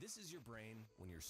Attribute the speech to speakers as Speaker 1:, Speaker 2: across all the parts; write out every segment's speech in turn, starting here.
Speaker 1: This is your brain when you're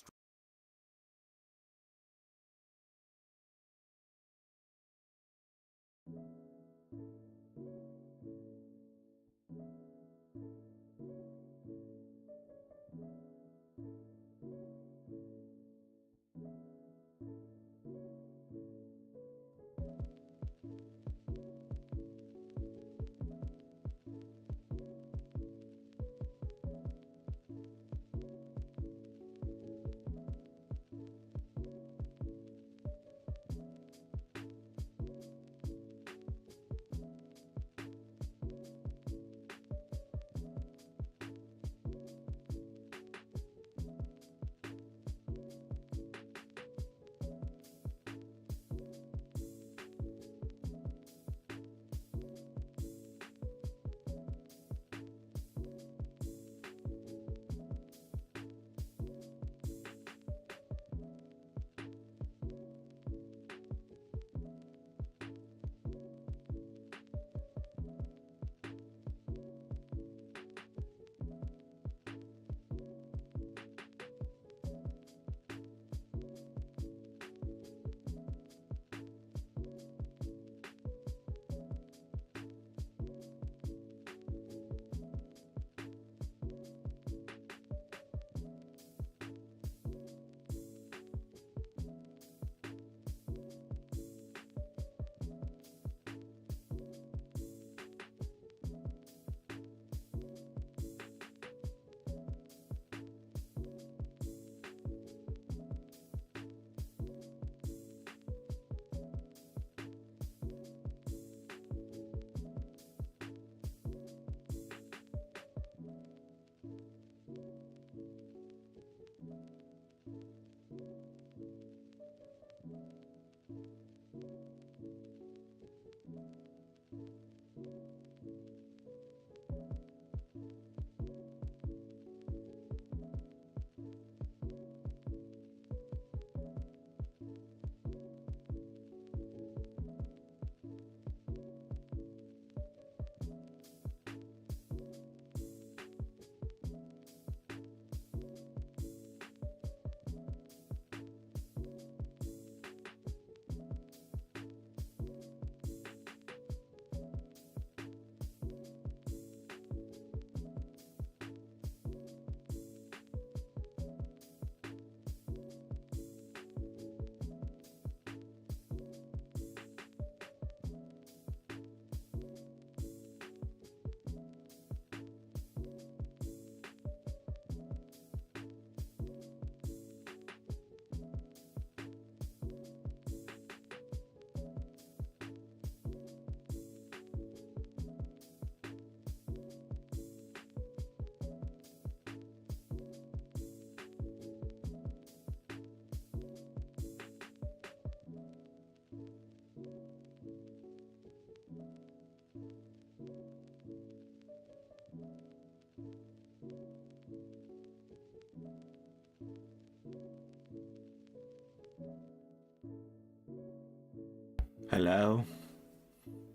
Speaker 2: Hello?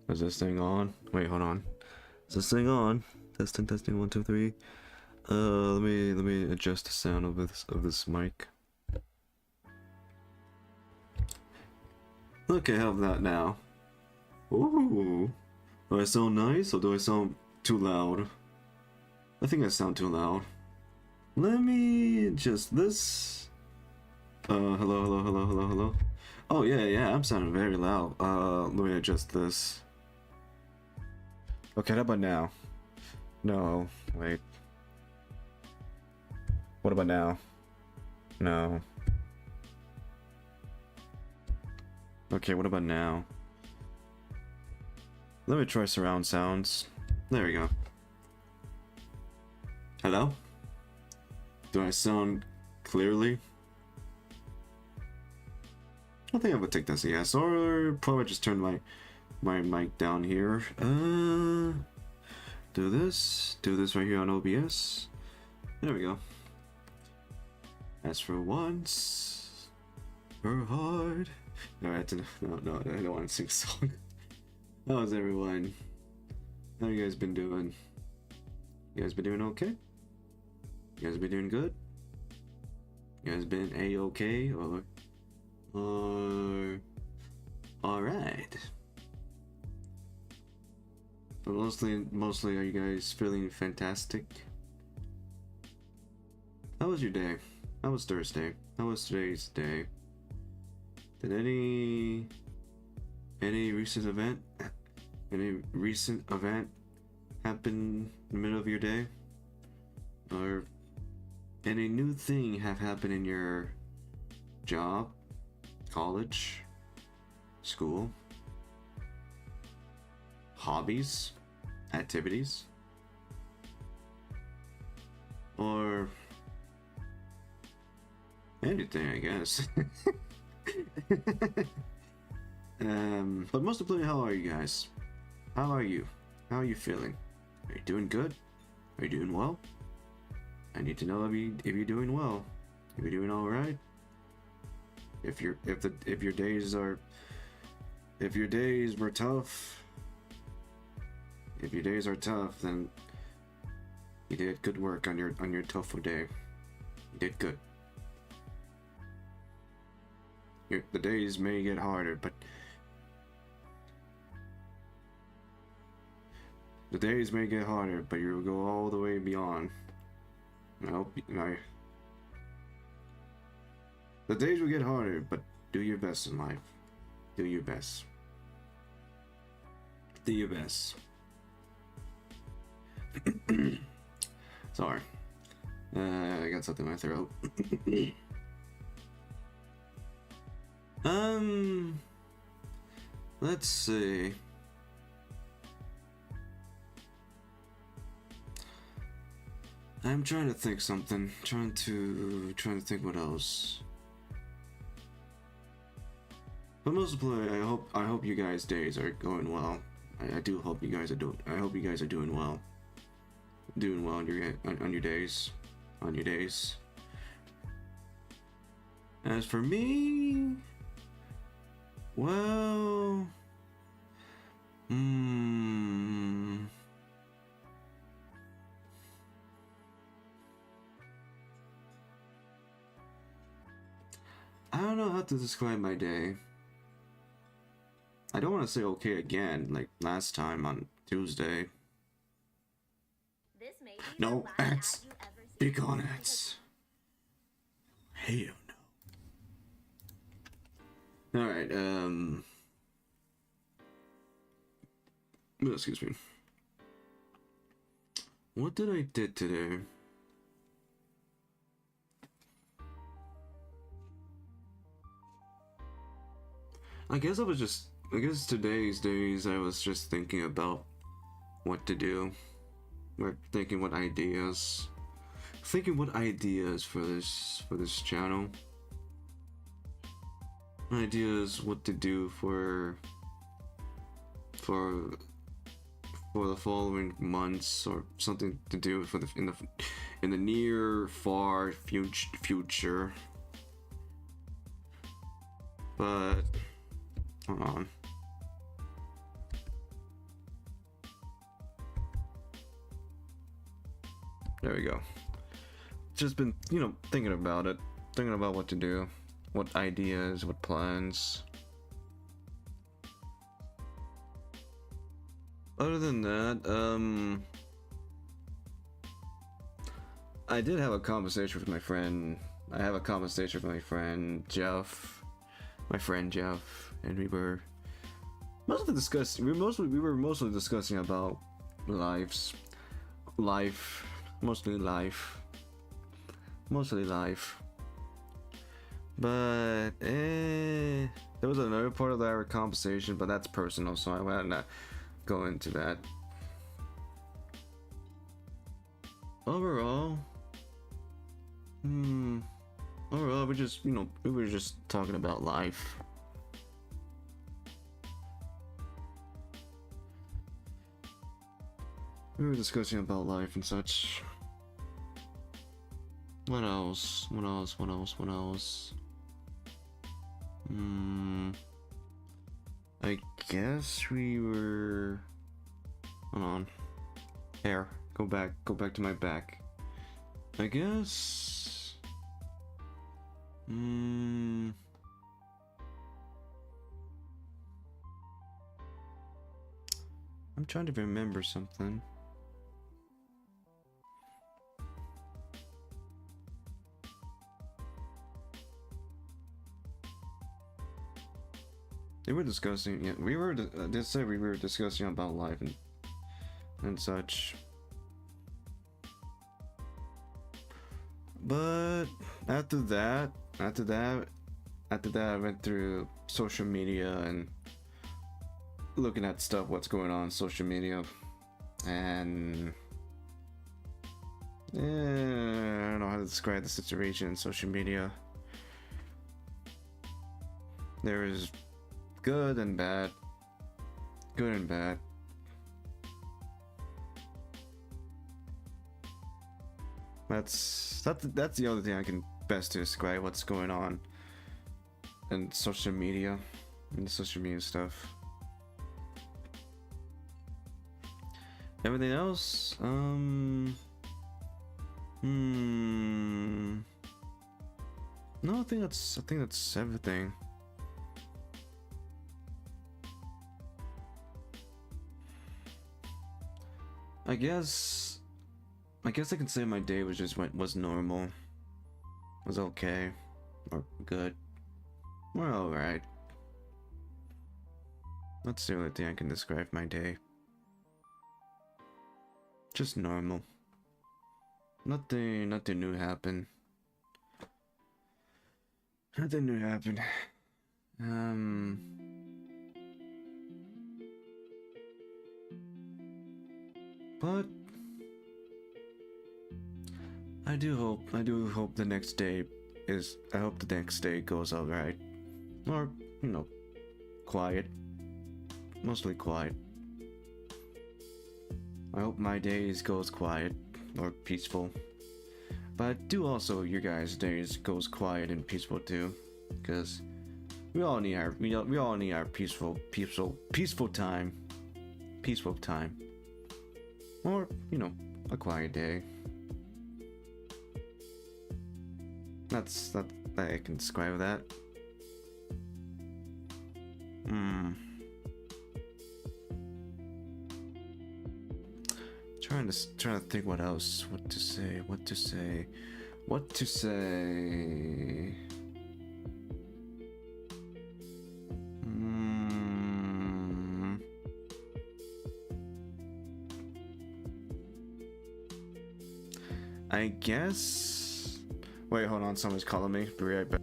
Speaker 2: Is this thing on? Wait, hold on. Is this thing on? Testing, testing, 1, 2, 3. Let me adjust the sound of this mic. Okay, how about that now? Ooh. Do I sound nice or do I sound too loud? I think I sound too loud. Let me adjust this. Hello. Oh yeah, I'm sounding very loud. Let me adjust this. Okay, how about now? No, wait. What about now? No. Okay, what about now? Let me try surround sounds. There we go. Hello? Do I sound clearly? I think I would take this yes, or probably just turn my mic down here. Do this right here on OBS. There we go. As for once, for hard. No, I don't want to sing a song. How's everyone? How you guys been doing? You guys been doing okay? You guys been doing good? You guys been a-okay or all right? But mostly, are you guys feeling fantastic? How was your day? How was Thursday? How was today's day? Did any recent event happen in the middle of your day? Or any new thing have happened in your job, college, school, hobbies, activities, or anything, I guess. But most importantly, how are you guys? How are you? How are you feeling? Are you doing good? Are you doing well? I need to know if you're doing well. If you're doing all right. If your days were tough. If your days are tough, then you did good work on your tough day. You did good. The days may get harder, but you'll go all the way beyond. I hope the days will get harder, but do your best in life. Do your best. Do your best. Sorry. I got something in my throat. Let's see. I'm trying to think something. Trying to think what else. But most importantly, I hope you guys' days are going well. I do hope you guys are doing. I hope you guys are doing well. Doing well on your days. On your days. As for me, well, I don't know how to describe my day. I don't want to say okay again, like last time on Tuesday.
Speaker 1: This may be
Speaker 2: No
Speaker 1: the last
Speaker 2: ads.
Speaker 1: ad you ever see.
Speaker 2: Big on ads. Hell no. Alright, excuse me. What did I did today? I guess today's days I was just thinking about what to do. Like thinking what ideas for this channel. Ideas what to do for the following months, or something to do for in the near far future. But hold on. There we go. Just been, thinking about what to do, what ideas, what plans. Other than that, I did have a conversation with my friend. I have a conversation with my friend Jeff. And we were mostly discussing about life, mostly life. But there was another part of our conversation, but that's personal, so I will not go into that. Overall, we just, we were just talking about life. We were discussing about life and such. What else? I guess we were... Hold on. Hair. Go back to my back. I guess... Hmm. I'm trying to remember something. They were discussing, yeah, we were, they said we were discussing about life and such. But after that, I went through social media and looking at stuff, what's going on social media, and I don't know how to describe the situation in social media. There is good and bad. Good and bad. That's the other thing I can best describe what's going on in social media and social media stuff. Everything else, no, I think that's everything. I guess I can say my day was normal. Was okay. Or good. Or alright. That's the only thing I can describe my day. Just normal. Nothing new happened. Nothing new happened. But I do hope the next day goes alright. Or, you know, quiet. Mostly quiet. I hope my days goes quiet or peaceful. But I do also your guys' days goes quiet and peaceful too. Because we all need our peaceful time. Peaceful time. Or, you know, a quiet day. That I can describe that. Trying to think what else. What to say. I guess. Wait, hold on. Someone's calling me. Be right back.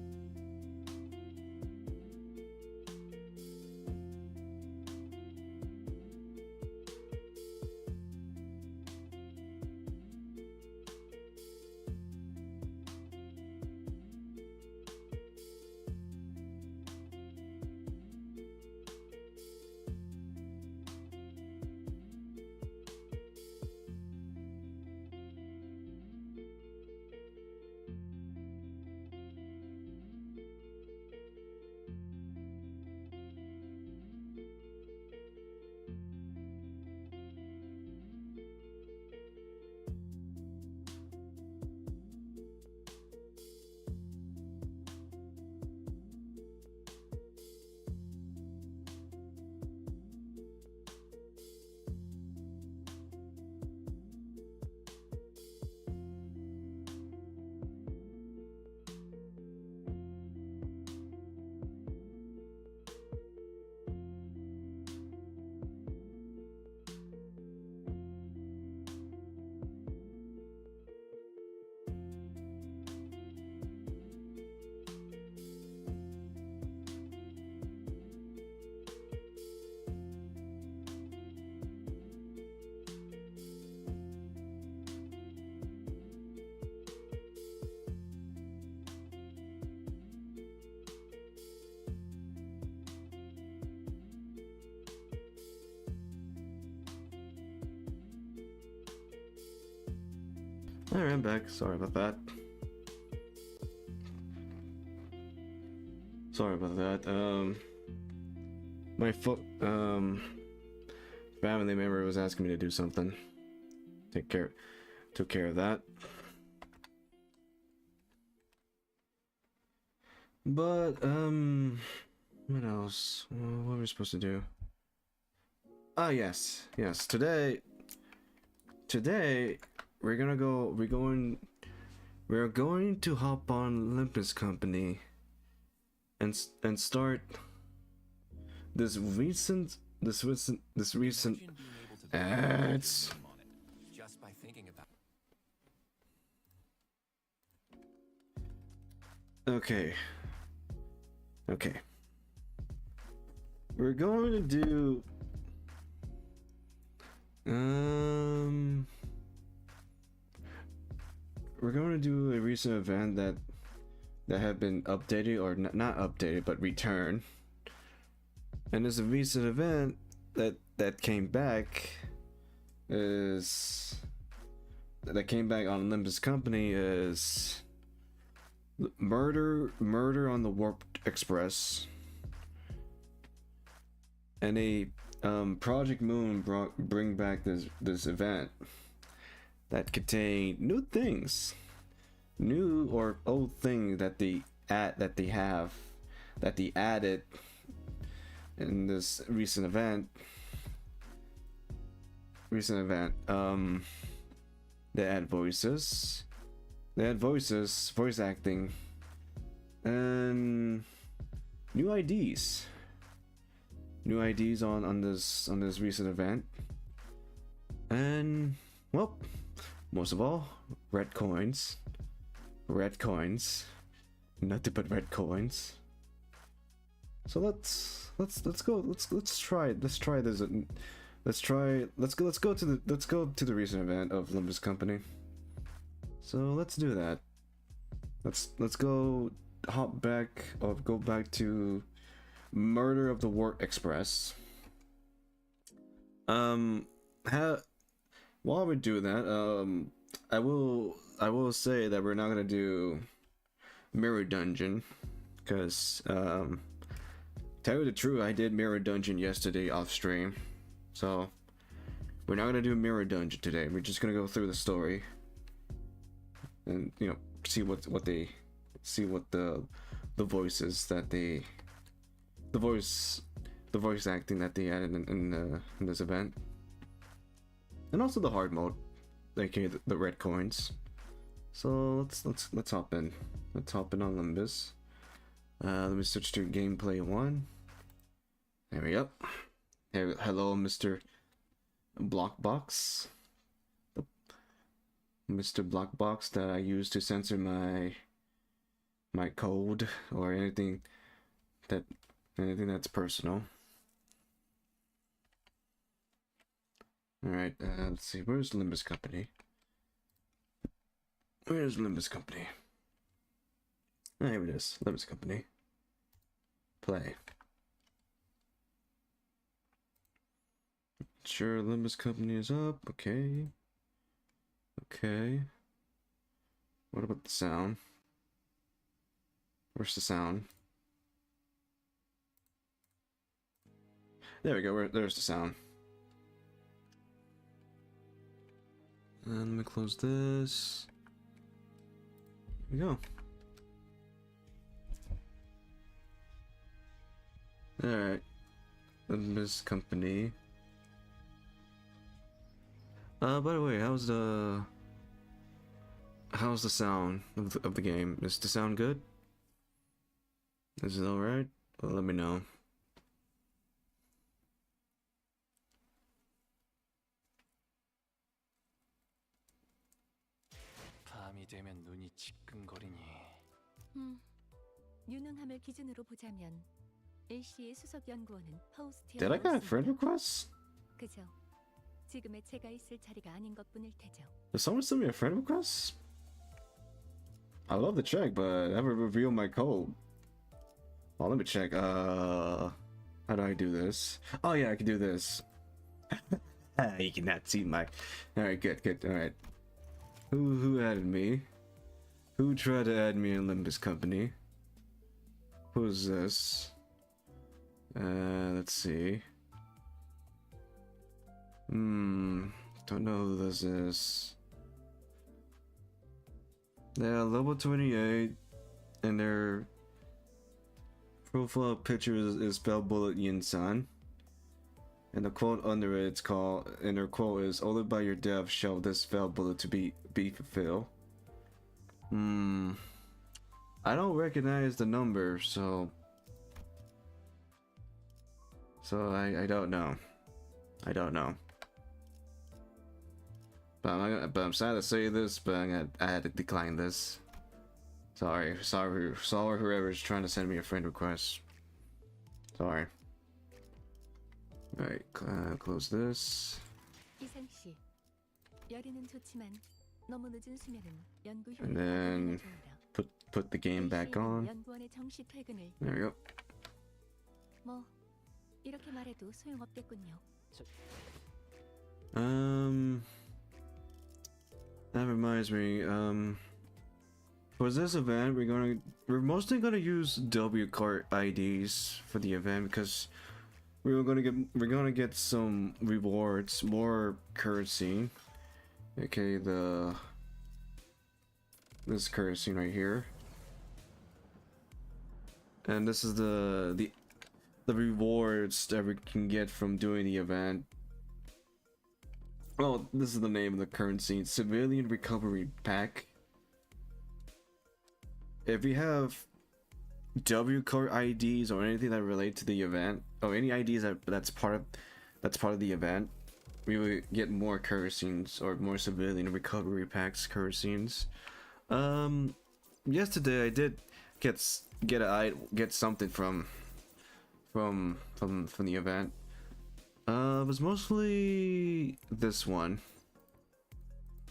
Speaker 2: Alright, I'm back. Sorry about that. My family member was asking me to do something. Took care of that. But what else? What are we supposed to do? Ah, yes, yes. Today we're gonna go. We're going to hop on Limbus Company and start this recent ads.
Speaker 1: Just by thinking about
Speaker 2: Okay. We're going to do we're going to do a recent event that had been updated, or not updated but returned. And there's a recent event that came back on Limbus Company is murder on the Warp Express, and a Project Moon bring back this event that contained new things, new or old things that they added in this recent event. They add voice acting, and new IDs on this recent event. And well, most of all, red coins, nothing but red coins. So let's go to the recent event of Limbus Company. So let's do that. Let's go back to Murder of the Warp Express. While we do that, I will say that we're not gonna do Mirror Dungeon, because tell you the truth, I did Mirror Dungeon yesterday off stream, so we're not gonna do Mirror Dungeon today. We're just gonna go through the story and see what the voices that the voice acting that they added in this event, and also the hard mode, aka the red coins. So let's hop in. Let's hop in on Limbus. Let me switch to gameplay 1. There we go. Hello, Mr. Blockbox. Mr. Blockbox that I use to censor my code or anything that's personal. Alright, let's see, where's Limbus Company? Where's Limbus Company? Here it is, Limbus Company. Play. Sure, Limbus Company is up, okay. What about the sound? Where's the sound? There we go, there's the sound. And let me close this. There we go. Alright. Limbus Company. By the way, how's the sound of the game? Is the sound good? Is it alright? Well, let me know.
Speaker 1: 밤이 되면 눈이 지끈거리니.
Speaker 3: 유능함을 기준으로 보자면 일시의 수석 연구원은 파우스티아.
Speaker 2: Did I get a friend request?
Speaker 3: 그죠. 지금의 제가 있을 자리가 아닌 것뿐일 테죠.
Speaker 2: Did someone send me a friend request? I love the check, but I haven't revealed my code. Oh, let me check. How do I do this? Oh yeah, I can do this. You cannot see my. All right, good. All right. Who added me? Who tried to add me in Limbus Company? Who's this? Let's see. Don't know who this is. Yeah, level 28, and they're Profile picture is spelled Bullet Yin-san. And the quote under it, it's called, and her quote is, "Only by your death shall this spell bullet to be fulfilled." I don't recognize the number, so I don't know. I don't know. But I'm sad to say this, but I had to decline this. Sorry, whoever's trying to send me a friend request. Sorry. Alright, close this.
Speaker 3: 이상 씨, 열이는 좋지만 너무 늦은 수면은 연구
Speaker 2: And
Speaker 3: 효율을
Speaker 2: then
Speaker 3: 낮춰라.
Speaker 2: put the game back on.
Speaker 3: 연구원의 정시 퇴근을.
Speaker 2: There we go.
Speaker 3: 뭐 이렇게 말해도 소용없겠군요.
Speaker 2: That reminds me, for this event, we're mostly gonna use W card IDs for the event because we're gonna get some rewards, more currency. Okay, this currency right here, and this is the rewards that we can get from doing the event. Oh, this is the name of the currency: Civilian Recovery Pack. If you have W card IDs or anything that relate to the event, or any IDs that's part of the event, we will get more currencies or more Civilian Recovery Packs currencies. Yesterday I did get something from the event. It was mostly this one.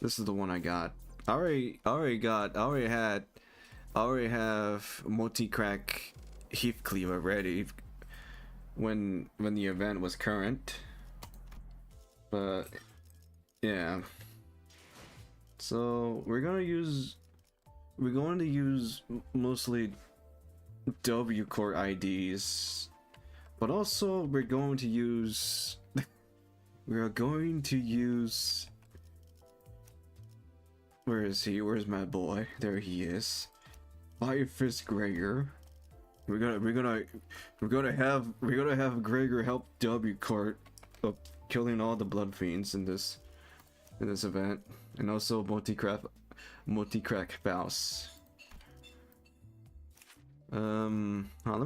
Speaker 2: This is the one I got. I already have multi-crack Heathcliff already when the event was current. But yeah. So we're going to use mostly W core IDs. But also we're going to use where is he? Where's my boy? There he is. Fire Fist Gregor. We're gonna have Gregor help W Court of killing all the blood fiends in this event, and also multi-crack Faust. Let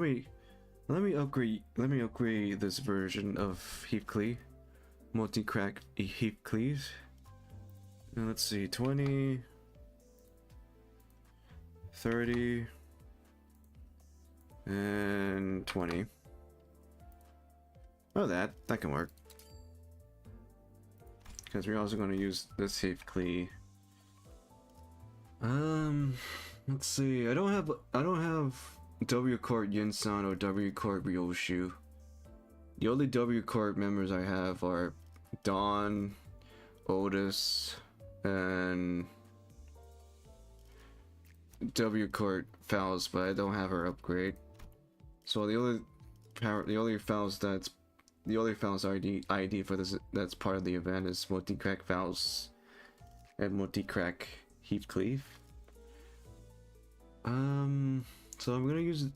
Speaker 2: me upgrade this version of Heathcliff, multi-crack Heathcliff. And let's see, 20, 30, and 20. Oh, that can work. Because we're also going to use this Heathcliff. Let's see. I don't have W Court Yinsan or W Court Ryoshu. The only W Court members I have are Dawn, Otis, and W Court Faust, but I don't have her upgrade. So the only Faust ID for this that's part of the event is multi-crack Faust and multi-crack Heathcliff. So I'm gonna use,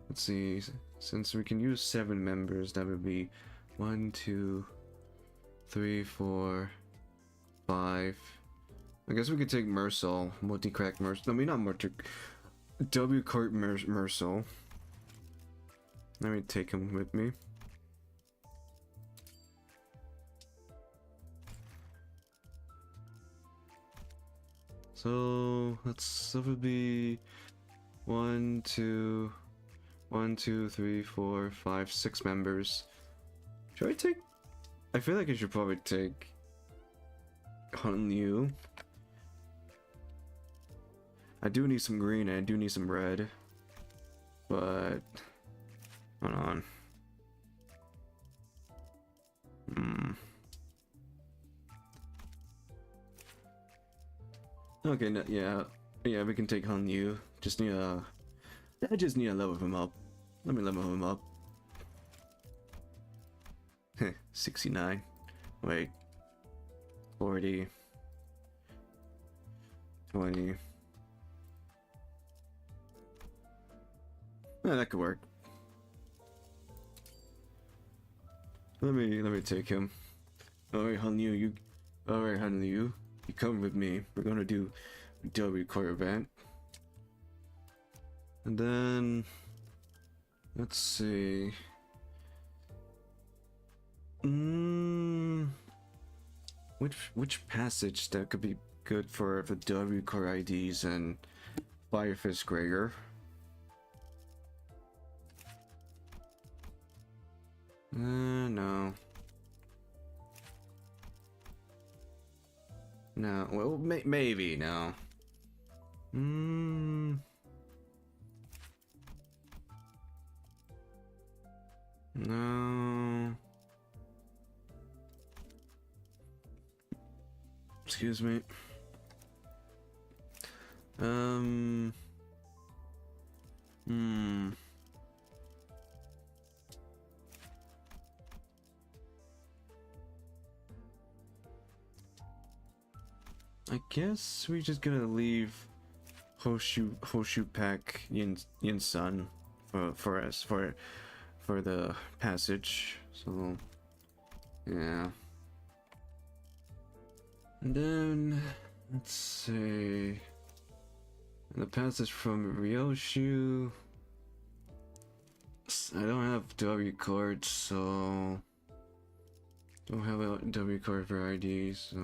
Speaker 2: let's see, since we can use 7 members, that would be 1, 2, 3, 4, 5. I guess we could take Mercel, multi-crack Mercel. I mean, not multi. W Court Mercel. Let me take him with me. So that would be 1, 2, 3, 4, 5, 6 members. Should I take? I feel like I should probably take Han Liu. I do need some green and I do need some red, but hold on. Okay, no, yeah, we can take Han Liu. I just need to level him up. Let me level him up. 69. Wait. 40. 20. Yeah, that could work. Let me take him. Alright, Hanyu, you come with me. We're gonna do a W core event. And then let's see. Which passage that could be good for the W core IDs and Firefist Gregor? No. No, well, maybe, no. No. Excuse me. I guess we're just gonna leave Hoshu Pack Yin Sun for us for the passage. So yeah. And then let's see. The passage from Ryoshu. I don't have W cards, so don't have a W card for ID, so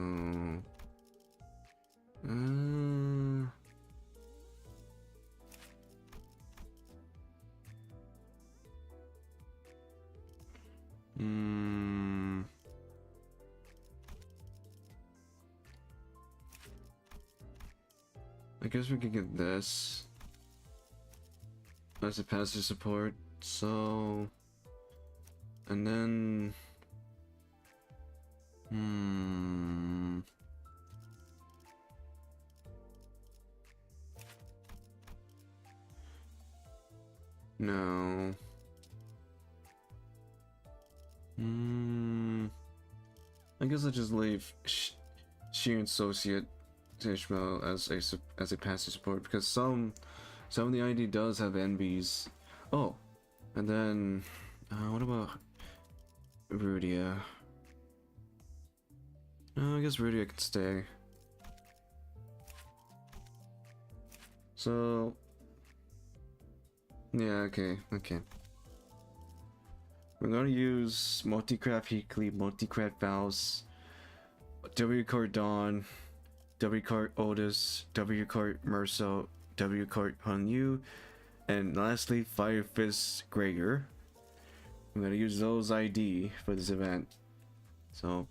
Speaker 2: I guess we could get this as a passive support, so and then no. I guess I'll just leave Sheer Associate Ishmael as a passive support, because some of the ID does have NBs. Oh, and then what about Rudia? No, I guess Rudia can stay. So yeah, okay. We're gonna use Multicraft Heakley, Multicraft Vows, W card Dawn, W card Otis, W card Merso, W card Hanyu, and lastly Fire Fist Gregor. I'm gonna use those ID for this event. So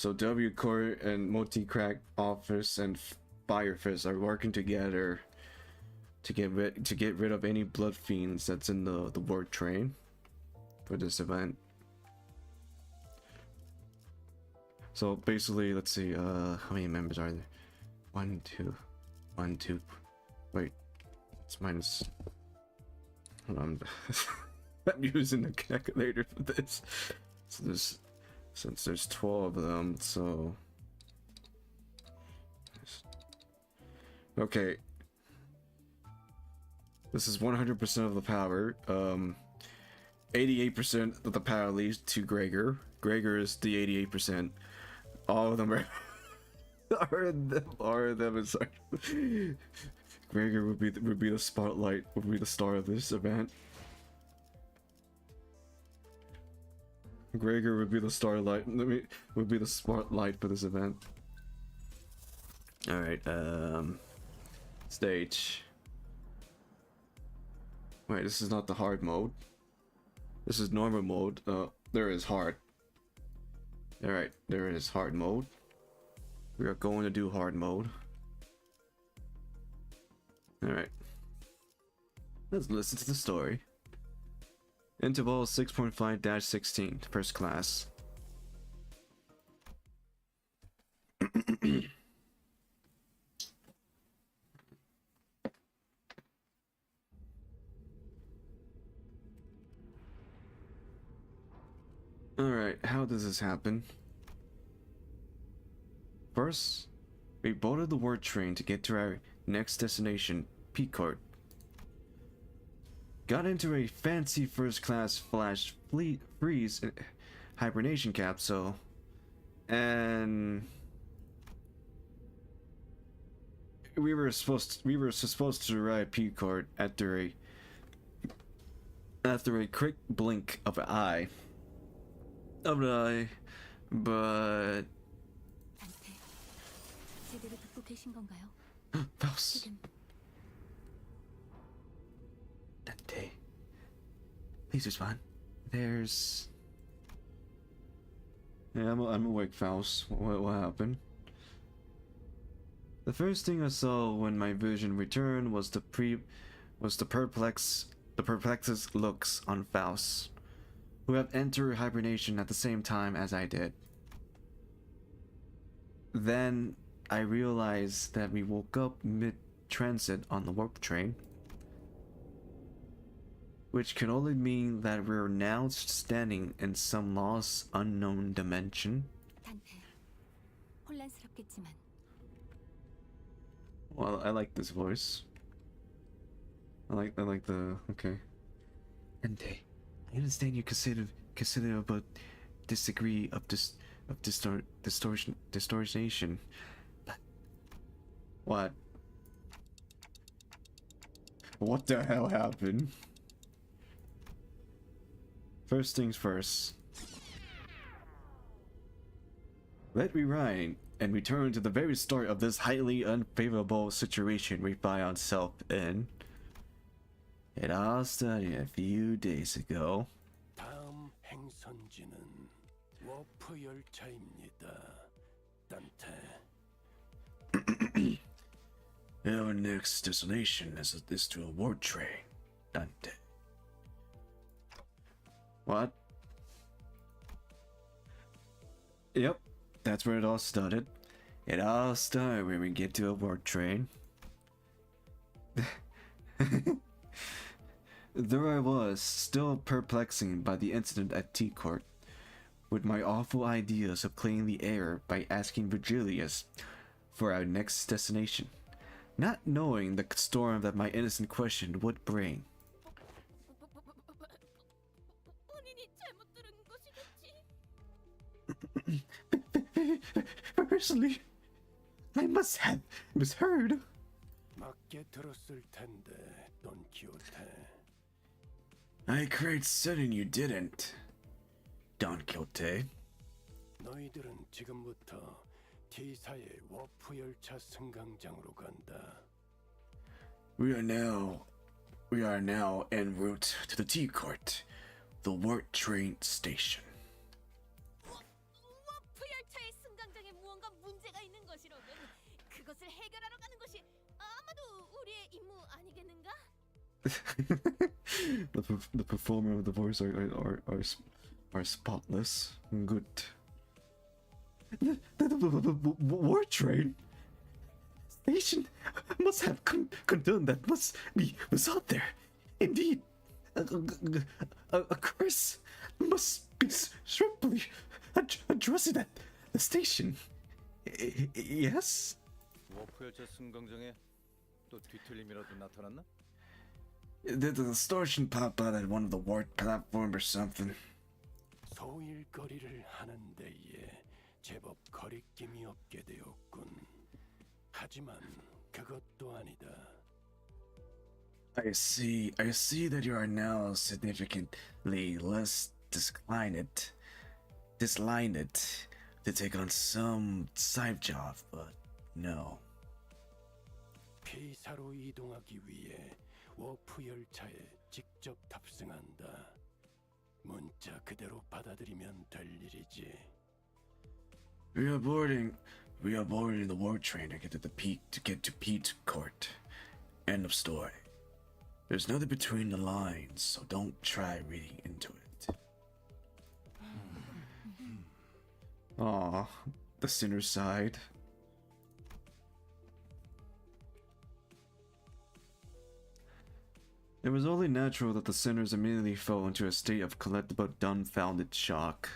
Speaker 2: W Core and Multicraft Office and Fire Fist are working together to get rid of any blood fiends that's in the word train for this event. So basically, let's see, how many members are there? 1, 2. Wait, it's minus. Hold on. I'm using the calculator for this. So since there's 12 of them, so okay. This is 100% of the power. 88% of the power leads to Gregor. Gregor is the 88%. All of them are are them is Gregor would be the spotlight, would be the star of this event. Gregor would be the starlight. Would be the spotlight for this event. All right. Stage. Wait, this is not the hard mode. This is normal mode. There is hard. Alright, there is hard mode. We are going to do hard mode. Alright. Let's listen to the story. Interval 6.5-16, first class. Alright, how does this happen? First, we boarded the word train to get to our next destination, Picard. got into a fancy first-class flash freeze hibernation capsule, and we were supposed to arrive P-Court after a quick blink of an eye, but
Speaker 3: 단테, 제대로 듣고 계신 건가요?
Speaker 2: Faust.
Speaker 3: 지금
Speaker 2: Dante, please respond. There's. Yeah, I'm awake, Faust. What happened? The first thing I saw when my vision returned was the perplexed looks on Faust, who have entered hibernation at the same time as I did. Then I realized that we woke up mid-transit on the warp train, which can only mean that we're now standing in some lost, unknown dimension.
Speaker 3: 단테, 혼란스럽겠지만
Speaker 2: Well, I like this voice. I like the okay. Dante, I understand you consider but disagree of distortion. But what? What the hell happened? First things first. Let me rewind and return to the very start of this highly unfavorable situation we find ourselves in. It all started a few days ago.
Speaker 4: 다음 행선지는 워프 열차입니다. 단테.
Speaker 2: Our next destination is to a warp train, Dante. What? Yep, that's where it all started. It all started when we get to a warp train. There I was, still perplexing by the incident at T-Court, with my awful ideas of cleaning the air by asking Virgilius for our next destination, not knowing the storm that my innocent question would bring.
Speaker 3: 본인이 잘못 들은 것이겠지.
Speaker 2: Personally, I must have misheard.
Speaker 4: 맞게 들었을 텐데, 돈키호테.
Speaker 2: I cried certain you didn't, Don Quixote.
Speaker 4: 너희들은 지금부터 T사의 워프 열차 승강장으로 간다.
Speaker 2: We are now en route to the T-Court, the warp train station.
Speaker 3: 워프 열차의 승강장에 무언가 문제가 있는 것이로군. 그것을 해결하러 가는 것이 아마도 우리의 임무 아니겠는가?
Speaker 2: The performer of the voice are spotless. Good. The war train station must have condoned that was out there. Indeed, a curse must be swiftly addressed at the station. Yes.
Speaker 5: 워프 열차 승강장에 또 뒤틀림이라도 나타났나?
Speaker 2: Did the distortion pop out at one of the warp platform or something?
Speaker 4: 소일거리를 하는 데에 제법 거리낌이 없게 되었군. 하지만 그것도 아니다.
Speaker 2: I see that you are now significantly less disinclined to take on some side job, but no.
Speaker 4: P사로 이동하기 위해 워프 열차에 직접 탑승한다. 문자 그대로 받아들이면 될 일이지.
Speaker 2: We are boarding the warp train to get to Pete Court. End of story. There's nothing between the lines, so don't try reading into it. Aw, the sinner side. It was only natural that the sinners immediately fell into a state of collectible dumbfounded shock.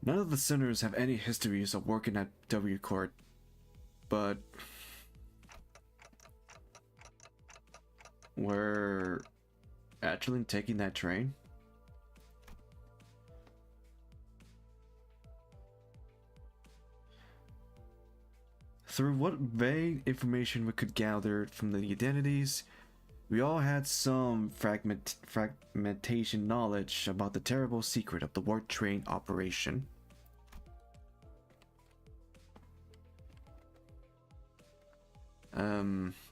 Speaker 2: None of the sinners have any histories of working at W Court, but were actually taking that train? Through what vague information we could gather from the identities, we all had some fragmentation knowledge about the terrible secret of the warp train operation.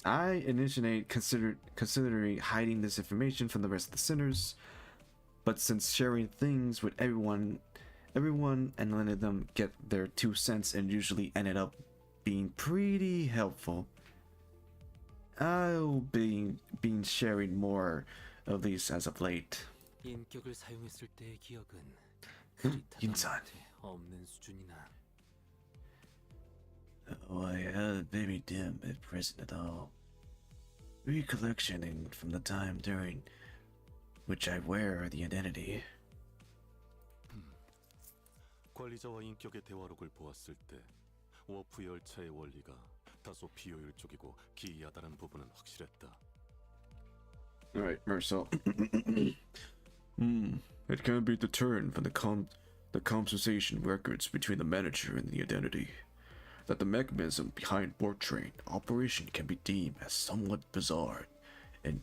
Speaker 2: I initially considering hiding this information from the rest of the sinners, but since sharing things with everyone and letting them get their 2 cents and usually ended up being pretty helpful, I'll be sharing more of these as of late.
Speaker 1: 인격을 사용했을 때의 기억은
Speaker 2: 인산.
Speaker 1: 없는 수준이나.
Speaker 2: Oh, I had very dim at present at all. Recollectioning from the time during which I wear the identity.
Speaker 6: 관리자와 인격의 대화록을 보았을 때 워프 열차의 원리가 다소 비효율적이고 기이하다는 부분은 확실했다.
Speaker 2: Alright, Marcel. It can be determined from the conversation records between the manager and the identity that the mechanism behind warp train operation can be deemed as somewhat bizarre and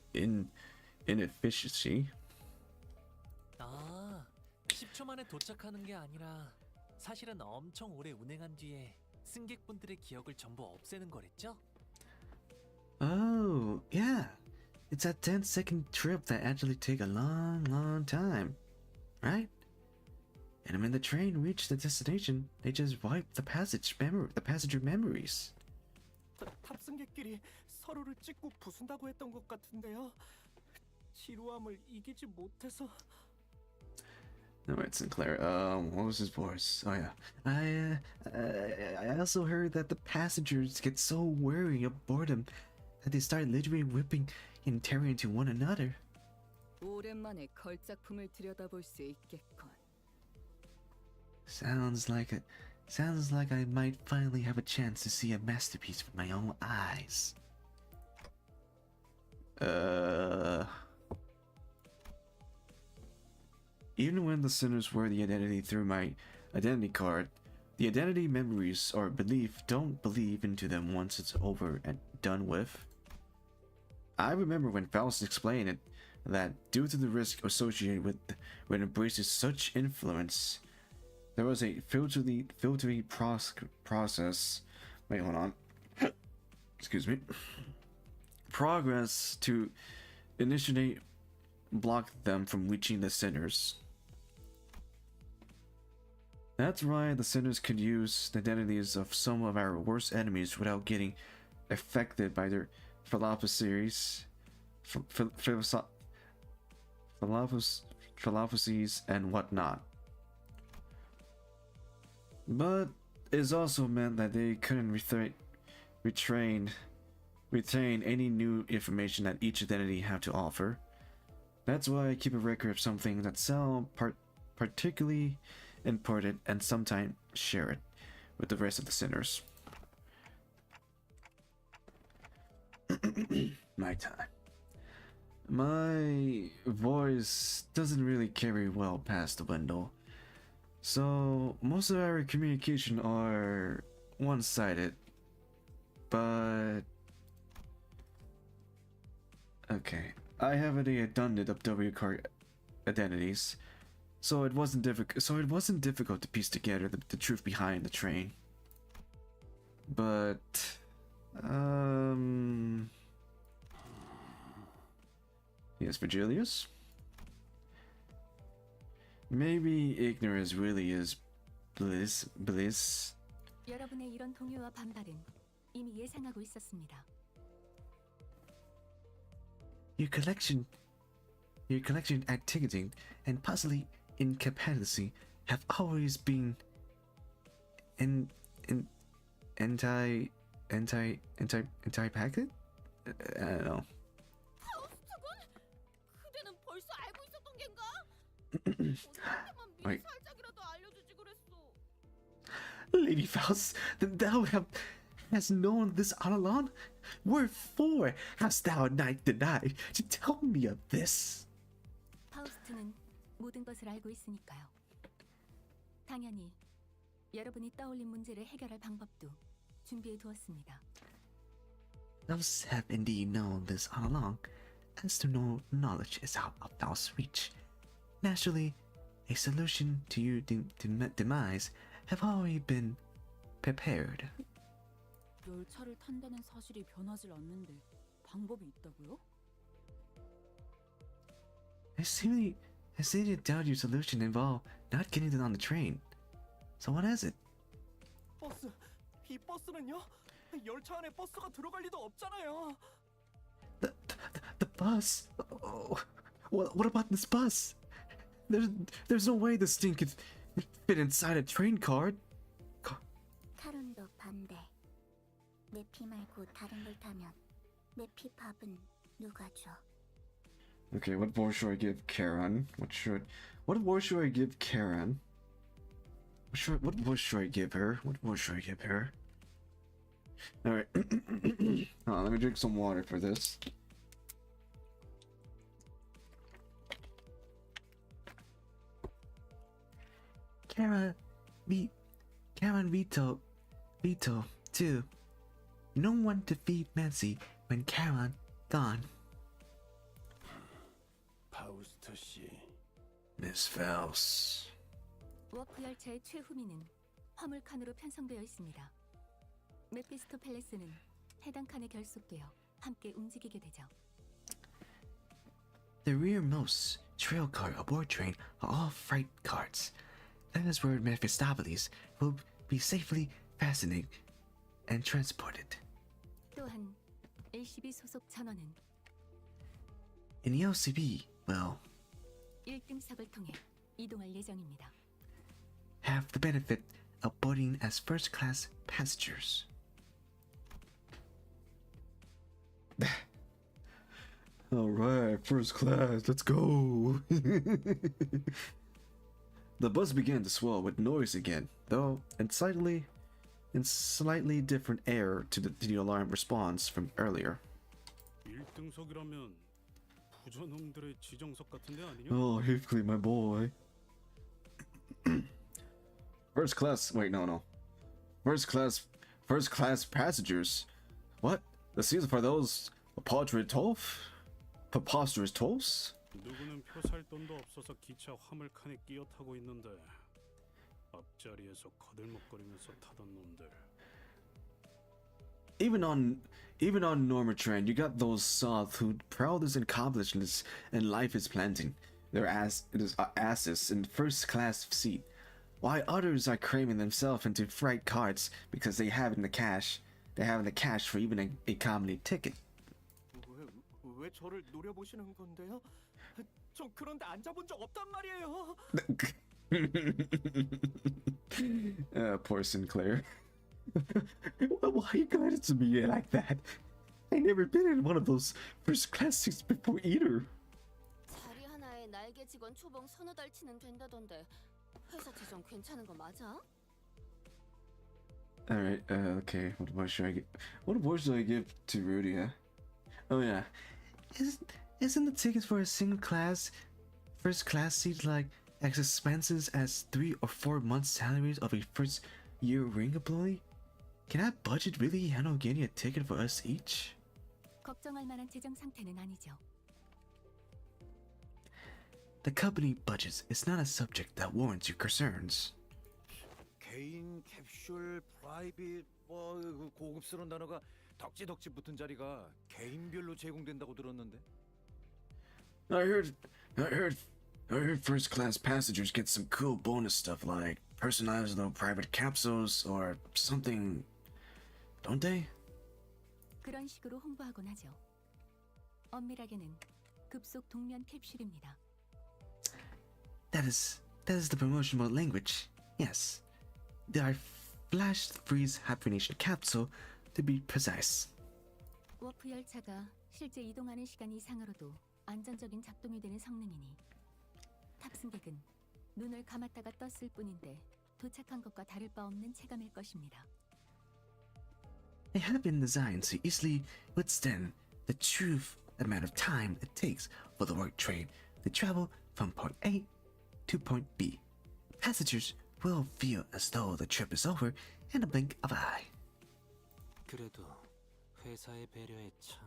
Speaker 2: inefficiency.
Speaker 7: 아, 10초 만에 도착하는 게 아니라 사실은 엄청 오래 운행한 뒤에 승객분들의 기억을 전부 없애는 거랬죠?
Speaker 2: Oh, yeah. It's a 10-second trip that actually take a long time, right? And when the train reached the destination, they just wiped the passenger memories.
Speaker 4: 탑승객끼리 서로를 찍고 부순다고 했던 것 같은데요. 지루함을 이기지 못해서.
Speaker 2: Alright, Sinclair. What was his voice? Oh yeah. I also heard that the passengers get so weary of boredom that they start literally whipping and tearing into one another.
Speaker 8: 오랜만에 걸작품을 들여다볼 수 있겠군.
Speaker 2: Sounds like I might finally have a chance to see a masterpiece with my own eyes. Even when the sinners wear the identity through my identity card, the identity memories or belief don't believe into them once it's over and done with. I remember when Faust explained it, that due to the risk associated with when embraces such influence, there was a filtering process. Wait, hold on. Excuse me. Progress to initiate block them from reaching the sinners. That's why the sinners could use the identities of some of our worst enemies without getting affected by their philosophies and whatnot. But it also meant that they couldn't retain any new information that each identity had to offer. That's why I keep a record of something that sound particularly important and sometimes share it with the rest of the sinners. My time. My voice doesn't really carry well past the window, so most of our communication are one-sided, but okay. I have a redundant of W card identities, so it wasn't difficult to piece together the truth behind the train. But yes, Virgilius? Maybe ignorance really is bliss.
Speaker 3: 여러분의 이런 동요와 반발은 이미 예상하고 있었습니다.
Speaker 2: Your collection activity and possibly incapacity have always been anti-packet? I don't know.
Speaker 3: 파우스트군? 그대는 벌써 알고 있었던 겐가? 우리한테만 미리
Speaker 2: Wait.
Speaker 3: 살짝이라도 알려주지 그랬어.
Speaker 2: Lady Faust, then thou hast known this all along? Wherefore hast thou night denied to tell me of this?
Speaker 3: 파우스트는 모든 것을 알고 있으니까요. 당연히 여러분이 떠올린 문제를 해결할 방법도 준비해 두었습니다.
Speaker 2: Those have indeed known this all along, as to no knowledge is out of thou's reach. Naturally, a solution to your demise have already been prepared.
Speaker 8: 열차를 탄다는 사실이 변하질 않는데 방법이 있다고요?
Speaker 2: I seem to doubt your solution involved not getting on the train. So what is it?
Speaker 4: 버스, 이 버스는요? 열차 안에 버스가 들어갈 리도 없잖아요.
Speaker 2: The bus? Oh, what about this bus? There's no way this thing could fit inside a train car.
Speaker 9: 카론도 반대. 내 피 말고 다른 걸 타면 내 피 밥은 누가 줘?
Speaker 2: Okay, what voice should I give Karen? What voice should I give Karen? What voice should I give her? What voice should I give her? Alright. Hold on, let me drink some water for this. Karen Vito, too. No one to feed Nancy when Karen gone.
Speaker 5: 파우스트 씨.
Speaker 2: Miss Faust.
Speaker 3: 워프 열차의 최후미는 화물 칸으로 편성되어 있습니다. 메피스토 팰레스는 해당 칸에 결속되어 함께 움직이게 되죠.
Speaker 2: The rearmost trail car aboard train are all freight carts. That is where Mephistopheles will be safely fastened and transported.
Speaker 3: 또한 LCB 소속 전원은
Speaker 2: In the LCB, well,
Speaker 3: 1등석을 통해 이동할 예정입니다.
Speaker 2: have the benefit of boarding as first-class passengers. Alright, first class, let's go! The bus began to swell with noise again, though in slightly different air to the alarm response from earlier.
Speaker 10: 1등석이라면 부전놈들의 지정석 같은데 아니냐?
Speaker 2: Oh, Heathcliff, my boy. First class. Wait, no. First class passengers. What? The seats for those preposterous tolls?
Speaker 10: 누구는 표 살 돈도 없어서 기차 화물칸에 끼어 타고 있는데 앞자리에서 거들먹거리면서 타던 놈들.
Speaker 2: Even on Norma Trend, you got those South who proudest accomplishments in life is planting their asses in first class seat, while others are cramming themselves into freight carts because they haven't the cash for even a comedy ticket.
Speaker 4: 왜 저를 노려보시는 건데요? 전 그런데 앉아본 적 없단 말이에요.
Speaker 2: Poor Sinclair. Why you got it to me like that? I never been in one of those first class seats before either.
Speaker 3: 자리 하나에 날개 직원 초봉 서너 달치는 된다던데 회사 재정 괜찮은 거 맞아?
Speaker 2: Alright, okay, what voice should I give to Rudy, yeah? Oh yeah. Isn't the tickets for a first class seat like as expensive as 3 or 4 months' salaries of a first year ring employee? Can that budget really handle getting a ticket for us each?
Speaker 3: 걱정할 만한 재정 상태는 아니죠.
Speaker 2: The company budget is not a subject that warrants your concerns.
Speaker 5: 개인 캡슐, 프라이빗, 그 고급스러운 단어가 덕지덕지 붙은 자리가 개인별로 제공된다고 들었는데.
Speaker 2: I heard first class passengers get some cool bonus stuff like personalized little private capsules or something, don't they?
Speaker 3: 그런 식으로 홍보하곤 하죠. 엄밀하게는 급속 동면 캡슐입니다.
Speaker 2: That is the promotional language. Yes, they are flash freeze hibernation capsule to be precise.
Speaker 3: 워프 열차가 실제 이동하는 시간 이상으로도 안전적인 작동이 되는 성능이니 탑승객은 눈을 감았다가 떴을 뿐인데 도착한 것과 다를 바 없는 체감일 것입니다.
Speaker 2: They have been designed to easily withstand the true amount of time it takes for the work train to travel from point A to point B. Passengers will feel as though the trip is over in a blink of an eye.
Speaker 1: 그래도 회사의 배려에 참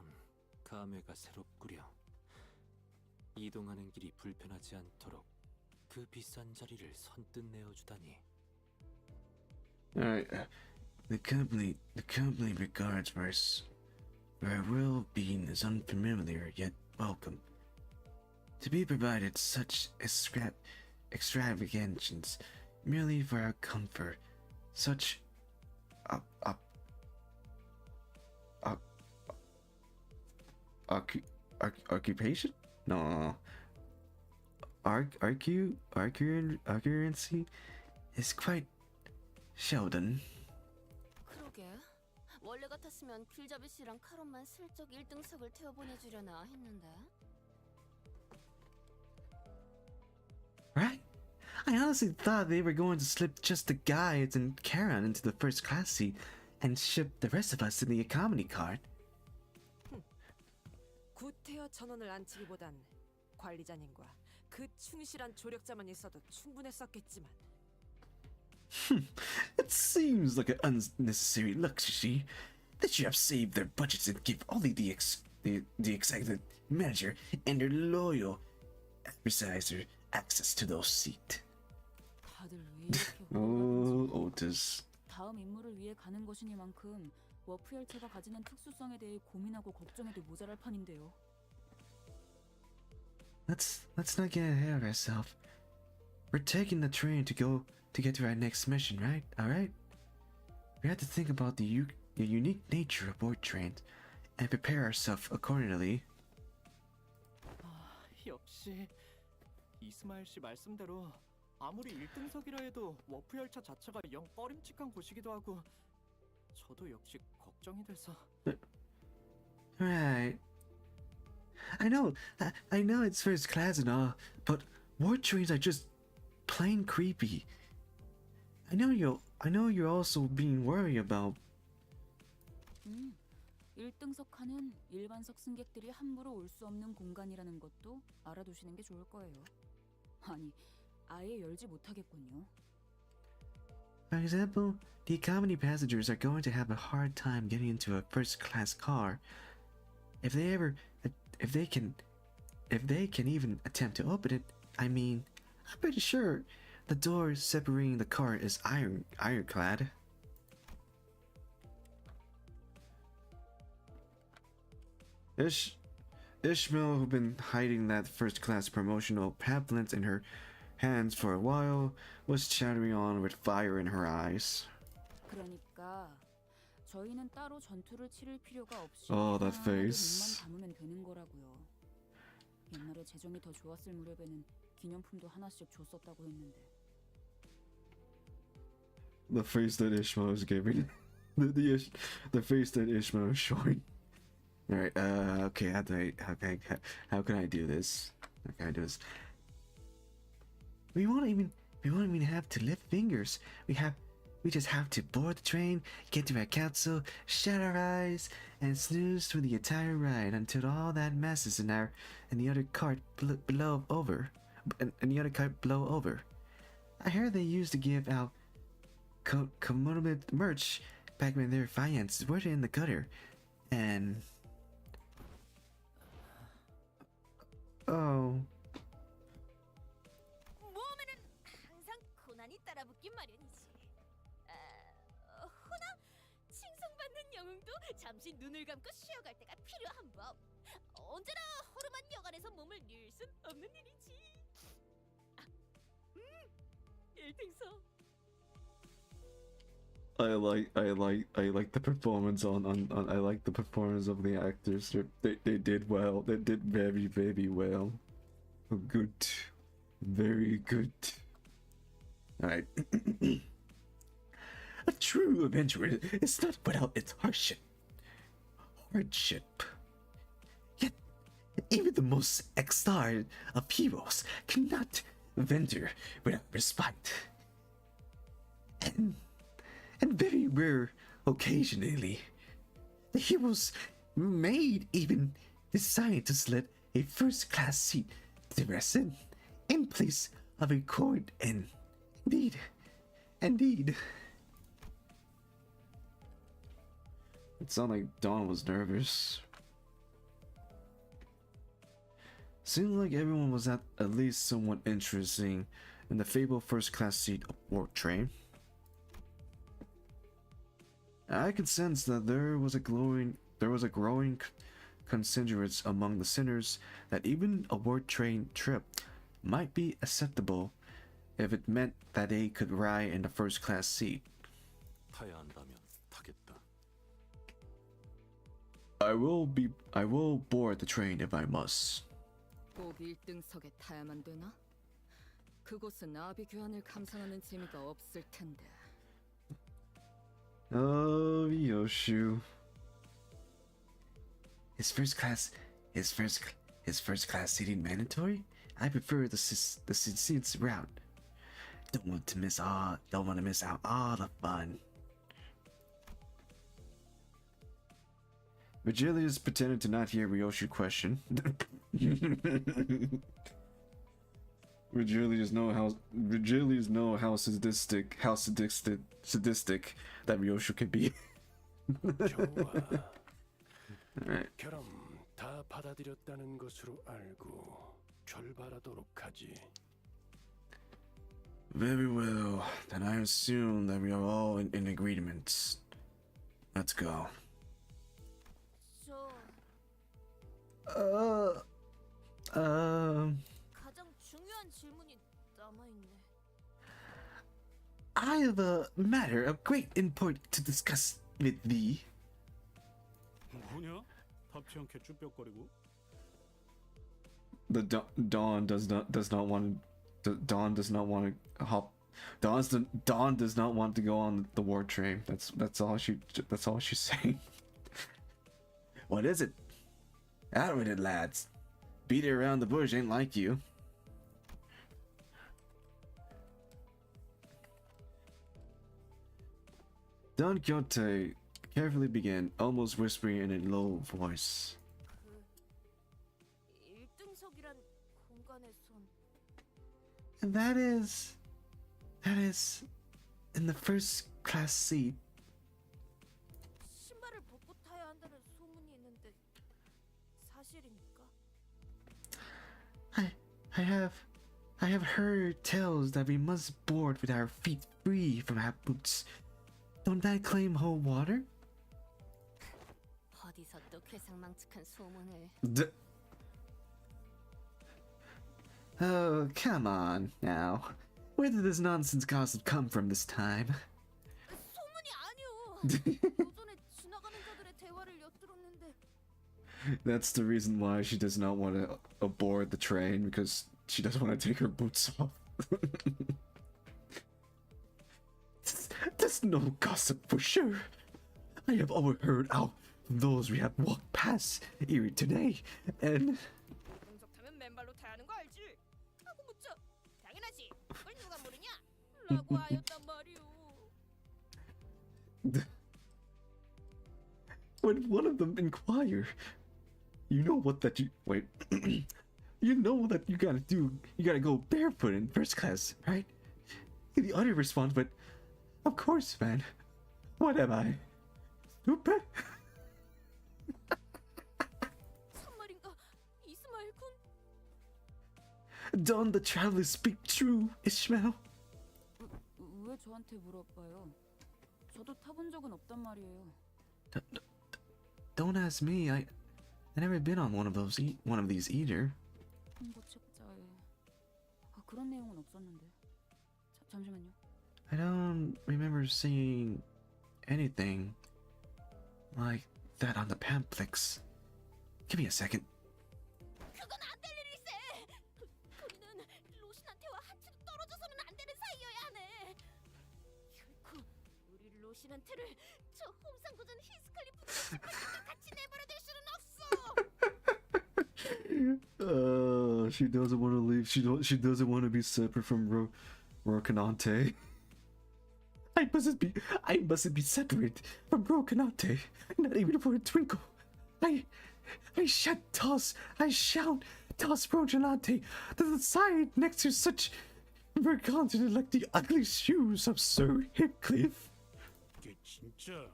Speaker 1: 감회가 새롭구려. 이동하는 길이 불편하지 않도록 그 비싼 자리를 선뜻 내어주다니.
Speaker 2: Alright, the company regards where well-being is unfamiliar yet welcome. To be provided such extravagance merely for our comfort, such occupation? No. Accuracy is quite Sheldon.
Speaker 11: 그러게. 원래 같았으면 길잡이 씨랑 카론만 슬쩍 1등석을 태워 보내주려나 했는데.
Speaker 2: Right? I honestly thought they were going to slip just the guides and Karen into the first class seat and ship the rest of us in the economy car.
Speaker 12: 구태여 전원을 안치기보단 관리자님과 그 충실한 조력자만 있어도 충분했었겠지만.
Speaker 2: It seems like an unnecessary luxury. They should have saved their budgets and give only the executive manager and their loyal advisor access to those seats.
Speaker 8: 다들 왜 이렇게
Speaker 2: Oh, Otis.
Speaker 8: 다음 임무를 위해 가는 것이니만큼 워프 열차가 가지는 특수성에 대해 고민하고 걱정해도 모자랄 판인데요.
Speaker 2: Let's not get ahead of ourselves. We're taking the train to get to our next mission, right? All right. We have to think about the unique nature of board trains and prepare ourselves accordingly.
Speaker 4: 역시 이스마일 씨 말씀대로 아무리 1등석이라 해도 워프 열차 자체가 영 꺼림칙한 곳이기도 하고 저도 역시 걱정이 돼서.
Speaker 2: Right. I know it's first class and all, but ward trains are just plain creepy. I know you're also being worried about.
Speaker 8: 1등석 칸은 일반석 승객들이 함부로 올 수 없는 공간이라는 것도 알아두시는 게 좋을 거예요. 아니, 아예 열지 못하겠군요.
Speaker 2: For example, the economy passengers are going to have a hard time getting into a first-class car. If they can even attempt to open it, I mean, I'm pretty sure the door separating the car is ironclad. Ishmael, who'd been hiding that first-class promotional pamphlet in her hands for a while, was chattering on with fire in her eyes.
Speaker 8: 그러니까 저희는 따로 전투를 치를 필요가 없이
Speaker 2: Oh, that
Speaker 8: 하나하나도
Speaker 2: face.
Speaker 8: 눈만 감으면 되는 거라고요. 옛날에 재정이 더 좋았을 무렵에는 기념품도 하나씩 줬었다고 했는데.
Speaker 2: The face that Ishmael is giving. the face that Ishmael is showing. Alright, okay, how can I do this? How can I do this? We won't even have to lift fingers. We just have to board the train, get to our council, shut our eyes, and snooze through the entire ride until all that mess is in the other cart blow over. I heard they used to give out commemorative merch back when their finances were in the gutter, and oh.
Speaker 11: 몸에는 항상 고난이 따라붙긴 마련이지. 허나 칭송받는 영웅도 잠시 눈을 감고 쉬어갈 때가 필요한 법. 언제나 허름한 여간에서 몸을 늘 순 없는 일이지. 1등석.
Speaker 2: I like the performance I like the performance of the actors. They did well. They did very, very well. Good. Very good. Alright. A true adventure is not without its hardship. Yet, even the most exiled of heroes cannot venture without respite. And very rare, occasionally, The heroes made even decide to select a first-class seat to rest in place of a court. And indeed. It sounded like Dawn was nervous. Seemed like everyone was at least somewhat interesting in the fabled first-class seat aboard train. I could sense that there was a growing consensus among the sinners that even a aboard train trip might be acceptable if it meant that they could ride in the first-class seat.
Speaker 6: 타야 한다면 타겠다.
Speaker 2: I will board the train if I must.
Speaker 8: 꼭 1등석에 타야만 되나? 그곳은 나비 교환을 감상하는 재미가 없을 텐데.
Speaker 2: Oh, Yoshu. Is first class seating mandatory? I prefer the seats route. Don't want to miss out all the fun. Virgilius pretended to not hear Ryoshu's question. Virgilius know how sadistic that Ryoshu can be. Alright.
Speaker 13: 그럼 다 받아들였다는 것으로 알고 결발하도록 하지.
Speaker 2: Very well. Then I assume that we are all in agreement. Let's go.
Speaker 11: 가장 중요한 질문이 남아있네.
Speaker 2: I have a matter of great import to discuss with thee.
Speaker 10: 뭐냐? 답지 않게 쭈뼛거리고.
Speaker 2: The Dawn does not want to hop. Dawn does not want to go on the war train. That's all she's saying. What is it? Out with it, lads. Beat it around the bush ain't like you. Don Quixote carefully began, almost whispering in a low voice.
Speaker 11: 1등석이란 공간에선
Speaker 2: And that is in the first class seat.
Speaker 11: 신발을 벗고 타야 한다는 소문이 있는데 사실입니까?
Speaker 2: I have heard tales that we must board with our feet free from our boots. Don't that claim hold water?
Speaker 11: 어디서 또 괴상망측한 소문을.
Speaker 2: Oh, come on now. Where did this nonsense gossip come from this time?
Speaker 11: 소문이 아니오. 오전에 지나가는 자들의 대화를 엿들었는데.
Speaker 2: That's the reason why she does not want to aboard the train, because she doesn't want to take her boots off. There's no gossip for sure. I have overheard out from those we have walked past here today, and...
Speaker 11: 등석 타면 맨발로 타야 하는 거 알지? 하고 묻죠. 당연하지. 그걸 누가 모르냐? 라고 하였단 말이오.
Speaker 2: When one of them inquire, you know that you gotta do, you gotta go barefoot in first class, right? The other responds, but of course, man. What am I? Stupid?
Speaker 11: 참말인가? 이스마일 군?
Speaker 2: Don't the travelers speak true, Ishmael?
Speaker 8: 왜 저한테 물어봐요? 저도 타본 적은 없단 말이에요.
Speaker 2: Don't ask me. I never been on one of these either.
Speaker 8: 홍보 책자에 그런 내용은 없었는데. 잠시만요.
Speaker 2: I don't remember seeing anything like that on the pamphlets. Give me a second.
Speaker 11: 그건 안 될 일일세. 우리는 로신한테와 한치도 떨어져서는 안 되는 사이여야 하네. 결코 우리 로신한테를 저 홈상고전 히스칼리프가 신발과 같이 내버려둘 수는 없어.
Speaker 2: She doesn't want to leave. She doesn't want to be separate from Rocinante. I mustn't be separate from Brocanate, not even for a twinkle. I shall toss Brocanate to the side next to such mercantil like the ugly shoes of Sir Heathcliff.
Speaker 10: 이게 진짜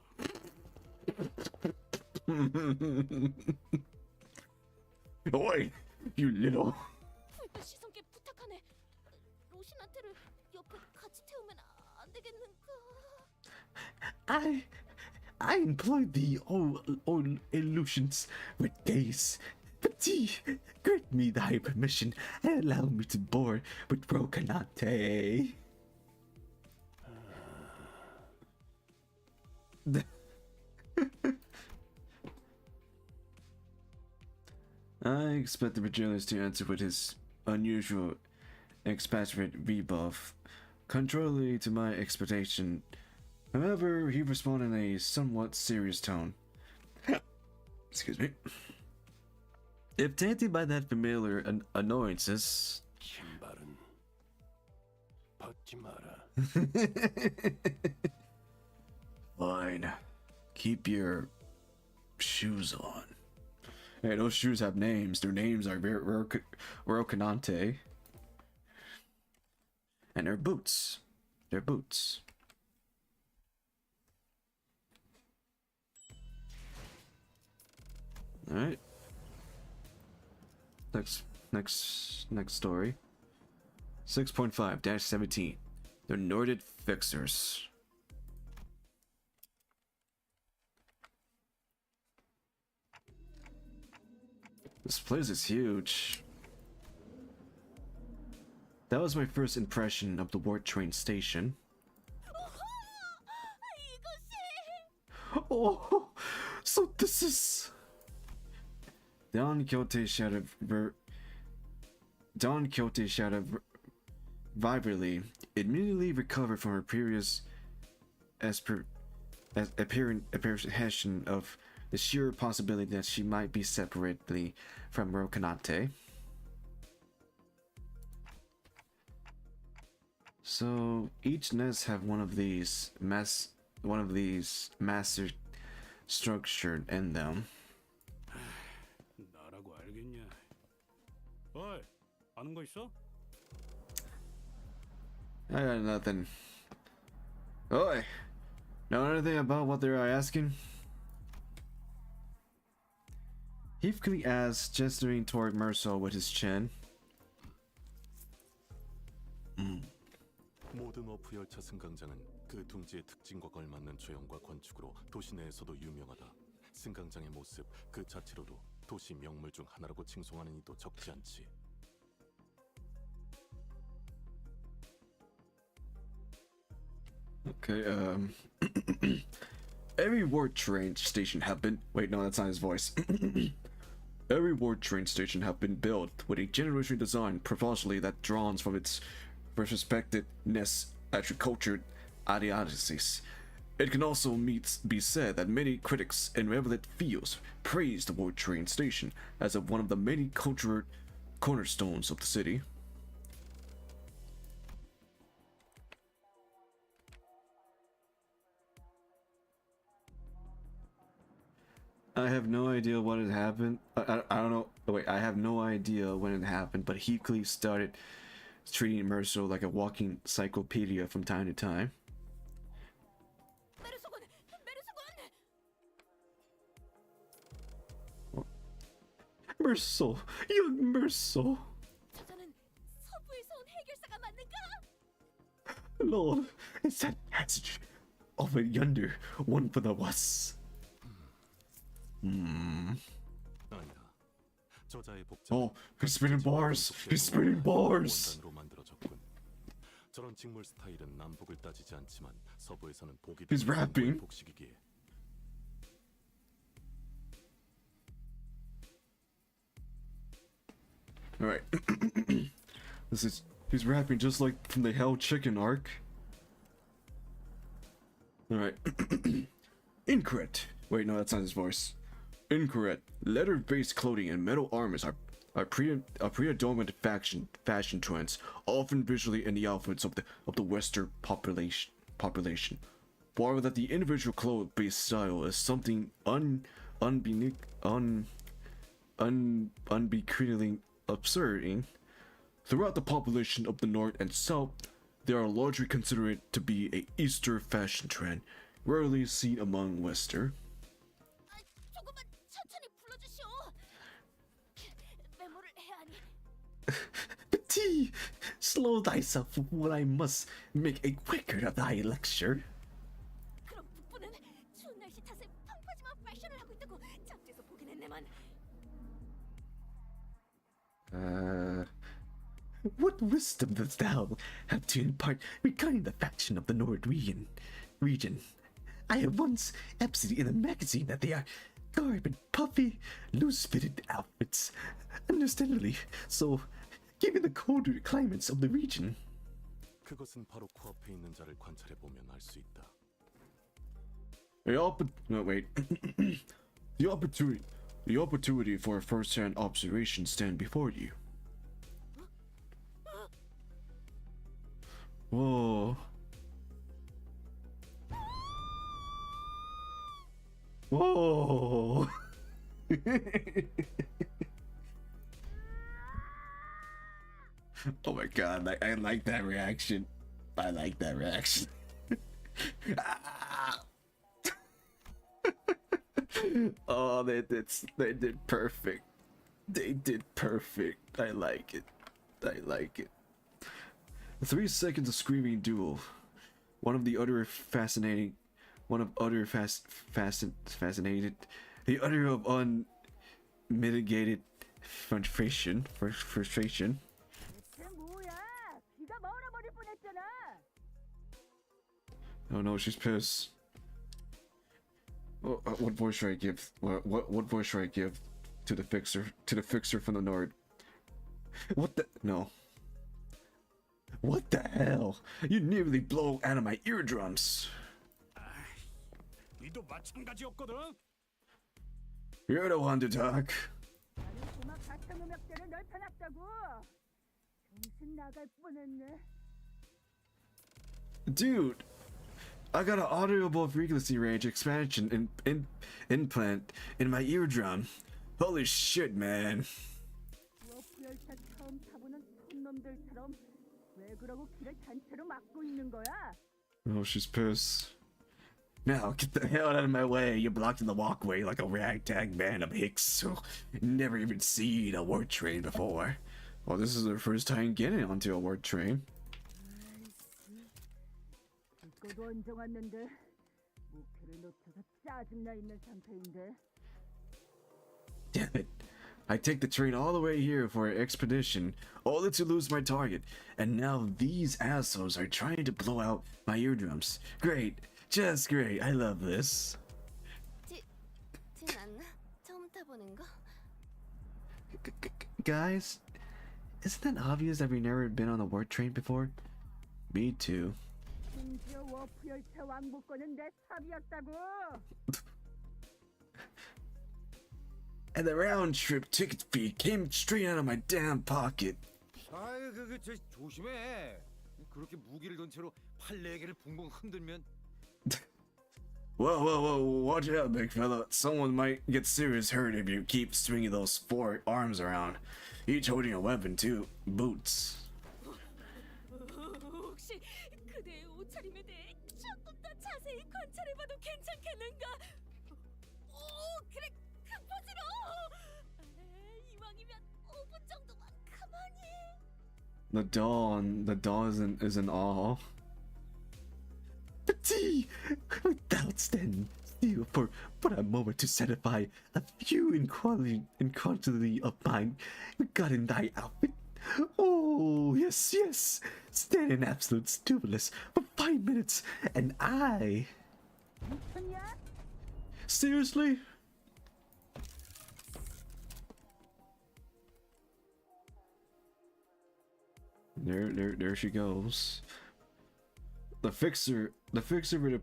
Speaker 2: Oi, you little.
Speaker 11: 불빛 시선께 부탁하네. 로신한테를 옆에 같이 태우면 안 되겠는가?
Speaker 2: I employed the all illusions with days, but grant me thy permission and allow me to board with Brocanate. I expect the Virgilius to answer with his unusual expatriate rebuff, contrarily to my expectation. However, he responded in a somewhat serious tone. Excuse me. If tainted by that familiar annoyances...
Speaker 13: 신발은 벗지 마라.
Speaker 2: Fine. Keep your shoes on. Hey, those shoes have names. Their names are Rocanante. And they're boots. They're boots. Alright. Next story. 6.5-17. The Nordic Fixers. This place is huge. That was my first impression of the Ward train station. Oh, so this is Don Quixote shouted vibrantly, immediately recovered from her previous apprehension of the sheer possibility that she might be separately from Rocanate. So each nest have one of these master structured in them.
Speaker 10: 나라고 알겠냐? 어이, 아는 거 있어?
Speaker 2: I got nothing. Oi! Know anything about what they are asking? Heathcliff asked, gesturing toward Merceau with his chin.
Speaker 6: 모든 워프 열차 승강장은 그 둥지의 특징과 걸맞는 조형과 건축으로 도시 내에서도 유명하다. 승강장의 모습 그 자체로도 도시 명물 중 하나라고 칭송하는 이도 적지 않지.
Speaker 2: Okay, every Ward train station have been... Wait, no, that's not his voice. Every Ward train station have been built with a generation design precisely that draws from its respectedness agriculture ideologies. It can also be said that many critics in relevant fields praise the Ward train station as one of the many cultural cornerstones of the city. I have no idea when it happened. I don't know. Wait, I have no idea when it happened, but Heathcliff started treating Merceau like a walking encyclopedia from time to time. Merceau, young Merceau.
Speaker 11: 저자는 서부에서 온 해결사가 맞는가?
Speaker 2: Lord, it's that passage over yonder, one for the west.
Speaker 6: 아니다. 저자의 복잡.
Speaker 2: Oh, he's spinning bars. He's spinning bars.
Speaker 6: 원단으로 만들어졌군. 저런 직물 스타일은 남북을 따지지 않지만 서부에서는 보기
Speaker 2: He's rapping.
Speaker 6: 복식이기에.
Speaker 2: All right. He's rapping just like from the Hell Chicken arc. All right. Incorrect. Wait, no, that's not his voice. Incorrect. Leather-based clothing and metal armors are predominant fashion trends, often visually in the outfits of the Western population. population. While that the individual clothes-based style is something unbecreedly absurd, throughout the population of the North and South, they are largely considered to be a Easter fashion trend, rarely seen among Western.
Speaker 11: 조금만 천천히 불러주시오. 메모를 해야 하니.
Speaker 2: Petit, slow thyself, for I must make a record of thy lecture.
Speaker 11: 그럼 북부는 추운 날씨 탓에 펑퍼짐한 패션을 하고 있다고 잡지에서 보긴 했네만.
Speaker 2: What wisdom dost thou have to impart regarding the faction of the Norwegian region? I have once seen in a magazine that they are garbed in puffy, loose-fitted outfits, understandably so, given the colder climates of the region.
Speaker 6: 그것은 바로 코앞에 있는 자를 관찰해 보면 알 수 있다. The opportunity for a first-hand observation stand before you. Whoa. Whoa. Oh my god, I like that reaction. I like that reaction. Oh, they did perfect. They did perfect. I like it. I like it. 3 seconds of screaming duel. One of fascinated. The other of unmitigated frustration. Oh no, she's pissed. What voice should I give? What voice should I give to the fixer? To the fixer from the North? What the? No. What the hell? You nearly blow out of my eardrums.
Speaker 10: 니도 마찬가지였거든.
Speaker 2: You're the one to talk. Dude, I got an audible frequency range expansion implant in my eardrum. Holy shit, man. Oh, she's pissed. Now, get the hell out of my way. You're blocking the walkway like a ragtag band of hicks who never even seen a work train before. Well, this is their first time getting onto a work train. Damn it. I take the train all the way here for an expedition, only to lose my target, and now these assholes are trying to blow out my eardrums. Great. Just great. I love this. Guys, isn't that obvious that we've never been on a work train before? Me too. And the round trip ticket fee came straight out of my damn pocket.
Speaker 5: 아이 저 조심해. 그렇게 무기를 든 채로 팔 4개를 붕붕 흔들면.
Speaker 2: Whoa, watch out, big fella. Someone might get serious hurt if you keep swinging those 4 arms around. Each holding a weapon too. Boots.
Speaker 11: 혹시 그대의 옷차림에 대해 조금 더 자세히 관찰해봐도 괜찮겠는가? 오, 그래, 그 포즈로! 이왕이면 5분 정도만 가만히.
Speaker 2: The dawn is in awe. Petit, without standing still for but a moment to satisfy a few quantity of mine regarding thy outfit. Oh, yes. Stand in absolute stillness for 5 minutes, and I... Seriously? There she goes. The fixer with a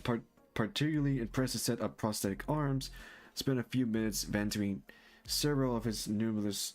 Speaker 2: particularly impressive set of prosthetic arms spent a few minutes venting several of his numerous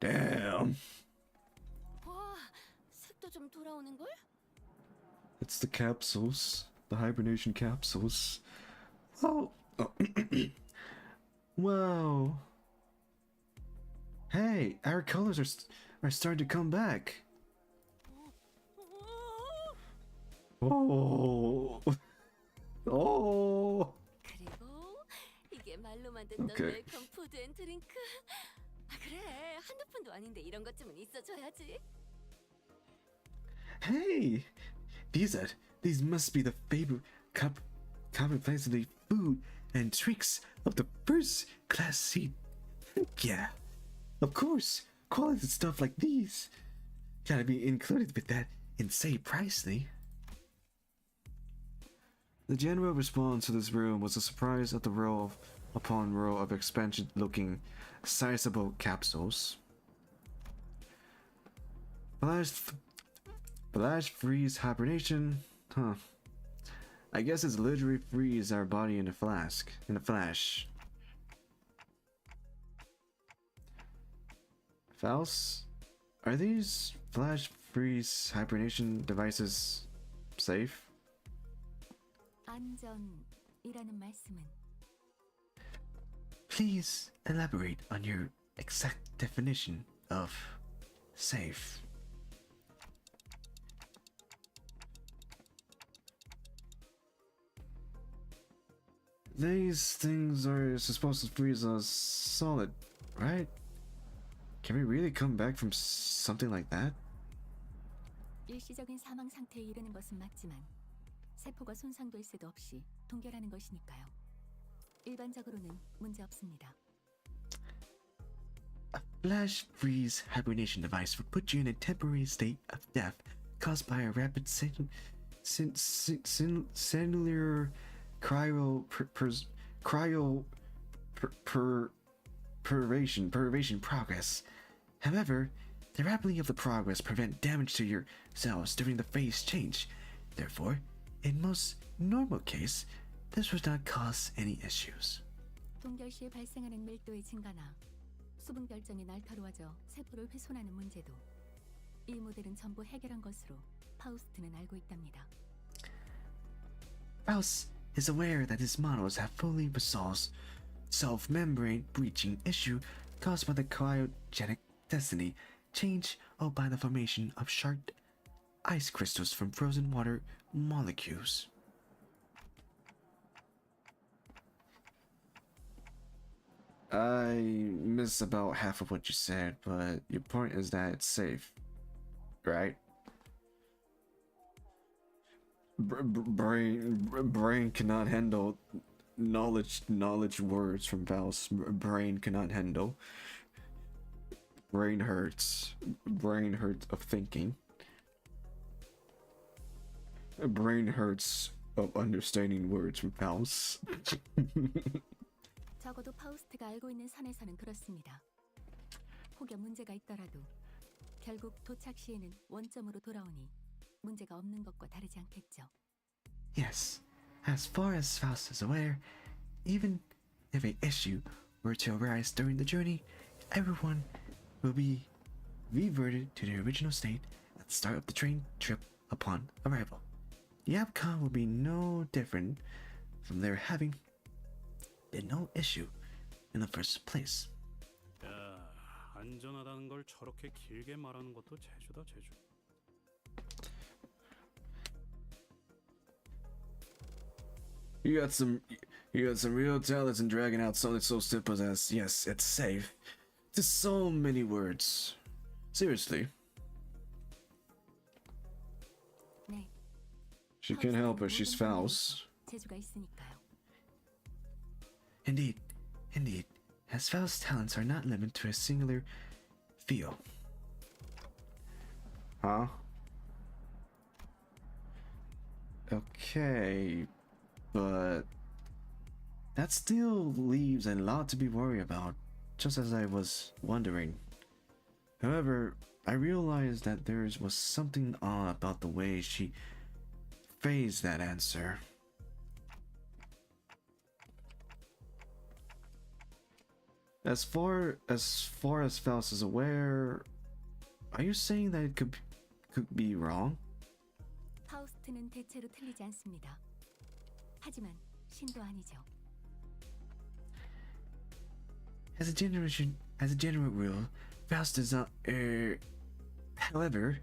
Speaker 6: Damn.
Speaker 11: 와, 색도 좀 돌아오는 걸?
Speaker 6: It's the capsules. The hibernation capsules. Oh. Oh. Wow. Hey, our colors are starting to come back. Oh. Oh.
Speaker 11: 그리고 이게 말로만 듣던
Speaker 6: 오케이.
Speaker 11: 웰컴 푸드 앤 드링크. 아 그래, 한두 푼도 아닌데 이런 것쯤은 있어줘야지.
Speaker 6: Hey, these must be the favorite commonplacely food and drinks of the first class seat. Yeah, of course, quality stuff like these gotta be included with that insane pricely. The general response to this room was a surprise at the row upon row of expansion-looking, sizable capsules. Flash freeze hibernation, huh? I guess it's literally freeze our body in a flash. Faust, are these flash freeze hibernation devices safe?
Speaker 3: 안전이라는 말씀은
Speaker 6: Please elaborate on your exact definition of safe. These things are supposed to freeze us solid, right? Can we really come back from something like that?
Speaker 3: 일시적인 사망 상태에 이르는 것은 맞지만 세포가 손상될 새도 없이 동결하는 것이니까요. 일반적으로는 문제 없습니다.
Speaker 6: A flash freeze hibernation device would put you in a temporary state of death caused by a rapid cellular perturbation progress. However, the rapidity of the progress prevent damage to your cells during the phase change. Therefore, in most normal case, this would not cause any issues.
Speaker 3: 동결 시에 발생하는 밀도의 증가나 수분 결정이 날카로워져 세포를 훼손하는 문제도 이 모델은 전부 해결한 것으로 파우스트는 알고 있답니다.
Speaker 6: Faust is aware that his models have fully resolved self-membrane breaching issue caused by the cryogenic density change or by the formation of sharp ice crystals from frozen water molecules. I missed about half of what you said, but your point is that it's safe, right? Brain cannot handle knowledge words from Faust. Brain cannot handle. Brain hurts of thinking. Brain hurts of understanding words from Faust.
Speaker 3: 적어도 파우스트가 알고 있는 선에서는 그렇습니다. 혹여 문제가 있더라도 결국 도착 시에는 원점으로 돌아오니 문제가 없는 것과 다르지 않겠죠.
Speaker 6: Yes, as far as Faust is aware, even if an issue were to arise during the journey, everyone will be reverted to their original state at the start of the train trip upon arrival. The outcome will be no different from there having been no issue in the first place.
Speaker 10: 야, 안전하다는 걸 저렇게 길게 말하는 것도 재주다, 재주.
Speaker 6: You got some real talent in dragging out something so simple as, yes, it's safe. Just so many words. Seriously.
Speaker 3: 네.
Speaker 6: She can't help it, she's Faust.
Speaker 3: 재주가 있으니까요.
Speaker 6: Indeed, as Faust's talents are not limited to a singular field. Huh? Okay, but that still leaves a lot to be worried about, just as I was wondering. However, I realized that there was something odd about the way she phrased that answer. As far as Faust is aware, are you saying that it could be wrong?
Speaker 3: 파우스트는 대체로 틀리지 않습니다. 하지만 신도 아니죠.
Speaker 6: As a general rule, Faust is not. However,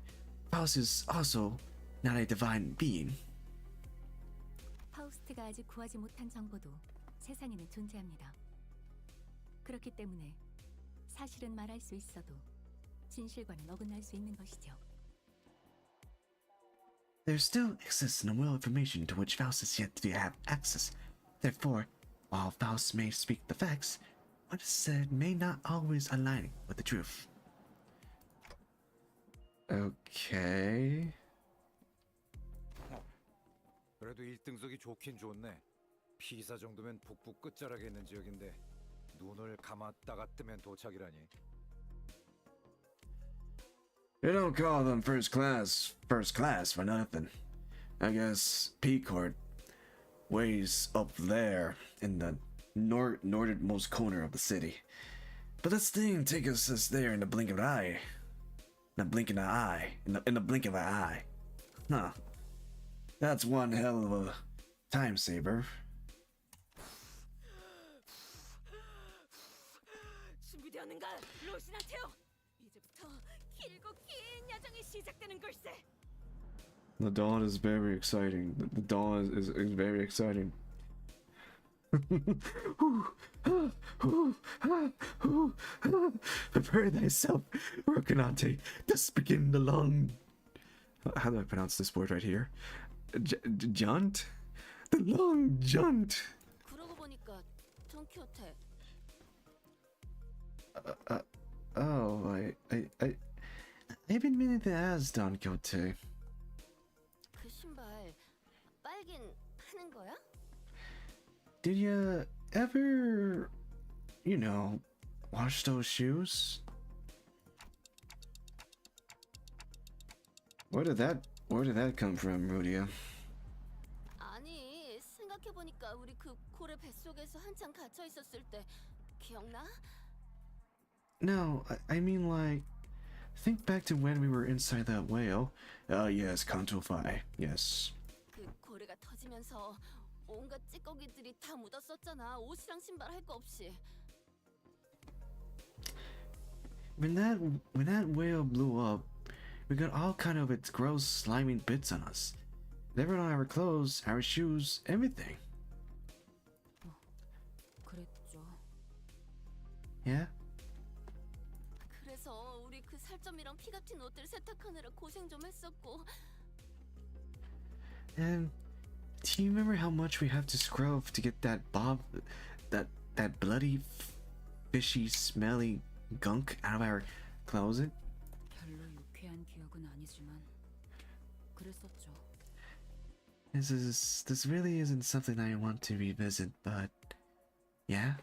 Speaker 6: Faust is also not a divine being.
Speaker 3: 파우스트가 아직 구하지 못한 정보도 세상에는 존재합니다. 그렇기 때문에 사실은 말할 수 있어도 진실과는 어긋날 수 있는 것이죠.
Speaker 6: There still exists no real information to which Faust is yet to have access. Therefore, while Faust may speak the facts, what is said may not always align with the truth. Okay.
Speaker 5: 그래도 1등석이 좋긴 좋네. 피사 정도면 북부 끝자락에 있는 지역인데 눈을 감았다가 뜨면 도착이라니.
Speaker 6: They don't call them first class for nothing. I guess P-Court ways up there in the northernmost corner of the city. But this thing takes us there in the blink of an eye. In the blink of an eye. In the blink of an eye. Huh. That's one hell of a time saver.
Speaker 11: 준비되었는가, 로시나테오? 이제부터 길고 긴 야정이 시작되는 걸세.
Speaker 6: The dawn is very exciting. The dawn is very exciting. Prepare thyself, Rokinante. Thus begin the long. How do I pronounce this word right here? Jaunt? The long jaunt.
Speaker 11: 그러고 보니까 돈키호테.
Speaker 6: Oh, I've been meaning to ask Don Quixote.
Speaker 11: 그 신발 빨긴 하는 거야?
Speaker 6: Did you ever, wash those shoes? Where did that come from, Rudia?
Speaker 11: 아니, 생각해 보니까 우리 그 고래 뱃속에서 한참 갇혀 있었을 때 기억나?
Speaker 6: No, I mean like, think back to when we were inside that whale. Yes, Canto-Fi, yes.
Speaker 11: 그 고래가 터지면서 온갖 찌꺼기들이 다 묻었었잖아. 옷이랑 신발 할 거 없이.
Speaker 6: When that whale blew up, we got all kind of its gross, slimy bits on us. Never on our clothes, our shoes, everything.
Speaker 8: 그랬죠.
Speaker 6: Yeah?
Speaker 11: 그래서 우리 그 살점이랑 피 같은 옷들 세탁하느라 고생 좀 했었고.
Speaker 6: And do you remember how much we have to scrub to get that that bloody, fishy, smelly gunk out of our closet?
Speaker 8: 별로 유쾌한 기억은 아니지만 그랬었죠.
Speaker 6: This really isn't something I want to revisit, but yeah.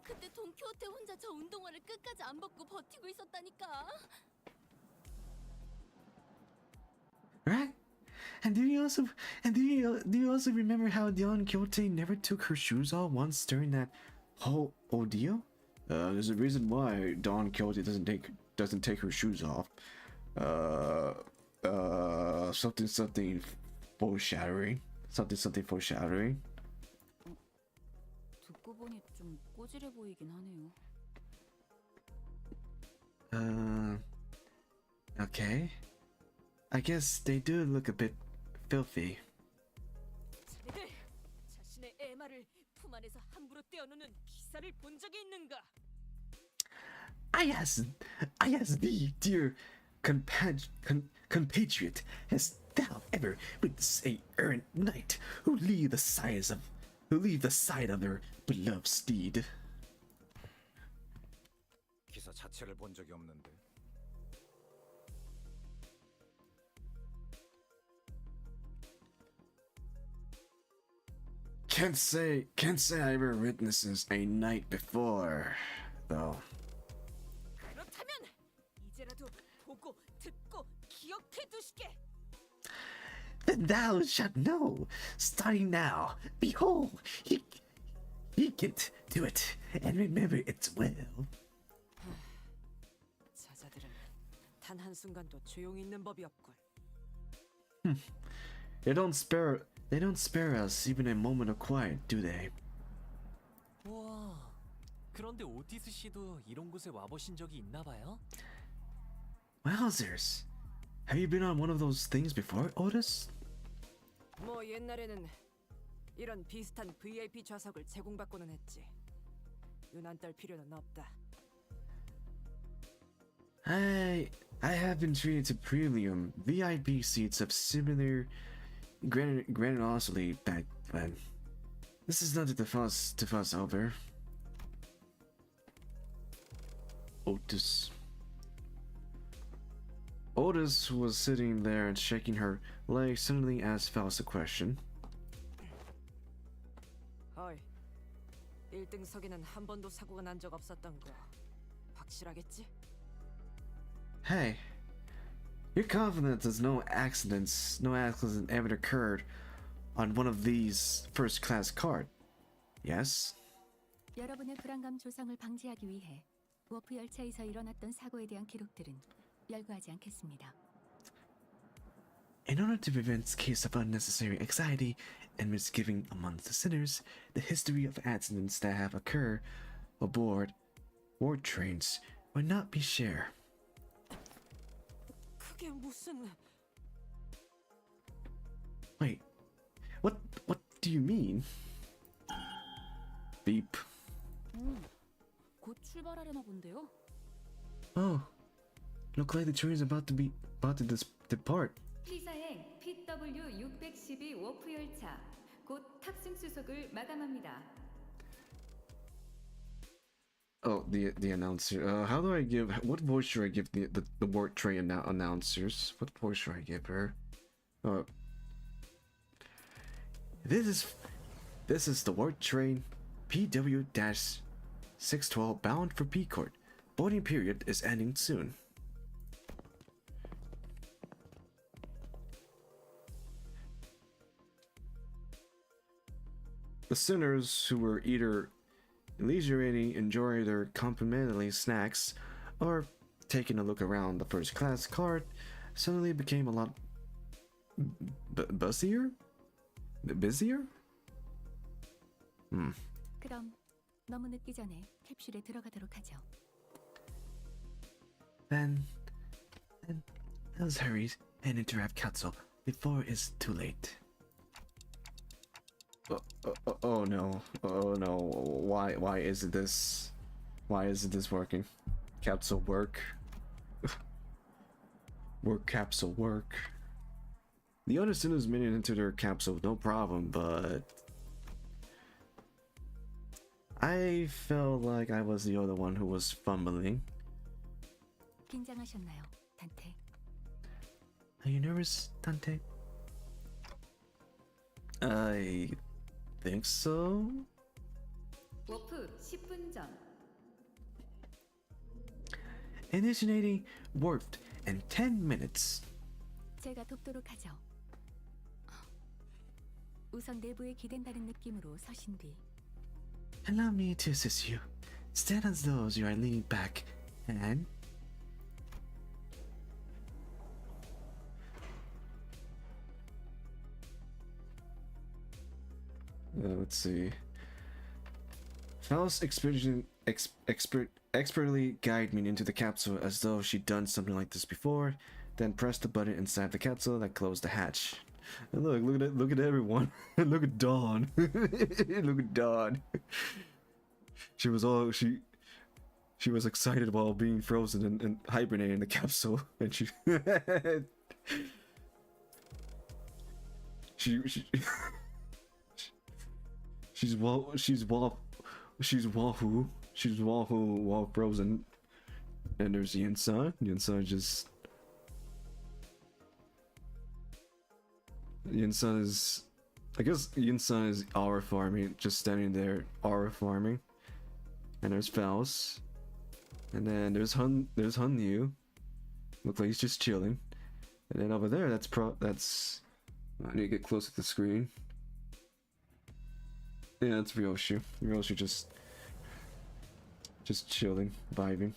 Speaker 11: 그때 돈키호테 혼자 저 운동화를 끝까지 안 벗고 버티고 있었다니까.
Speaker 6: Right? And do you also remember how Don Quixote never took her shoes off once during that whole ordeal? There's a reason why Don Quixote doesn't take her shoes off. Something foreshadowing. Something foreshadowing.
Speaker 8: 듣고 보니 좀 꼬질해 보이긴 하네요.
Speaker 6: Okay. I guess they do look a bit filthy.
Speaker 11: 자네들 자신의 애마를 품 안에서 함부로 떼어놓는 기사를 본 적이 있는가?
Speaker 6: I ask thee, dear compatriot, hast thou ever witnessed a errant knight who leave the side of their beloved steed?
Speaker 5: 기사 자체를 본 적이 없는데.
Speaker 6: Can't say I ever witnessed a knight before, though.
Speaker 11: 그렇다면 이제라도 보고 듣고 기억해 두시게.
Speaker 6: Then thou shalt know, starting now. Behold, he get Do it, and remember it's well.
Speaker 12: 저자들은 단 한순간도 조용히 있는 법이 없군.
Speaker 6: They don't spare us even a moment of quiet, do they?
Speaker 7: 우와. 그런데 오티스 씨도 이런 곳에 와보신 적이 있나 봐요?
Speaker 6: Wowzers! Have you been on one of those things before, Otis?
Speaker 12: 뭐 옛날에는 이런 비슷한 VIP 좌석을 제공받고는 했지. 유난 떨 필요는 없다.
Speaker 6: I have been treated to premium VIP seats of similar grandiosity back then. This is nothing to fuss over. Otis was sitting there and shaking her leg, suddenly asked Faust a question.
Speaker 12: 어이, 1등석에는 한 번도 사고가 난 적 없었던 거 확실하겠지?
Speaker 6: Hey, you're confident there's no accident ever occurred on one of these first-class cars, yes?
Speaker 3: 여러분의 불안감 조성을 방지하기 위해 워프 열차에서 일어났던 사고에 대한 기록들은 열거하지 않겠습니다.
Speaker 6: In order to prevent a case of unnecessary anxiety and misgiving among the sinners, the history of accidents that have occurred aboard war trains will not be shared.
Speaker 12: 그게 무슨...
Speaker 6: Wait, what do you mean? Beep.
Speaker 8: 곧 출발하려나 본데요.
Speaker 6: Oh, look like the train's about to depart.
Speaker 3: P사행 PW 612 워프 열차 곧 탑승 수속을 마감합니다.
Speaker 6: Oh, the announcer. How do I give? What voice should I give the work train announcers? What voice should I give her? This is the work train PW-612 bound for P-Court. Boarding period is ending soon. The sinners who were either leisurely enjoying their complimentary snacks or taking a look around the first class car suddenly became a lot busier?
Speaker 3: 그럼 너무 늦기 전에 캡슐에 들어가도록 하죠.
Speaker 6: Then let's hurry and interrupt Katsu before it's too late. Oh no. Why isn't this working? Capsule work. Work capsule work. The other sinners made it into their capsule, no problem, but I felt like I was the other one who was fumbling.
Speaker 3: 긴장하셨나요, 단테?
Speaker 6: Are you nervous, Dante? I think so.
Speaker 3: 워프 10분 전.
Speaker 6: Initiating warp in 10 minutes.
Speaker 3: 제가 돕도록 하죠. 우선 내부에 기댄다는 느낌으로 서신 뒤.
Speaker 6: Allow me to assist you. Stand as though you are leaning back and let's see. Faust expertly guided me into the capsule as though she'd done something like this before, then pressed the button inside the capsule that closed the hatch. And look at everyone. Look at Dawn. Look at Dawn. She was excited while being frozen and hibernating in the capsule, and she's Wahoo while frozen. And there's Yin-san. Yin-san is, I guess Yin-san is aura farming, just standing there aura farming. And there's Faust. And then there's Hun-Yu. Looks like he's just chilling. And then over there, that's I need to get closer to the screen. Yeah, that's Ryoshu. Ryoshu just just chilling, vibing.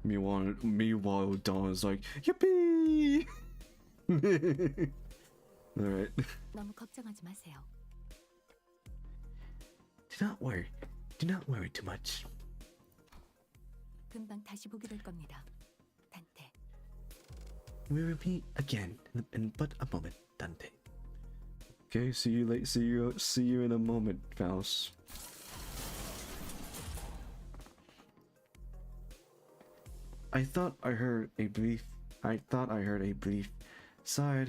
Speaker 6: Meanwhile, Dawn is like, yippee! Alright.
Speaker 3: 너무 걱정하지 마세요.
Speaker 6: Do not worry. Do not worry too much.
Speaker 3: 금방 다시 보게 될 겁니다. 단테.
Speaker 6: We will meet again in but a moment, Dante. Okay, see you late. See you in a moment, Faust. I thought I heard a brief sigh,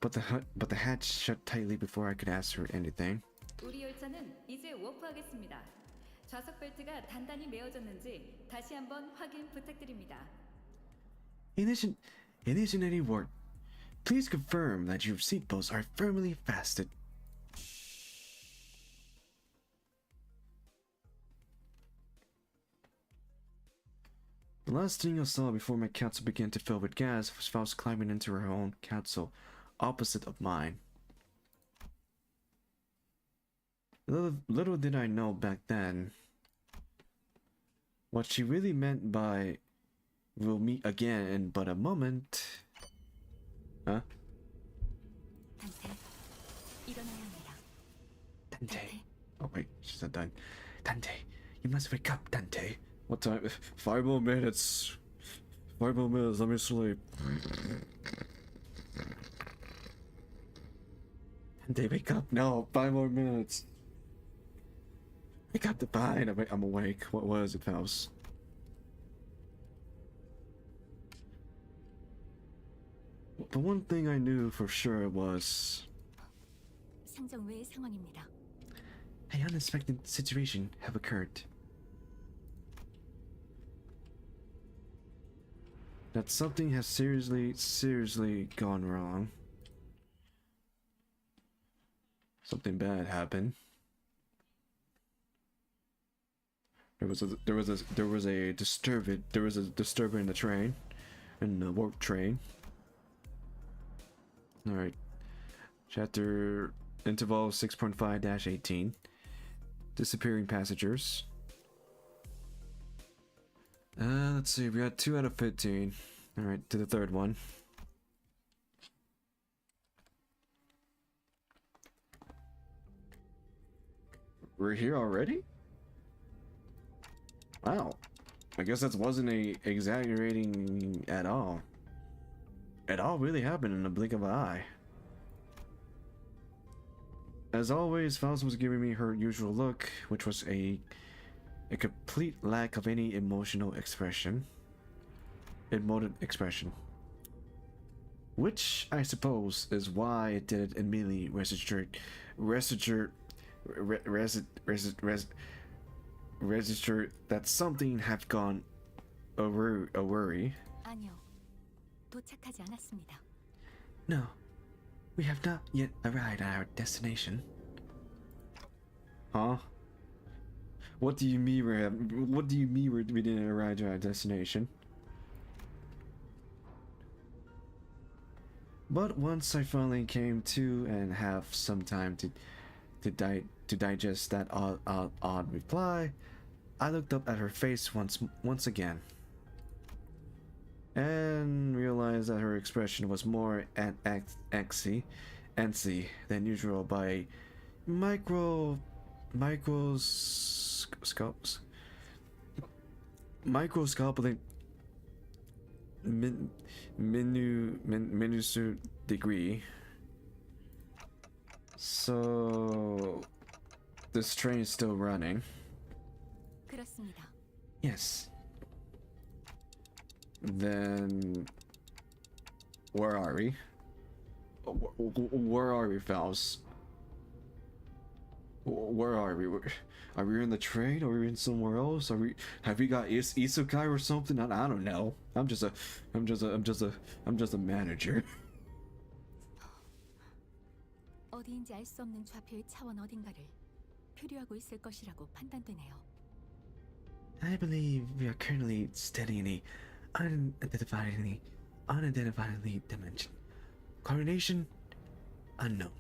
Speaker 6: but the hatch shut tightly before I could ask her anything.
Speaker 14: 우리 열차는 이제 워프하겠습니다. 좌석 벨트가 단단히 매어졌는지 다시 한번 확인 부탁드립니다.
Speaker 6: Ignition any word. Please confirm that your seatbelts are firmly fastened. The last thing I saw before my capsule began to fill with gas was Faust climbing into her own capsule, opposite of mine. Little did I know back then what she really meant by "we'll meet again in but a moment." Huh?
Speaker 3: 단테, 일어나야 합니다.
Speaker 6: Dante. Oh wait, she's not done. Dante, you must wake up, Dante. What time? 5 more minutes. 5 more minutes, let me sleep. Dante, wake up. No, 5 more minutes. Wake up, fine, I'm awake. What was it, Faust? But one thing I knew for sure was
Speaker 3: 상정 외의 상황입니다.
Speaker 6: an unexpected situation have occurred. That something has seriously gone wrong. Something bad happened. There was a disturber in the train, in the warp train. All right, chapter interval 6.5-18. Disappearing passengers. Let's see, we got 2 out of 15. All right, to the third one. We're here already? Wow. I guess that wasn't exaggerating at all. It all really happened in the blink of an eye. As always, Faust was giving me her usual look, which was a complete lack of any emotional expression. Emotive expression. Which, I suppose, is why it did immediately register that something had gone a worry.
Speaker 3: 아니요, 도착하지 않았습니다.
Speaker 6: No, we have not yet arrived at our destination. Huh? What do you mean we didn't arrive at our destination? But once I finally came to and have some time to digest that odd reply, I looked up at her face once again, and realized that her expression was more antsy than usual by microscopic minuscule degree. So this train is still running.
Speaker 3: 그렇습니다.
Speaker 6: Yes. Then where are we? Where are we, Faust? Where are we? Are we in the train? Are we in somewhere else? Have we got isekai or something? I don't know. I'm just a manager.
Speaker 3: 어디인지 알 수 없는 좌표의 차원 어딘가를 표류하고 있을 것이라고 판단되네요.
Speaker 6: I believe we are currently studying a unidentified dimension. Coordination unknown.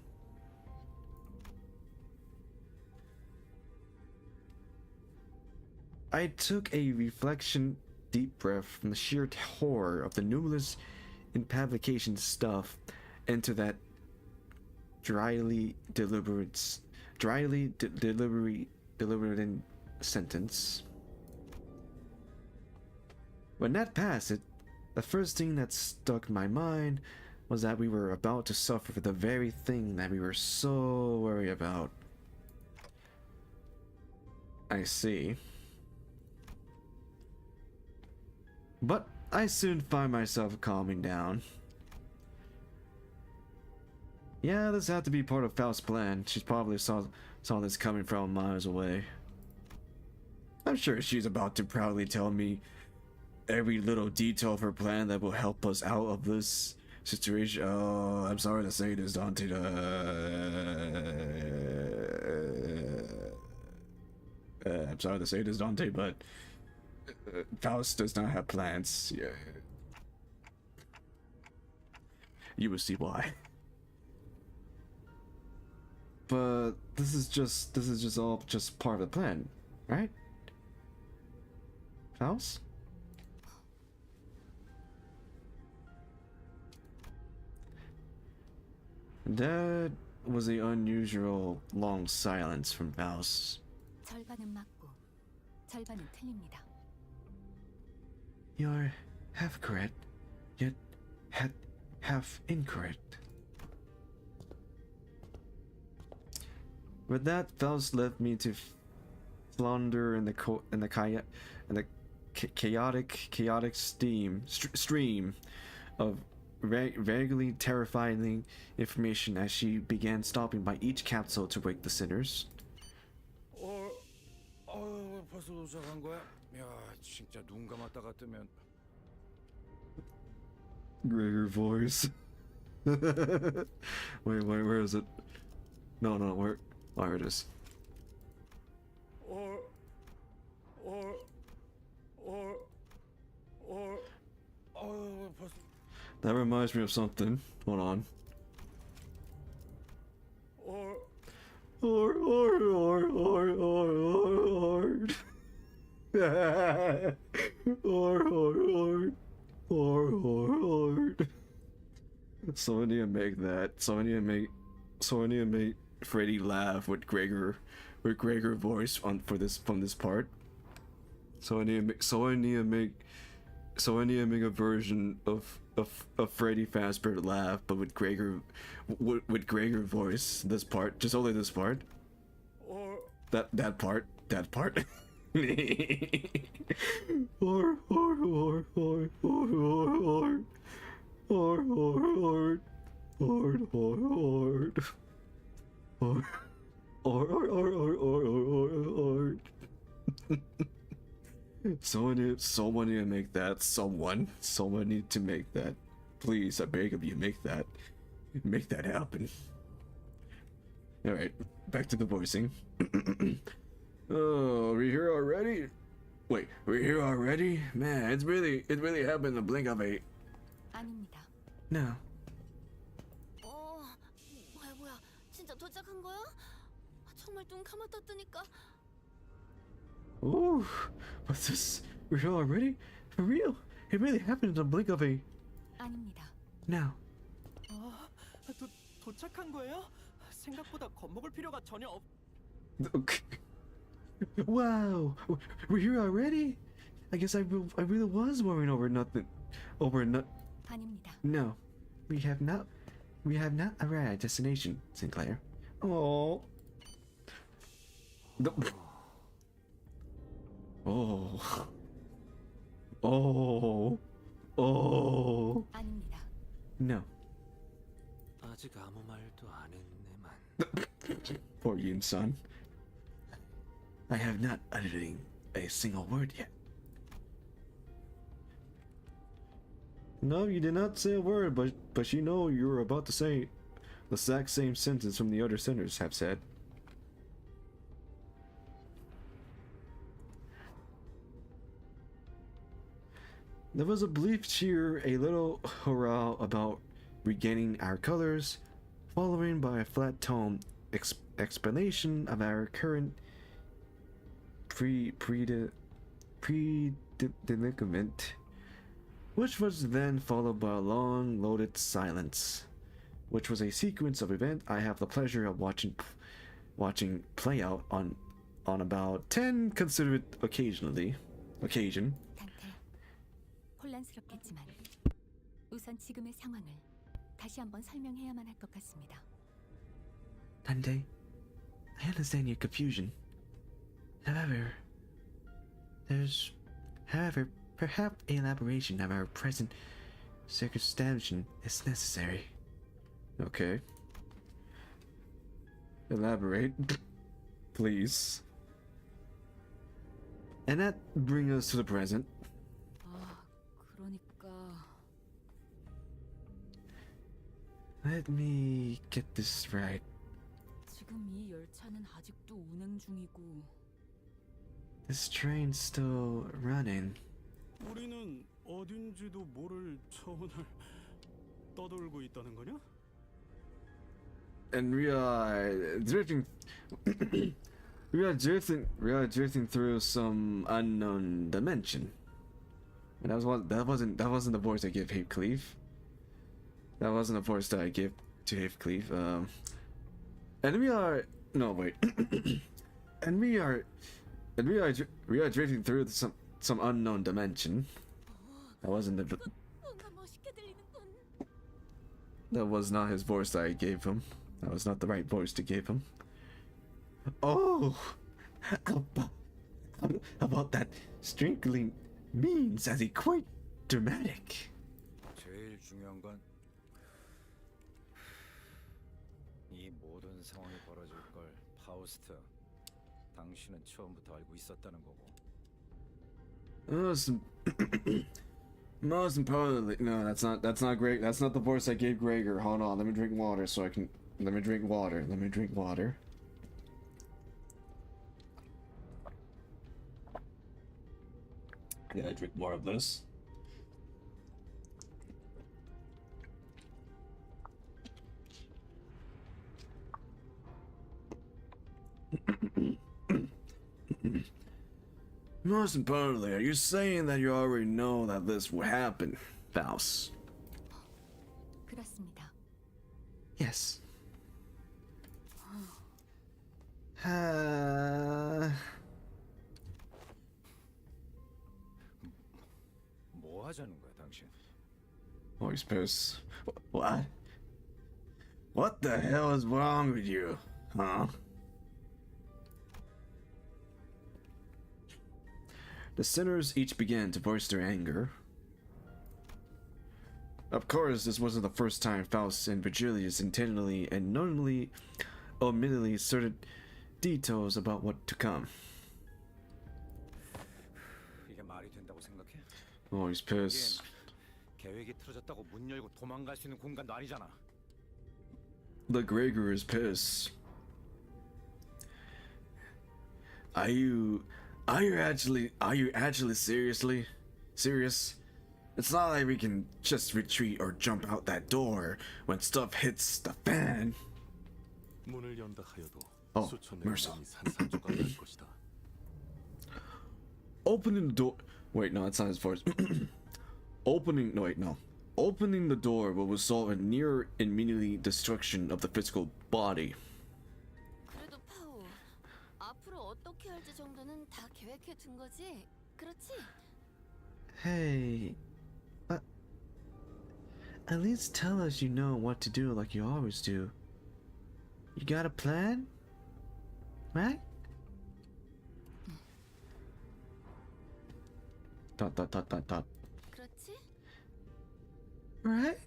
Speaker 6: I took a reflection deep breath from the sheer horror of the numerous implication stuff into that dryly deliberate sentence. When that passed, the first thing that stuck in my mind was that we were about to suffer for the very thing that we were so worried about. I see. But I soon find myself calming down. Yeah, this had to be part of Faust's plan. She probably saw this coming from miles away. I'm sure she's about to proudly tell me every little detail of her plan that will help us out of this situation. Oh, I'm sorry to say this, Dante. I'm sorry to say this, Dante, but Faust does not have plans. Yeah. You will see why. But this is all just part of the plan, right? Faust? That was the unusual long silence from Faust.
Speaker 3: 절반은 맞고 절반은 틀립니다.
Speaker 6: You're half correct, yet half incorrect. With that, Faust left me to flounder in the chaotic stream of vaguely terrifying information as she began stopping by each capsule to wake the sinners.
Speaker 5: 벌써 도착한 거야? 야, 진짜 눈 감았다가 뜨면.
Speaker 6: Gregor voice. wait, where is it? No, where? Oh, here it is. That reminds me of something. Hold on. So I need to make that. So I need to make Freddy laugh with Gregor voice from this part. So I need to make a version of Freddy Fazbear laugh, but with Gregor voice. This part, just only this part. That part. Someone need to make that. Someone need to make that. Please, I beg of you, make that happen. All right, back to the voicing. Oh, we're here already? Wait, we're here already? Man, it really happened in the blink of a.
Speaker 3: 아닙니다.
Speaker 6: No.
Speaker 11: 뭐야, 진짜 도착한 거야? 정말 눈 감았다 뜨니까.
Speaker 6: Ooh, what's this? We're here already? For real? It really happened in the blink of a.
Speaker 3: 아닙니다.
Speaker 6: No.
Speaker 4: 도착한 거예요? 생각보다 겁먹을 필요가 전혀 없.
Speaker 6: Wow, we're here already? I guess I really was worrying over nothing.
Speaker 3: 아닙니다.
Speaker 6: No, we have not arrived at destination, Sinclair. Oh. No. Oh.
Speaker 3: 아닙니다.
Speaker 6: No.
Speaker 1: 아직 아무 말도 안 했네만.
Speaker 6: Poor Yun-san. I have not uttered a single word yet. No, you did not say a word, but you know you were about to say the exact same sentence from the other sinners have said. There was a brief cheer, a little hurrah about regaining our colors, following by a flat tone explanation of our current predicament, which was then followed by a long, loaded silence, which was a sequence of events I have the pleasure of watching play out on about 10 considerate occasion.
Speaker 3: 단테, 혼란스럽겠지만 우선 지금의 상황을 다시 한번 설명해야만 할 것 같습니다.
Speaker 6: Dante, I understand your confusion. However, perhaps elaboration of our present circumstance is necessary. Okay. Elaborate, please. And that brings us to the present.
Speaker 8: 그러니까
Speaker 6: Let me get this right.
Speaker 8: 지금 이 열차는 아직도 운행 중이고
Speaker 6: This train's still running.
Speaker 10: 우리는 어딘지도 모를 차원을 떠돌고 있다는 거냐?
Speaker 6: And we are drifting through some unknown dimension. And that wasn't the voice I gave Heathcliff. That wasn't the voice that I gave to Heathcliff. And we are drifting through some unknown dimension. That wasn't the. That was not his voice that I gave him. That was not the right voice to give him. Oh, about that strangling means as he quite dramatic.
Speaker 5: 제일 중요한 건 이 모든 상황이 벌어질 걸 파우스트, 당신은 처음부터 알고 있었다는 거고.
Speaker 6: Most importantly, no, that's not great. That's not the voice I gave Gregor. Hold on, let me drink water so I can. Let me drink water. Yeah, I drink more of this. Most importantly, are you saying that you already know that this will happen, Faust?
Speaker 3: 그렇습니다.
Speaker 6: Yes.
Speaker 5: 뭐 하자는 거야, 당신?
Speaker 6: Oh, he's pissed. What? What the hell is wrong with you? Huh? The sinners each began to voice their anger. Of course, this wasn't the first time Faust and Virgilius intentionally and knowingly omitted certain details about what to come.
Speaker 5: 이게 말이 된다고 생각해?
Speaker 6: Oh, he's pissed.
Speaker 5: 계획이 틀어졌다고 문 열고 도망갈 수 있는 공간도 아니잖아.
Speaker 6: The Gregor is pissed. Are you actually serious? It's not like we can just retreat or jump out that door when stuff hits the fan.
Speaker 1: 문을 연다 하여도
Speaker 6: Oh,
Speaker 1: 수천
Speaker 6: mercy.
Speaker 1: 년이 산산조각 날 것이다.
Speaker 6: Opening the door. Wait, no, that's not his voice. Opening the door will result in near immediately destruction of the physical body.
Speaker 11: 그래도 파오, 앞으로 어떻게 할지 정도는 다 계획해 둔 거지? 그렇지?
Speaker 6: Hey, at least tell us you know what to do like you always do. You got a plan? Right? Dot.
Speaker 11: 그렇지?
Speaker 6: Right?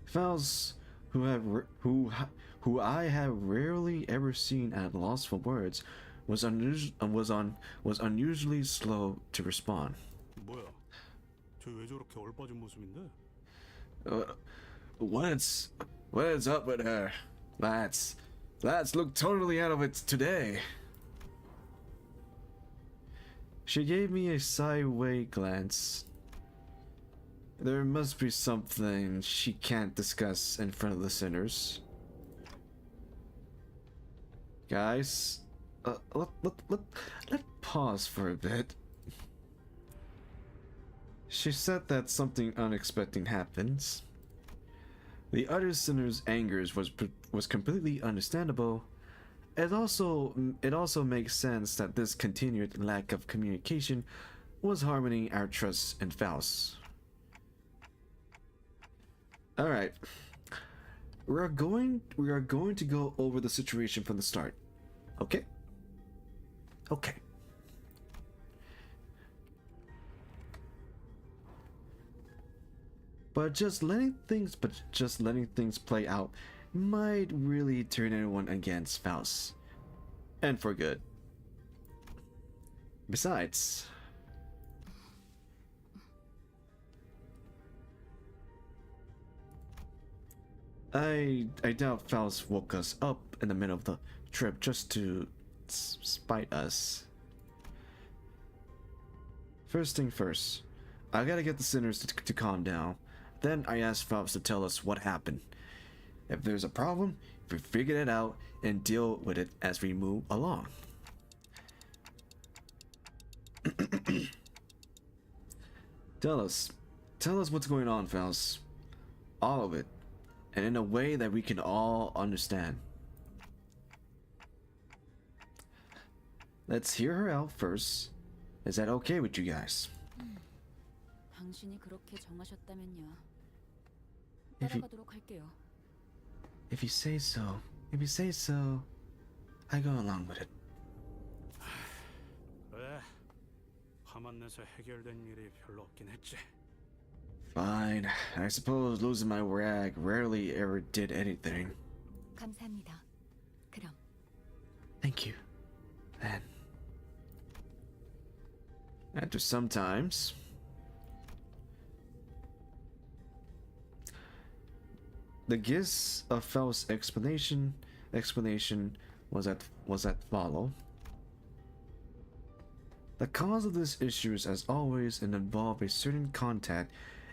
Speaker 6: Faust, who I have rarely ever seen at loss for words, was unusually slow to respond.
Speaker 10: 뭐야? 저 왜 저렇게 얼빠진 모습인데?
Speaker 6: What's up with her? Lads look totally out of it today. She gave me a sideway glance. There must be something she can't discuss in front of the sinners. Guys, Let's pause for a bit. She said that something unexpected happens. The other sinner's anger was completely understandable. It also makes sense that this continued lack of communication was harming our trust in Faust. All right, we are going to go over the situation from the start. Okay. Okay. But just letting things play out might really turn anyone against Faust, and for good. Besides, I doubt Faust woke us up in the middle of the trip just to spite us. First thing first, I gotta get the sinners to calm down. Then I asked Faust to tell us what happened. If there's a problem, we figure it out and deal with it as we move along. Tell us what's going on, Faust. All of it, and in a way that we can all understand. Let's hear her out first. Is that okay with you guys?
Speaker 8: 당신이 그렇게 정하셨다면요.
Speaker 6: If you-
Speaker 8: 따라가도록 할게요.
Speaker 6: If you say so, I go along with it.
Speaker 10: 그래. 화만 내서 해결된 일이 별로 없긴 했지.
Speaker 6: Fine. I suppose losing my rag rarely ever did anything.
Speaker 3: 감사합니다. 그럼
Speaker 6: Thank you. Then, after some times, the gist of Faust's explanation was that follow. The cause of this issue is, as always, and involved a certain contact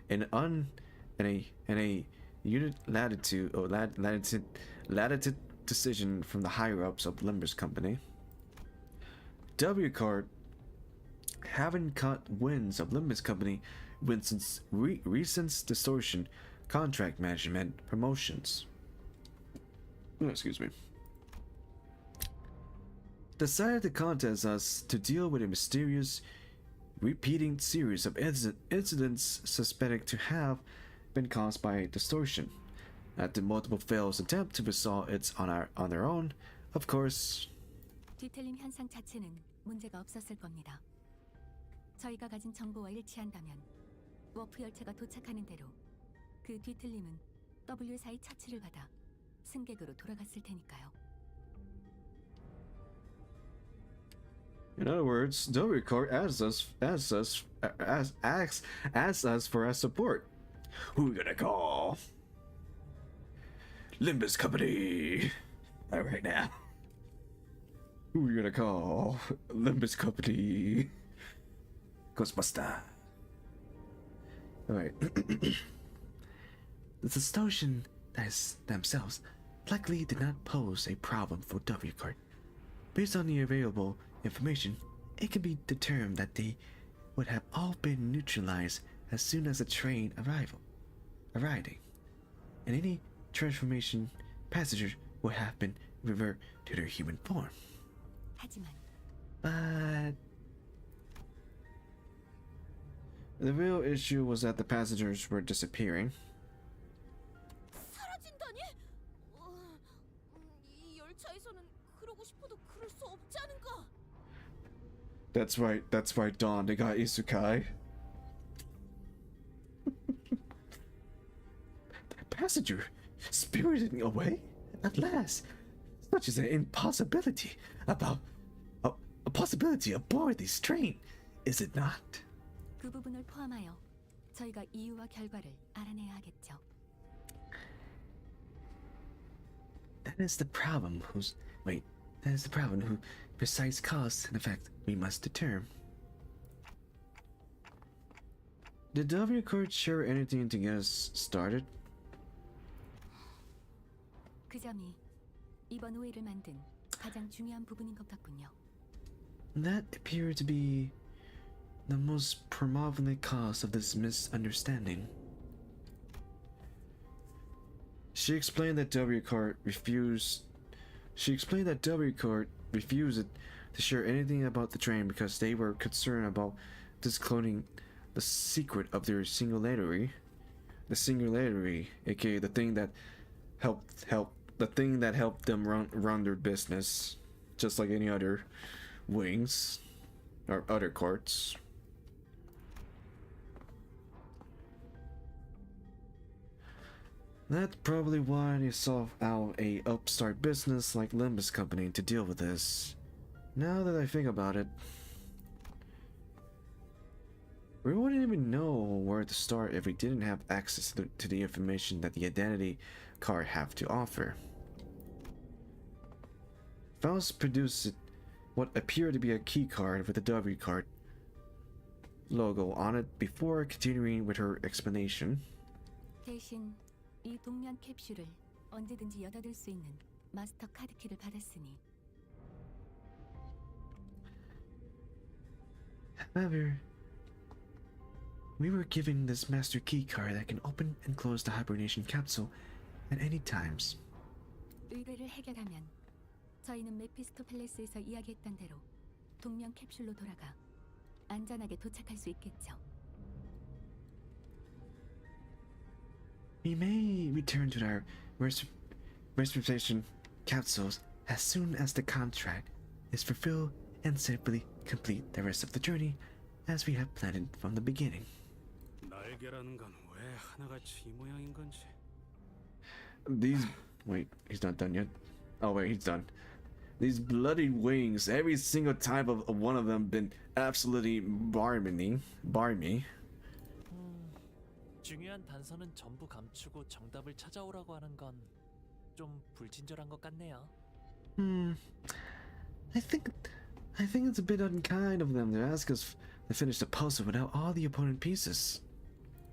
Speaker 6: in a unit latitude decision from the higher ups of Limbus Company. W card having caught winds of Limbus Company since recent distortion, contract management, promotions. Excuse me. Decided to contact us to deal with a mysterious, repeating series of incidents suspected to have been caused by distortion. After multiple failed attempts to resolve it on their own, of course.
Speaker 3: 뒤틀림 현상 자체는 문제가 없었을 겁니다. 저희가 가진 정보와 일치한다면 워프 열차가 도착하는 대로 그 뒤틀림은 W사의 처치를 받아 승객으로 돌아갔을 테니까요.
Speaker 6: In other words, W Card asks us for our support. Who we gonna call? Limbus Company. All right now. Who we gonna call? Limbus Company. Ghostbuster. All right. The distortion themselves likely did not pose a problem for W Card. Based on the available information, it can be determined that they would have all been neutralized as soon as the train arriving, and any transformation passengers would have been reverted to their human form.
Speaker 3: 하지만
Speaker 6: But the real issue was that the passengers were disappearing.
Speaker 11: 사라진다니? 이 열차에서는 그러고 싶어도 그럴 수 없지 않은가?
Speaker 6: That's right, Dawn. They got Isekai. Passenger spirited away at last. Such is an impossibility about a possibility aboard this train, is it not?
Speaker 3: 그 부분을 포함하여 저희가 이유와 결과를 알아내야 하겠죠.
Speaker 6: That is the problem. That is the problem. Who precise cause and effect we must determine. Did W Court share anything to get us started?
Speaker 3: 그 점이 이번 오해를 만든 가장 중요한 부분인 것 같군요.
Speaker 6: That appeared to be the most prominent cause of this misunderstanding. She explained that W Cart refused to share anything about the train because they were concerned about disclosing the secret of their singularity. The singularity, aka the thing that helped them run their business, just like any other wings or other carts. That's probably why they sought out a upstart business like Limbus Company to deal with this. Now that I think about it, we wouldn't even know where to start if we didn't have access to the information that the identity card have to offer. Faust produced what appeared to be a key card with a W card logo on it before continuing with her explanation.
Speaker 3: 대신 이 동면 캡슐을 언제든지 여닫을 수 있는 마스터 카드키를 받았으니.
Speaker 6: However, we were given this master key card that can open and close the hibernation capsule at any times.
Speaker 3: 의뢰를 해결하면 저희는 메피스토 팰리스에서 이야기했던 대로 동면 캡슐로 돌아가 안전하게 도착할 수 있겠죠.
Speaker 6: We may return to our reservation capsules as soon as the contract is fulfilled and safely complete the rest of the journey as we have planned from the beginning.
Speaker 10: 날개라는 건 왜 하나같이 이 모양인 건지.
Speaker 6: Wait, he's not done yet. Oh wait, he's done. These bloody wings, every single type of one of them been absolutely barmy.
Speaker 7: 중요한 단서는 전부 감추고 정답을 찾아오라고 하는 건 좀 불친절한 것 같네요.
Speaker 6: I think it's a bit unkind of them to ask us to finish the puzzle without all the opponent pieces.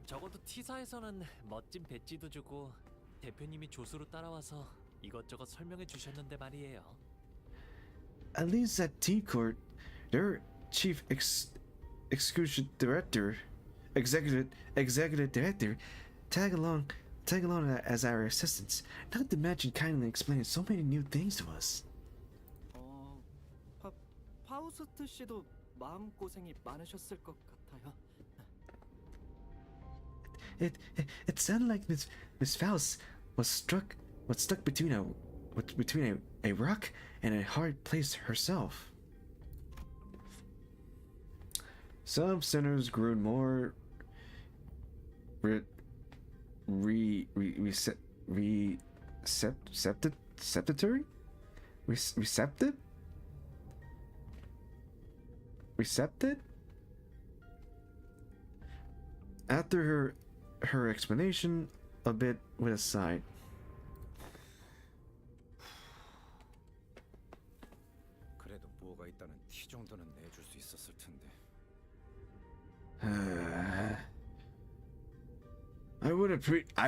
Speaker 7: 적어도 T사에서는 멋진 배지도 주고 대표님이 조수로 따라와서 이것저것 설명해 주셨는데 말이에요.
Speaker 6: At least at T-Court, their chief executive director tag along as our assistants, not to mention kindly explaining so many new things to us.
Speaker 4: 파우스트 씨도 마음 고생이 많으셨을 것 같아요.
Speaker 6: It sounded like Miss Faust was stuck between a rock and a hard place herself. Some sinners grew more receptive after her explanation, a bit with a sigh.
Speaker 5: 그래도 뭐가 있다는 티 정도는 내줄 수 있었을 텐데.
Speaker 6: I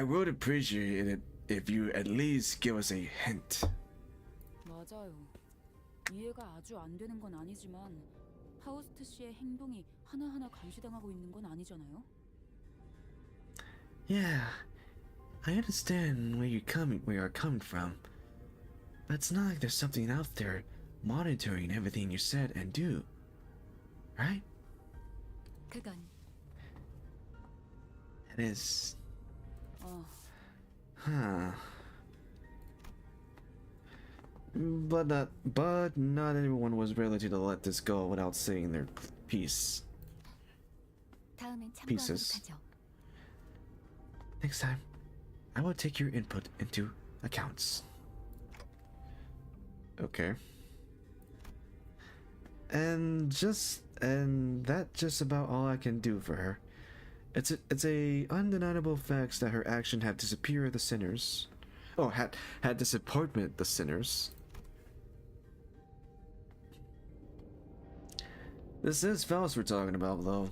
Speaker 6: would appreciate it if you at least give us a hint.
Speaker 8: 맞아요. 이해가 아주 안 되는 건 아니지만 파우스트 씨의 행동이 하나하나 감시당하고 있는 건 아니잖아요.
Speaker 6: Yeah, I understand where you're coming from, but it's not like there's something out there monitoring everything you said and do, right?
Speaker 3: 그건
Speaker 6: It is.
Speaker 8: 어,
Speaker 6: Huh. But not everyone was ready to let this go without saying their piece.
Speaker 3: 다음엔 참고하도록
Speaker 6: Pieces.
Speaker 3: 하죠.
Speaker 6: Next time, I will take your input into accounts. Okay. And that's just about all I can do for her. It's a undeniable fact that her action had disappeared the sinners. Oh, had disappointed the sinners. This is Faust we're talking about, though.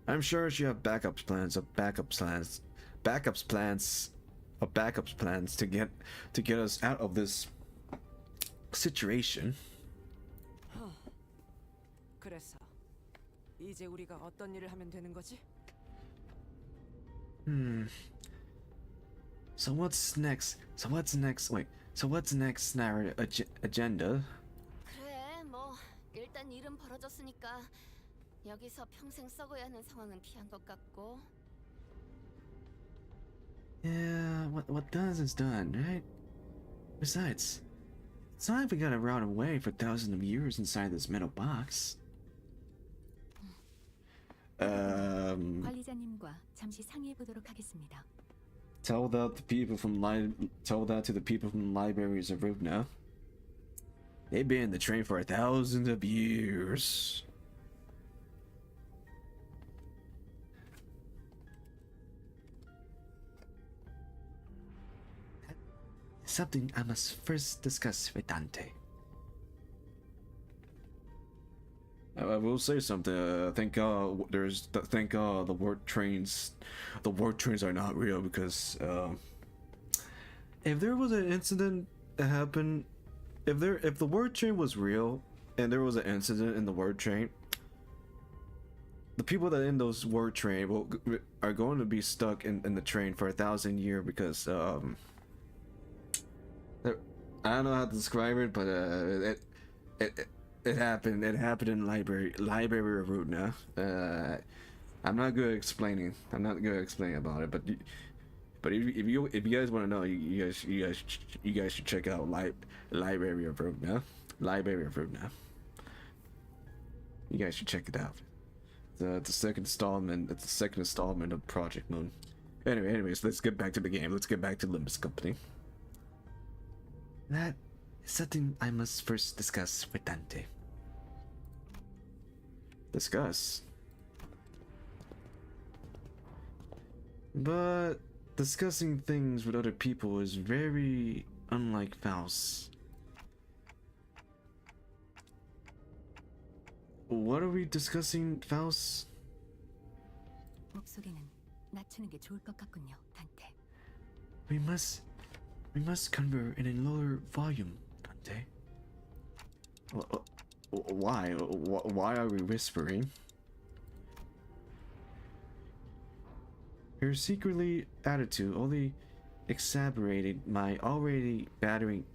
Speaker 6: I'm sure she have backup plans to get us out of this situation.
Speaker 12: 그래서 이제 우리가 어떤 일을 하면 되는 거지?
Speaker 6: So what's next? Wait. So what's next narrative agenda?
Speaker 11: 그래, 뭐 일단 일은 벌어졌으니까 여기서 평생 썩어야 하는 상황은 피한 것 같고.
Speaker 6: Yeah, what done is done, right? Besides, it's not like we gotta rot away for thousands of years inside this metal box.
Speaker 3: 관리자님과 잠시 상의해 보도록 하겠습니다.
Speaker 6: Tell that to the people from the libraries of Rubna. They've been in the train for thousands of years. Something I must first discuss with Dante. I will say something. Thank God the word trains are not real, because if there was an incident that happened, if the word train was real and there was an incident in the word train, the people that in those word train are going to be stuck in the train for 1,000 years, because I don't know how to describe it, but it happened in library of Rutna. I'm not good at explaining about it, but if you guys want to know, you guys should check out library of Rutna. You guys should check it out. The second installment. It's the second installment of Project Moon. Anyways, let's get back to the game. Let's get back to Limbus Company. That is something I must first discuss with Dante. Discuss? But discussing things with other people is very unlike Faust. What are we discussing, Faust?
Speaker 3: 목소리는 낮추는 게 좋을 것 같군요, 단테.
Speaker 6: We must convert in a lower volume, Dante. Why? Why are we whispering? Her secretly attitude only exacerbated my already battering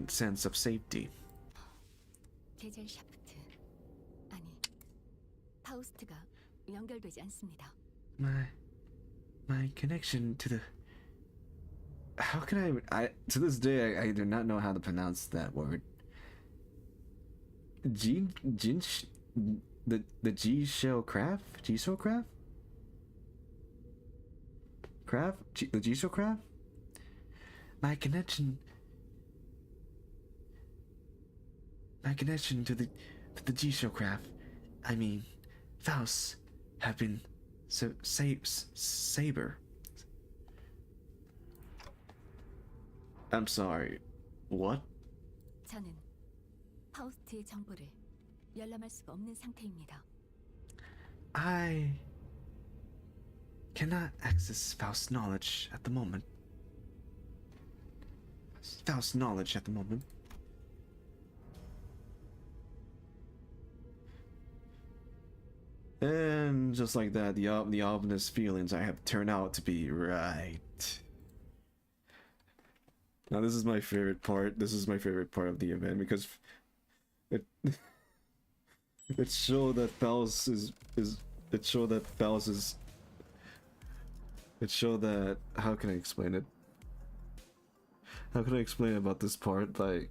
Speaker 6: sense of safety.
Speaker 3: 제젤 샤프트. 아니, 파우스트가 연결되지 않습니다.
Speaker 6: My connection to the... How can I to this day I do not know how to pronounce that word. The G shell craft? The G shell craft? My connection to the G shell craft, I mean Faust, have been saber. I'm sorry. What?
Speaker 3: 저는 파우스트의 정보를 열람할 수가 없는 상태입니다.
Speaker 6: I cannot access Faust's knowledge at the moment. And just like that, the ominous feelings I have turned out to be right. Now this is my favorite part. This is my favorite part of the event, because it showed that Faust how can I explain it? How can I explain about this part? Like,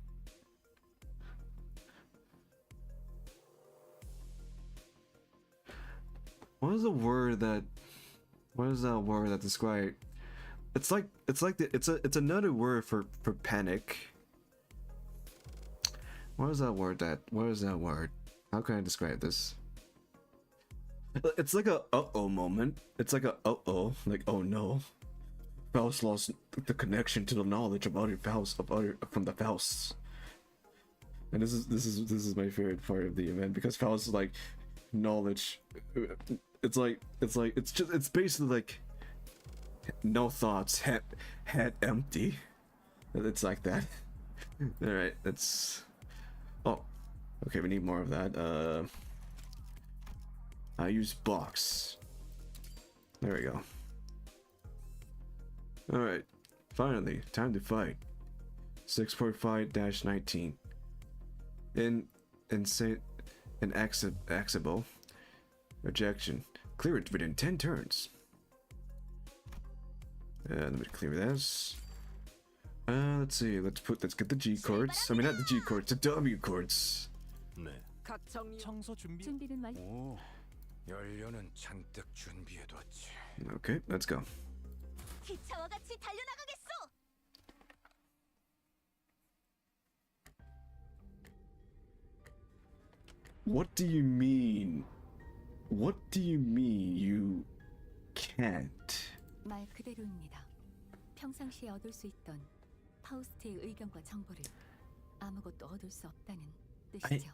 Speaker 6: what is that word that describes? It's another word for panic. What is that word? How can I describe this? It's like a uh-oh moment. It's like a uh-oh, like, oh no. Faust lost the connection to the knowledge of other Fausts from the Fausts. And this is my favorite part of the event, because Faust is like knowledge. It's basically like no thoughts, head empty. It's like that. Alright, that's... Oh, okay, we need more of that. I use box. There we go. Alright, finally, time to fight. 6.5-19. Inacceptable. Rejection. Clear it within 10 turns. Let me clear this. Let's see. Let's get the G chords. I mean, not the G chords, the W chords.
Speaker 13: 네.
Speaker 7: 청소 준비.
Speaker 3: 준비는 완.
Speaker 5: 오, 연료는 잔뜩 준비해뒀지.
Speaker 6: Okay, let's go.
Speaker 11: 기차와 같이 달려나가겠소.
Speaker 6: What do you mean? What do you mean you can't?
Speaker 3: 말 그대로입니다. 평상시에 얻을 수 있던 파우스트의 의견과 정보를 아무것도 얻을 수 없다는 뜻이죠.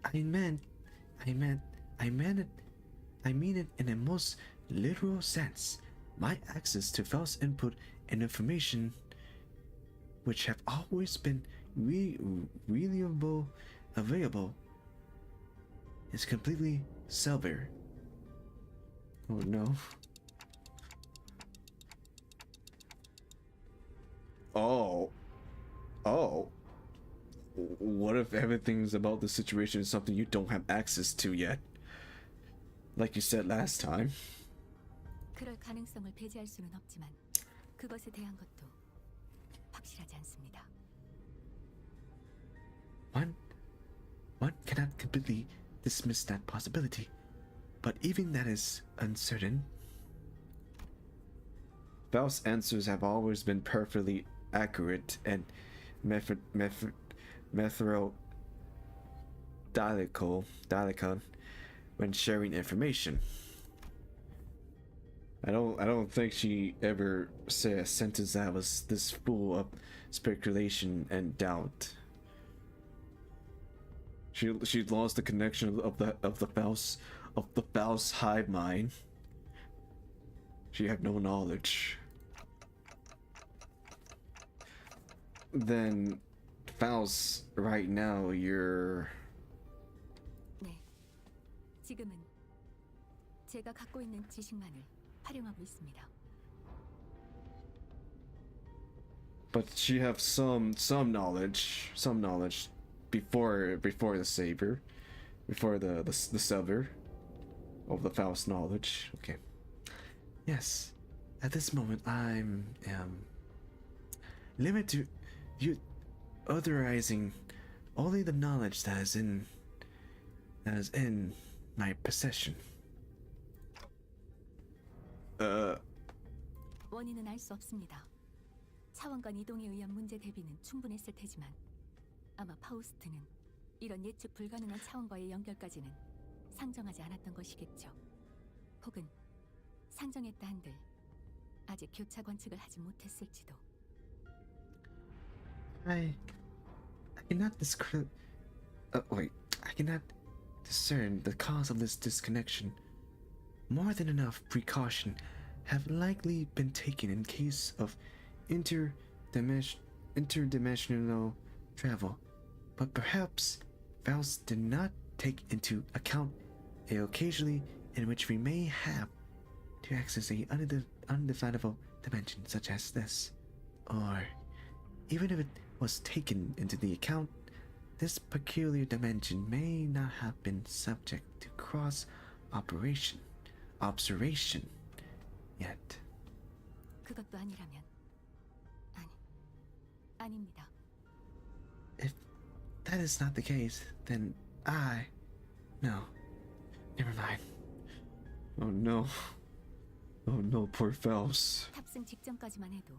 Speaker 6: I mean it in a most literal sense. My access to Faust's input and information, which have always been available, is completely severed. Oh no. Oh. What if everything's about the situation is something you don't have access to yet? Like you said last time.
Speaker 3: 그럴 가능성을 배제할 수는 없지만 그것에 대한 것도 확실하지 않습니다.
Speaker 6: One cannot completely dismiss that possibility, but even that is uncertain. Faust's answers have always been perfectly accurate and methodical when sharing information. I don't think she ever said a sentence that was this full of speculation and doubt. She lost the connection of the Faust hive mind. She had no knowledge. Then Faust, right now you're.
Speaker 3: 네, 지금은 제가 갖고 있는 지식만을 활용하고 있습니다.
Speaker 6: But she have some knowledge before the saber, before the sever of the Faust knowledge. Okay. Yes, at this moment I'm limited to you authorizing only the knowledge that is in my possession.
Speaker 3: 원인은 알 수 없습니다. 차원간 이동에 의한 문제 대비는 충분했을 테지만 아마 파우스트는 이런 예측 불가능한 차원과의 연결까지는 상정하지 않았던 것이겠죠. 혹은 상정했다 한들 아직 교차 관측을 하지 못했을지도.
Speaker 6: I cannot I cannot discern the cause of this disconnection. More than enough precaution have likely been taken in case of interdimensional travel, but perhaps Faust did not take into account a occasionally in which we may have to access a undefinable dimension such as this. Or, even if it was taken into the account, this peculiar dimension may not have been subject to observation yet.
Speaker 3: 그것도 아니라면 아닙니다.
Speaker 6: If that is not the case, then no. Never mind. Oh no. Oh no, poor Faust.
Speaker 3: 탑승 직전까지만 해도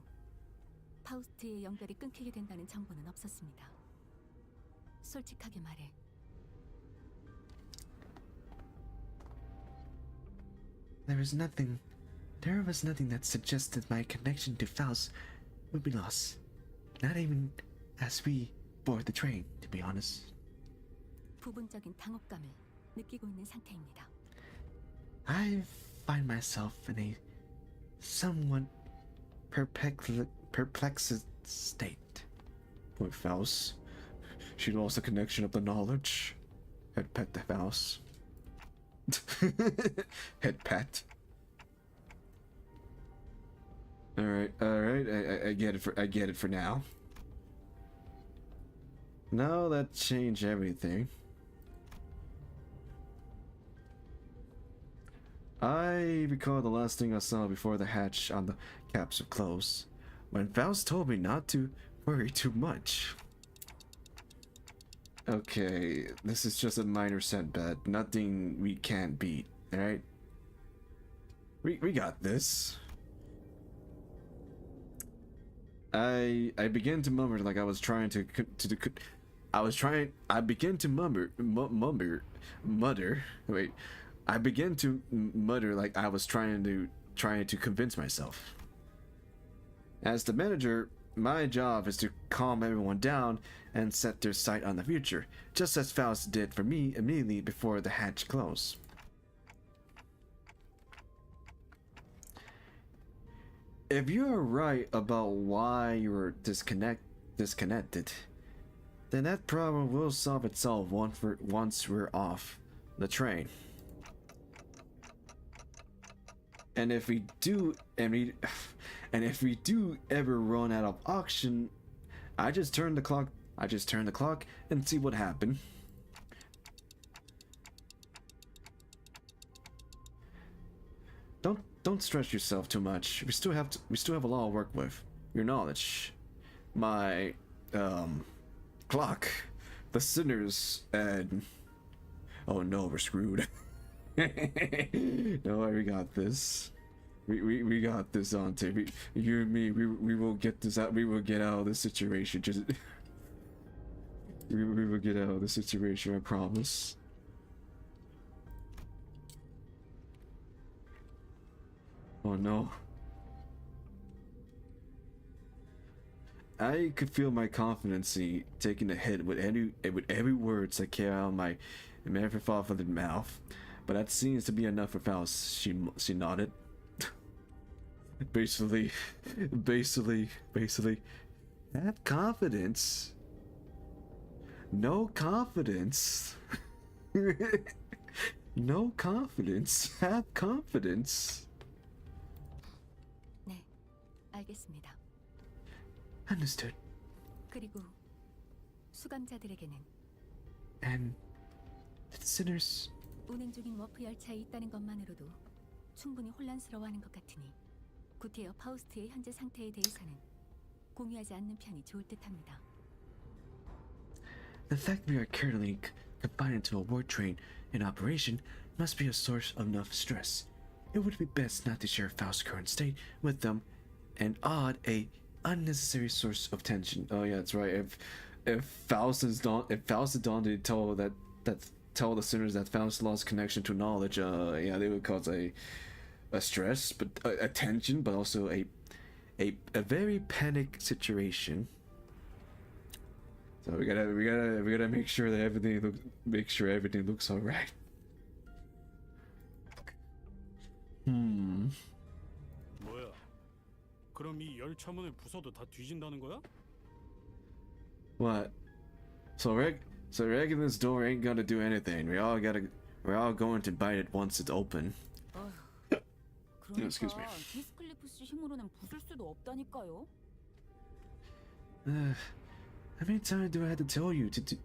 Speaker 3: 파우스트의 연결이 끊기게 된다는 정보는 없었습니다. 솔직하게 말해
Speaker 6: There was nothing that suggested my connection to Faust would be lost. Not even as we board the train, to be honest.
Speaker 3: 부분적인 당혹감을 느끼고 있는 상태입니다.
Speaker 6: I find myself in a somewhat perplexed state. Poor Faust. She lost the connection of the knowledge. Head pet the Faust. Head pet. Alright, I get it for now. Now that changed everything. I recall the last thing I saw before the hatch on the capsule closed, when Faust told me not to worry too much. Okay, this is just a minor setback, nothing we can't beat, alright? We got this. I began to mumble like I was trying to I began to mutter. Wait, I began to mutter like I was trying to convince myself. As the manager, my job is to calm everyone down and set their sight on the future, just as Faust did for me immediately before the hatch closed. If you're right about why you were disconnected, then that problem will solve itself once we're off the train. And if we do ever run out of oxygen, I just turn the clock and see what happened. Don't stress yourself too much. We still have a lot to work with. Your knowledge, my clock, the sinners, and oh no, we're screwed. No, we got this. We got this, Ante. You and me, we will get this out. We will get out of this situation. Just we will get out of the situation. I promise. Oh no. I could feel my confidence taking a hit with every words that came out of my mouth, but that seems to be enough for Faust. She nodded. basically, have confidence. No confidence. No confidence. Have confidence.
Speaker 3: 알겠습니다.
Speaker 6: Understood.
Speaker 3: 그리고 수감자들에게는
Speaker 6: And the sinners.
Speaker 3: 운행 중인 워프 열차에 있다는 것만으로도 충분히 혼란스러워하는 것 같으니 구테어 파우스트의 현재 상태에 대해서는 공유하지 않는 편이 좋을 듯합니다.
Speaker 6: The fact we are currently confined into a war train in operation must be a source of enough stress. It would be best not to share Faust's current state with them and add a unnecessary source of tension. Oh yeah, that's right. If Faust is dawn to tell the sinners that Faust lost connection to knowledge, yeah, they would cause a stress, but a tension, but also a very panic situation. So we gotta make sure that everything looks alright.
Speaker 10: 뭐야? 그럼 이 열차문을 부숴도 다 뒤진다는 거야?
Speaker 6: What? So regular this door ain't gonna do anything. We're all going to bite it once it's open. Excuse me.
Speaker 8: 디스클리프 씨 힘으로는 부술 수도 없다니까요.
Speaker 6: How many times do I have to tell you to do?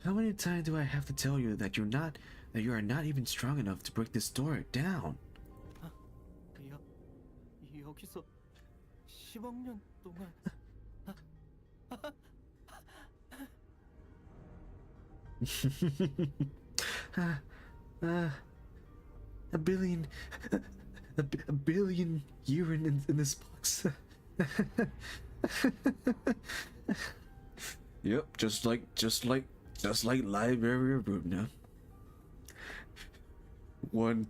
Speaker 6: How many times do I have to tell you that you are not even strong enough to break this door down?
Speaker 4: 여기서 10억 년 동안
Speaker 6: a billion urine in this box. Yep, just like Library of Rubna. 1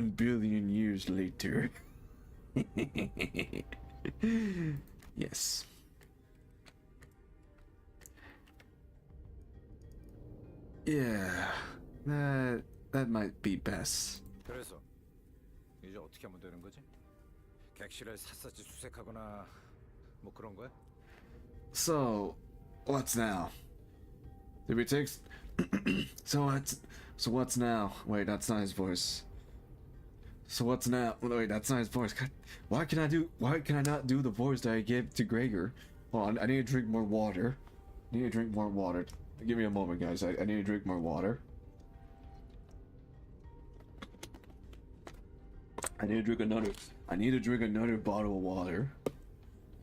Speaker 6: billion years later. Yes. Yeah, that might be best.
Speaker 5: 그래서 이제 어떻게 하면 되는 거지? 객실을 샅샅이 수색하거나 뭐 그런 거야?
Speaker 6: So, what's now? Did we take? So what's now? Wait, that's not his voice. So what's now? Wait, that's not his voice. God, why can I not do the voice that I gave to Gregor? Hold on, I need to drink more water. I need to drink more water. Give me a moment, guys. I need to drink more water. I need to drink another bottle of water.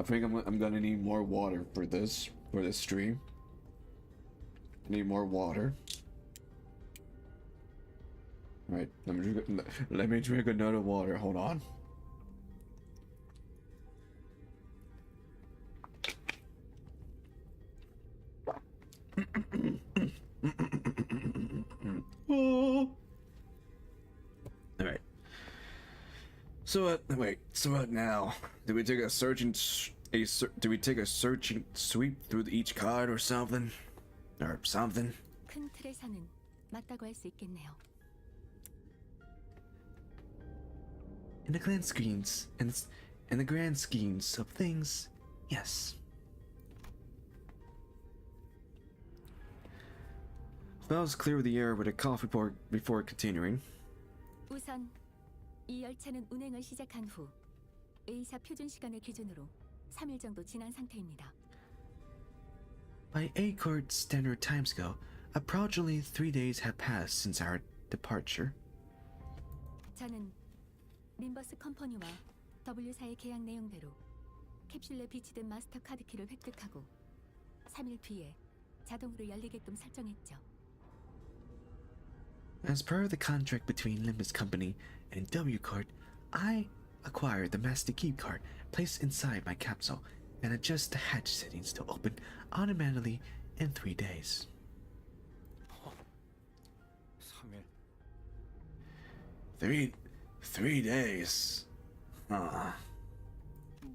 Speaker 6: I think I'm gonna need more water for this stream. I need more water. Right, let me drink another water. Hold on. Oh. All right. So what now? Do we take a searching sweep through each card or something? Or something?
Speaker 3: 큰 틀에서는 맞다고 할 수 있겠네요.
Speaker 6: In the grand schemes of things, yes. Bells clear the air with a coffee pour before continuing.
Speaker 3: 우선 이 열차는 운행을 시작한 후 A사 표준 시간을 기준으로 3일 정도 지난 상태입니다.
Speaker 6: By A-Court standard timescale, approximately 3 days have passed since our departure.
Speaker 3: 저는 림버스 컴퍼니와 W사의 계약 내용대로 캡슐에 비치된 마스터 카드 키를 획득하고 3일 뒤에 자동으로 열리게끔 설정했죠.
Speaker 6: As per the contract between Limbus Company and W-Court, I acquired the master key card, placed inside my capsule, and adjust the hatch settings to open automatically in 3 days.
Speaker 5: 3일.
Speaker 6: 3 days.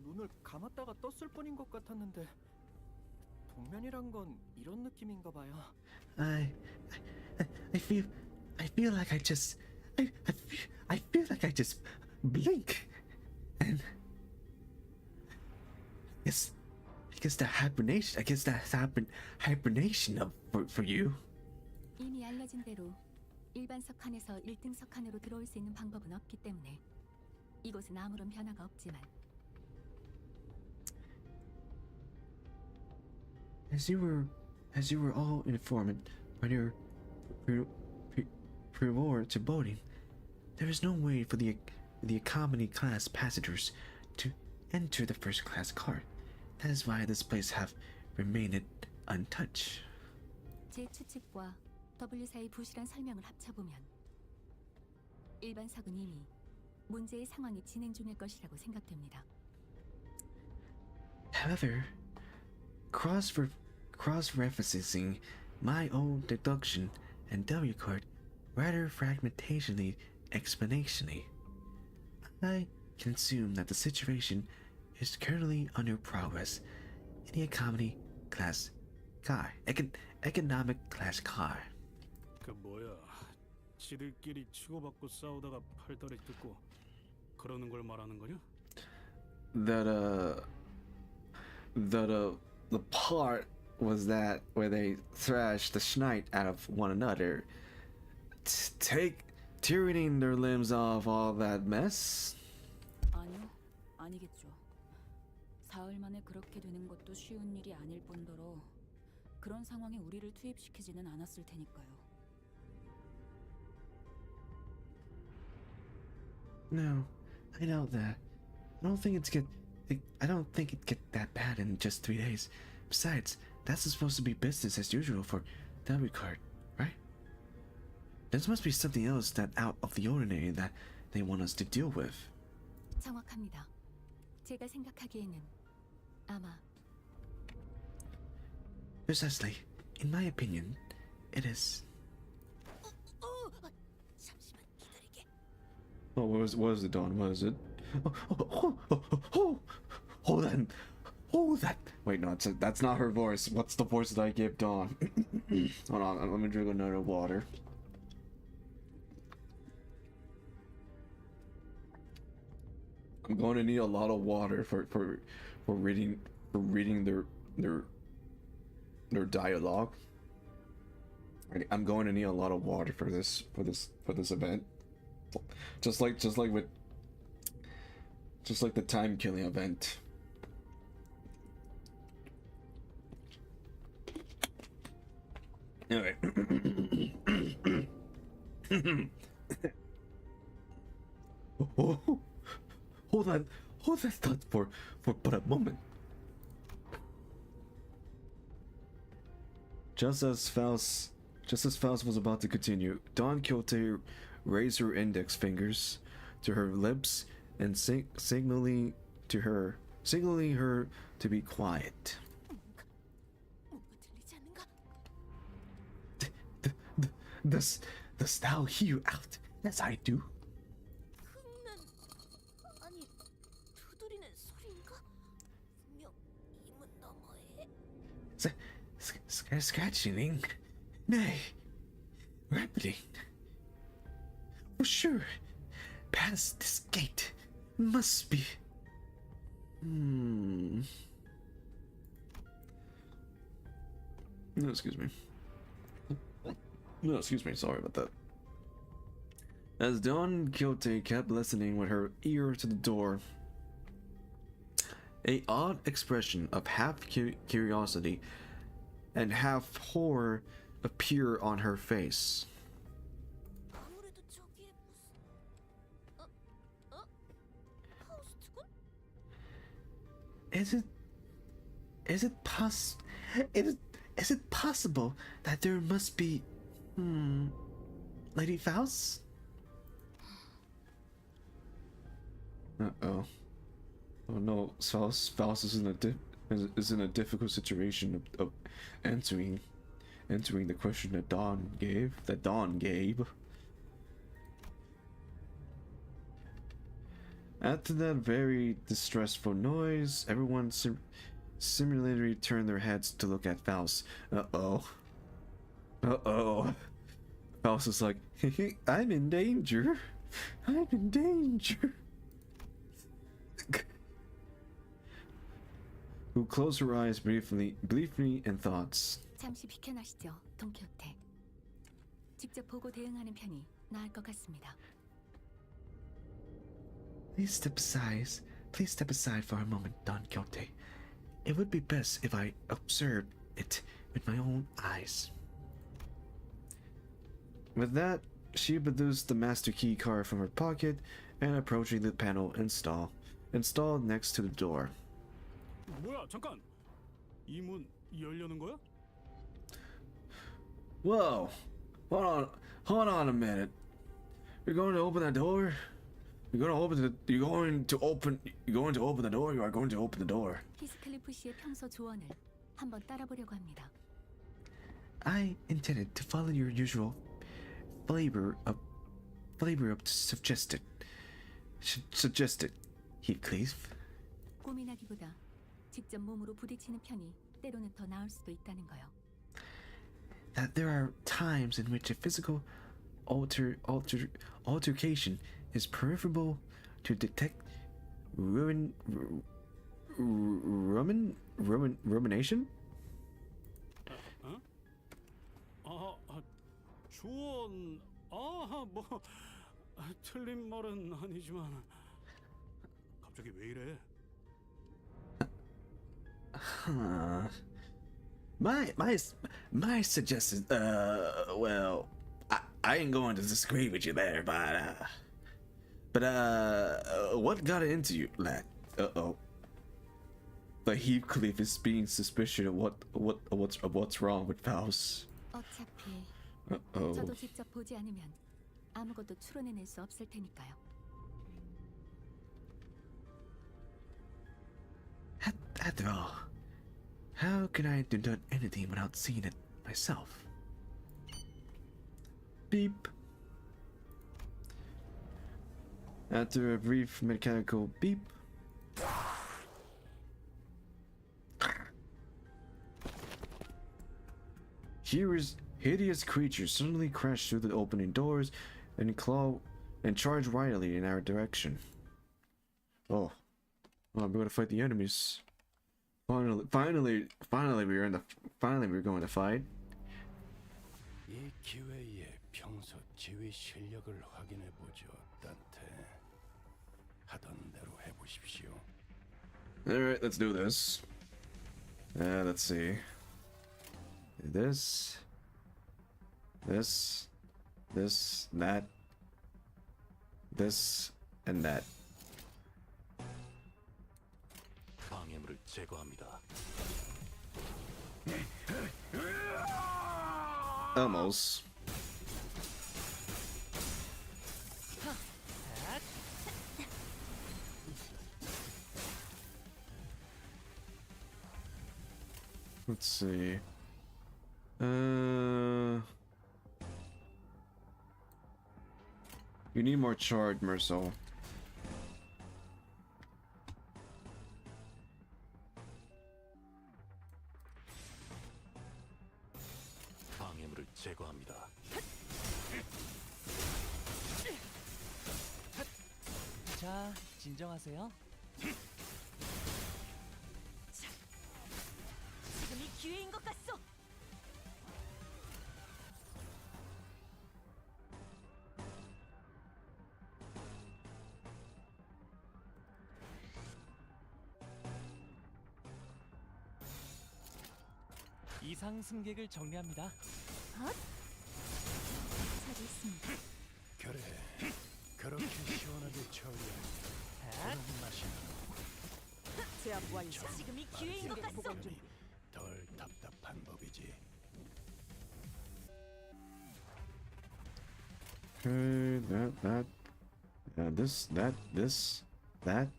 Speaker 4: 눈을 감았다가 떴을 뿐인 것 같았는데 동면이란 건 이런 느낌인가 봐요.
Speaker 6: I feel like I just blink, and I guess the hibernation. I guess that's hibernation for you.
Speaker 3: 이미 알려진 대로 일반 석칸에서 1등 석칸으로 들어올 수 있는 방법은 없기 때문에 이곳은 아무런 변화가 없지만
Speaker 6: As you were all informed by your prior to boarding, there is no way for the economy class passengers to enter the first class car. That is why this place have remained untouched.
Speaker 3: 제 추측과 W사의 부실한 설명을 합쳐보면 일반석은 이미 문제의 상황이 진행 중일 것이라고 생각됩니다.
Speaker 6: However, cross-referencing my own deduction and W-Court rather fragmentationally explanationally, I can assume that the situation is currently under progress in the economy class car. Economic class car.
Speaker 10: 그 뭐야? 지들끼리 치고받고 싸우다가 팔다리 뜯고 그러는 걸 말하는 거냐?
Speaker 6: The part was that where they thrashed the schneid out of one another, tearing their limbs off, all that mess.
Speaker 8: 아니요, 아니겠죠. 사흘 만에 그렇게 되는 것도 쉬운 일이 아닐 뿐더러 그런 상황에 우리를 투입시키지는 않았을 테니까요.
Speaker 6: No, I know that. I don't think it get that bad in just 3 days. Besides, that's supposed to be business as usual for W-Card, right? There must be something else that out of the ordinary that they want us to deal with.
Speaker 3: 정확합니다. 제가 생각하기에는 아마
Speaker 6: Precisely, in my opinion, it is.
Speaker 11: 잠시만 기다리게.
Speaker 6: Oh, what was it, Dawn? What is it? Hold that. Wait, no, that's not her voice. What's the voice that I gave Dawn? Hold on, let me drink another water. I'm going to need a lot of water for reading their dialogue. I'm going to need a lot of water for this event. Just like the time killing event. Anyway. Hold that thought for but a moment. Just as Faust was about to continue, Don Quixote raised her index fingers to her lips and signaling her to be quiet. Does thou hear out as I do?
Speaker 11: 아니, 두드리는 소리인가? 분명 이문 너머에.
Speaker 6: Scratching? Nay, rapping. For sure, past this gate must be. No, excuse me. No, excuse me. Sorry about that. As Don Quixote kept listening with her ear to the door, a odd expression of half curiosity and half horror appeared on her face.
Speaker 11: 아무래도 저기에 무슨 파우스트군?
Speaker 6: Is it possible that there must be Lady Faust? Oh no, Faust is in a difficult situation of answering the question that Dawn gave. After that very distressful noise, everyone similarly turned their heads to look at Faust. Uh-oh. Faust is like, I'm in danger. Who closed her eyes briefly in thoughts.
Speaker 3: 잠시 비켜나시죠, 돈키호테. 직접 보고 대응하는 편이 나을 것 같습니다.
Speaker 6: Please step aside for a moment, Don Quixote. It would be best if I observed it with my own eyes. With that, she produced the master key card from her pocket and approaching the panel installed next to the door.
Speaker 10: 뭐야, 잠깐. 이 문 열려는 거야?
Speaker 6: Whoa! Hold on a minute. You're going to open that door? You're going to open the door? You are going to open the door.
Speaker 3: 히스클리프 씨의 평소 조언을 한번 따라보려고 합니다.
Speaker 6: I intended to follow your usual flavor of suggested, Heathcliff.
Speaker 3: 고민하기보다 직접 몸으로 부딪히는 편이 때로는 더 나을 수도 있다는 거요.
Speaker 6: That there are times in which a physical altercation is preferable to detect rumination?
Speaker 10: 조언. 뭐 틀린 말은 아니지만 갑자기 왜 이래?
Speaker 6: My suggestion, well, I ain't going to disagree with you there, but what got into you, lad? But Heathcliff is being suspicious of what's wrong with Faust.
Speaker 3: 어차피 저도 직접 보지 않으면 아무것도 추론해낼 수 없을 테니까요.
Speaker 6: After all, how can I do anything without seeing it myself? Beep. After a brief mechanical beep, hideous creatures suddenly crashed through the opening doors and charged wildly in our direction. Oh, we're gonna fight the enemies. Finally, we're going to fight.
Speaker 13: 이 기회에 평소 지휘 실력을 확인해 보죠, 단테. 하던 대로 해보십시오.
Speaker 6: All right, let's do this. Let's see. This, that, this, and that.
Speaker 1: 방해물을 제거합니다.
Speaker 6: Almost. Let's see. You need more charge, Mercel.
Speaker 1: 방해물을 제거합니다.
Speaker 7: 자, 진정하세요.
Speaker 11: 지금이 기회인 것 같소.
Speaker 7: 이상 승객을 정리합니다.
Speaker 3: 처리했습니다.
Speaker 13: 그래, 그렇게 시원하게 처리해. 그런 맛이
Speaker 12: 제압 완료.
Speaker 11: 지금이 기회인 것 같소.
Speaker 12: 보건 준비.
Speaker 13: 덜 답답한 법이지.
Speaker 6: Okay, that. This, that, this, that.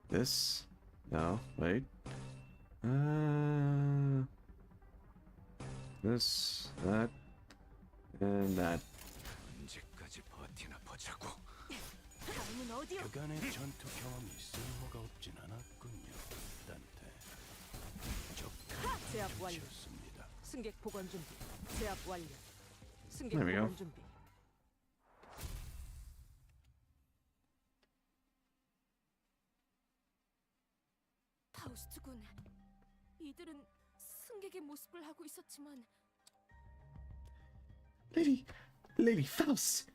Speaker 6: This. No, wait. This, that, and that.
Speaker 13: 언제까지 버티나 보자고.
Speaker 11: 다음은 어디요?
Speaker 13: 그간의 전투 경험이 쓸모가 없진 않았군요, 단테.
Speaker 12: 제압 완료.
Speaker 13: 좋습니다.
Speaker 12: 승객 보건 준비. 제압 완료. 승객
Speaker 6: There we go.
Speaker 12: 보건 준비.
Speaker 11: 파우스트군, 이들은 승객의 모습을 하고 있었지만
Speaker 6: Lady Faust.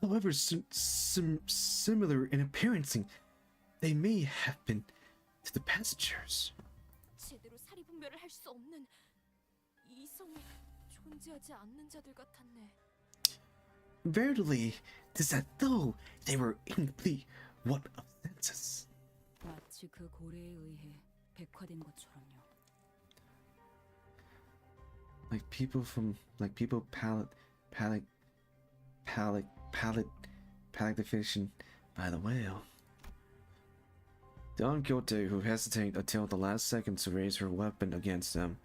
Speaker 6: However similar in appearance, they may have been to the passengers.
Speaker 11: 제대로 사리 분별을 할 수 없는 이성이 존재하지 않는 자들 같았네.
Speaker 6: Verily, 'tis as though they were incomplete what of senses.
Speaker 8: 마치 그 고래에 의해 백화된 것처럼요.
Speaker 6: Like people palate definition by the whale. Don Quixote, who hesitated until the last second to raise her weapon against them,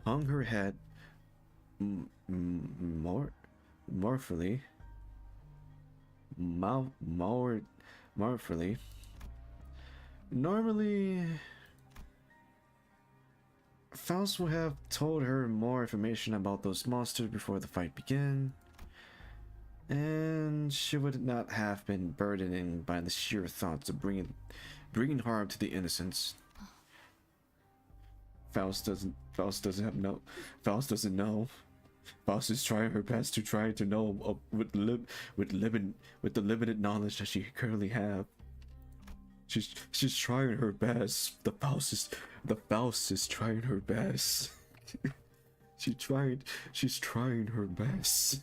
Speaker 6: hung her head mournfully. Normally, Faust would have told her more information about those monsters before the fight began, and she would not have been burdened by the sheer thoughts of bringing harm to the innocents. Faust doesn't know. Faust is trying her best to try to know with the limited knowledge that she currently have. She's trying her best. The Faust is trying her best. She's trying her best.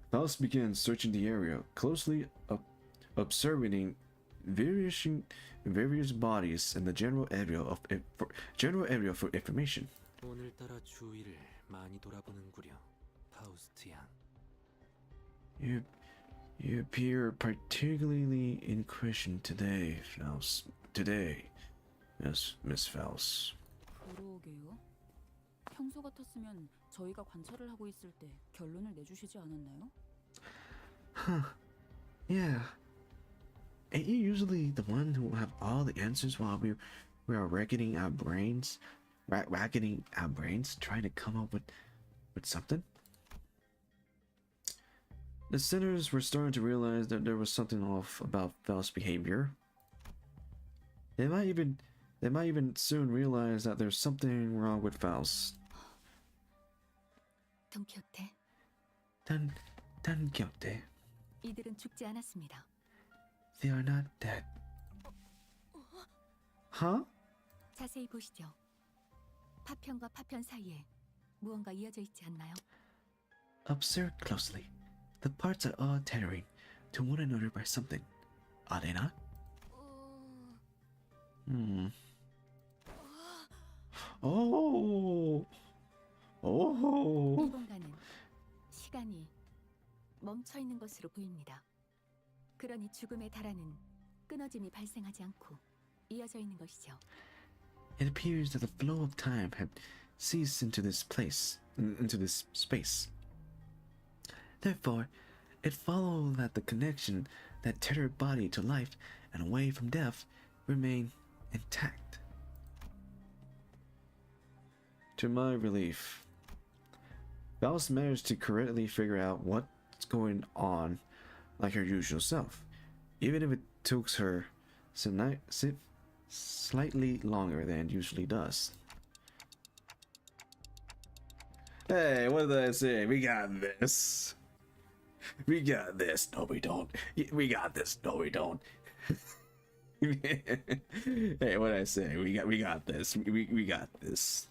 Speaker 6: Faust begins searching the area, closely observing various bodies in the general area for information.
Speaker 1: 오늘따라 주위를 많이 돌아보는구려, 파우스트 양.
Speaker 6: You appear particularly inquisitive today, Faust. Yes, Miss Faust.
Speaker 8: 그러게요. 평소 같았으면 저희가 관찰을 하고 있을 때 결론을 내주시지 않았나요?
Speaker 6: Huh. Yeah. Ain't you usually the one who have all the answers while we are racketing our brains, trying to come up with something? The sinners were starting to realize that there was something off about Faust's behavior. They might even soon realize that there's something wrong with Faust.
Speaker 3: 돈키호테,
Speaker 6: Don Quixote,
Speaker 3: 이들은 죽지 않았습니다.
Speaker 6: they are not dead. Huh?
Speaker 3: 자세히 보시죠. 파편과 파편 사이에 무언가 이어져 있지 않나요?
Speaker 6: Observe closely. The parts are all tethering to one another by something. Are they not? Oh. Oh.
Speaker 3: 이 공간은 시간이 멈춰 있는 것으로 보입니다. 그러니 죽음에 달하는 끊어짐이 발생하지 않고 이어져 있는 것이죠.
Speaker 6: It appears that the flow of time had ceased into this space. Therefore, it followed that the connection that tethered body to life and away from death remained intact. To my relief, Faust managed to correctly figure out what's going on like her usual self, even if it took her slightly longer than it usually does. Hey, what did I say? We got this. We got this. No, we don't. We got this. No, we don't. Hey, what did I say? We got this. We got this.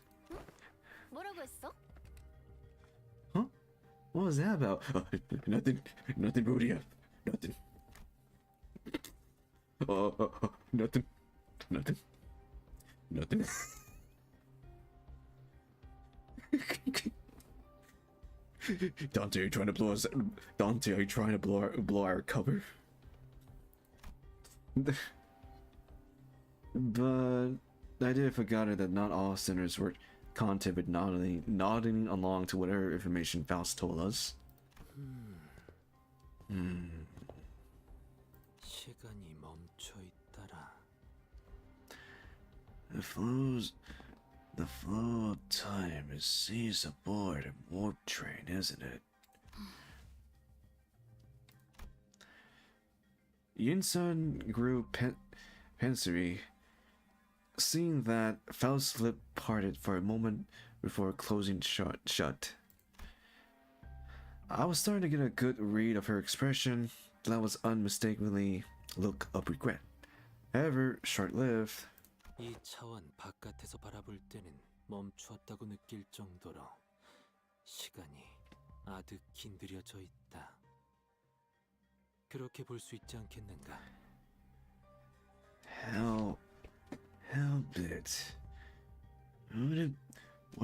Speaker 11: 뭐라고 했어?
Speaker 6: Huh? What was that about? Nothing, Rudia. Nothing. Nothing. Dante, are you trying to blow us? Dante, are you trying to blow our cover? But I did forget that not all sinners were content with nodding along to whatever information Faust told us.
Speaker 1: 시간이 멈춰 있더라.
Speaker 6: The flow of time is seized aboard a warp train, isn't it? Yinsun grew pensive, seeing that Faust's lip parted for a moment before closing shut. I was starting to get a good read of her expression. That was unmistakably a look of regret. However, short-lived.
Speaker 1: 이 차원 바깥에서 바라볼 때는 멈추었다고 느낄 정도로 시간이 아득히 느려져 있다. 그렇게 볼 수 있지 않겠는가?
Speaker 6: Hell bit. Would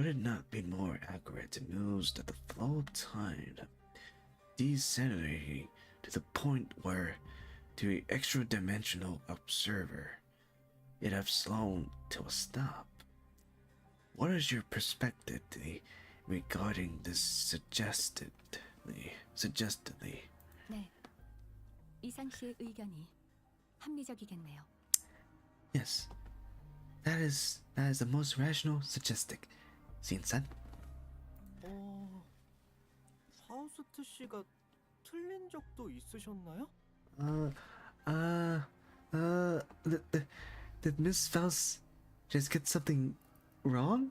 Speaker 6: it not be more accurate to notice that the flow of time decelerating to the point where, to an extra-dimensional observer, it have slowed to a stop? What is your perspective regarding this suggestively?
Speaker 3: 네, 이상 씨의 의견이 합리적이겠네요.
Speaker 6: Yes, that is the most rational suggestic. Shin-san?
Speaker 4: 파우스트 씨가 틀린 적도 있으셨나요?
Speaker 6: Did Miss Faust just get something wrong?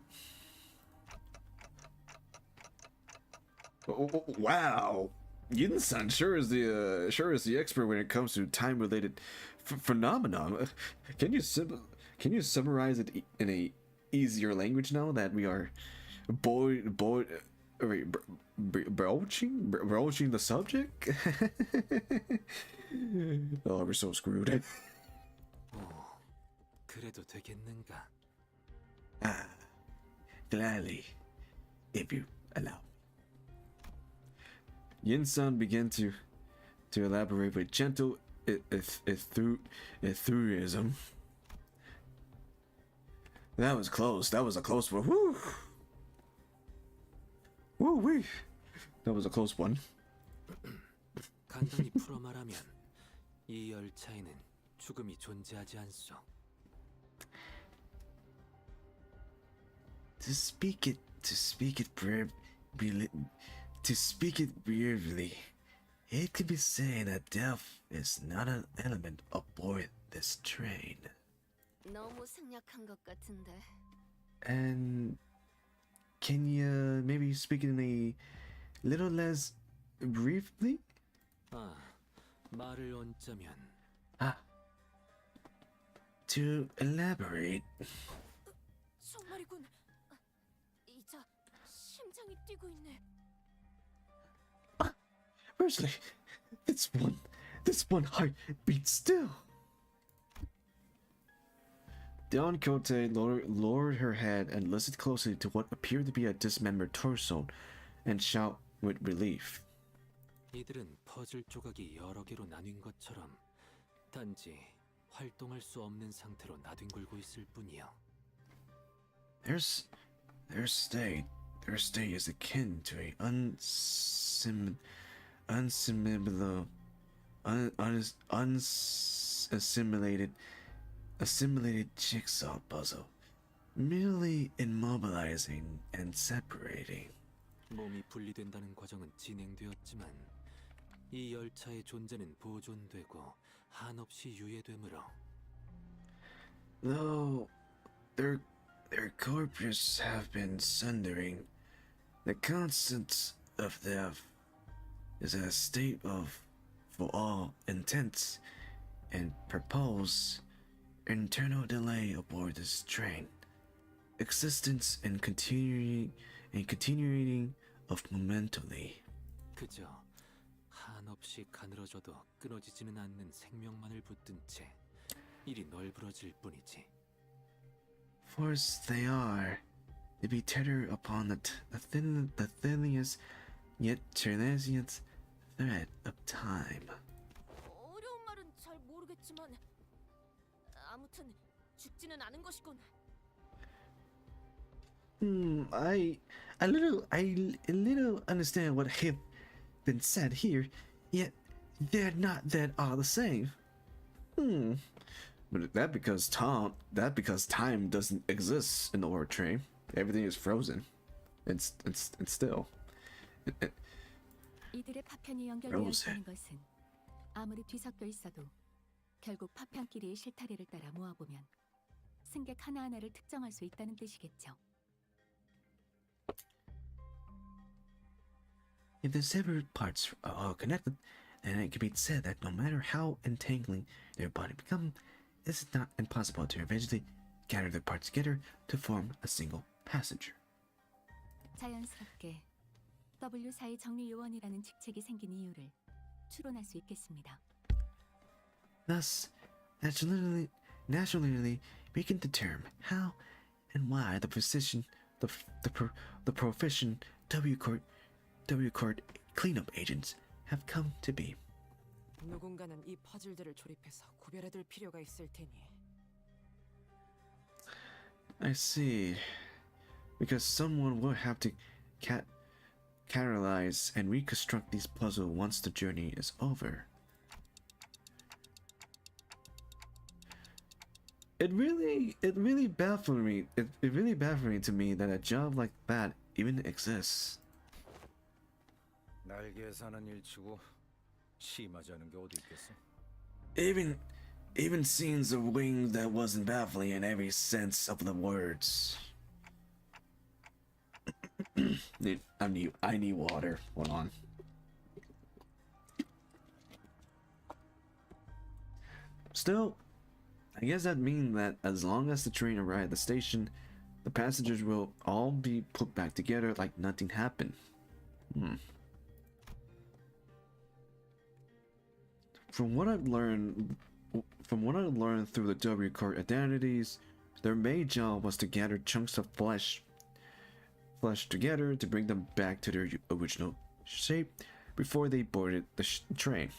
Speaker 6: Wow, Yin-san sure is the expert when it comes to time-related phenomenon. Can you summarize it in a easier language now that we are broaching the subject? Oh, we're so screwed.
Speaker 1: 그래도 되겠는가?
Speaker 6: Gladly, if you allow. Yin-san began to elaborate with gentle enthusiasm. That was close. That was a close one. Woo! Woo-wee! That was a close one.
Speaker 1: 간단히 풀어 말하면 이 열차에는 죽음이 존재하지 않소.
Speaker 6: To speak it briefly, It could be said that death is not an element aboard this train.
Speaker 11: 너무 생략한 것 같은데.
Speaker 6: And can you maybe speak in a little less briefly?
Speaker 1: 아, 말을 얹자면
Speaker 6: To elaborate.
Speaker 11: 정말이군. 이자 심장이 뛰고 있네.
Speaker 6: Firstly, this one heart beats still. Don Quixote lowered her head and listened closely to what appeared to be a dismembered torso, and shout with relief.
Speaker 1: 이들은 퍼즐 조각이 여러 개로 나뉜 것처럼 단지 활동할 수 없는 상태로 나뒹굴고 있을 뿐이요.
Speaker 6: Their state is akin to a assimilated jigsaw puzzle, merely immobilizing and separating.
Speaker 1: 몸이 분리된다는 과정은 진행되었지만 이 열차의 존재는 보존되고 한없이 유예되므로
Speaker 6: Though their corpses have been sundering, the constant of death is a state of, for all intents and purpose, internal delay aboard this train, existence and continuing of momentally.
Speaker 1: 그저 한없이 가늘어져도 끊어지지는 않는 생명만을 붙든 채 일이 널브러질 뿐이지.
Speaker 6: Force they are to be tethered upon the thinest yet transient thread of time.
Speaker 11: 어려운 말은 잘 모르겠지만 아무튼 죽지는 않은 것이군.
Speaker 6: I a little understand what have been said here, yet they're not that all the same. But that because time doesn't exist in the War Train. Everything is frozen. It's still.
Speaker 3: 이들의 파편이 연결되어 있다는 것은 아무리 뒤섞여 있어도 결국 파편끼리의 실타래를 따라 모아보면 승객 하나하나를 특정할 수 있다는 뜻이겠죠.
Speaker 6: If the severed parts are all connected, then it can be said that no matter how entangling their body become, it's not impossible to eventually gather the parts together to form a single passenger.
Speaker 3: 자연스럽게 W4의 정리요원이라는 직책이 생긴 이유를 추론할 수 있겠습니다.
Speaker 6: Thus, naturally, we can determine how and why the profession W Court cleanup agents have come to be.
Speaker 12: 누군가는 이 퍼즐들을 조립해서 구별해둘 필요가 있을 테니.
Speaker 6: I see. Because someone will have to catalyze and reconstruct these puzzles once the journey is over. It really baffled me. It really baffled me to me that a job like that even exists.
Speaker 5: 날개에 사는 일치고 심하지 않은 게 어디 있겠어?
Speaker 6: Even scenes of wings that wasn't baffling in every sense of the words. I need water. Hold on. Still, I guess that means that as long as the train arrives at the station, the passengers will all be put back together like nothing happened. From what I've learned through the W Court identities, their main job was to gather chunks of flesh together to bring them back to their original shape before they boarded the train.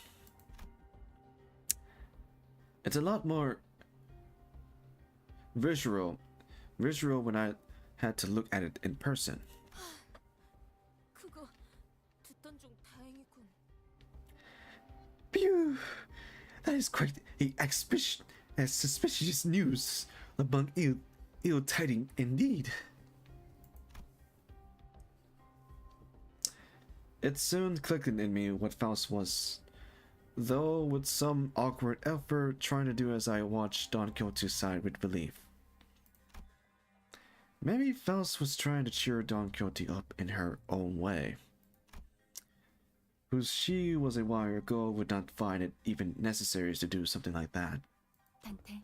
Speaker 6: It's a lot more visual when I had to look at it in person.
Speaker 11: 그거 듣던 중 다행이군.
Speaker 6: Phew! That is quite a suspicious news among ill tidings indeed. It soon clicked in me what Faust was, though with some awkward effort trying to do as I watched Don Quixote side with relief. Maybe Faust was trying to cheer Don Quixote up in her own way, who she was a while ago would not find it even necessary to do something like that.
Speaker 3: 단테,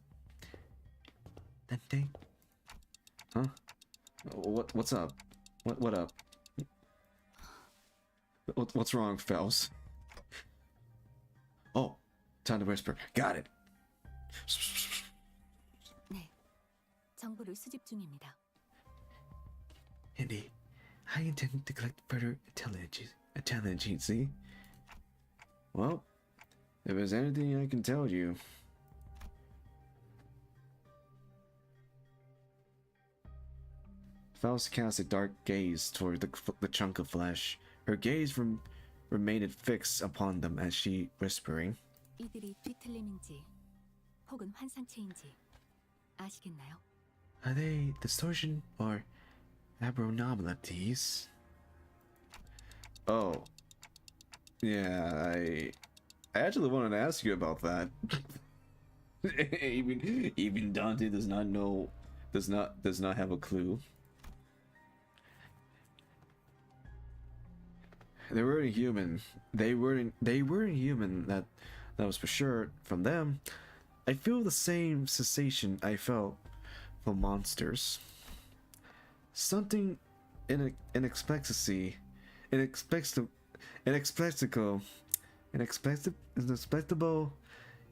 Speaker 6: Dante? Huh? What's up? What up? What's wrong, Faust? Oh, time to whisper. Got it.
Speaker 3: 네, 정보를 수집 중입니다.
Speaker 6: Indeed, I intend to collect further intelligence. See? Well, if there's anything I can tell you. Faust cast a dark gaze toward the chunk of flesh. Her gaze remained fixed upon them as she whispering.
Speaker 3: 이들이 뒤틀림인지 혹은 환상체인지 아시겠나요?
Speaker 6: Are they distortion or abnormalities? Oh. Yeah, I actually wanted to ask you about that. even Dante does not know, does not have a clue. They weren't human. They weren't human, that was for sure. From them, I feel the same sensation I felt from monsters. Something inexplicable,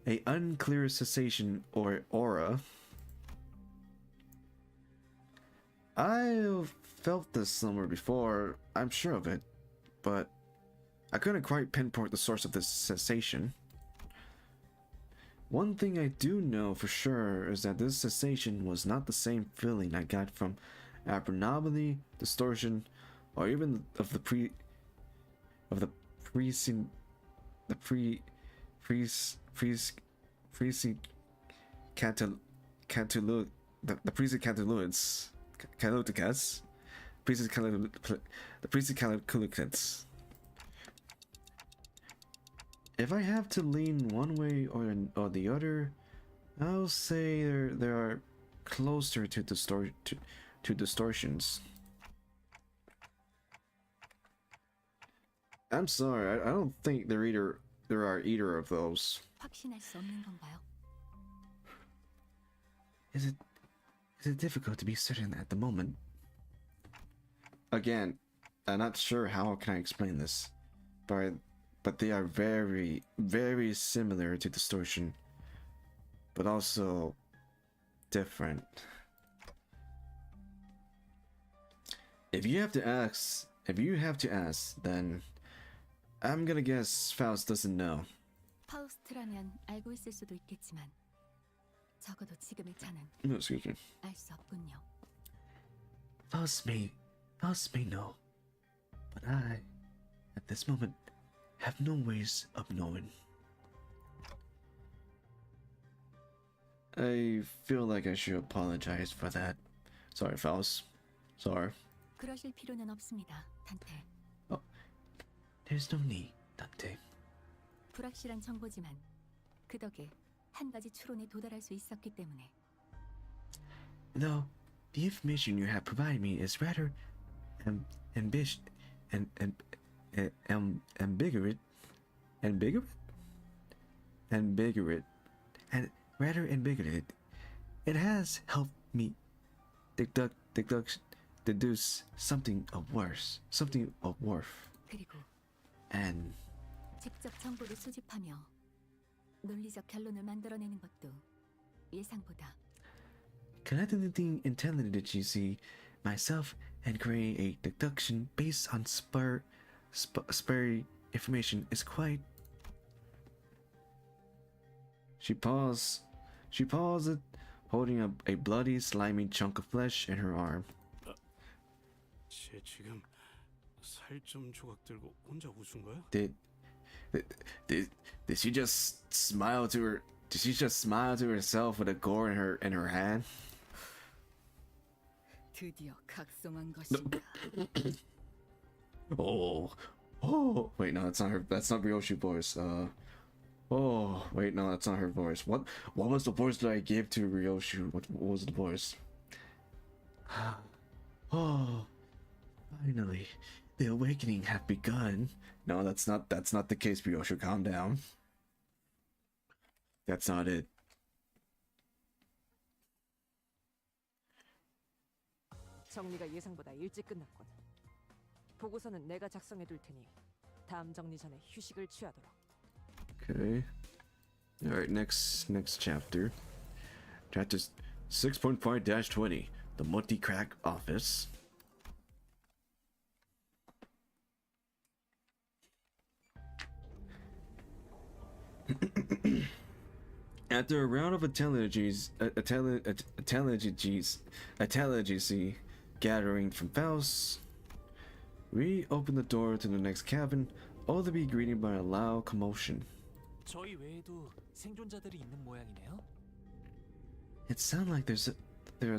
Speaker 6: a unclear sensation or aura. I've felt this somewhere before, I'm sure of it, but I couldn't quite pinpoint the source of this sensation. One thing I do know for sure is that this sensation was not the same feeling I got from abnormality, distortion, or even of the Calculicants. If I have to lean one way or the other, I'll say they are closer to distortions. I'm sorry, I don't think there are either of those.
Speaker 3: 확신할 수 없는 건가요?
Speaker 6: Is it difficult to be certain at the moment? Again, I'm not sure how can I explain this, but they are very, very similar to distortion, but also different. If you have to ask, then I'm gonna guess Faust doesn't know.
Speaker 3: 파우스트라면 알고 있을 수도 있겠지만 적어도 지금의 저는
Speaker 6: No, excuse me.
Speaker 3: 알 수 없군요.
Speaker 6: Faust may know, but I, at this moment, have no ways of knowing. I feel like I should apologize for that. Sorry, Faust. Sorry.
Speaker 3: 그러실 필요는 없습니다, 단테.
Speaker 6: Oh, there's no need, Dante.
Speaker 3: 불확실한 정보지만 그 덕에 한 가지 추론에 도달할 수 있었기 때문에.
Speaker 6: Though the information you have provided me is rather ambiguous, it has helped me deduce something of worth.
Speaker 3: 그리고
Speaker 6: And
Speaker 3: 직접 정보를 수집하며 논리적 결론을 만들어내는 것도 예상보다
Speaker 6: collecting intelligence myself and create a deduction based on spurry information is quite. She paused, holding up a bloody, slimy chunk of flesh in her arm.
Speaker 10: 쟤 지금 살점 조각 들고 혼자 웃은 거야?
Speaker 6: Did she just smile to her? Did she just smile to herself with a gore in her hand?
Speaker 8: 드디어 각성한 것인가?
Speaker 6: Oh, Oh wait, no, that's not her. That's not Ryoshi's voice. Oh wait, no, that's not her voice. What was the voice that I gave to Ryoshi? What was the voice? Oh, finally, the awakening have begun. No, that's not the case, Ryoshi. Calm down. That's not it.
Speaker 12: 정리가 예상보다 일찍 끝났군. 보고서는 내가 작성해 둘 테니 다음 정리 전에 휴식을 취하도록.
Speaker 6: Okay. All right. Next chapter. Chapter 6.5-20. The multi-crack office. After a round of intelligence gathering from Faust, we open the door to the next cabin, all to be greeted by a loud commotion.
Speaker 7: 저희 외에도 생존자들이 있는 모양이네요.
Speaker 6: It sounds like there's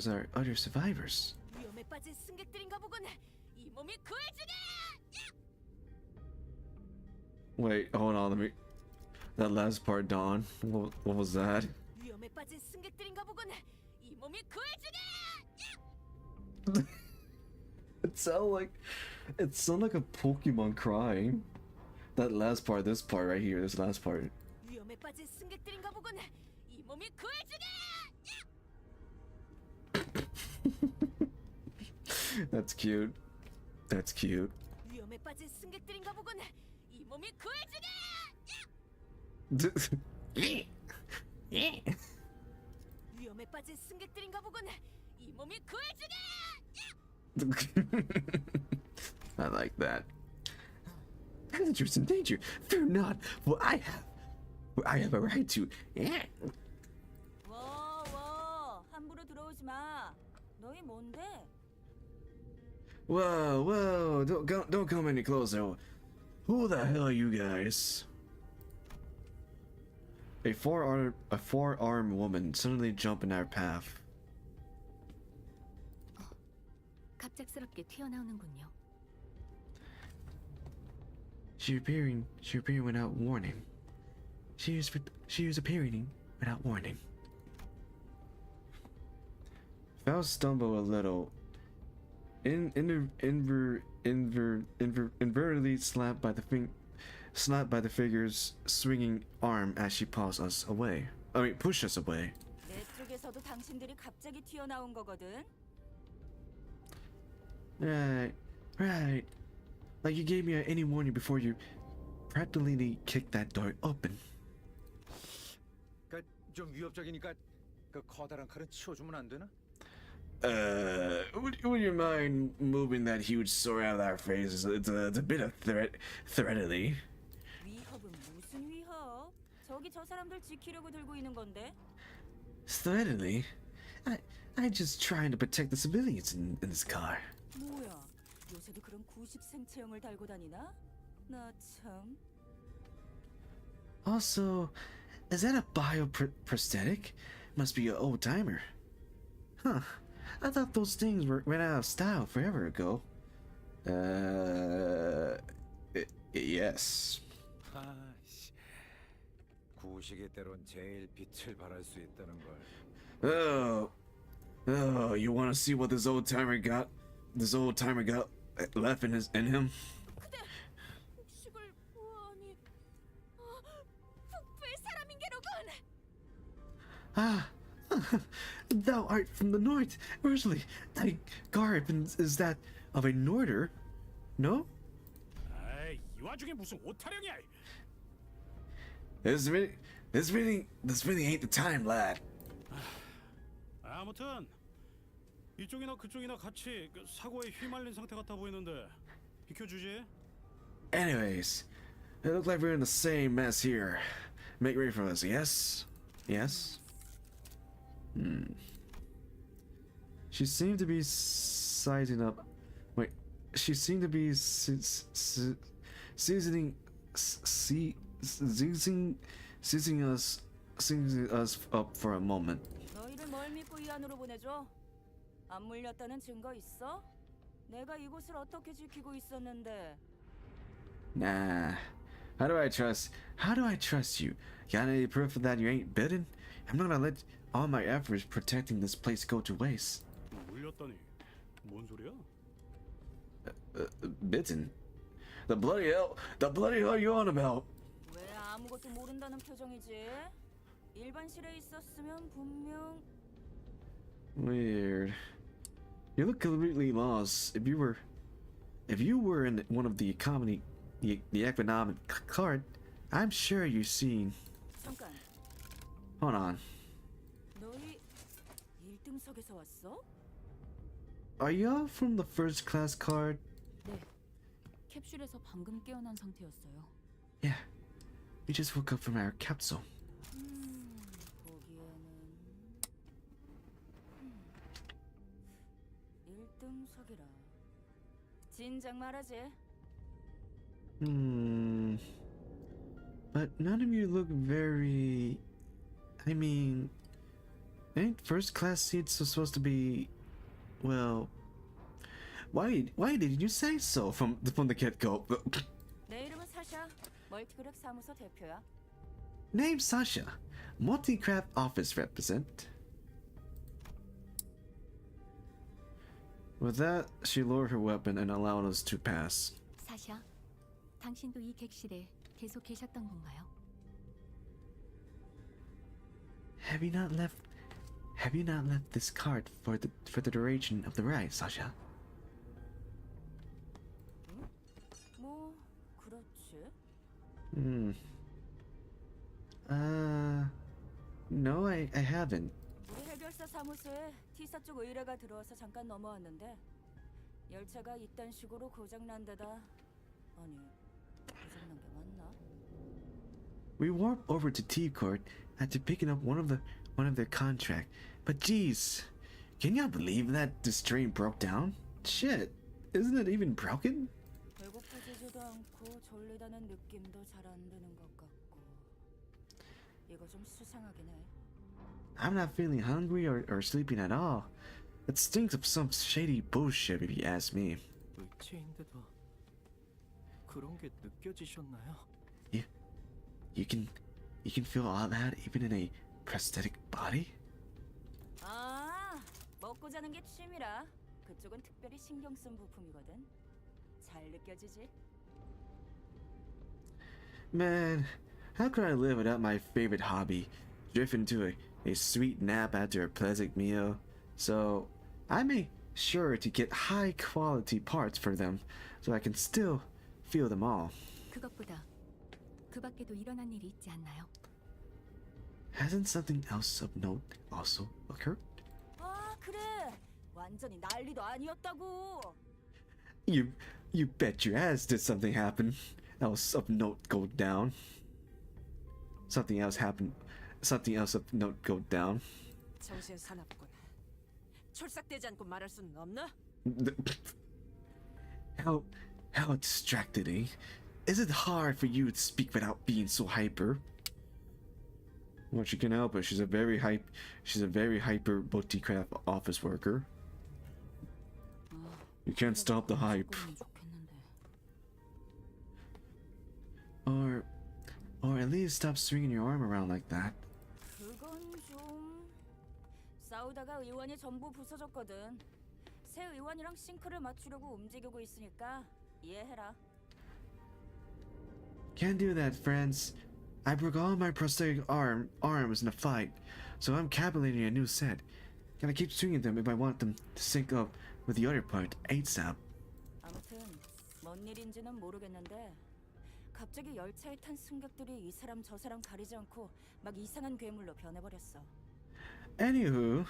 Speaker 6: our other survivors.
Speaker 11: 위험에 빠진 승객들인가 보군. 이 몸이 구해주게.
Speaker 6: Wait, hold on, let me. That last part, Dawn. What was that?
Speaker 11: 위험에 빠진 승객들인가 보군. 이 몸이 구해주게.
Speaker 6: It sounded like a Pokemon crying. That last part, this part right here, this last part.
Speaker 11: 위험에 빠진 승객들인가 보군. 이 몸이 구해주게.
Speaker 6: That's cute. That's cute.
Speaker 11: 위험에 빠진 승객들인가 보군. 이 몸이 구해주게. 위험에 빠진 승객들인가 보군. 이 몸이 구해주게.
Speaker 6: I like that. Passengers in danger. Fear not, for I have a right to.
Speaker 8: 워, 함부로 들어오지 마. 너희 뭔데?
Speaker 6: Whoa, don't come any closer. Who the hell are you guys? A four-armed woman suddenly jumped in our path.
Speaker 3: 갑작스럽게 튀어나오는군요.
Speaker 6: She appearing without warning. She is appearing without warning. Faust stumbled a little, invertedly slapped by the figure's swinging arm as she pushed us away.
Speaker 8: 내 쪽에서도 당신들이 갑자기 튀어나온 거거든.
Speaker 6: Right. Like you gave me any warning before you practically kicked that door open.
Speaker 5: 좀 위협적이니까 그 커다란 칼은 치워주면 안 되나?
Speaker 6: Would you mind moving that huge sword out of our faces? It's a bit of threatening.
Speaker 8: 위협은 무슨 위협? 저기 저 사람들 지키려고 들고 있는 건데.
Speaker 6: Threatening? I just trying to protect the civilians in this car.
Speaker 8: 뭐야? 요새도 그런 90생 체형을 달고 다니나? 나 참.
Speaker 6: Also, is that a prosthetic? Must be an old timer. Huh. I thought those things went out of style forever ago. Yes.
Speaker 5: 구시계 때론 제일 빛을 발할 수 있다는 걸.
Speaker 6: Oh, you want to see what this old timer got left in him?
Speaker 11: 그대 의식을 보아하니 북부의 사람인게로군.
Speaker 6: Thou art from the north. Ursula, thy garb is that of a Norder? No?
Speaker 10: 에이, 이 와중에 무슨 오타령이야?
Speaker 6: This really ain't the time, lad.
Speaker 10: 아무튼 이쪽이나 그쪽이나 같이 사고에 휘말린 상태 같아 보이는데 비켜주지.
Speaker 6: Anyways, it looks like we're in the same mess here. Make ready for us, yes? Yes? She seemed to be sizing up. Wait, she seemed to be seasoning us up for a moment.
Speaker 8: 너희를 뭘 믿고 이 안으로 보내줘? 안 물렸다는 증거 있어? 내가 이곳을 어떻게 지키고 있었는데?
Speaker 6: Nah. How do I trust? How do I trust you? Got any proof that you ain't bitten? I'm not gonna let all my efforts protecting this place go to waste.
Speaker 10: 물렸다니. 뭔 소리야?
Speaker 6: Bitten? The bloody hell are you on about?
Speaker 8: 왜 아무것도 모른다는 표정이지? 일반실에 있었으면 분명
Speaker 6: Weird. You look completely lost. If you were in one of the economic cart, I'm sure you've seen.
Speaker 8: 잠깐.
Speaker 6: Hold on.
Speaker 8: 너희 1등석에서 왔어?
Speaker 6: Are y'all from the first class cart?
Speaker 8: 네. 캡슐에서 방금 깨어난 상태였어요.
Speaker 6: Yeah. We just woke up from our capsule.
Speaker 8: 보기에는 1등석이라. 진작 말하지.
Speaker 6: But none of you look very... I mean... ain't first class seats supposed to be... well... Why did you say so from the get-go?
Speaker 8: 내 이름은 사샤. 멀티그룹 사무소 대표야.
Speaker 6: Name Sasha. Multi-craft office represent. With that, she lowered her weapon and allowed us to pass.
Speaker 3: 사샤, 당신도 이 객실에 계속 계셨던 건가요?
Speaker 6: Have you not left this cart for the duration of the ride, Sasha?
Speaker 8: 뭐 그렇지.
Speaker 6: No, I haven't.
Speaker 8: 우리 해결사 사무소에 T사 쪽 의뢰가 들어와서 잠깐 넘어왔는데 열차가 이딴 식으로 고장난 데다 아니 고장난 게 맞나?
Speaker 6: We warped over to T Court after picking up one of their contract. But geez, can you believe that this train broke down? Shit, isn't it even broken?
Speaker 8: 배고파지지도 않고 졸리다는 느낌도 잘 안 드는 것 같고 이거 좀 수상하긴 해.
Speaker 6: I'm not feeling hungry or sleeping at all. It stinks of some shady bullshit if you ask me.
Speaker 4: 의체인데도 그런 게 느껴지셨나요?
Speaker 6: You can feel all that even in a prosthetic body?
Speaker 8: 아, 먹고 자는 게 취미라. 그쪽은 특별히 신경 쓴 부품이거든. 잘 느껴지지?
Speaker 6: Man, how could I live without my favorite hobby? Drift into a sweet nap after a pleasant meal. So, I make sure to get high quality parts for them so I can still feel them all.
Speaker 3: 그것보다 그 밖에도 일어난 일이 있지 않나요?
Speaker 6: Hasn't something else of note also occurred?
Speaker 8: 아, 그래. 완전히 난리도 아니었다고.
Speaker 6: You bet your ass did something happen else of note go down. Something else happened. Something else of note go down.
Speaker 12: 정신 사납군. 철삭되지 않고 말할 수는 없나?
Speaker 6: How distracted, eh? Is it hard for you to speak without being so hyper? Well, she can help it. She's a very hyper multi-craft office worker. You can't stop the hype. Or at least stop swinging your arm around like that.
Speaker 8: 그건 좀 싸우다가 의원이 전부 부서졌거든. 새 의원이랑 싱크를 맞추려고 움직이고 있으니까 이해해라.
Speaker 6: Can't do that, friends. I broke all my prosthetic arms in a fight, so I'm calculating a new set. Gotta keep swinging them if I want them to sync up with the other part ASAP.
Speaker 8: 아무튼 뭔 일인지는 모르겠는데 갑자기 열차에 탄 승객들이 이 사람 저 사람 가리지 않고 막 이상한 괴물로 변해버렸어.
Speaker 6: Anywho,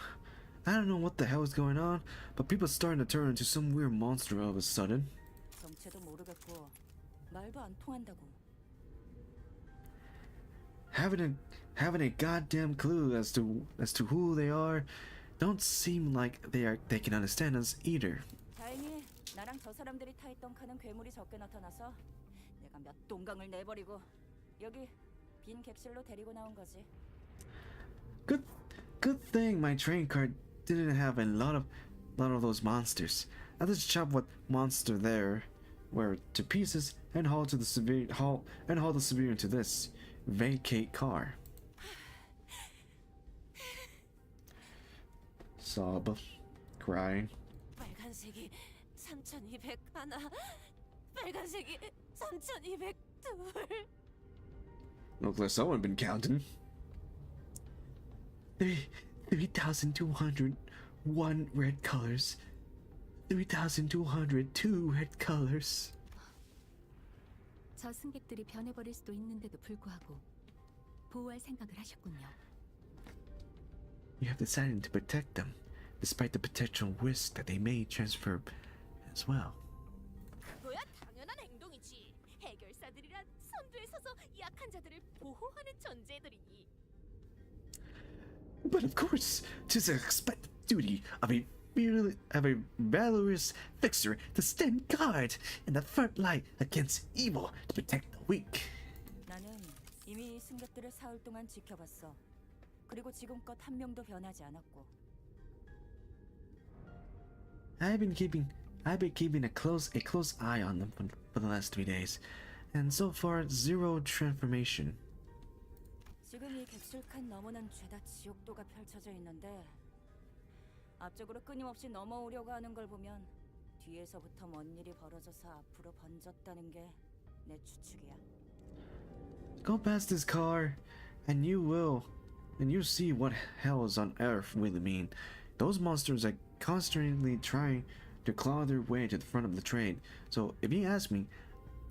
Speaker 6: I don't know what the hell is going on, but people starting to turn into some weird monster all of a sudden.
Speaker 8: 정체도 모르겠고 말도 안 통한다고.
Speaker 6: Having a goddamn clue as to who they are, don't seem like they can understand us either.
Speaker 8: 다행히 나랑 저 사람들이 타 있던 칸은 괴물이 적게 나타나서 내가 몇 동강을 내버리고 여기 빈 객실로 데리고 나온 거지.
Speaker 6: Good thing my train car didn't have a lot of those monsters. I just chopped what monster there were to pieces and hauled to the civilian to this vacate car. Sob, crying.
Speaker 11: 빨간색이 3,200 하나, 빨간색이 3,200 둘.
Speaker 6: Looks like someone been counting. 3,201 red colors. 3,202 red colors.
Speaker 3: 저 승객들이 변해버릴 수도 있는데도 불구하고 보호할 생각을 하셨군요.
Speaker 6: You have decided to protect them, despite the potential risk that they may transfer as well.
Speaker 11: 그거야 당연한 행동이지. 해결사들이란 선두에 서서 약한 자들을 보호하는 존재들이니.
Speaker 6: But of course, 'tis the expected duty of a valorous fixer to stand guard in the front line against evil to protect the weak.
Speaker 8: 나는 이미 승객들을 사흘 동안 지켜봤어. 그리고 지금껏 한 명도 변하지 않았고.
Speaker 6: I've been keeping a close eye on them for the last 3 days, and so far zero transformation.
Speaker 8: 지금 이 객실칸 너머는 죄다 지옥도가 펼쳐져 있는데 앞쪽으로 끊임없이 넘어오려고 하는 걸 보면 뒤에서부터 뭔 일이 벌어져서 앞으로 번졌다는 게 내 추측이야.
Speaker 6: Go past this car, and you see what hells on earth really mean. Those monsters are constantly trying to claw their way to the front of the train. So if you ask me,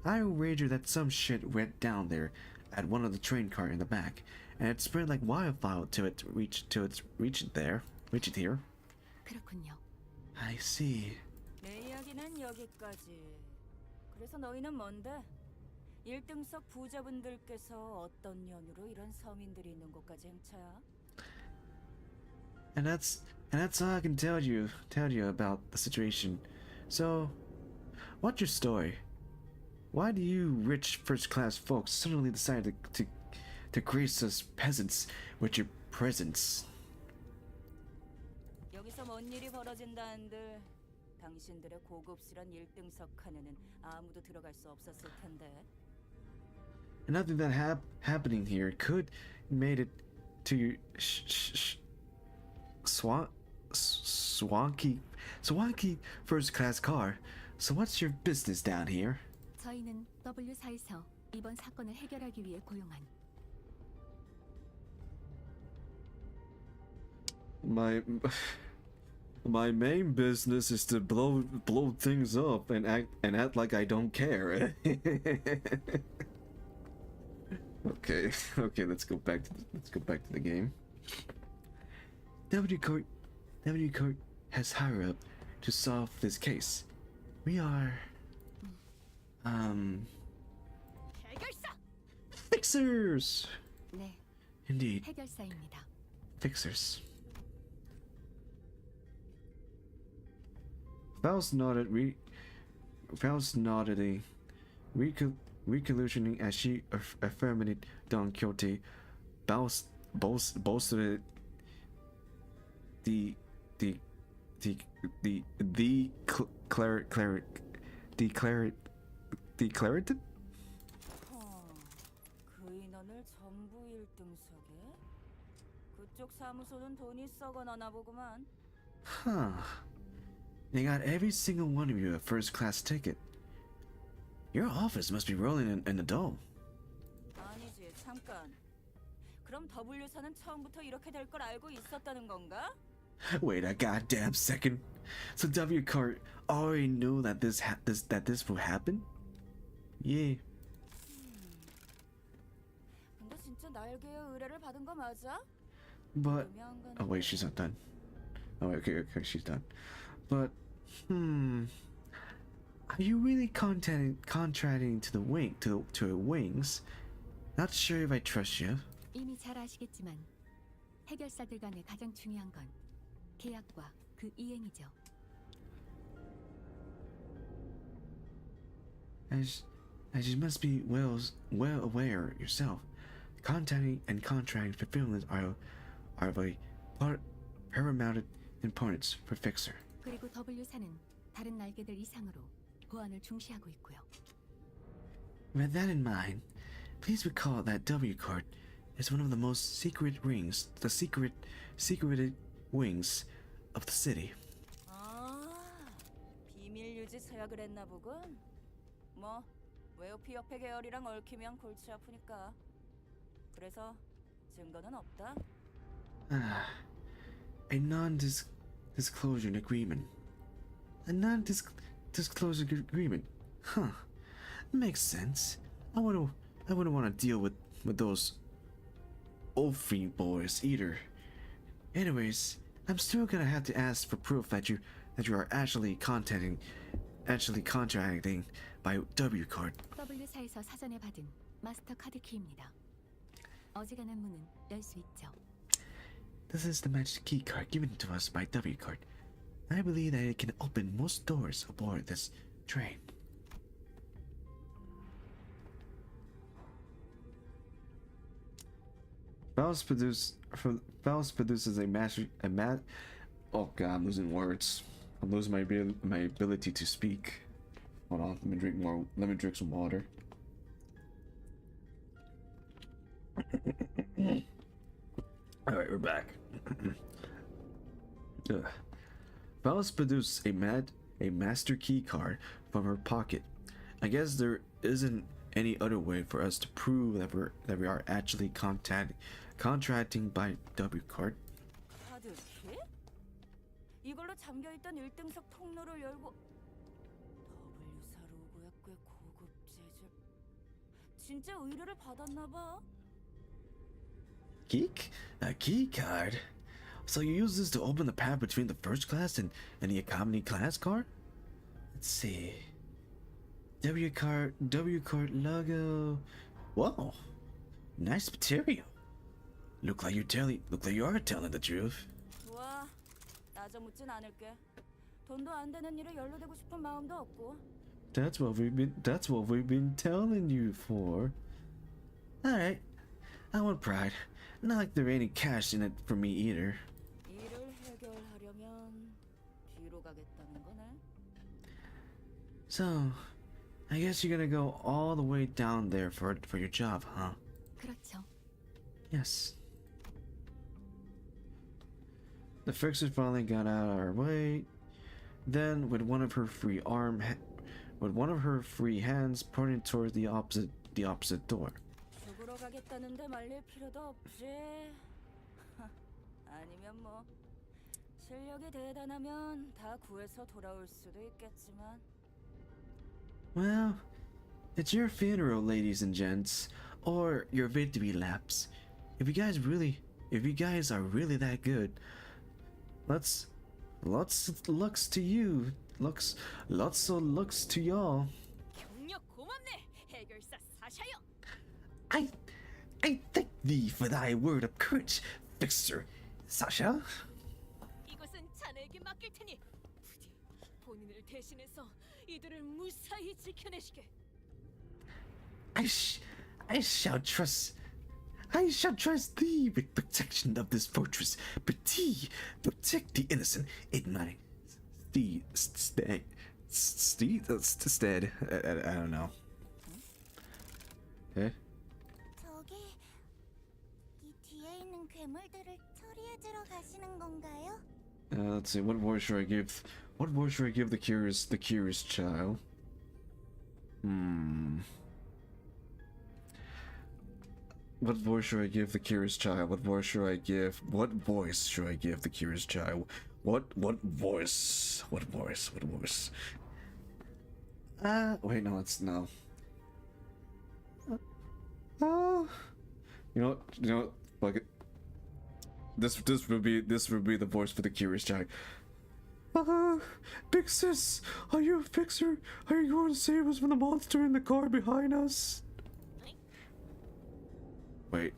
Speaker 6: I'll wager that some shit went down there at one of the train car in the back, and it spread like wildfire till it reached here.
Speaker 3: 그렇군요.
Speaker 6: I see.
Speaker 8: 내 이야기는 여기까지. 그래서 너희는 뭔데? 1등석 부자분들께서 어떤 연유로 이런 서민들이 있는 곳까지 행차야?
Speaker 6: And that's all I can tell you about the situation. So, what's your story? Why do you rich first-class folks suddenly decide to grace us peasants with your presence?
Speaker 8: 여기서 뭔 일이 벌어진다는들 당신들의 고급스런 1등석 칸에는 아무도 들어갈 수 없었을 텐데.
Speaker 6: Nothing that happening here could made it to your swanky first-class car. So what's your business down here?
Speaker 3: 저희는 W사에서 이번 사건을 해결하기 위해 고용한
Speaker 6: My main business is to blow things up and act like I don't care. Okay, let's go back to the game. W Court has hired up to solve this case. We are
Speaker 11: 해결사.
Speaker 6: fixers.
Speaker 3: 네,
Speaker 6: Indeed,
Speaker 3: 해결사입니다.
Speaker 6: fixers. Faust nodded recollusioning as she affirmed Don Quixote bolstered declarative.
Speaker 8: 그 인원을 전부 1등석에? 그쪽 사무소는 돈이 썩어나나 보구만.
Speaker 6: Huh. They got every single one of you a first-class ticket. Your office must be rolling in the dough.
Speaker 8: 아니지, 잠깐. 그럼 W사는 처음부터 이렇게 될 걸 알고 있었다는 건가?
Speaker 6: Wait a goddamn second. So W Cart already knew that this will happen? Yeah.
Speaker 8: 근데 진짜 날개의 의뢰를 받은 거 맞아?
Speaker 6: But oh wait, she's not done. Oh wait, okay, she's done. But are you really contracting to her wings? Not sure if I trust you.
Speaker 3: 이미 잘 아시겠지만 해결사들 간에 가장 중요한 건 계약과 그 이행이죠.
Speaker 6: As you must be well aware yourself, contacting and contract fulfillment are of a paramount importance for Fixer.
Speaker 3: 그리고 W사는 다른 날개들 이상으로 보안을 중시하고 있고요.
Speaker 6: With that in mind, please recall that W card is one of the most secret rings, the secreted wings of the city.
Speaker 8: 아, 비밀 유지 서약을 했나 보군. 뭐 웨오피 협회 계열이랑 얽히면 골치 아프니까. 그래서 증거는 없다.
Speaker 6: A non-disclosure agreement. A non-disclosure agreement. Huh. Makes sense. I wouldn't want to deal with those Ulfrey boys either. Anyways, I'm still gonna have to ask for proof that you are actually contracting by W card.
Speaker 3: W사에서 사전에 받은 마스터 카드 키입니다. 어지간한 문은 열 수 있죠.
Speaker 6: This is the magic key card given to us by W card. I believe that it can open most doors aboard this train. Faust produces a master. Oh god, I'm losing words. I'm losing my ability to speak. Hold on, let me drink more. Let me drink some water. All right, we're back. Faust produced a master key card from her pocket. I guess there isn't any other way for us to prove that we are actually contracting by W card.
Speaker 8: 카드 키? 이걸로 잠겨있던 1등석 통로를 열고 W사 로고에 꽤 고급 재질. 진짜 의뢰를 받았나 봐.
Speaker 6: A key card? So you use this to open the path between the first class and the economy class card? Let's see. W card logo. Whoa, nice material. Look like you are telling the truth.
Speaker 8: 좋아, 따져 묻진 않을게. 돈도 안 되는 일에 연루되고 싶은 마음도 없고.
Speaker 6: That's what we've been telling you for. All right, I want pride. Not like there ain't any cash in it for me either.
Speaker 8: 일을 해결하려면 뒤로 가겠다는 거네.
Speaker 6: So, I guess you're gonna go all the way down there for your job, huh?
Speaker 3: 그렇죠.
Speaker 6: Yes. The fixer finally got out of our way. Then, with one of her free hands pointing towards the opposite door.
Speaker 8: 죽으러 가겠다는데 말릴 필요도 없지. 아니면 뭐 실력이 대단하면 다 구해서 돌아올 수도 있겠지만.
Speaker 6: Well, it's your funeral, ladies and gents, or your victory laps. If you guys are really that good, lots looks to you. Lots of looks to y'all.
Speaker 11: 격려 고맙네, 해결사 사샤여.
Speaker 6: I thank thee for thy word of courage, Fixer Sasha.
Speaker 11: 이것은 자네에게 맡길 테니 부디 본인을 대신해서 이들을 무사히 지켜내시게.
Speaker 6: I shall trust thee with protection of this fortress, but thee protect the innocent in my stead. I don't know. Eh?
Speaker 9: 저기 이 뒤에 있는 괴물들을 처리해주러 가시는 건가요?
Speaker 6: Let's see. What voice should I give? What voice should I give the curious child? What voice should I give the curious child? What voice should I give the curious child? What voice? Wait, no, it's no. You know what? Fuck it. This would be the voice for the curious child. Big sis, are you a fixer? Are you going to save us from the monster in the car behind us? Wait.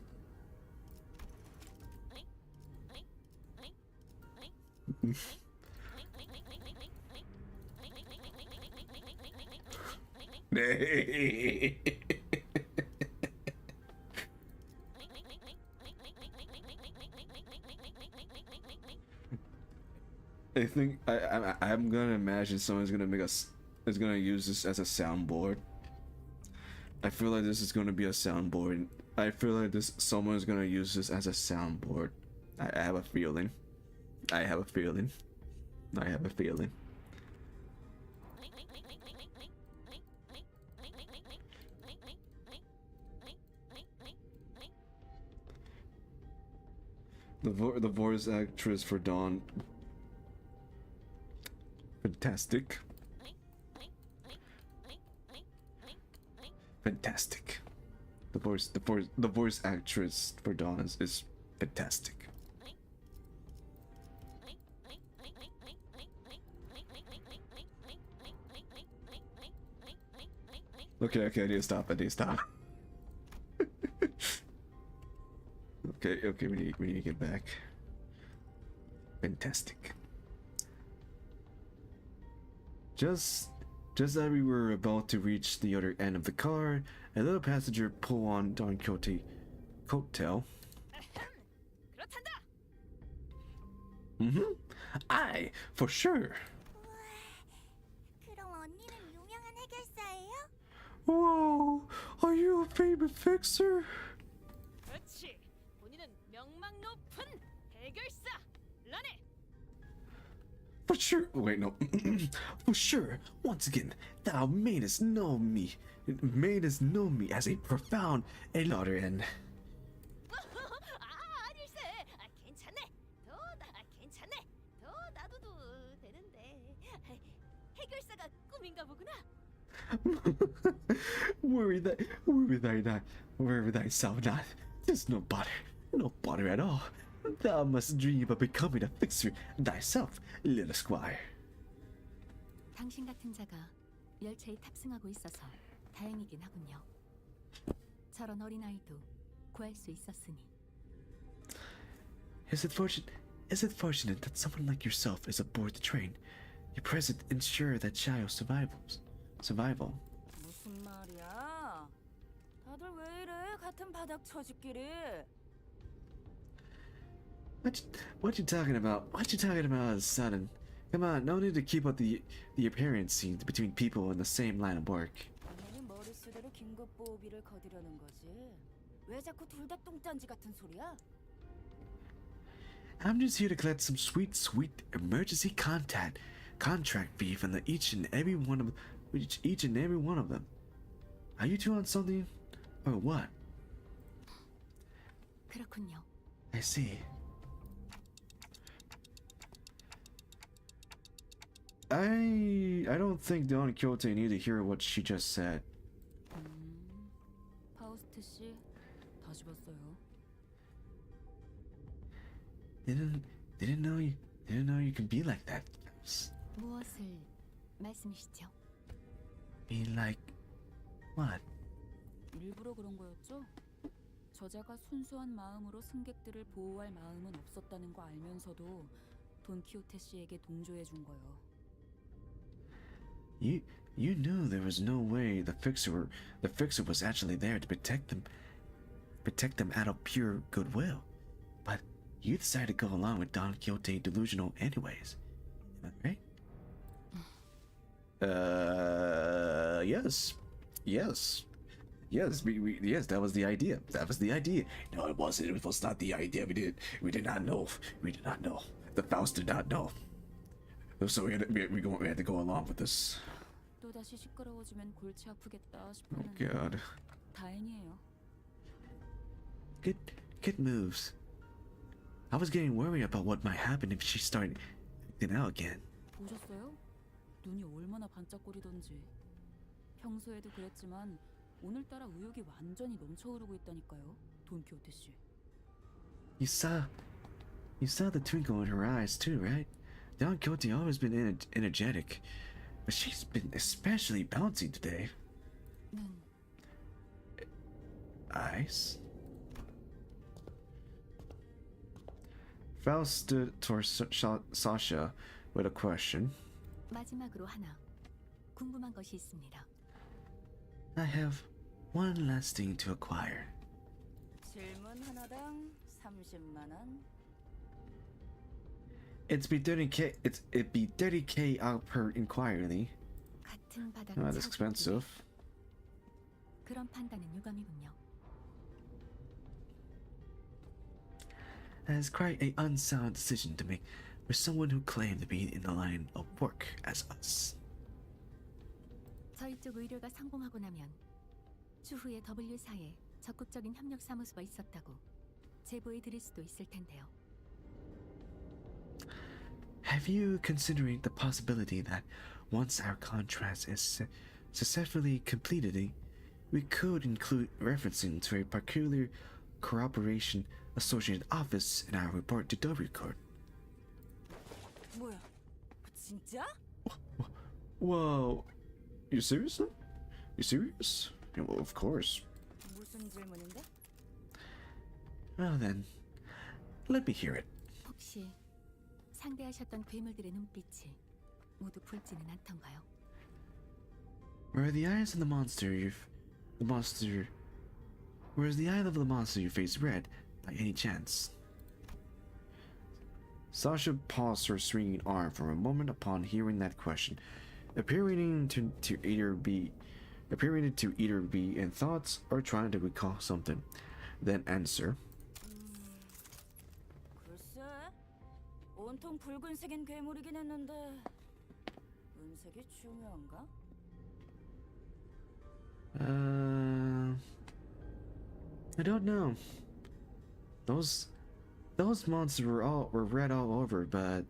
Speaker 6: I think I'm gonna imagine someone's gonna make us is gonna use this as a soundboard. I feel like this is gonna be a soundboard. I feel like someone is gonna use this as a soundboard. I have a feeling. I have a feeling. I have a feeling. The voice actress for Dawn. Fantastic. Fantastic. The voice actress for Dawn is fantastic. Okay, I need to stop. Okay, we need to get back. Fantastic. Just as we were about to reach the other end of the car, a little passenger pulled on Don Quixote's coattail. Aye, for sure.
Speaker 9: 그럼 언니는 유명한 해결사예요?
Speaker 6: Whoa, are you a famous fixer?
Speaker 11: 그렇지. 본인은 명망 높은 해결사. 라네.
Speaker 6: For sure. Wait, no. For sure. Once again, thou mayest know me as a profound elder and.
Speaker 11: 아닐세. 괜찮네. 괜찮네. 더 놔둬도 되는데. 해결사가 꿈인가 보구나.
Speaker 6: Worry thyself not. There's no bother at all. Thou must dream of becoming a fixer thyself, little squire.
Speaker 3: 당신 같은 자가 열차에 탑승하고 있어서 다행이긴 하군요. 저런 어린아이도 구할 수 있었으니.
Speaker 6: Is it fortunate that someone like yourself is aboard the train? Your presence ensure that child's survival.
Speaker 8: 무슨 말이야? 다들 왜 이래? 같은 바닥 처지끼리.
Speaker 6: What you talking about? What you talking about all of a sudden? Come on, no need to keep up the appearance scene between people in the same line of work.
Speaker 8: 당연히 머릿수대로 긴급 보호비를 거두려는 거지. 왜 자꾸 둘 다 똥딴지 같은 소리야?
Speaker 6: I'm just here to collect some sweet emergency contract fee from each and every one of them. Are you two on something, or what?
Speaker 3: 그렇군요.
Speaker 6: I see. I don't think Don Quixote need to hear what she just said.
Speaker 8: 파우스트 씨, 다시 봤어요.
Speaker 6: Didn't know you could be like that.
Speaker 3: 무엇을 말씀이시죠?
Speaker 6: Be like what?
Speaker 8: 일부러 그런 거였죠? 저자가 순수한 마음으로 승객들을 보호할 마음은 없었다는 거 알면서도 돈 키호테 씨에게 동조해 준 거요.
Speaker 6: You knew there was no way the fixer was actually there to protect them out of pure goodwill, but you decided to go along with Don Quixote delusional anyways. Am I right? Yes. Yes, that was the idea. No, it wasn't. It was not the idea. We did not know. The Faust did not know. So we had to go along with this.
Speaker 8: 또 다시 시끄러워지면 골치 아프겠다 싶었는데.
Speaker 6: Oh God.
Speaker 8: 다행이에요.
Speaker 6: Good moves. I was getting worried about what might happen if she started acting out again.
Speaker 8: 보셨어요? 눈이 얼마나 반짝거리던지. 평소에도 그랬지만 오늘따라 의욕이 완전히 넘쳐흐르고 있다니까요. 돈 키호테 씨.
Speaker 6: You saw the twinkle in her eyes too, right? Don Quixote always been energetic, but she's been especially bouncy today.
Speaker 3: 눈.
Speaker 6: Eyes? Faust stood towards Sasha with a question.
Speaker 3: 마지막으로 하나 궁금한 것이 있습니다.
Speaker 6: I have one last thing to acquire.
Speaker 8: 질문 하나당 30만 원.
Speaker 6: It'd be 30k out per inquiry.
Speaker 3: 같은 바닥
Speaker 6: Oh, that's
Speaker 3: 차기
Speaker 6: expensive.
Speaker 3: 그런 판단은 유감이군요.
Speaker 6: That is quite a unsound decision to make for someone who claimed to be in the line of work as us.
Speaker 3: 저희 쪽 의뢰가 성공하고 나면 추후에 W사에 적극적인 협력 사무소가 있었다고 제보해 드릴 수도 있을 텐데요.
Speaker 6: Have you considered the possibility that once our contract is successfully completed, we could include referencing to a peculiar corroboration associated office in our report to W Court?
Speaker 8: 뭐야? 진짜?
Speaker 6: Whoa, you serious? You serious? Yeah, well, of course.
Speaker 8: 무슨 질문인데?
Speaker 6: Well then, let me hear it.
Speaker 3: 혹시 상대하셨던 괴물들의 눈빛이 모두 붉지는 않던가요?
Speaker 6: Were the eyes of the monster whereas the eye of the monster you face red by any chance? Sasha paused her swinging arm for a moment upon hearing that question, appearing to either be in thoughts or trying to recall something, then answer.
Speaker 8: 글쎄, 온통 붉은색인 괴물이긴 했는데 은색이 중요한가?
Speaker 6: I don't know. Those monsters were red all over, but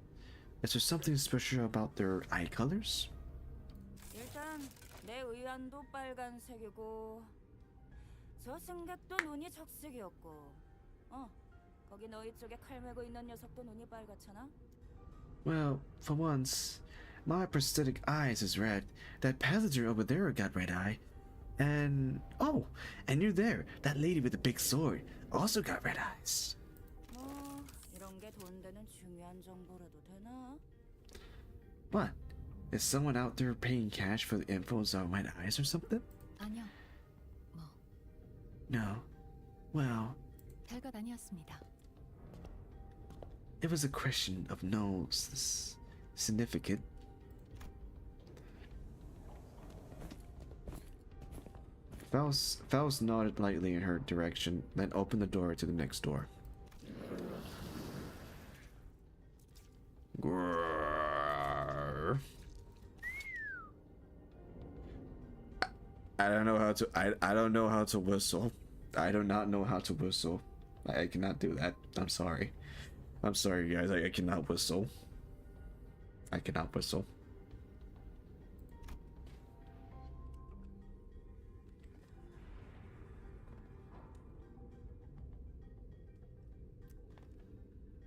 Speaker 6: is there something special about their eye colors?
Speaker 8: 일단 내 의안도 빨간색이고 저 승객도 눈이 적색이었고 거기 너희 쪽에 칼 메고 있는 녀석도 눈이 빨갛잖아?
Speaker 6: Well, for once, my prosthetic eyes is red. That passenger over there got red eye. And you're there. That lady with the big sword also got red eyes.
Speaker 8: 뭐 이런 게 돈 되는 중요한 정보라도 되나?
Speaker 6: What? Is someone out there paying cash for the infos on red eyes or something?
Speaker 3: 아니요.
Speaker 6: No. Well,
Speaker 3: 별것 아니었습니다.
Speaker 6: it was a question of no significant. Faust nodded lightly in her direction, then opened the door to the next door. Grrr. I don't know how to. I don't know how to whistle. I do not know how to whistle. I cannot do that. I'm sorry. I'm sorry, guys. I cannot whistle. I cannot whistle.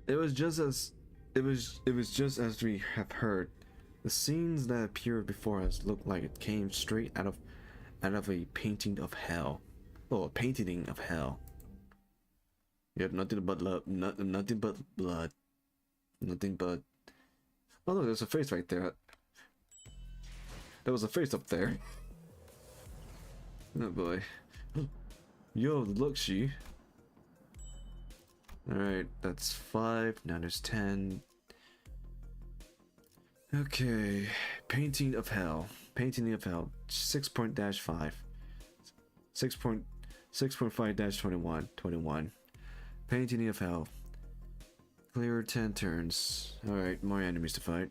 Speaker 6: It was just as we have heard. The scenes that appeared before us looked like it came straight out of a painting of hell. Oh, a painting of hell. You have nothing but love, nothing but blood, nothing but. Oh no, there's a face right there. There was a face up there. Oh boy. Yo, look, she. Alright, that's 5. Now there's 10. Okay. Painting of Hell. Painting of Hell. 6.-5. 6.5-21. 21. Painting of Hell. Clear 10 turns. Alright, more enemies to fight.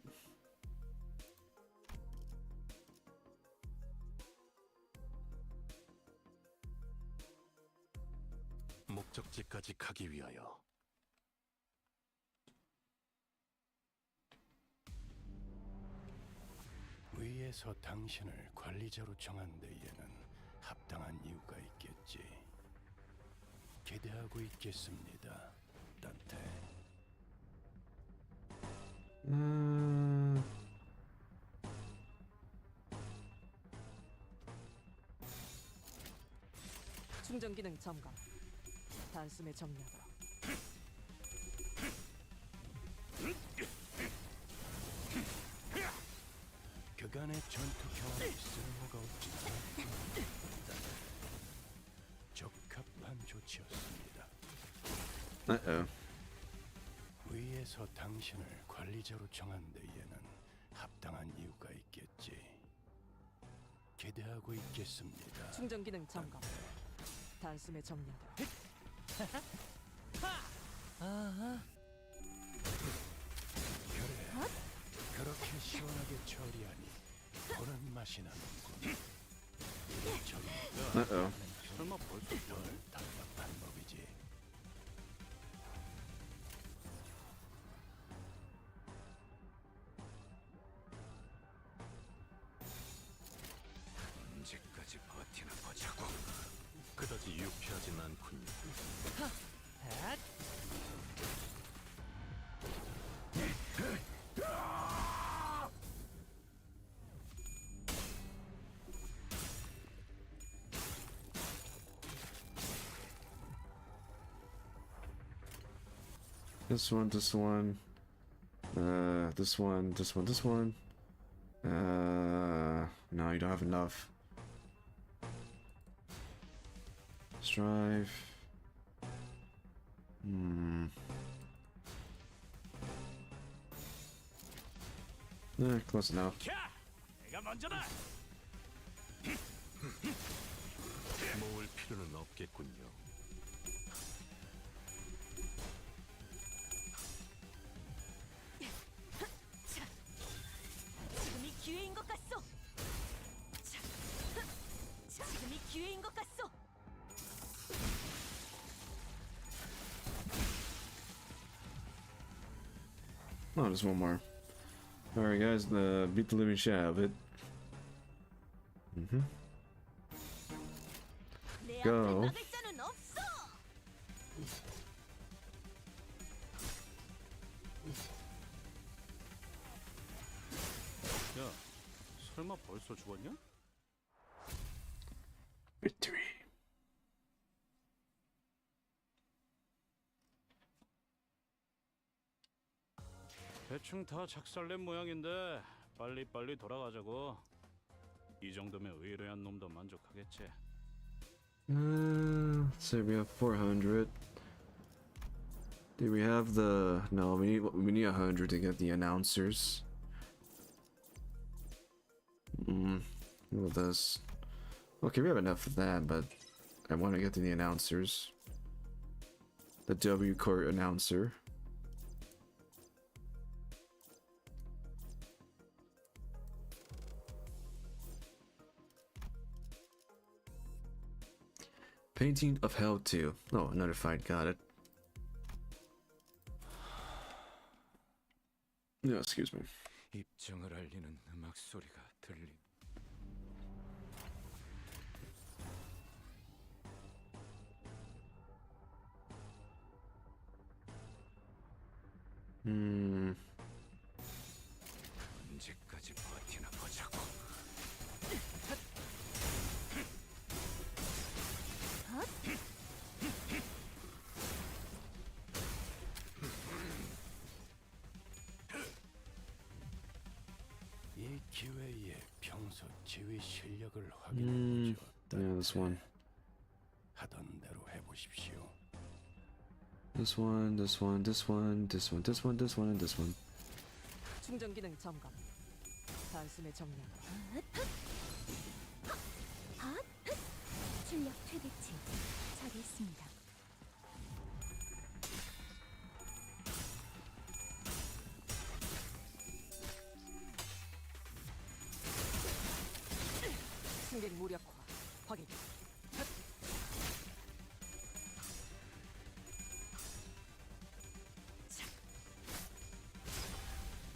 Speaker 13: 목적지까지 가기 위하여 위에서 당신을 관리자로 정한 데에는 합당한 이유가 있겠지. 기대하고 있겠습니다, 단테.
Speaker 12: 충전 기능 점검. 단숨에 정리하도록.
Speaker 13: 그간의 전투 경험이 쓸모가 없지 않았군. 적합한 조치였습니다.
Speaker 6: Uh-oh.
Speaker 13: 위에서 당신을 관리자로 정한 데에는 합당한 이유가 있겠지. 기대하고 있겠습니다.
Speaker 12: 충전 기능 점검. 단숨에 정리한다.
Speaker 7: 아하.
Speaker 13: 그래, 그렇게 시원하게 처리하니 보는 맛이 나는군.
Speaker 6: Uh-oh.
Speaker 10: 설마 벌써
Speaker 13: 널 답답한 법이지.
Speaker 5: 언제까지 버티나 보자고.
Speaker 1: 그다지 유쾌하진 않군요.
Speaker 7: 핫.
Speaker 2: This one, this one. This one, this one, this one. No, you don't have enough. Strive. Close enough.
Speaker 13: 내가 먼저다.
Speaker 1: 모을 필요는 없겠군요.
Speaker 11: 지금이 기회인 것 같소. 지금이 기회인 것 같소.
Speaker 2: Oh, just one more. Alright, guys, beat the living shit out of it.
Speaker 11: 내
Speaker 2: Go.
Speaker 11: 앞을 막을 자는 없어.
Speaker 10: 야, 설마 벌써 죽었냐?
Speaker 2: Victory.
Speaker 10: 대충 다 작살낸 모양인데 빨리빨리 돌아가자고. 이 정도면 의뢰한 놈도 만족하겠지.
Speaker 2: Let's say we have 400. Do we have the? No, we need 100 to get the announcers. Look at this. Okay, we have enough of that, but I want to get to the announcers. The W court announcer. Painting of Hell 2. Oh, another fight, got it. Yeah, excuse me.
Speaker 5: 입증을 알리는 음악 소리가 들리. 언제까지 버티나 보자고.
Speaker 13: 이 기회에 평소 지휘 실력을 확인해 보죠.
Speaker 2: Yeah, this one.
Speaker 13: 하던 대로 해보십시오.
Speaker 2: This one, this one, this one, this one, this one, this one, and this one.
Speaker 12: 충전 기능 점검. 단숨에 정리한다.
Speaker 3: 출력 퇴비치 처리했습니다.
Speaker 12: 승객 무력화 확인.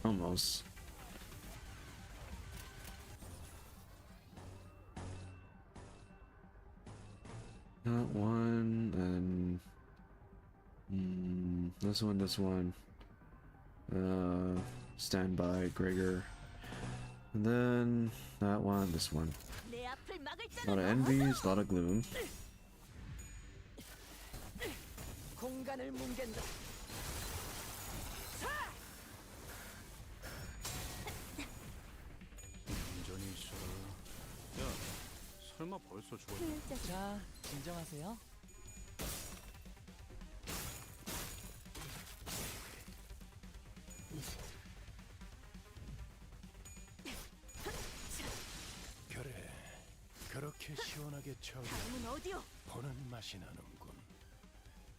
Speaker 2: Almost. That one, and this one, this one. Standby, Gregor. And then that one, this one.
Speaker 11: 내 앞을 막을
Speaker 2: A lot of
Speaker 11: 자는
Speaker 2: envies, a lot of gloom.
Speaker 12: 공간을 뭉갠다.
Speaker 10: 완전히 있어라. 야, 설마 벌써 죽었냐?
Speaker 3: 효율적으로
Speaker 7: 자, 진정하세요.
Speaker 13: 그래, 처리
Speaker 11: 다음은 어디요?
Speaker 13: 보는 맛이 나는군.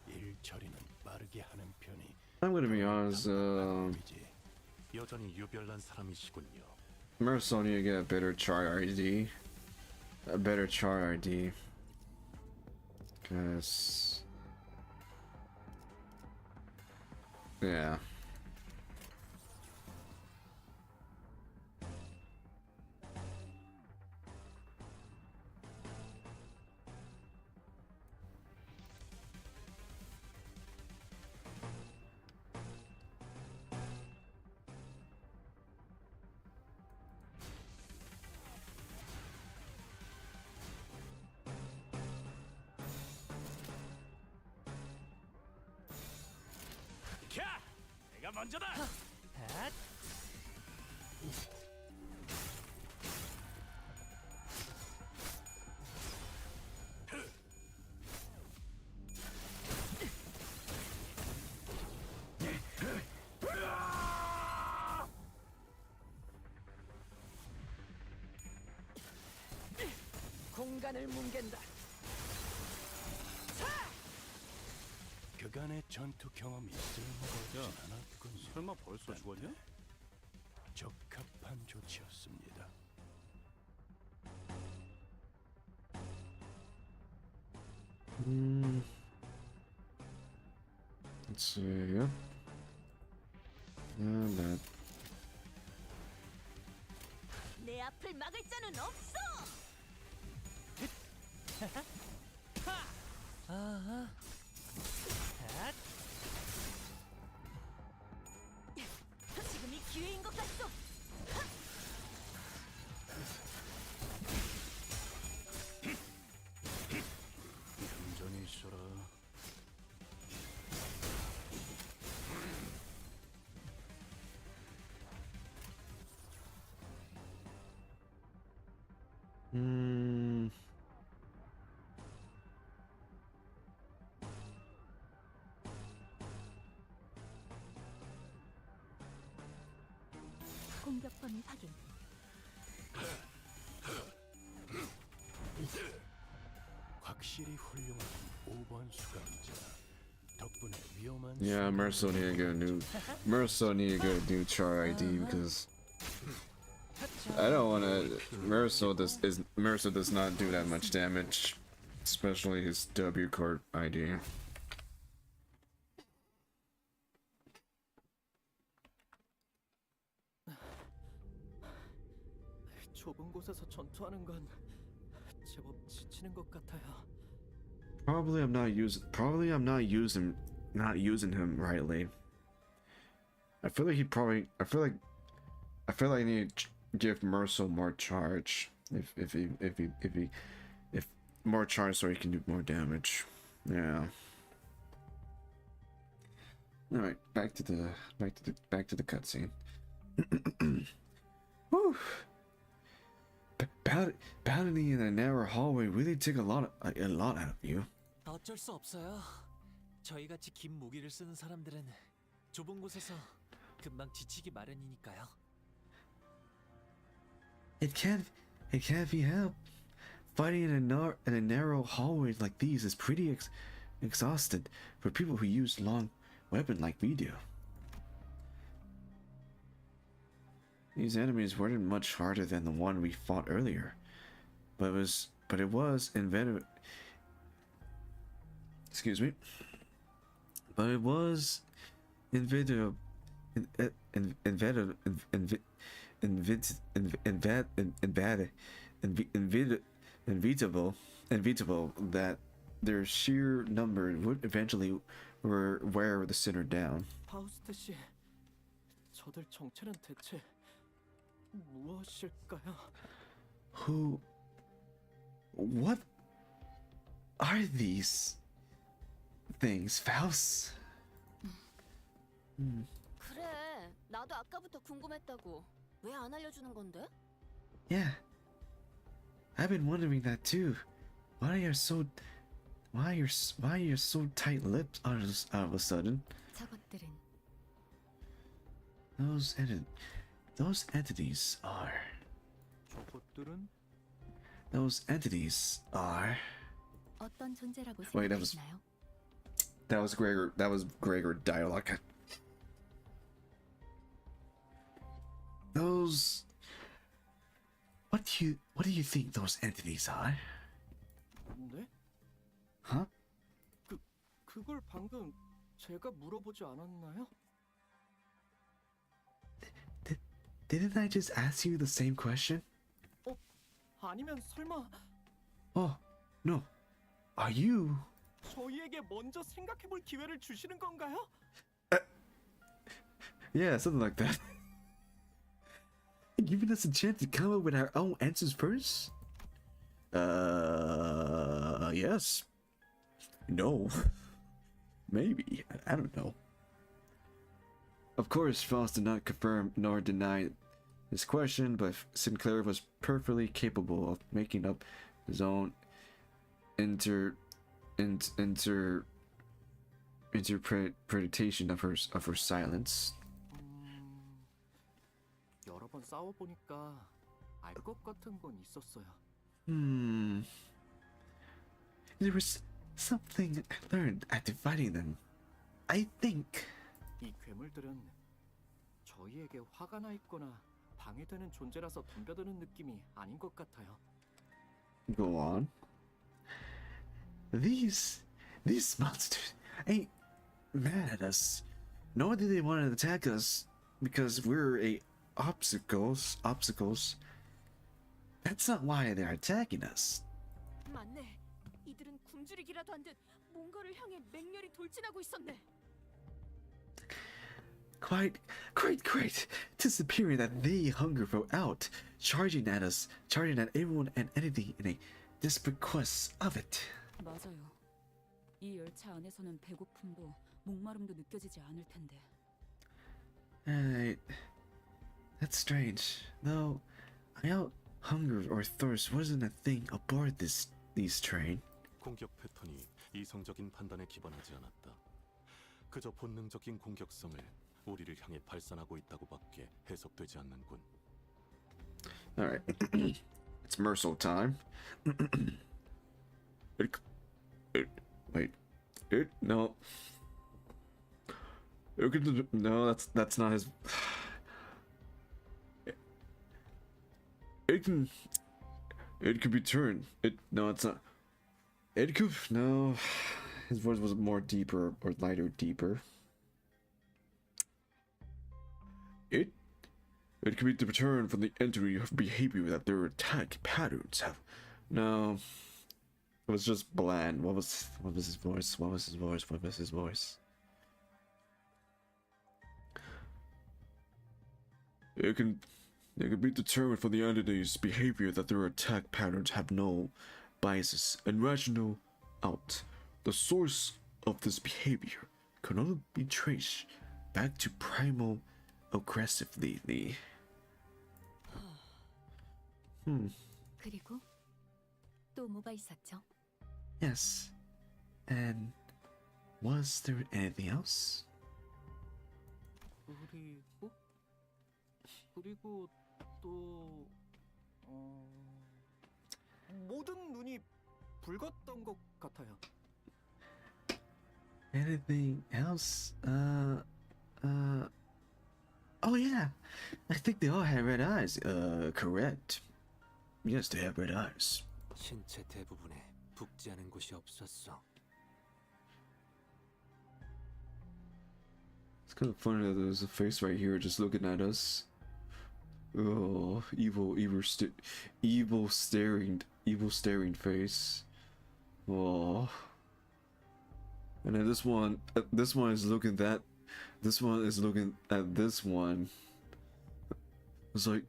Speaker 13: 일 처리는 빠르게 하는 편이
Speaker 6: I'm gonna be honest,
Speaker 13: 여전히 유별난 사람이시군요.
Speaker 6: Mercil need to get a better char ID. A better char ID. Cause... Yeah.
Speaker 13: 캬! 내가 먼저다.
Speaker 12: 공간을 뭉갠다.
Speaker 13: 그간의 전투 경험이 쓸모가 없진 않았군요.
Speaker 10: 설마 벌써 죽었냐?
Speaker 13: 적합한 조치였습니다.
Speaker 6: Let's see. Yep. And that.
Speaker 11: 내 앞을 막을 자는 없어.
Speaker 7: 아하.
Speaker 11: 지금이 기회인 것 같소.
Speaker 13: 얌전히 있어라.
Speaker 3: 공격 범위 확인.
Speaker 13: 확실히 훌륭한 5번 수감자. 덕분에 위험한
Speaker 6: Yeah, Mercil need to get a new. Mercil need to get a new char ID because I don't want to. Mercil does not do that much damage, especially his W card ID.
Speaker 4: 좁은 곳에서 전투하는 건 제법 지치는 것 같아요.
Speaker 6: Probably I'm not using him rightly. I feel like he probably. I feel like I need to give Mercil more charge. If more charge so he can do more damage. Yeah. All right, back to the cutscene. Whew. Battling in a narrow hallway really take a lot out of you.
Speaker 7: 어쩔 수 없어요. 저희같이 긴 무기를 쓰는 사람들은 좁은 곳에서 금방 지치기 마련이니까요.
Speaker 6: It can't be helped. Fighting in a narrow hallway like these is pretty exhausted for people who use long weapon like we do. These enemies weren't much harder than the one we fought earlier, but it was inventive. Excuse me. But it was inevitable that their sheer number would eventually wear the center down.
Speaker 4: 파우스트 씨, 저들 정체는 대체 무엇일까요?
Speaker 6: What are these things, Faust?
Speaker 11: 그래, 나도 아까부터 궁금했다고. 왜 안 알려주는 건데?
Speaker 6: Yeah, I've been wondering that too. Why are you so tight-lipped all of a sudden?
Speaker 3: 저것들은
Speaker 6: Those entities are.
Speaker 4: 저것들은
Speaker 6: those entities are.
Speaker 3: 어떤 존재라고
Speaker 6: Wait, that was
Speaker 3: 생각하시나요?
Speaker 6: That was Gregor dialogue. Those. What do you think those entities are?
Speaker 4: 네?
Speaker 6: Huh?
Speaker 4: 그걸 방금 제가 물어보지 않았나요?
Speaker 6: Didn't I just ask you the same question?
Speaker 4: 아니면 설마
Speaker 6: Oh, no. Are you?
Speaker 4: 저희에게 먼저 생각해볼 기회를 주시는 건가요?
Speaker 6: Yeah, something like that. Giving us a chance to come up with our own answers first? Yes. No. Maybe. I don't know. Of course, Faust did not confirm nor deny this question, but Sinclair was perfectly capable of making up his own interpretation of her silence.
Speaker 4: 여러 번 싸워보니까 알 것 같은 건 있었어요.
Speaker 6: There was something I learned after fighting them. I think.
Speaker 4: 이 괴물들은 저희에게 화가 나 있거나 방해되는 존재라서 덤벼드는 느낌이 아닌 것 같아요.
Speaker 6: Go on. These monsters ain't mad at us. Nor do they want to attack us because we're obstacles. That's not why they're attacking us.
Speaker 11: 맞네. 이들은 굶주리기라도 한 듯 뭔가를 향해 맹렬히 돌진하고 있었네.
Speaker 6: Quite. Tis appearing that they hunger for out, charging at us, charging at everyone and anything in a desperate quest of it.
Speaker 8: 맞아요. 이 열차 안에서는 배고픔도 목마름도 느껴지지 않을 텐데.
Speaker 6: That's strange. Though, hunger or thirst wasn't a thing aboard this train.
Speaker 13: 공격 패턴이 이성적인 판단에 기반하지 않았다. 그저 본능적인 공격성을 우리를 향해 발산하고 있다고밖에 해석되지 않는군.
Speaker 6: All right, it's Mercil time. No. No, that's not his. It can be turned. No, it's not. It could no. His voice was more deeper or lighter, deeper. It can be returned from the entity of behavior that their attack patterns have. No, it was just bland. What was his voice? What was his voice? It can be determined from the entity's behavior that their attack patterns have no biases and rational out. The source of this behavior can only be traced back to primal aggressively.
Speaker 3: 그리고 또 뭐가 있었죠?
Speaker 6: Yes. And was there anything else?
Speaker 4: 그리고 또 모든 눈이 붉었던 것 같아요.
Speaker 6: Anything else? Oh yeah. I think they all have red eyes. Correct. Yes, they have red eyes.
Speaker 1: 신체 대부분에 붓지 않은 곳이 없었어.
Speaker 6: It's kind of funny that there's a face right here just looking at us. Oh, evil staring face. Oh. And then this one is looking at this one. It's like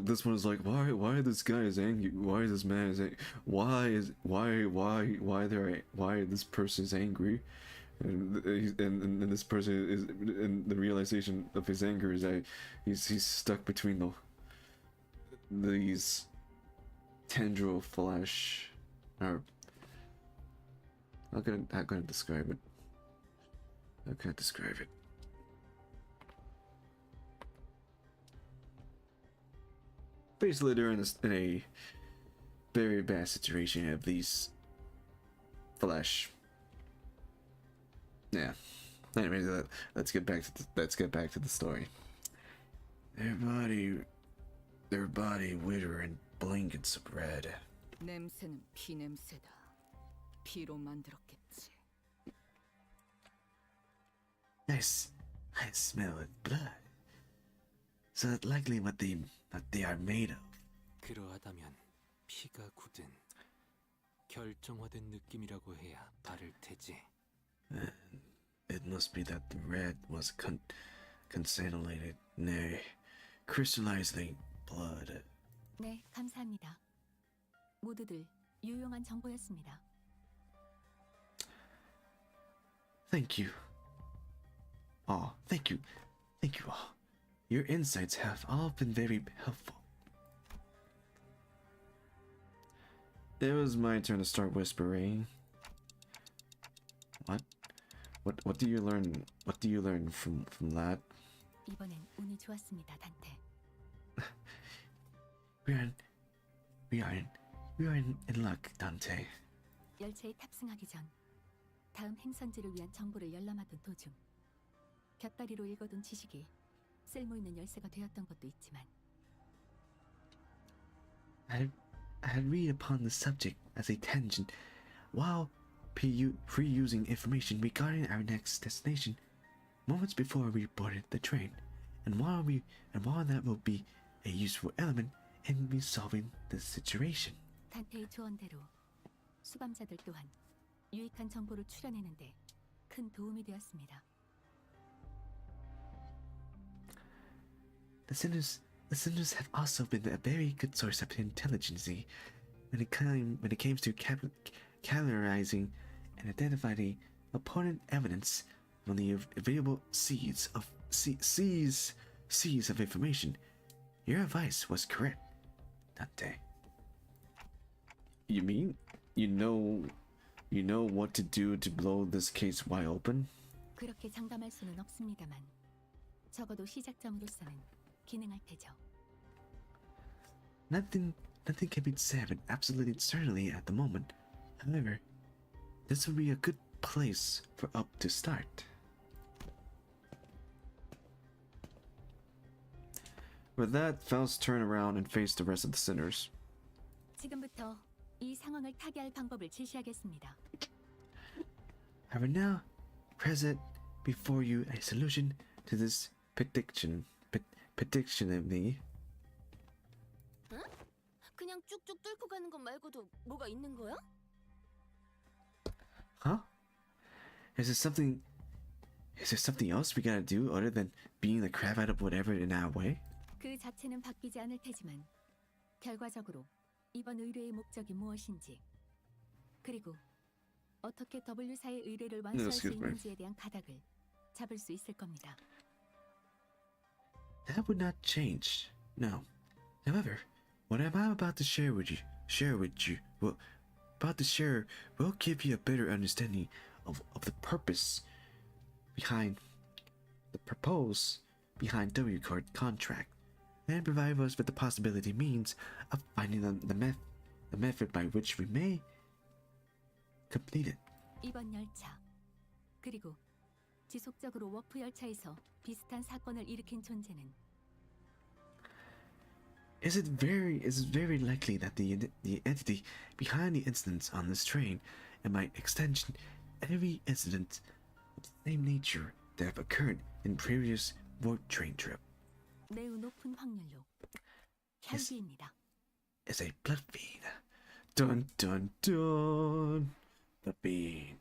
Speaker 6: this one is like, why this guy is angry? Why this man is angry? Why this person is angry? And this person is, and the realization of his anger is that he's stuck between these tendril flesh. Or how can I describe it? How can I describe it? Basically, they're in very bad situation of these flesh. Yeah. Anyway, let's get back to the story. Their body wither in blankets of red.
Speaker 12: 냄새는 피 냄새다. 피로 만들었겠지.
Speaker 6: I smell it blood. So that's likely what they are made of.
Speaker 1: 그러하다면 피가 굳은 결정화된 느낌이라고 해야 바를 테지.
Speaker 6: It must be that the red was concentrated, nay, crystallizing blood.
Speaker 3: 네, 감사합니다. 모두들 유용한 정보였습니다.
Speaker 6: Thank you. Oh, thank you all. Your insights have all been very helpful. It was my turn to start whispering. What do you learn? What do you learn from that?
Speaker 3: 이번엔 운이 좋았습니다, 단테.
Speaker 6: We are in luck, Dante.
Speaker 3: 열차에 탑승하기 전 다음 행선지를 위한 정보를 열람하던 도중 곁다리로 읽어둔 지식이 쓸모있는 열쇠가 되었던 것도 있지만
Speaker 6: I had read upon the subject as a tangent while pre-using information regarding our next destination moments before we boarded the train, and while that will be a useful element in resolving the situation.
Speaker 3: 단테의 조언대로 수감자들 또한 유익한 정보를 추려내는데 큰 도움이 되었습니다.
Speaker 6: The sinners have also been a very good source of intelligence when it comes to categorizing and identifying opponent evidence on the available seas of information. Your advice was correct, Dante. You mean you know what to do to blow this case wide open?
Speaker 3: 그렇게 장담할 수는 없습니다만 적어도 시작점으로서는 기능할 테죠.
Speaker 6: Nothing can be said absolutely certainly at the moment. However, this would be a good place for up to start. With that, Faust turned around and faced the rest of the sinners.
Speaker 3: 지금부터 이 상황을 타개할 방법을 제시하겠습니다.
Speaker 6: I will now present before you a solution to this prediction of me.
Speaker 11: 응? 그냥 쭉쭉 뚫고 가는 것 말고도 뭐가 있는 거야?
Speaker 6: Huh? Is there something else we gotta do other than beating the crap out of whatever in our way?
Speaker 3: 그 자체는 바뀌지 않을 테지만 결과적으로 이번 의뢰의 목적이 무엇인지 그리고 어떻게 W사의 의뢰를 완수할 수 있는지에 대한 가닥을 잡을 수 있을 겁니다.
Speaker 6: That would not change. No. However, what I'm about to share will give you a better understanding of the purpose behind W card contract, and provide us with the possibility means of finding the method by which we may complete it.
Speaker 3: 이번 열차 그리고 지속적으로 워프 열차에서 비슷한 사건을 일으킨 존재는
Speaker 6: Is it very likely that the entity behind the incidents on this train, and by extension, every incident of the same nature that have occurred in previous warp train trip,
Speaker 3: 매우 높은 확률로 혈귀입니다.
Speaker 6: is a blood fiend. Dun dun dun. The fiend.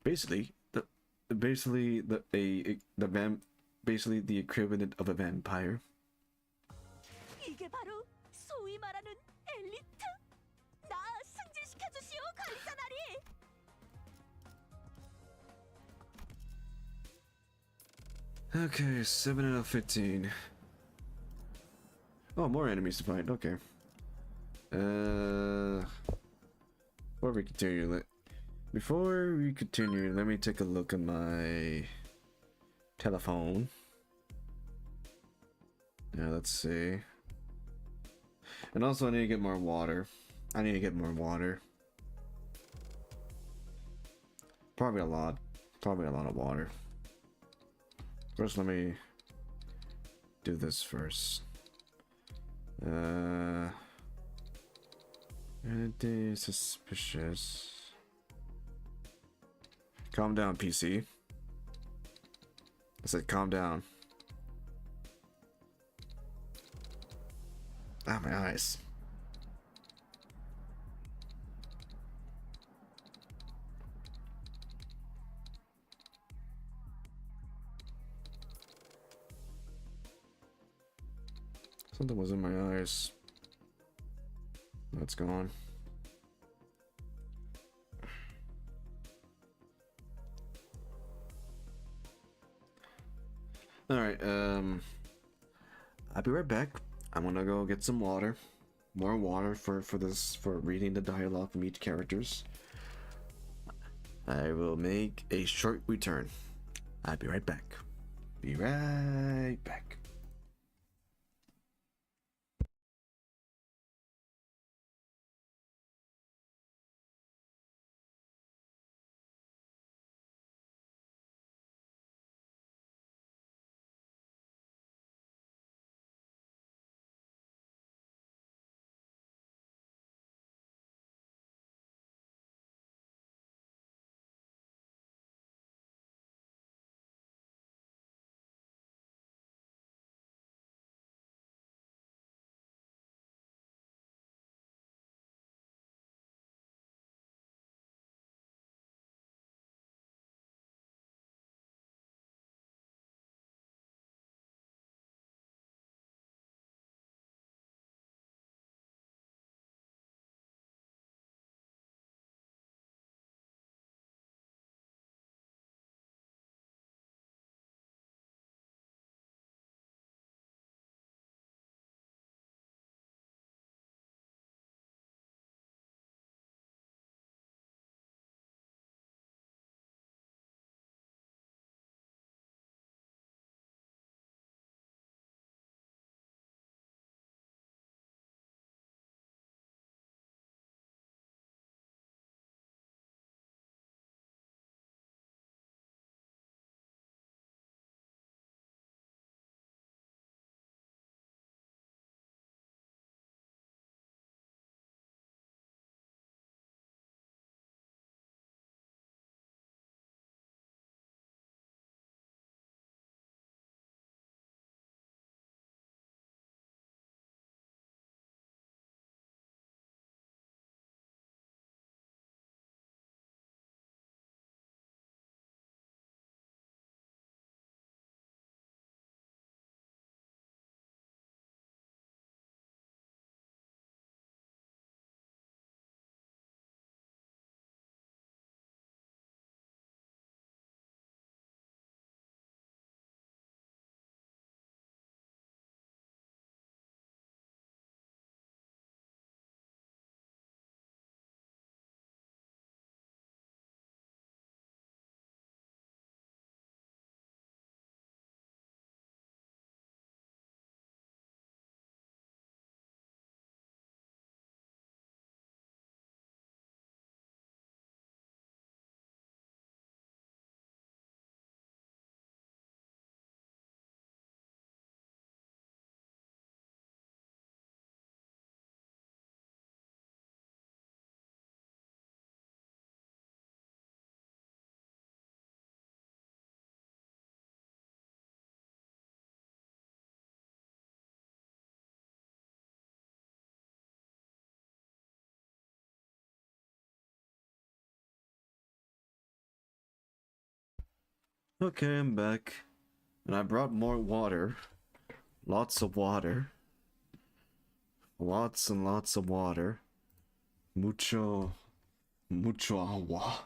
Speaker 6: Basically the equivalent of a vampire.
Speaker 11: 이게 바로 소위 말하는 엘리트? 나 승진시켜 주시오, 관리사나리.
Speaker 6: Okay, 7 out of 15. Oh, more enemies to fight. Okay. Before we continue, let me take a look at my telephone. Now let's see. And also I need to get more water. I need to get more water. Probably a lot. Probably a lot of water. First, let me do this first. Anything suspicious? Calm down, PC. I said calm down. Ah, my eyes. Something was in my eyes. That's gone. Alright, I'll be right back. I'm gonna go get some water. More water for reading the dialogue from each characters. I will make a short return. I'll be right back. Be right back. Okay, I'm back. And I brought more water. Lots of water. Lots and lots of water. Mucho agua.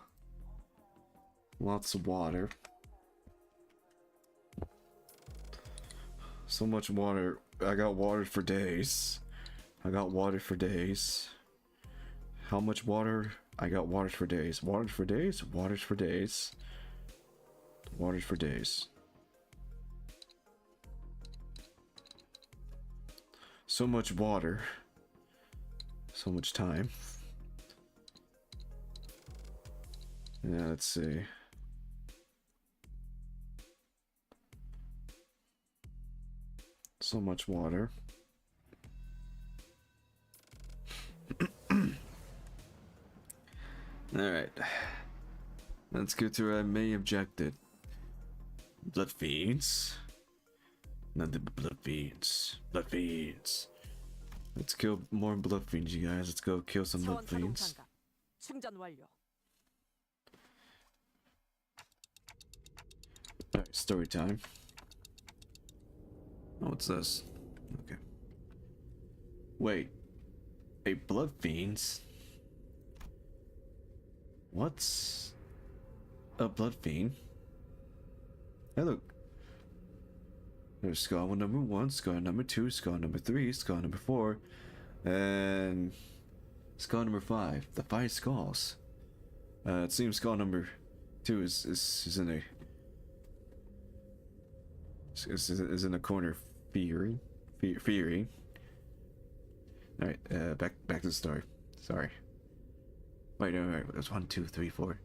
Speaker 6: Lots of water. So much water. I got water for days. I got water for days. How much water? I got water for days. Water for days? Water for days. Water for days. So much water. so much time. Yeah, let's see. So much water. Alright. Let's go to our main objective. Blood fiends. Nothing but blood fiends. Blood fiends. Let's kill more blood fiends, you guys. Let's go kill some blood
Speaker 12: 차원 자동
Speaker 6: fiends.
Speaker 12: 장갑. 충전 완료.
Speaker 6: Alright, story time. Oh, what's this? Okay. Wait. A blood fiends? What's a blood fiend? Hey, look. There's skull number 1, skull number 2, skull number 3, skull number 4, and skull number 5. The 5 skulls. It seems skull number 2 is in a is in a corner fearing. Alright, back to the story. Sorry. Wait, no, there's 1, 2, 3, 4.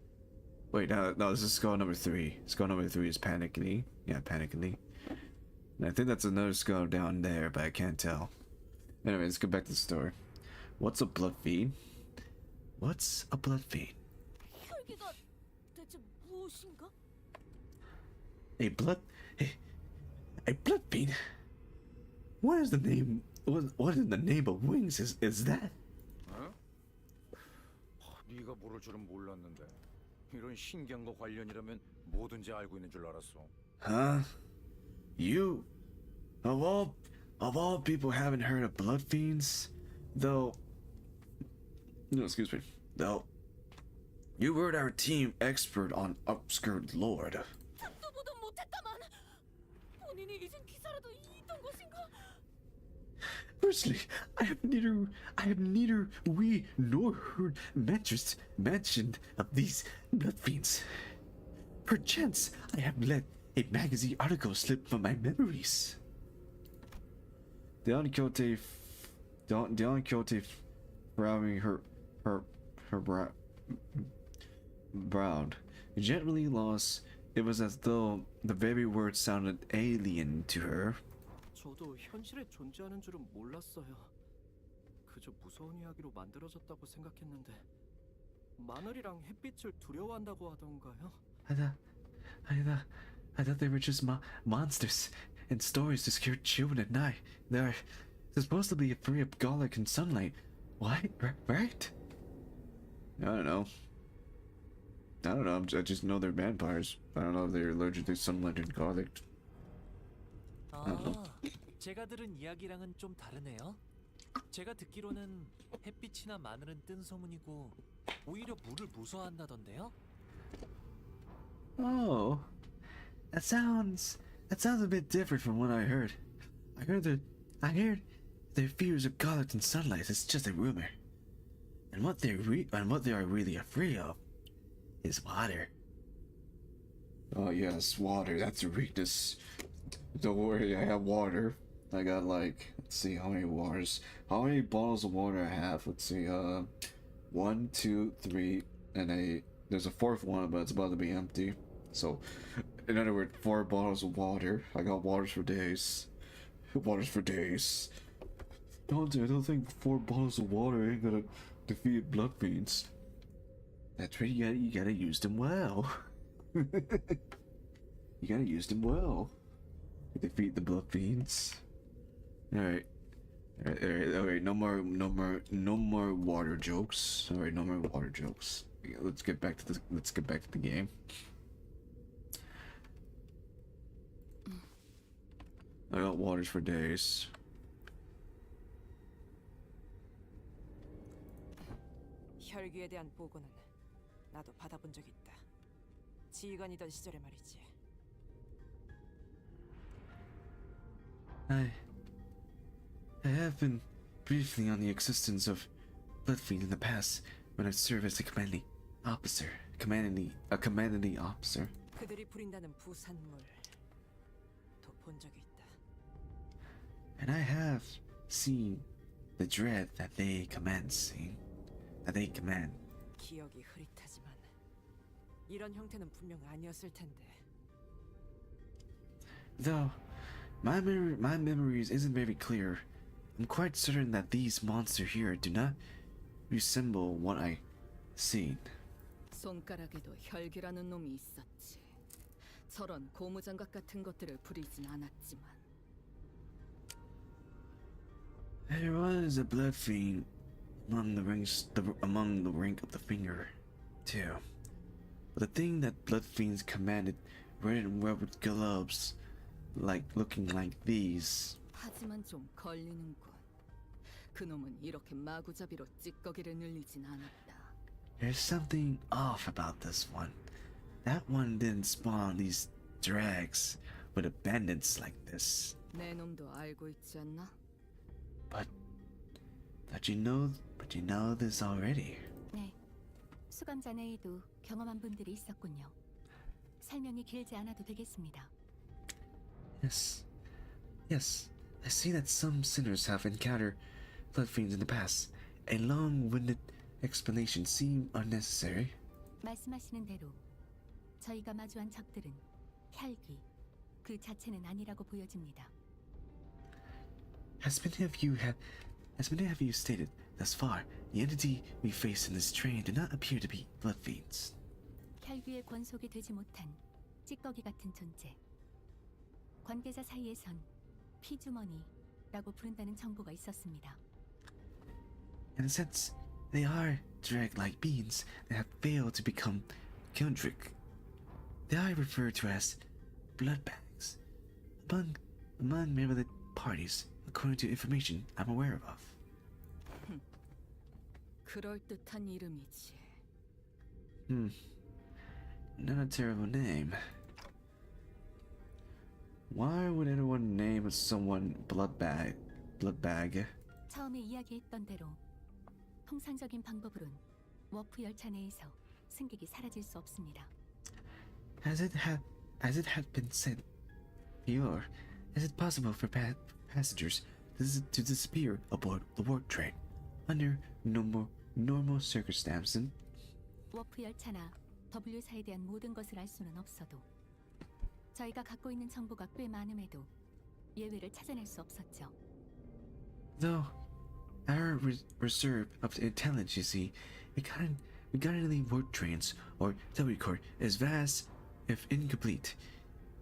Speaker 6: Wait, no, this is skull number 3. Skull number 3 is panicky. Yeah, panicky. And I think that's another skull down there, but I can't tell. Anyway, let's get back to the story. What's a blood fiend? What's a blood fiend?
Speaker 11: 혈기가 대체 무엇인가?
Speaker 6: A blood fiend? What is the name? What in the name of wings is that?
Speaker 5: 어? 네가 모를 줄은 몰랐는데 이런 신기한 거 관련이라면 뭐든지 알고 있는 줄 알았어.
Speaker 6: Huh? You? Of all people haven't heard of blood fiends? Though... No, excuse me. Though... You were our team expert on obscure lord.
Speaker 11: 듣도 보도 못했다만 본인이 잊은 기사라도 있던 것인가?
Speaker 6: Firstly, I have neither we nor heard mentioned of these blood fiends. Perchance I have let a magazine article slip from my memories. Don Quixote frowning her browed. Gently lost, it was as though the very words sounded alien to her.
Speaker 4: 저도 현실에 존재하는 줄은 몰랐어요. 그저 무서운 이야기로 만들어졌다고 생각했는데 마늘이랑 햇빛을 두려워한다고 하던가요?
Speaker 6: I thought they were just monsters and stories to scare children at night. They're supposed to be afraid of garlic and sunlight. What? Right? I don't know. I just know they're vampires. I don't know if they're allergic to sunlight and garlic.
Speaker 7: 제가 들은 이야기랑은 좀 다르네요. 제가 듣기로는 햇빛이나 마늘은 뜬 소문이고 오히려 물을 무서워한다던데요.
Speaker 6: Oh, that sounds a bit different from what I heard. I heard their fears of garlic and sunlight is just a rumor, and what they are really afraid of is water. Oh yes, water. That's a weakness. Don't worry, I have water. I got like, let's see how many bottles of water I have. Let's see, 1, 2, 3, and there's a 4th one, but it's about to be empty. So, in other words, 4 bottles of water. I got waters for days. Waters for days. I don't think 4 bottles of water ain't gonna defeat blood fiends. That's right, you gotta use them well. You gotta use them well. Defeat the blood fiends. Alright. No more water jokes. Alright, no more water jokes. Let's get back to the game. I got waters for days.
Speaker 12: 혈기에 대한 보고는 나도 받아본 적이 있다. 지휘관이던 시절에 말이지.
Speaker 6: I have been briefly on the existence of blood fiend in the past when I served as a commanding officer.
Speaker 12: 그들이 부린다는 부산물도 본 적이 있다.
Speaker 6: And I have seen the dread that they command.
Speaker 12: 기억이 흐릿하지만 이런 형태는 분명 아니었을 텐데.
Speaker 6: Though my memories isn't very clear, I'm quite certain that these monsters here do not resemble what I seen.
Speaker 15: 손가락에도 혈기라는 놈이 있었지. 저런 고무장갑 같은 것들을 부리진 않았지만.
Speaker 6: There was a blood fiend among the rank of the finger, too. But the thing that blood fiends commanded weren't well with gloves, looking like these.
Speaker 15: 하지만 좀 걸리는군. 그놈은 이렇게 마구잡이로 찌꺼기를 늘리진 않았다.
Speaker 6: There's something off about this one. That one didn't spawn these drags with abundance like this.
Speaker 15: 내 놈도 알고 있지 않나?
Speaker 6: But you know this already.
Speaker 3: 네, 수감 전에에도 경험한 분들이 있었군요. 설명이 길지 않아도 되겠습니다.
Speaker 6: Yes. I see that some sinners have encountered blood fiends in the past. A long-winded explanation seemed unnecessary.
Speaker 3: 말씀하시는 대로 저희가 마주한 적들은 혈귀 그 자체는 아니라고 보여집니다.
Speaker 6: As many of you stated thus far, the entity we face in this train do not appear to be blood fiends.
Speaker 3: 혈귀의 권속이 되지 못한 찌꺼기 같은 존재. 관계자 사이에선 피주머니라고 부른다는 정보가 있었습니다.
Speaker 6: In a sense, they are drag-like beings that have failed to become kindred. They are referred to as blood bags among member parties, according to information I'm aware of.
Speaker 15: 그럴듯한 이름이지.
Speaker 6: Not a terrible name. Why would anyone name someone blood bag?
Speaker 3: 처음에 이야기했던 대로 통상적인 방법으론 워프 열차 내에서 승객이 사라질 수 없습니다.
Speaker 6: As it had been said before, is it possible for passengers to disappear aboard the warp train under normal circumstances?
Speaker 3: 워프 열차나 W사에 대한 모든 것을 알 수는 없어도 저희가 갖고 있는 정보가 꽤 많음에도 예외를 찾아낼 수 없었죠.
Speaker 6: Though our reserve of intelligence, you see, regarding the warp trains or W core is vast if incomplete,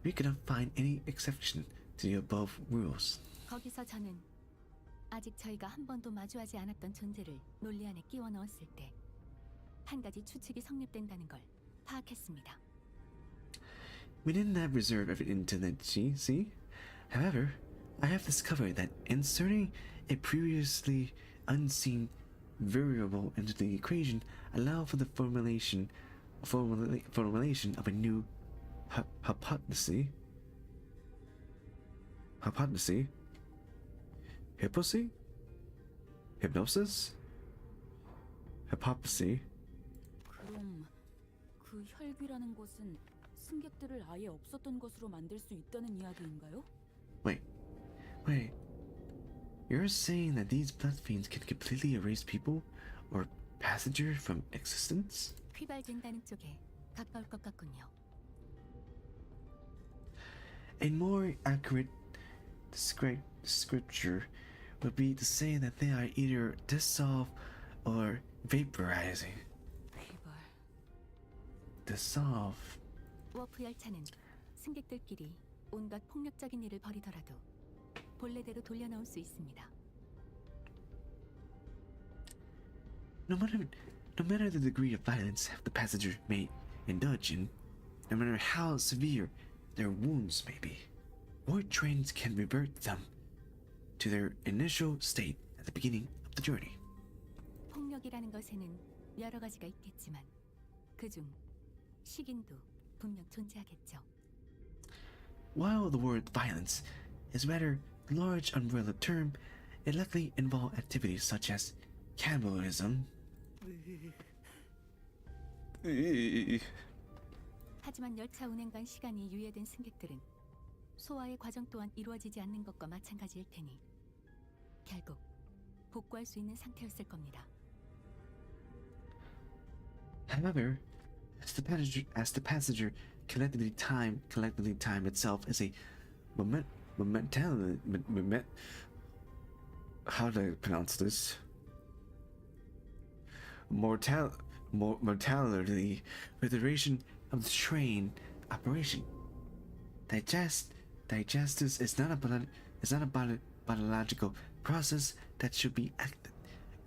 Speaker 6: we cannot find any exception to the above rules.
Speaker 3: 거기서 저는 아직 저희가 한 번도 마주하지 않았던 존재를 논리 안에 끼워 넣었을 때 한 가지 추측이 성립된다는 걸 파악했습니다.
Speaker 6: Within that reserve of intelligence, see? However, I have discovered that inserting a previously unseen variable into the equation allows for the formulation of a new hypothesis. Hypnosis? Hypothesis?
Speaker 8: 그럼 그 혈귀라는 것은 승객들을 아예 없었던 것으로 만들 수 있다는 이야기인가요?
Speaker 6: Wait. You're saying that these blood fiends can completely erase people or passengers from existence?
Speaker 3: 휘발된다는 쪽에 가까울 것 같군요.
Speaker 6: A more accurate description would be to say that they are either dissolved or vaporizing. Dissolve.
Speaker 3: 워프 열차는 승객들끼리 온갖 폭력적인 일을 벌이더라도 본래대로 돌려놓을 수 있습니다.
Speaker 6: No matter the degree of violence the passenger may indulge in, no matter how severe their wounds may be, warp trains can revert them to their initial state at the beginning of the journey.
Speaker 3: 폭력이라는 것에는 여러 가지가 있겠지만 그중 식인도 분명 존재하겠죠.
Speaker 6: While the word violence is rather large umbrella term, it likely involves activities such as cannibalism.
Speaker 3: 하지만 열차 운행간 시간이 유예된 승객들은 소화의 과정 또한 이루어지지 않는 것과 마찬가지일 테니 결국 복구할 수 있는 상태였을 겁니다.
Speaker 6: However, as the passenger collectively time itself is a how do I pronounce this? Mortality with the duration of the train operation. Digestus is not a biological process that should be acted.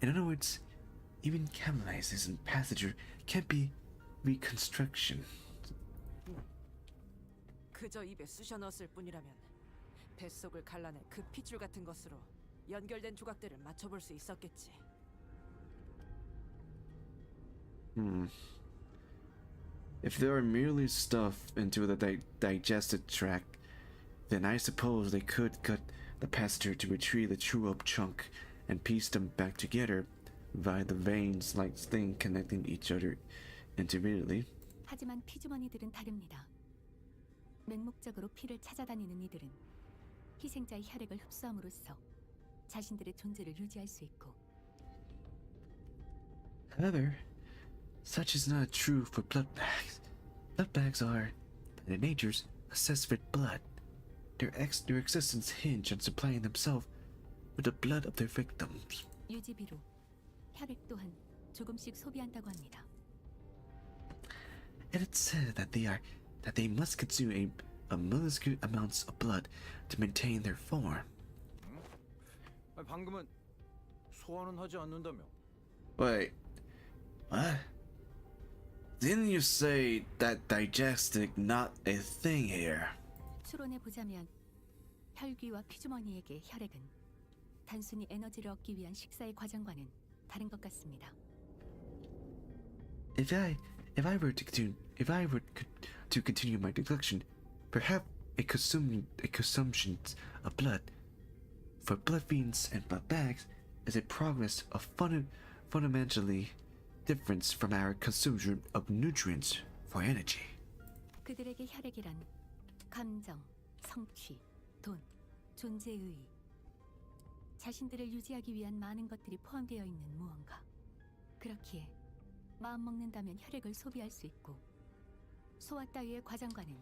Speaker 6: In other words, even catalysis in passenger can be reconstruction.
Speaker 12: 그저 입에 쑤셔 넣었을 뿐이라면 뱃속을 갈라내 그 핏줄 같은 것으로 연결된 조각들을 맞춰볼 수 있었겠지.
Speaker 6: If they are merely stuffed into the digestive tract, then I suppose they could cut the passenger to retrieve the chew-up chunk and piece them back together via the veins like thing connecting each other intermittently.
Speaker 3: 하지만 피주머니들은 다릅니다. 맹목적으로 피를 찾아다니는 이들은 희생자의 혈액을 흡수함으로써 자신들의 존재를 유지할 수 있고.
Speaker 6: However, such is not true for blood bags. Blood bags are, by their natures, assessed with blood. Their existence hinge on supplying themselves with the blood of their victims.
Speaker 3: 유지비로 혈액 또한 조금씩 소비한다고 합니다.
Speaker 6: It is said that they must consume a minuscule amounts of blood to maintain their form.
Speaker 5: 방금은 소화는 하지 않는다며?
Speaker 6: Wait, what? Didn't you say that digestic not a thing here?
Speaker 3: 추론해 보자면 혈귀와 피주머니에게 혈액은 단순히 에너지를 얻기 위한 식사의 과정과는 다른 것 같습니다.
Speaker 6: If I were to continue my deduction, perhaps a consumption of blood for blood veins and blood bags is a progress of fundamentally different from our consumption of nutrients for energy.
Speaker 3: 그들에게 혈액이란 감정, 성취, 돈, 존재의 자신들을 유지하기 위한 많은 것들이 포함되어 있는 무언가. 그렇기에 마음 먹는다면 혈액을 소비할 수 있고 소화 따위의 과정과는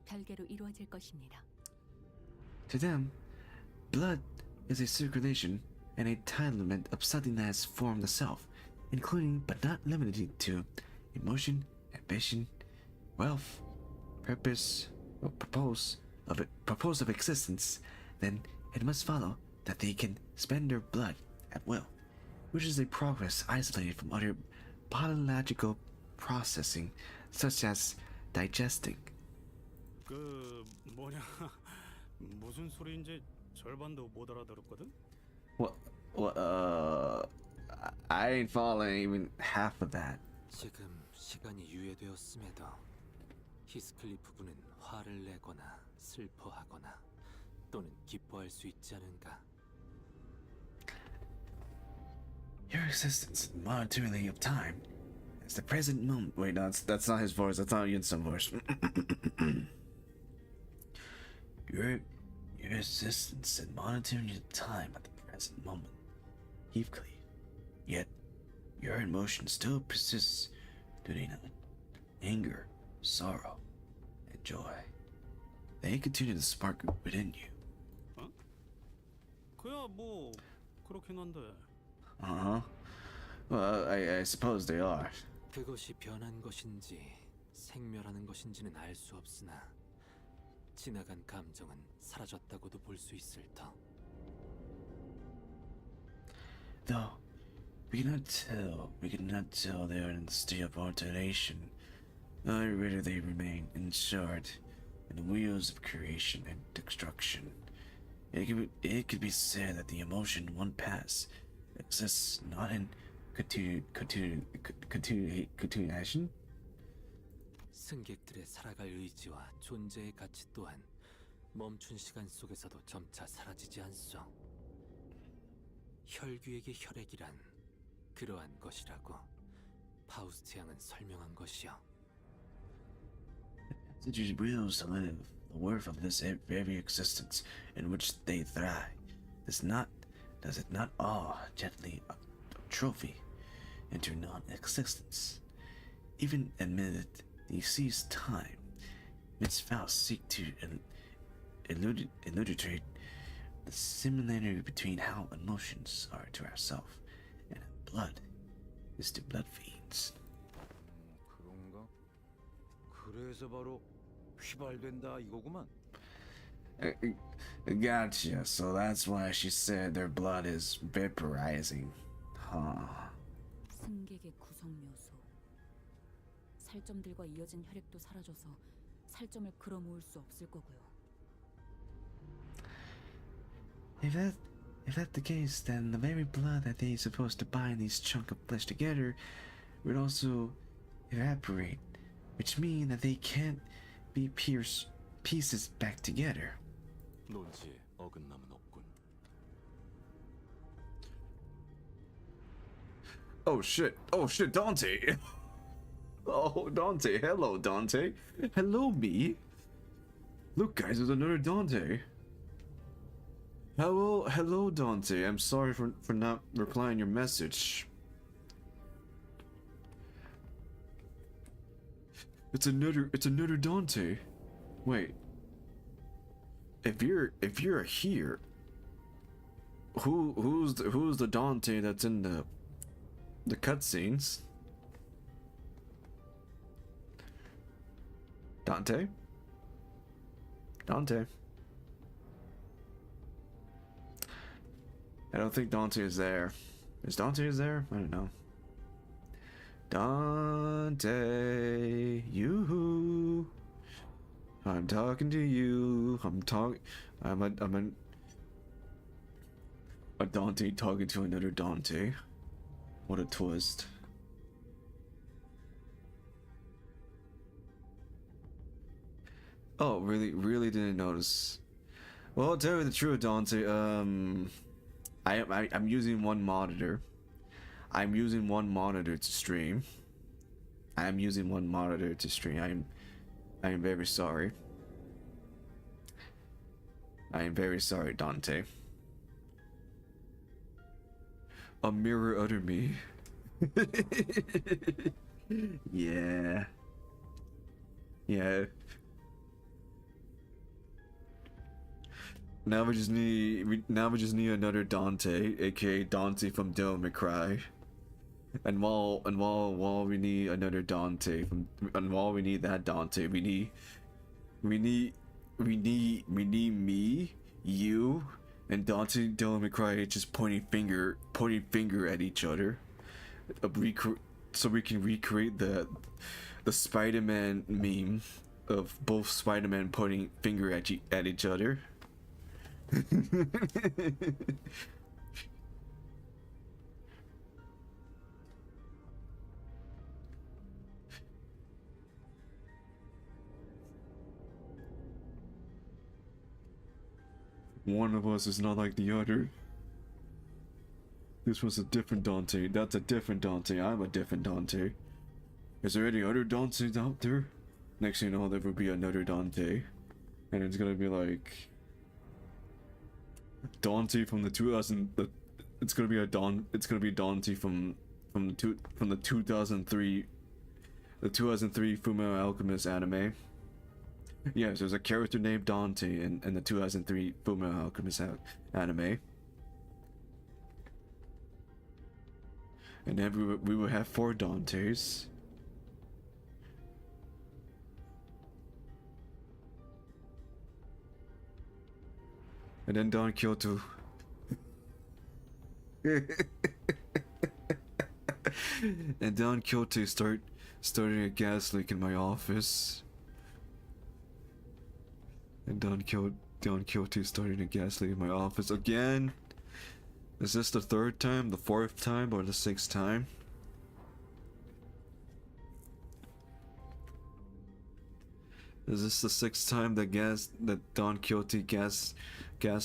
Speaker 3: 별개로 이루어질 것입니다.
Speaker 6: To them, blood is a circulation and a entitlement of something that has formed the self, including but not limited to emotion, ambition, wealth, purpose of existence. Then it must follow that they can spend their blood at will, which is a progress isolated from other biological processing, such as digesting.
Speaker 10: 그 뭐냐 무슨 소리인지 절반도 못 알아들었거든.
Speaker 6: What? I ain't following even half of that.
Speaker 1: 지금 시간이 유예되었음에도 히스클리프 군은 화를 내거나 슬퍼하거나 또는 기뻐할 수 있지 않은가?
Speaker 6: Your existence monetarily of time is the present moment. Wait, no, that's not his voice. That's not Yun's voice. Your existence in monetary time at the present moment, Heathcliff. Yet your emotion still persists due to anger, sorrow, and joy. They continue to spark within you.
Speaker 10: 어? 그야 뭐 그렇긴 한데.
Speaker 6: Well, I suppose they are.
Speaker 1: 그것이 변한 것인지 생멸하는 것인지는 알 수 없으나 지나간 감정은 사라졌다고도 볼 수 있을 터.
Speaker 6: Though we cannot tell they are in the state of alternation, or whether they remain insured in the wheels of creation and destruction. It could be said that the emotion one pass exists not in continuation.
Speaker 1: 승객들의 살아갈 의지와 존재의 가치 또한 멈춘 시간 속에서도 점차 사라지지 않소. 혈귀에게 혈액이란 그러한 것이라고 파우스트 양은 설명한 것이요.
Speaker 6: Passages wills to live the worth of this very existence in which they thrive does not does it not awe gently a trophy into non-existence? Even admitted he sees time, its vows seek to illustrate the similarity between how emotions are to ourselves and blood is to blood fiends.
Speaker 5: 그런가? 그래서 바로 휘발된다 이거구만.
Speaker 6: Gotcha. So that's why she said their blood is vaporizing. Huh.
Speaker 8: 승객의 구성 묘소. 살점들과 이어진 혈액도 사라져서 살점을 끌어 모을 수 없을 거고요.
Speaker 6: If that's the case, then the very blood that they're supposed to bind these chunks of flesh together would also evaporate, which means that they can't be pieces back together.
Speaker 13: 논지에 어긋남은 없군.
Speaker 6: Oh shit, Dante. Oh, Dante, hello, Dante. Hello, me. Look, guys, there's another Dante. Hello, Dante. I'm sorry for not replying your message. It's another Dante. Wait. If you're here, who's the Dante that's in the cutscenes? Dante? I don't think Dante is there. Is Dante there? I don't know. Dante, you. I'm talking to you. I'm a Dante talking to another Dante. What a twist. Oh, really didn't notice. Well, I'll tell you the truth, Dante. I'm using one monitor. I'm using one monitor to stream. I am very sorry. I am very sorry, Dante. A mirror under me. Yeah. Now we just need another Dante, aka Dante from Devil May Cry. And while we need another Dante while we need that Dante, we need me, you, and Dante Devil May Cry just pointing finger at each other. So we can recreate the Spider-Man meme of both Spider-Man pointing finger at each other. One of us is not like the other. This was a different Dante. That's a different Dante. I'm a different Dante. Is there any other Dantes out there? Next thing you know, there will be another Dante, and it's gonna be like Dante from the 2000. It's gonna be Dante from the 2003 Fullmetal Alchemist anime. Yes, there's a character named Dante in the 2003 Fullmetal Alchemist anime. And then we will have 4 Dantes. And then Don Kyoto. And Don Kyoto starting a gas leak in my office. And Don Quixote starting a gas leak in my office again. Is this the 3rd time, the 4th time, or the 6th time? Is this the 6th time that Don Quixote gas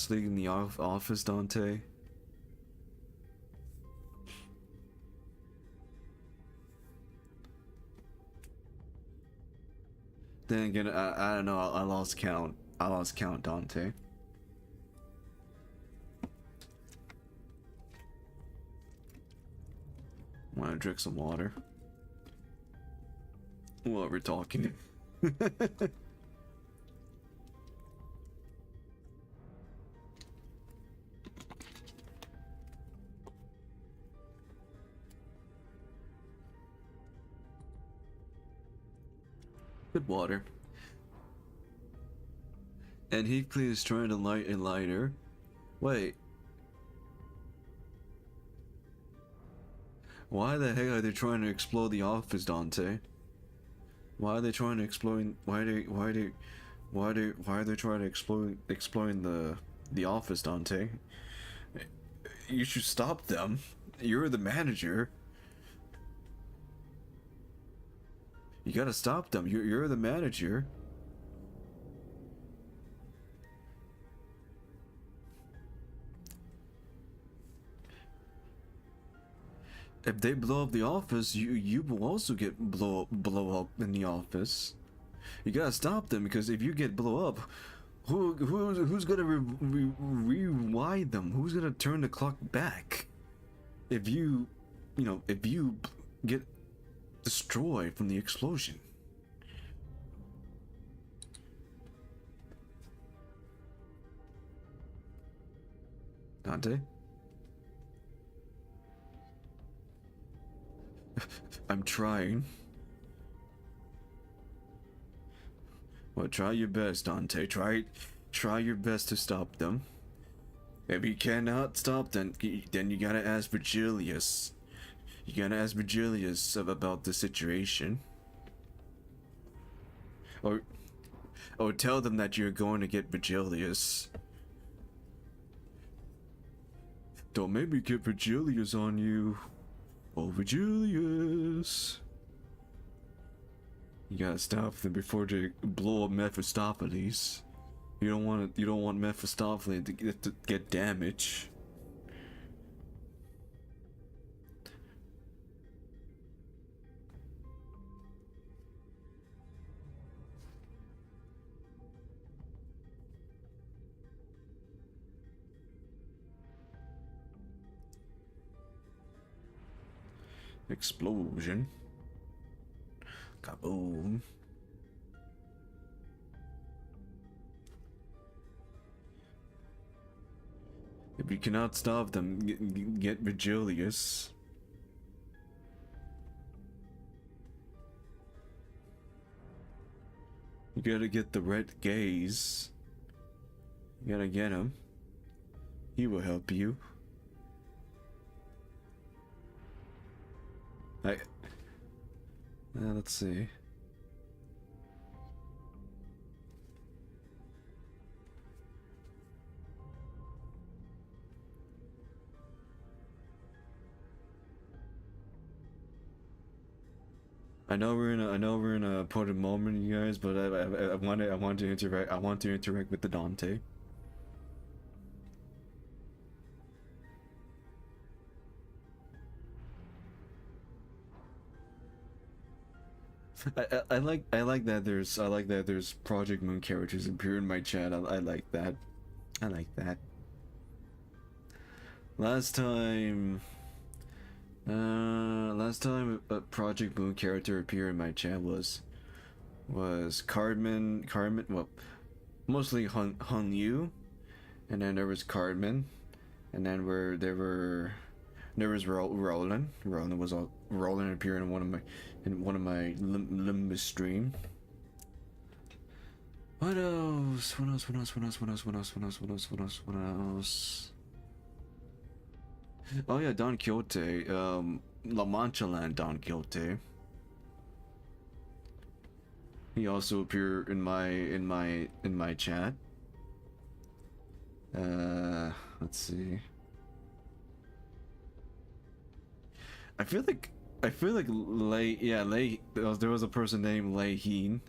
Speaker 6: leak in the office, Dante? Then again, I don't know. I lost count. Dante. Want to drink some water while we're talking. Good water. And Heathcliff is trying to light a lighter. Wait. Why the heck are they trying to explode the office, Dante? Why are they trying to explode? Why are they trying to explode the office, Dante? You should stop them. You're the manager. You gotta stop them. You're the manager. If they blow up the office, you will also get blow up in the office. You gotta stop them, because if you get blow up, who's gonna rewind them? Who's gonna turn the clock back? If you get destroyed from the explosion. Dante? I'm trying. Well, try your best, Dante. Try your best to stop them. If you cannot stop them, then you gotta ask Virgilius. You gotta ask Virgilius about the situation. Or tell them that you're going to get Virgilius. Don't maybe get Virgilius on you. Oh, Virgilius. You gotta stop them before they blow up Mephistopheles. You don't want Mephistopheles to get damage. Explosion. Kaboom. If you cannot stop them, get Virgilius. You gotta get the red gaze. You gotta get him. He will help you. Let's see. I know we're in a important moment, you guys, but I want to interact. I want to interact with the Dante. I like that there's Project Moon characters appear in my chat. I like that. I like that. Last time a Project Moon character appeared in my chat was Cartman, well, mostly Hun Yu, and then there was Cartman, and then there was Roland. Roland appeared in one of my Limbus stream. What else? What else? Oh yeah, Don Quixote. La Machaland Don Quixote. He also appeared in my chat. Let's see. I feel like there was a person named Lane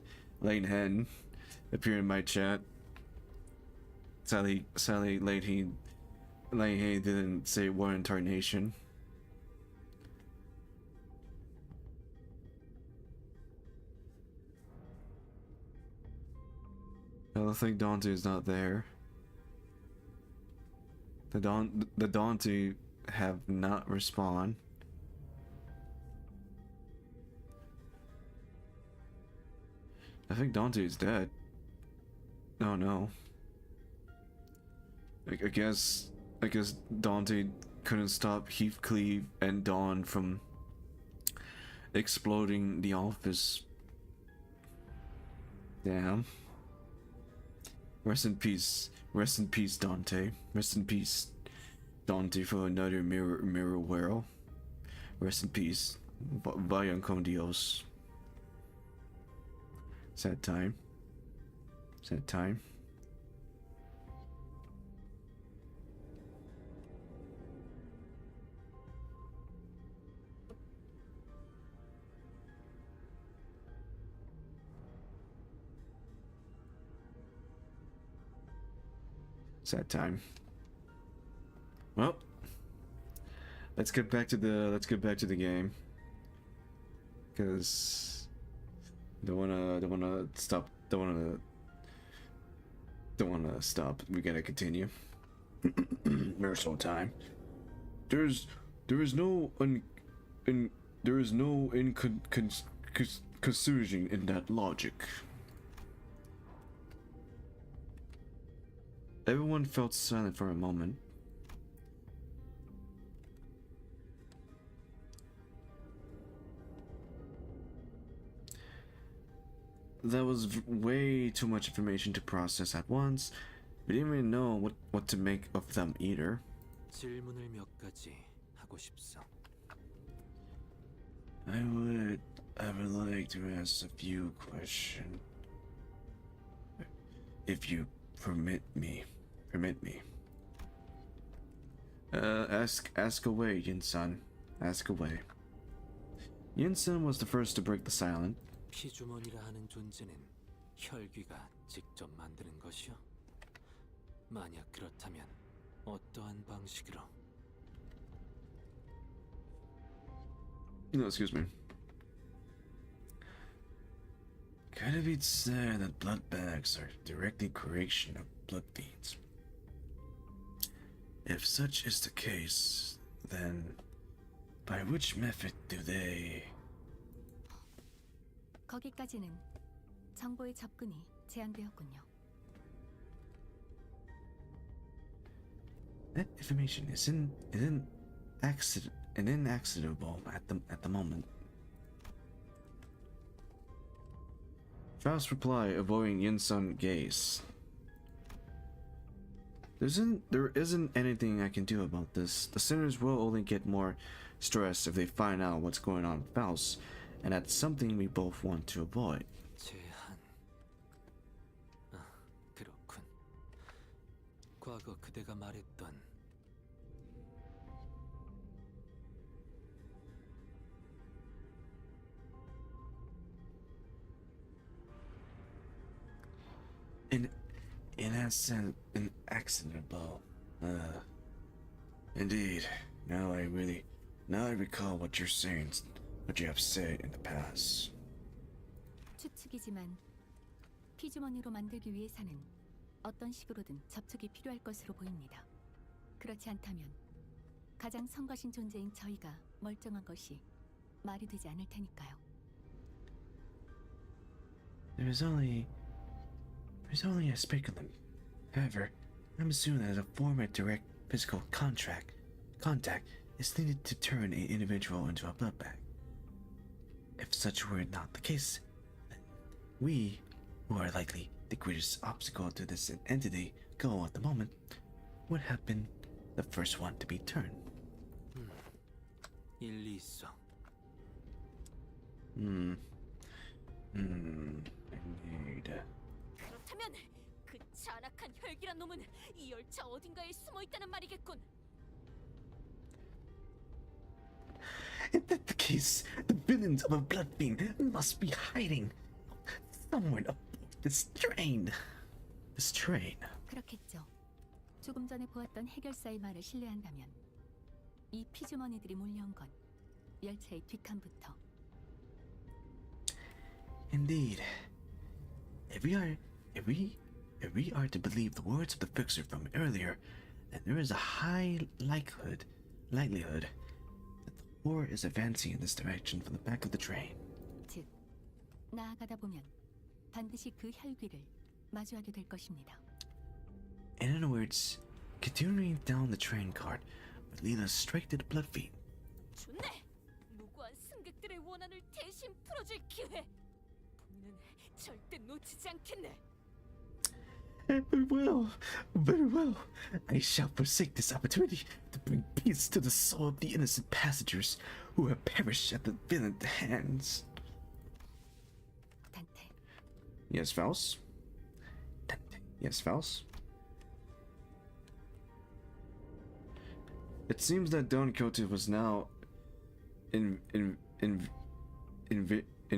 Speaker 6: Hen appeared in my chat. Sadly Lane didn't say what incarnation. I don't think Dante is not there. The Dante have not respond. I think Dante is dead. Oh no. I guess Dante couldn't stop Heathcliff and Dawn from exploding the office. Damn. Rest in peace, Dante. Rest in peace, Dante, for another mirror world. Rest in peace. Vayan con Dios. Sad time. Sad time. Sad time. Well, let's get back to the game. Cause don't wanna stop. We gotta continue. Miracle time. There is no inconsistency in that logic. Everyone felt silent for a moment. That was way too much information to process at once. We didn't even know what to make of them either.
Speaker 1: 질문을 몇 가지 하고 싶소.
Speaker 6: I would like to ask a few questions. If you permit me. Ask away, Yin-san. Ask away. Yin-san was the first to break the silence.
Speaker 1: 피주머니라 하는 존재는 혈귀가 직접 만드는 것이요? 만약 그렇다면 어떠한 방식으로?
Speaker 6: No, excuse me. Could it be said that blood bags are directly creation of blood beads? If such is the case, then by which method do they...
Speaker 3: 거기까지는 정보의 접근이 제한되었군요.
Speaker 6: That information is inacceptable at the moment. Faust's reply, avoiding Yin-sun's gaze. There isn't anything I can do about this. The sinners will only get more stressed if they find out what's going on with Faust, and that's something we both want to avoid.
Speaker 1: 제한. 아, 그렇군. 과거 그대가 말했던
Speaker 6: Inacceptable. Indeed. Now I recall what you're saying, what you have said in the past.
Speaker 3: 추측이지만 피주머니로 만들기 위해서는 어떤 식으로든 접촉이 필요할 것으로 보입니다. 그렇지 않다면 가장 성가신 존재인 저희가 멀쩡한 것이 말이 되지 않을 테니까요.
Speaker 6: There's only a speculum. However, I'm assuming that a form of direct physical contact is needed to turn an individual into a blood bag. If such were not the case, then we, who are likely the greatest obstacle to this entity goal at the moment, would have been the first one to be turned.
Speaker 1: 일리 있어.
Speaker 6: Indeed.
Speaker 11: 그렇다면 그 잔악한 혈기란 놈은 이 열차 어딘가에 숨어 있다는 말이겠군.
Speaker 6: If that's the case, the villains of a blood fiend must be hiding somewhere aboard this train.
Speaker 3: 그렇겠죠. 조금 전에 보았던 해결사의 말을 신뢰한다면 이 피주머니들이 몰려온 건 열차의 뒷칸부터.
Speaker 6: Indeed. If we are to believe the words of the fixer from earlier, then there is a high likelihood that the war is advancing in this direction from the back of the train.
Speaker 3: 즉, 나아가다 보면 반드시 그 혈귀를 마주하게 될 것입니다.
Speaker 6: In other words, continuing down the train cart would lead us straight to the blood feed.
Speaker 11: 좋네. 무고한 승객들의 원한을 대신 풀어줄 기회. 본인은 절대 놓치지 않겠네.
Speaker 6: Very well, very well. I shall forsake this opportunity to bring peace to the soul of the innocent passengers who have perished at the villain's hands.
Speaker 3: 단테,
Speaker 6: Yes, Faust? Yes, Faust? It seems that Don Quixote was now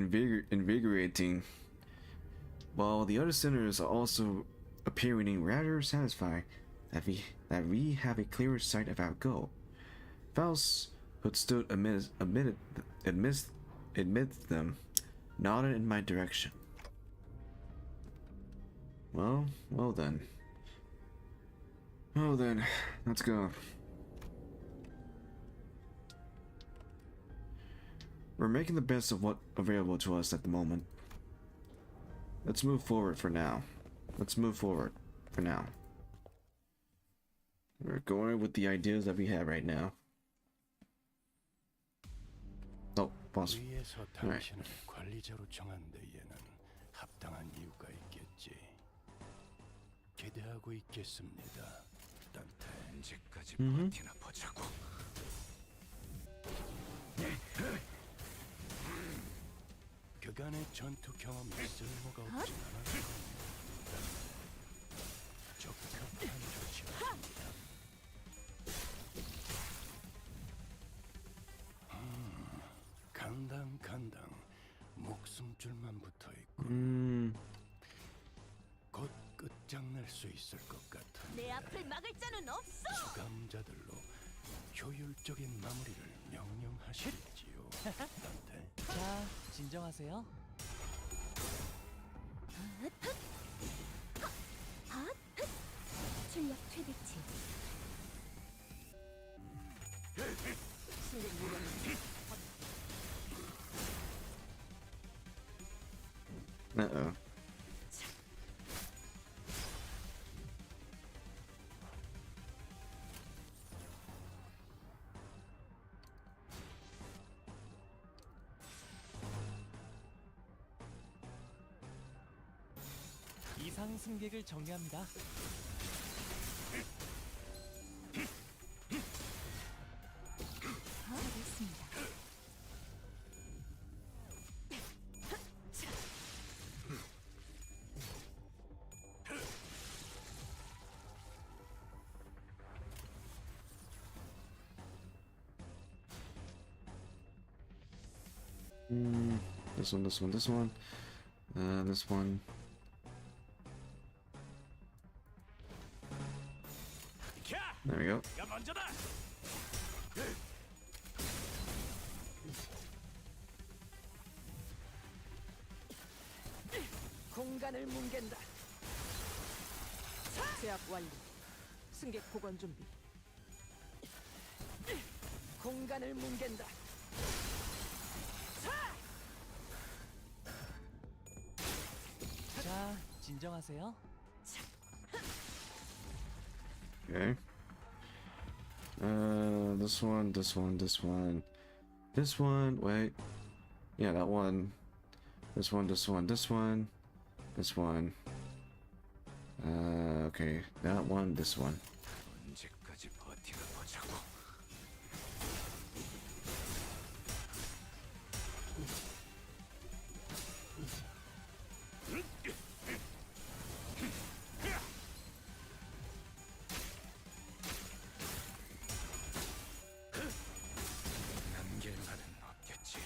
Speaker 6: invigorating, while the other sinners are also appearing rather satisfied that we have a clearer sight of our goal. Faust, who stood amidst them, nodded in my direction. Well then, let's go. We're making the best of what's available to us at the moment. Let's move forward for now. We're going with the ideas that we have right now. Oh, pause.
Speaker 16: 위에서
Speaker 6: Alright.
Speaker 16: 당신을 관리자로 정한 데에는 합당한 이유가 있겠지. 기대하고 있겠습니다. 단테.
Speaker 5: 언제까지
Speaker 6: Mhm.
Speaker 5: 버티나 보자고.
Speaker 16: 그간의 전투 경험이 쓸모가 없진 않을 겁니다. 적합한 조치입니다. 간당 목숨줄만 붙어 있고 곧 끝장낼 수 있을 것 같아.
Speaker 11: 내 앞을 막을 자는 없어.
Speaker 16: 주감자들로 효율적인 마무리를 명령하시겠지요. 단테.
Speaker 7: 자, 진정하세요.
Speaker 11: 출력 최대치.
Speaker 6: Uh-oh.
Speaker 7: 이상 승객을 정리합니다.
Speaker 3: 알겠습니다.
Speaker 6: This one. This one. There we go.
Speaker 12: 공간을 뭉갠다. 제압 완료. 승객 보관 준비. 공간을 뭉갠다.
Speaker 7: 자, 진정하세요.
Speaker 6: Okay. This one. Wait. Yeah, that one. This one. Okay. That one, this one.
Speaker 5: 언제까지 버티나 보자고. 남길 말은 없겠지.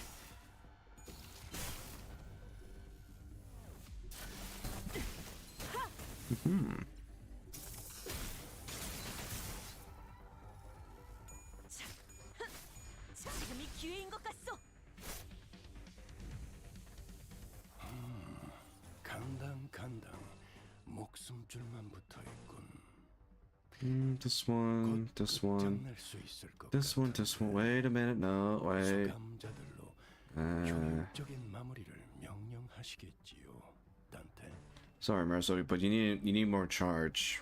Speaker 11: 지금이 기회인 것 같소.
Speaker 16: 간당 목숨줄만 붙어 있군.
Speaker 6: This one.
Speaker 16: 끝장낼 수 있을 것
Speaker 6: This one. Wait a minute. No, wait.
Speaker 16: 주감자들로
Speaker 6: Uh,
Speaker 16: 효율적인 마무리를 명령하시겠지요. 단
Speaker 6: Sorry, Marcel, but you need more charge.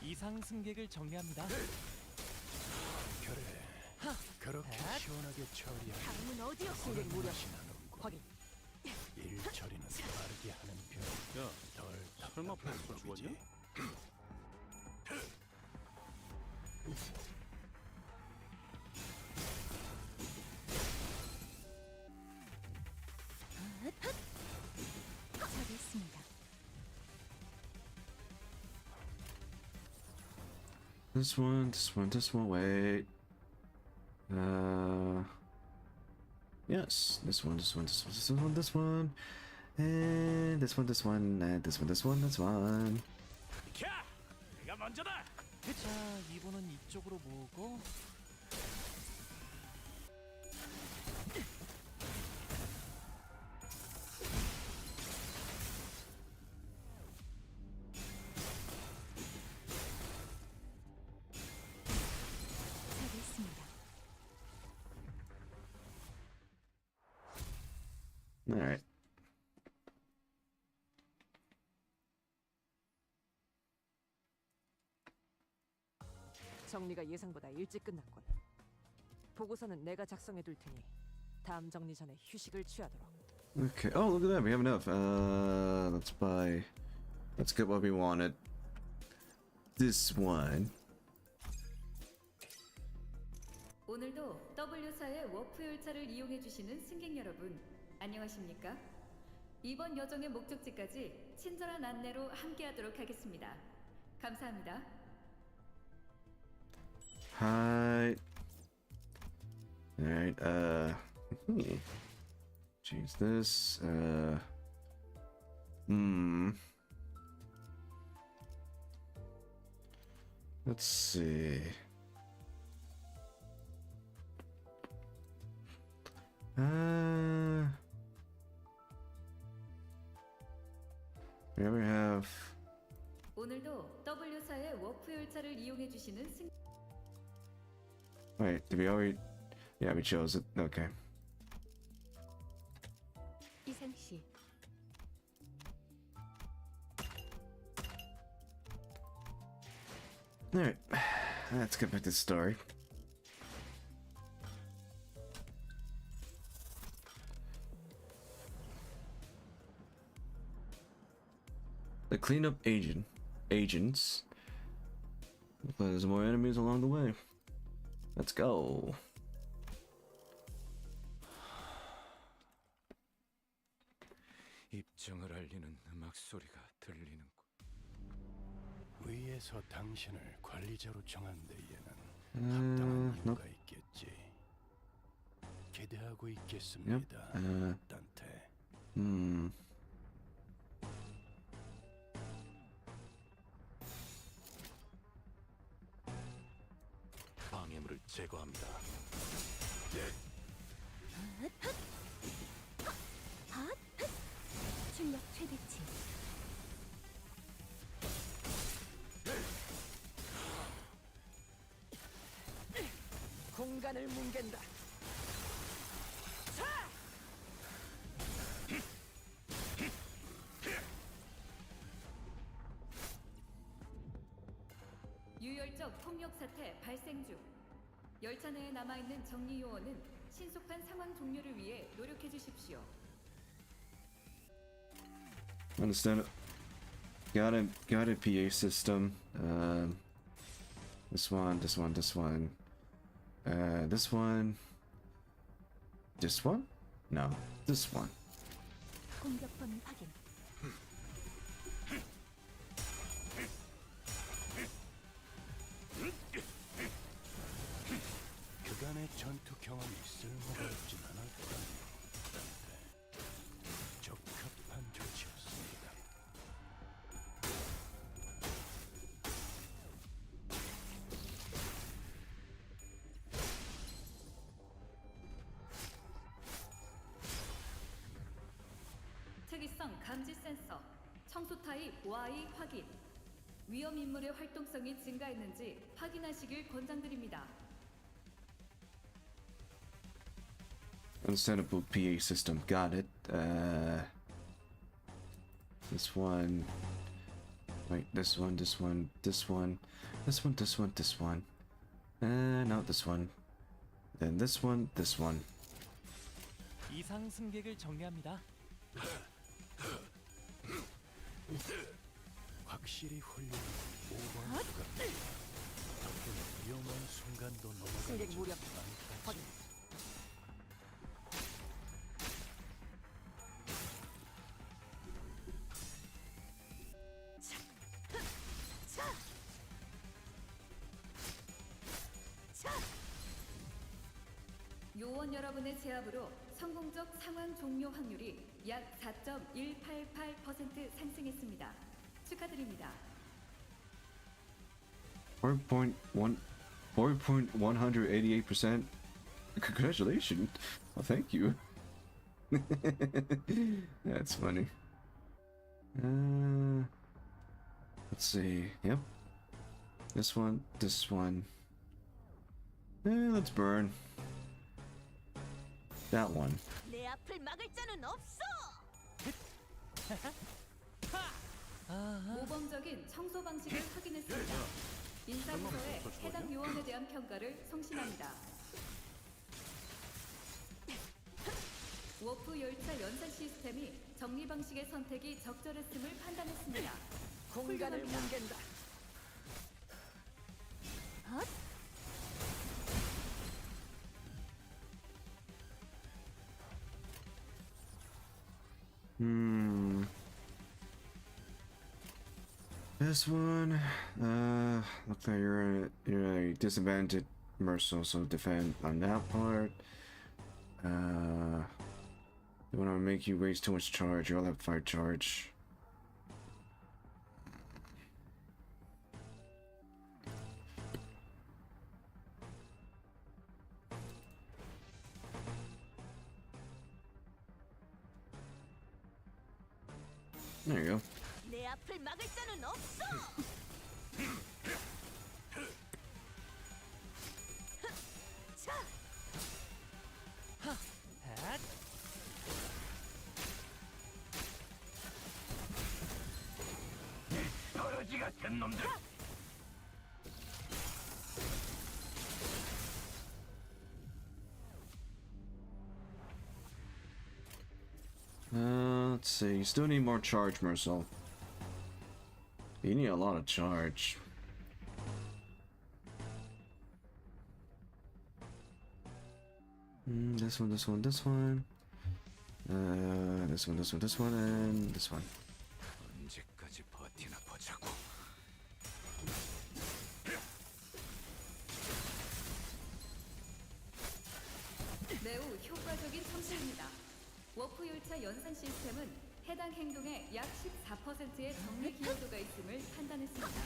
Speaker 7: 이상 승객을 정리합니다.
Speaker 16: 그래. 그렇게 시원하게 처리하는
Speaker 11: 다음은 어디요?
Speaker 16: 그런
Speaker 11: 무력.
Speaker 16: 맛이 나는군.
Speaker 11: 확인.
Speaker 16: 일 처리는 빠르게 하는 편이
Speaker 10: 야,
Speaker 16: 덜
Speaker 10: 설마
Speaker 16: 답답한
Speaker 10: 벌써
Speaker 16: 법이지.
Speaker 10: 죽었냐?
Speaker 3: 저기 있습니다.
Speaker 6: This one, this one, this one. Wait. Yes, this one, this one, this one, this one, this one, and this one, this one, and this one, this one, this one.
Speaker 16: 캬! 내가 먼저다.
Speaker 7: 자, 이번은 이쪽으로 모으고
Speaker 3: 저기 있습니다.
Speaker 6: All right.
Speaker 12: 정리가 예상보다 일찍 끝났군. 보고서는 내가 작성해 둘 테니 다음 정리 전에 휴식을 취하도록.
Speaker 6: Okay. Oh, look at that. We have enough. Let's buy. Let's get what we wanted. This one.
Speaker 14: 오늘도 W사의 워프 열차를 이용해 주시는 승객 여러분, 안녕하십니까? 이번 여정의 목적지까지 친절한 안내로 함께하도록 하겠습니다. 감사합니다.
Speaker 6: Hi. All right. Change this. Let's see. We ever have.
Speaker 14: 오늘도 W사의 워프 열차를 이용해 주시는 승객
Speaker 6: Wait, did we already? Yeah, we chose it. Okay.
Speaker 3: 이상 씨,
Speaker 6: All right. Let's get back to the story. The cleanup agents. There's more enemies along the way. Let's go.
Speaker 5: 입정을 알리는 음악 소리가 들리는군.
Speaker 16: 위에서 당신을 관리자로 정한 데에는 합당한 이유가 있겠지. 기대하고 있겠습니다. 단테.
Speaker 13: 방해물을 제거합니다.
Speaker 3: 출력 최대치.
Speaker 12: 공간을 뭉갠다.
Speaker 14: 유혈적 폭력 사태 발생 중. 열차 내에 남아 있는 정리 요원은 신속한 상황 종료를 위해 노력해 주십시오.
Speaker 6: Understand it. Got a PA system. This one, this one, this one. This one. This one? No, this one.
Speaker 3: 공격 범위 확인.
Speaker 16: 그간의 전투 경험이 쓸모가 없진 않을 거라니. 적합한 조치였습니다.
Speaker 14: 특이성 감지 센서, 청소 타입 Y 확인. 위험 인물의 활동성이 증가했는지 확인하시길 권장드립니다.
Speaker 6: Understandable PA system. Got it.
Speaker 2: This one. Wait, this one, this one, this one, this one, this one, this one. Not this one. Then this one, this one.
Speaker 7: 이상 승객을 정리합니다.
Speaker 16: 확실히 훌륭한 5번 수가 덕분에 위험한 순간도
Speaker 12: 승객
Speaker 16: 넘어가지
Speaker 12: 무력
Speaker 16: 않다.
Speaker 12: 확인.
Speaker 14: 요원 여러분의 제압으로 성공적 상황 종료 확률이 약 4.188% 상승했습니다. 축하드립니다.
Speaker 2: 4.188%. Congratulations. Well, thank you. That's funny. Let's see. Yep. This one, this one. Let's burn. That one.
Speaker 11: 내 앞을 막을 자는 없어.
Speaker 14: 모범적인 청소 방식을 확인했습니다. 인사부서에 해당 요원에 대한 평가를 송신합니다. 워프 열차 연산 시스템이 정리 방식의 선택이 적절했음을 판단했습니다.
Speaker 12: 공간을 뭉갠다.
Speaker 2: This one, looks like you're a disadvantaged Mercil, so defend on that part. They want to make you waste too much charge. You'll have 5 charge. There you go.
Speaker 11: 내 앞을 막을 자는 없어. 자,
Speaker 16: 떨어지 같은 놈들.
Speaker 2: Let's see. You still need more charge, Mercil. You need a lot of charge. This one, this one, this one. This one, this one, this one, and this one.
Speaker 5: 언제까지 버티나 보자고.
Speaker 14: 매우 효과적인 청소입니다. 워프 열차 연산 시스템은 해당 행동에 약 14%의 정리 기여도가 있음을 판단했습니다.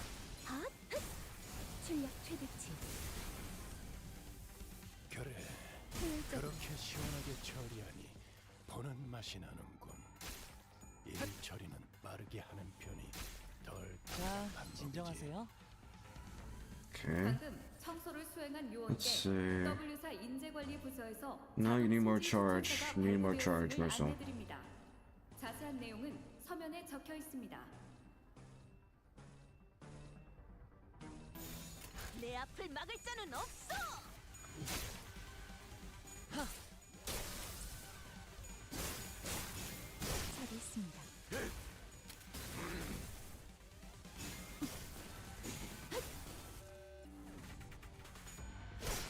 Speaker 9: 출력 최대치.
Speaker 16: 그래, 그렇게 시원하게 처리하니 보는 맛이 나는군. 일 처리는 빠르게 하는 편이 덜
Speaker 7: 자,
Speaker 16: 답답한
Speaker 7: 진정하세요.
Speaker 2: Okay.
Speaker 14: 방금 청소를 수행한 요원께
Speaker 2: Let's see.
Speaker 14: W사 인재관리 부서에서
Speaker 2: Now you need more
Speaker 14: 자동
Speaker 2: charge.
Speaker 14: 승진
Speaker 2: You need more
Speaker 14: 절차가
Speaker 2: charge,
Speaker 14: 발표되었음을
Speaker 2: Mercil.
Speaker 14: 안내드립니다. 자세한 내용은 서면에 적혀 있습니다.
Speaker 11: 내 앞을 막을 자는 없어.
Speaker 3: 처리했습니다.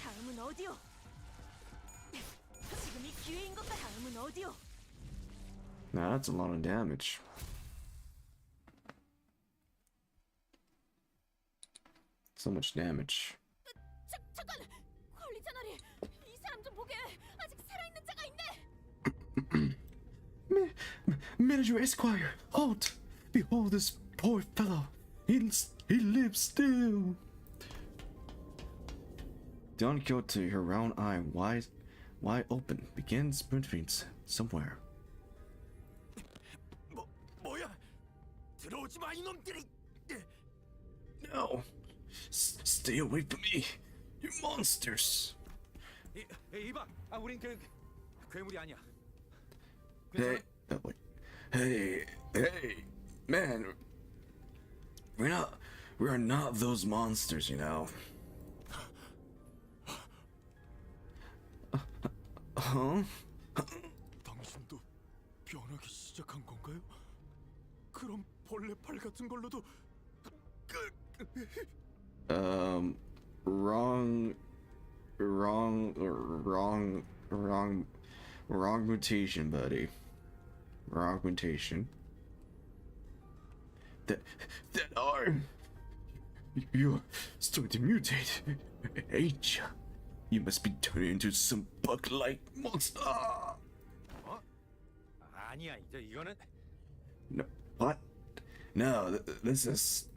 Speaker 11: 다음은 어디요? 지금이 기회인 것 같아. 다음은 어디요?
Speaker 2: Nah, that's a lot of damage. So much damage.
Speaker 11: 잠깐! 관리 채널이 이 사람 좀 보게. 아직 살아있는 자가 있네.
Speaker 6: Manager Esquire, halt! Behold this poor fellow. He lives still.
Speaker 2: Don Quixote, her round eye wide open, begins moving somewhere.
Speaker 16: 뭐야? 들어오지 마 이놈들이.
Speaker 6: No. Stay away from me, you monsters.
Speaker 5: 이봐, 우린 괴물이 아니야.
Speaker 2: Hey, wait. Hey,
Speaker 6: man, we are not those monsters, you know. Huh?
Speaker 16: 당신도 변하기 시작한 건가요? 그럼 벌레팔 같은 걸로도
Speaker 6: Wrong mutation, buddy. Wrong mutation. That arm. You're starting to mutate, ain't you? You must be turning into some bug-like monster.
Speaker 5: 아니야, 이거는
Speaker 6: No, what? No, this is.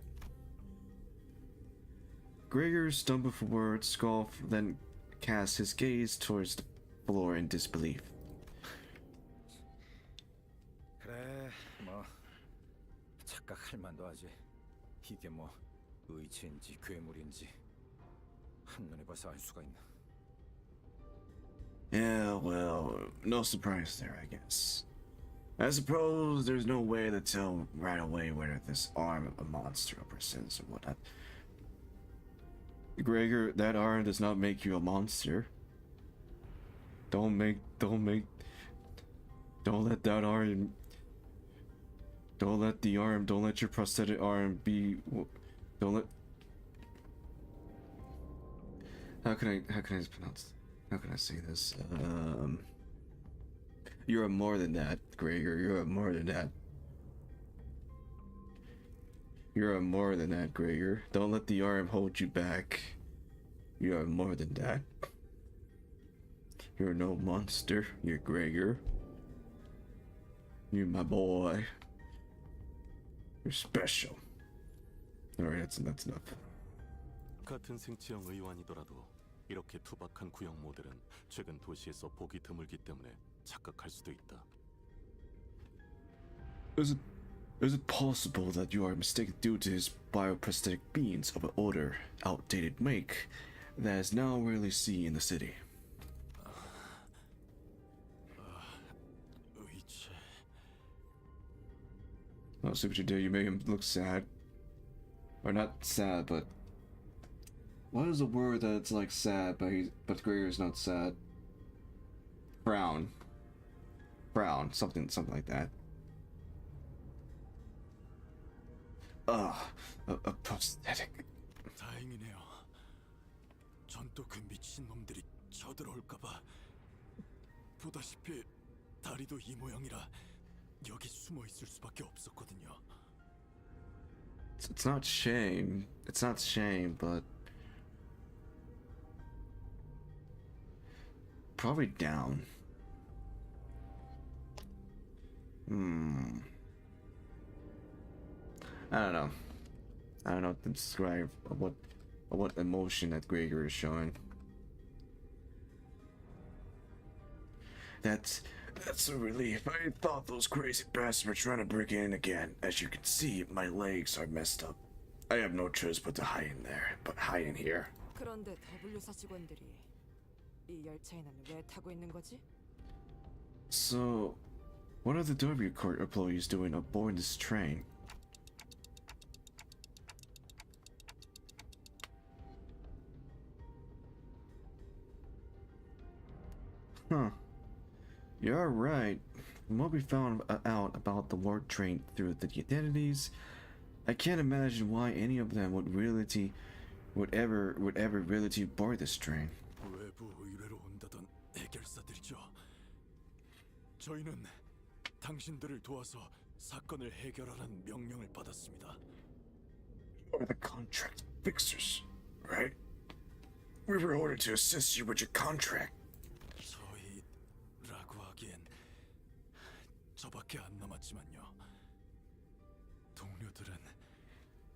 Speaker 6: Gregor stumbled forward, scoffed, then cast his gaze towards the floor in disbelief.
Speaker 5: 그래, 뭐 착각할 만도 하지. 이게 뭐 의체인지 괴물인지 한눈에 봐서 알 수가 있나?
Speaker 6: Yeah, well, no surprise there, I guess. I suppose there's no way to tell right away whether this arm a monster represents or whatnot. Gregor, that arm does not make you a monster. Don't let that arm. Don't let the arm. Don't let your prosthetic arm be. Don't let. How can I pronounce? How can I say this? You're more than that, Gregor. You're more than that. You're more than that, Gregor. Don't let the arm hold you back. You're more than that. You're no monster. You're Gregor. You're my boy. You're special. Alright, that's enough.
Speaker 13: 같은 생체형 의완이더라도 이렇게 투박한 구형 모델은 최근 도시에서 보기 드물기 때문에 착각할 수도 있다.
Speaker 6: Is it possible that you are mistaken due to his bioprosthetic beings of an older, outdated make that is now rarely seen in the city?
Speaker 16: 의체.
Speaker 6: Oh, see what you did. You made him look sad. Or not sad, but what is the word that's like sad, but Gregor is not sad? Frown, something like that. A prosthetic.
Speaker 16: 다행이네요. 전 또 그 미친 놈들이 쳐들어올까봐. 보다시피 다리도 이 모양이라 여기 숨어 있을 수밖에 없었거든요.
Speaker 6: It's not shame. It's not shame, but probably down. I don't know. I don't know what to describe what emotion that Gregor is showing. That's a relief. I thought those crazy bastards were trying to break in again. As you can see, my legs are messed up. I have no choice but to hide in there, but hide in here.
Speaker 12: 그런데 W사 직원들이 이 열차에는 왜 타고 있는 거지?
Speaker 6: So, what are the W Court employees doing aboard this train? Huh. You're right. From what we found out about the work train through the identities, I can't imagine why any of them would ever really board this train.
Speaker 16: 외부 의뢰로 온다던 해결사들이죠. 저희는 당신들을 도와서 사건을 해결하라는 명령을 받았습니다.
Speaker 6: Or the contract fixers, right? We were ordered to assist you with your contract.
Speaker 16: 저희라고 하기엔 저밖에 안 남았지만요. 동료들은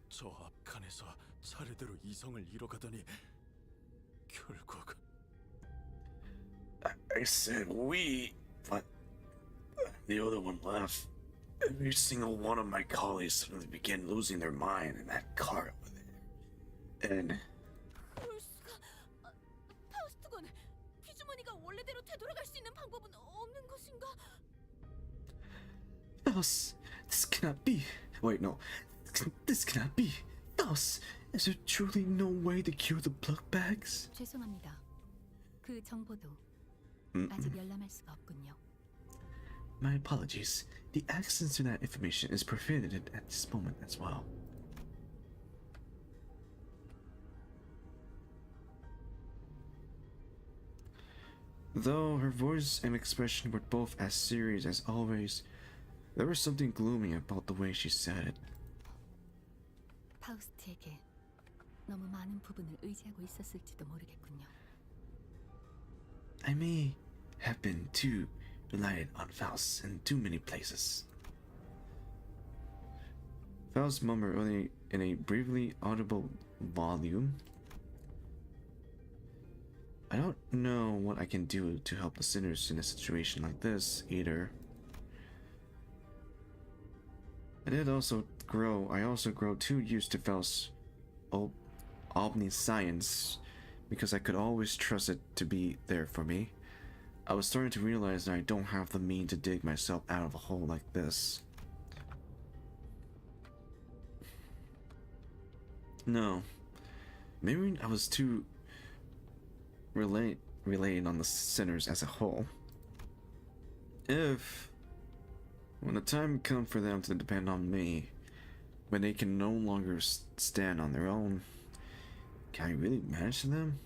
Speaker 16: 저 앞칸에서 차례대로 이성을 잃어가더니 결국
Speaker 6: I said we, but the other one left. Every single one of my colleagues suddenly began losing their mind in that car over there. And
Speaker 11: 그럴 수가. 파우스트군, 피주머니가 원래대로 되돌아갈 수 있는 방법은 없는 것인가?
Speaker 6: this cannot be. Wait, no. This cannot be. Thus, is there truly no way to cure the blood bags?
Speaker 3: 죄송합니다. 그 정보도 아직 열람할 수가 없군요.
Speaker 6: My apologies. The access to that information is prohibited at this moment as well. Though her voice and expression were both as serious as always, there was something gloomy about the way she said it.
Speaker 3: 파우스트에게 너무 많은 부분을 의지하고 있었을지도 모르겠군요.
Speaker 6: I may have been too reliant on Faust in too many places. Faust murmured only in a briefly audible volume. I don't know what I can do to help the sinners in a situation like this either. I also grow too used to Faust's omniscience because I could always trust it to be there for me. I was starting to realize that I don't have the means to dig myself out of a hole like this. No. Maybe I was too relating on the sinners as a whole. When the time comes for them to depend on me, when they can no longer stand on their own, can I really manage them?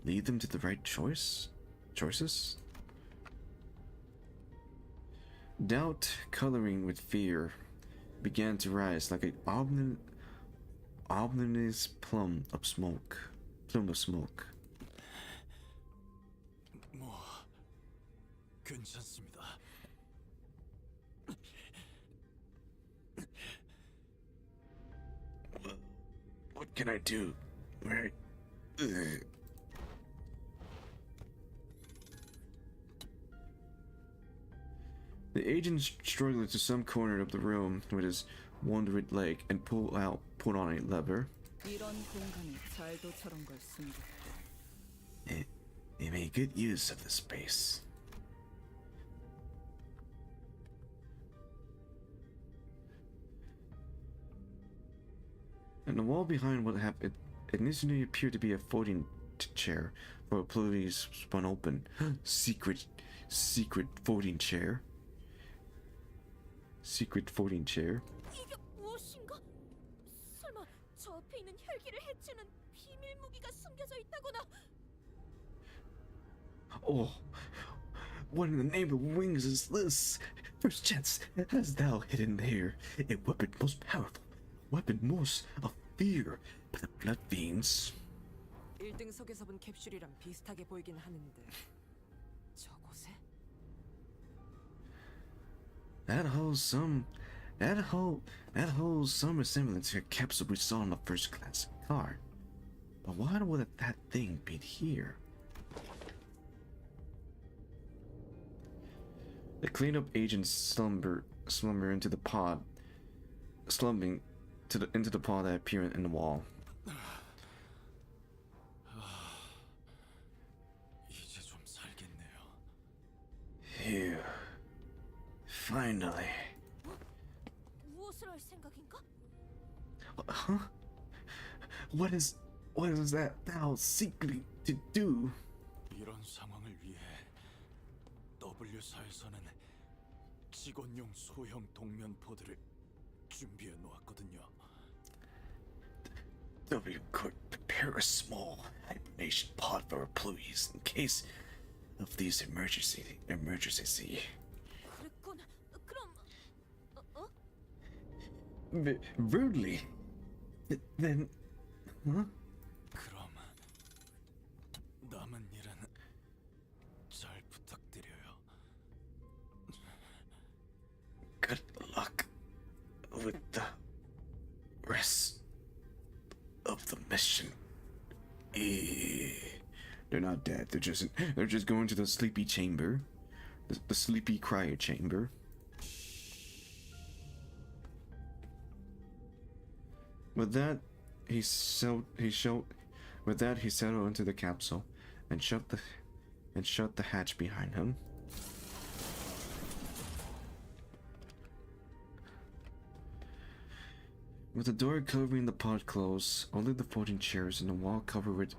Speaker 6: Lead them to the right choices? Doubt, coloring with fear, began to rise like an ominous plume of smoke.
Speaker 16: 뭐 괜찮습니다.
Speaker 6: What can I do? Right. The agent struggled to some corner of the room with his wounded leg and pulled on a lever.
Speaker 15: 이런 공간이 잘도 저런 걸 숨겨.
Speaker 6: They made good use of the space. And the wall behind what happened, it initially appeared to be a folding chair, for a police spun open. Secret folding chair. Secret folding chair.
Speaker 11: 이게 무엇인가? 설마 저 앞에 있는 혈기를 해치는 비밀 무기가 숨겨져 있다거나?
Speaker 6: Oh, what in the name of wings is this? First chance, hast thou hidden there a weapon most powerful, weapon most of fear, but the blood fiends.
Speaker 12: 1등석에서 본 캡슐이랑 비슷하게 보이긴 하는데 저곳에?
Speaker 6: That holds some resemblance to a capsule we saw in the first class car. But why would that thing be here? The cleanup agents slumber into the pod, slumping into the pod that appeared in the wall.
Speaker 16: 이제 좀 살겠네요.
Speaker 6: Phew. Finally.
Speaker 11: 무엇을 할 생각인가?
Speaker 6: Huh? What is that thou seeking to do?
Speaker 16: 이런 상황을 위해 W사에서는 직원용 소형 동면포들을 준비해 놓았거든요.
Speaker 6: W could prepare a small hibernation pod for employees in case of these emergency.
Speaker 11: 그랬군. 그럼
Speaker 6: Rudely. Then, huh?
Speaker 16: 그럼 남은 일은 잘 부탁드려요.
Speaker 6: Good luck with the rest of the mission. They're not dead. They're just going to the sleepy chamber, the sleepy cryo chamber. With that, he settled into the capsule and shut the hatch behind him. With the door covering the pod closed, only the folding chairs and the wall covered with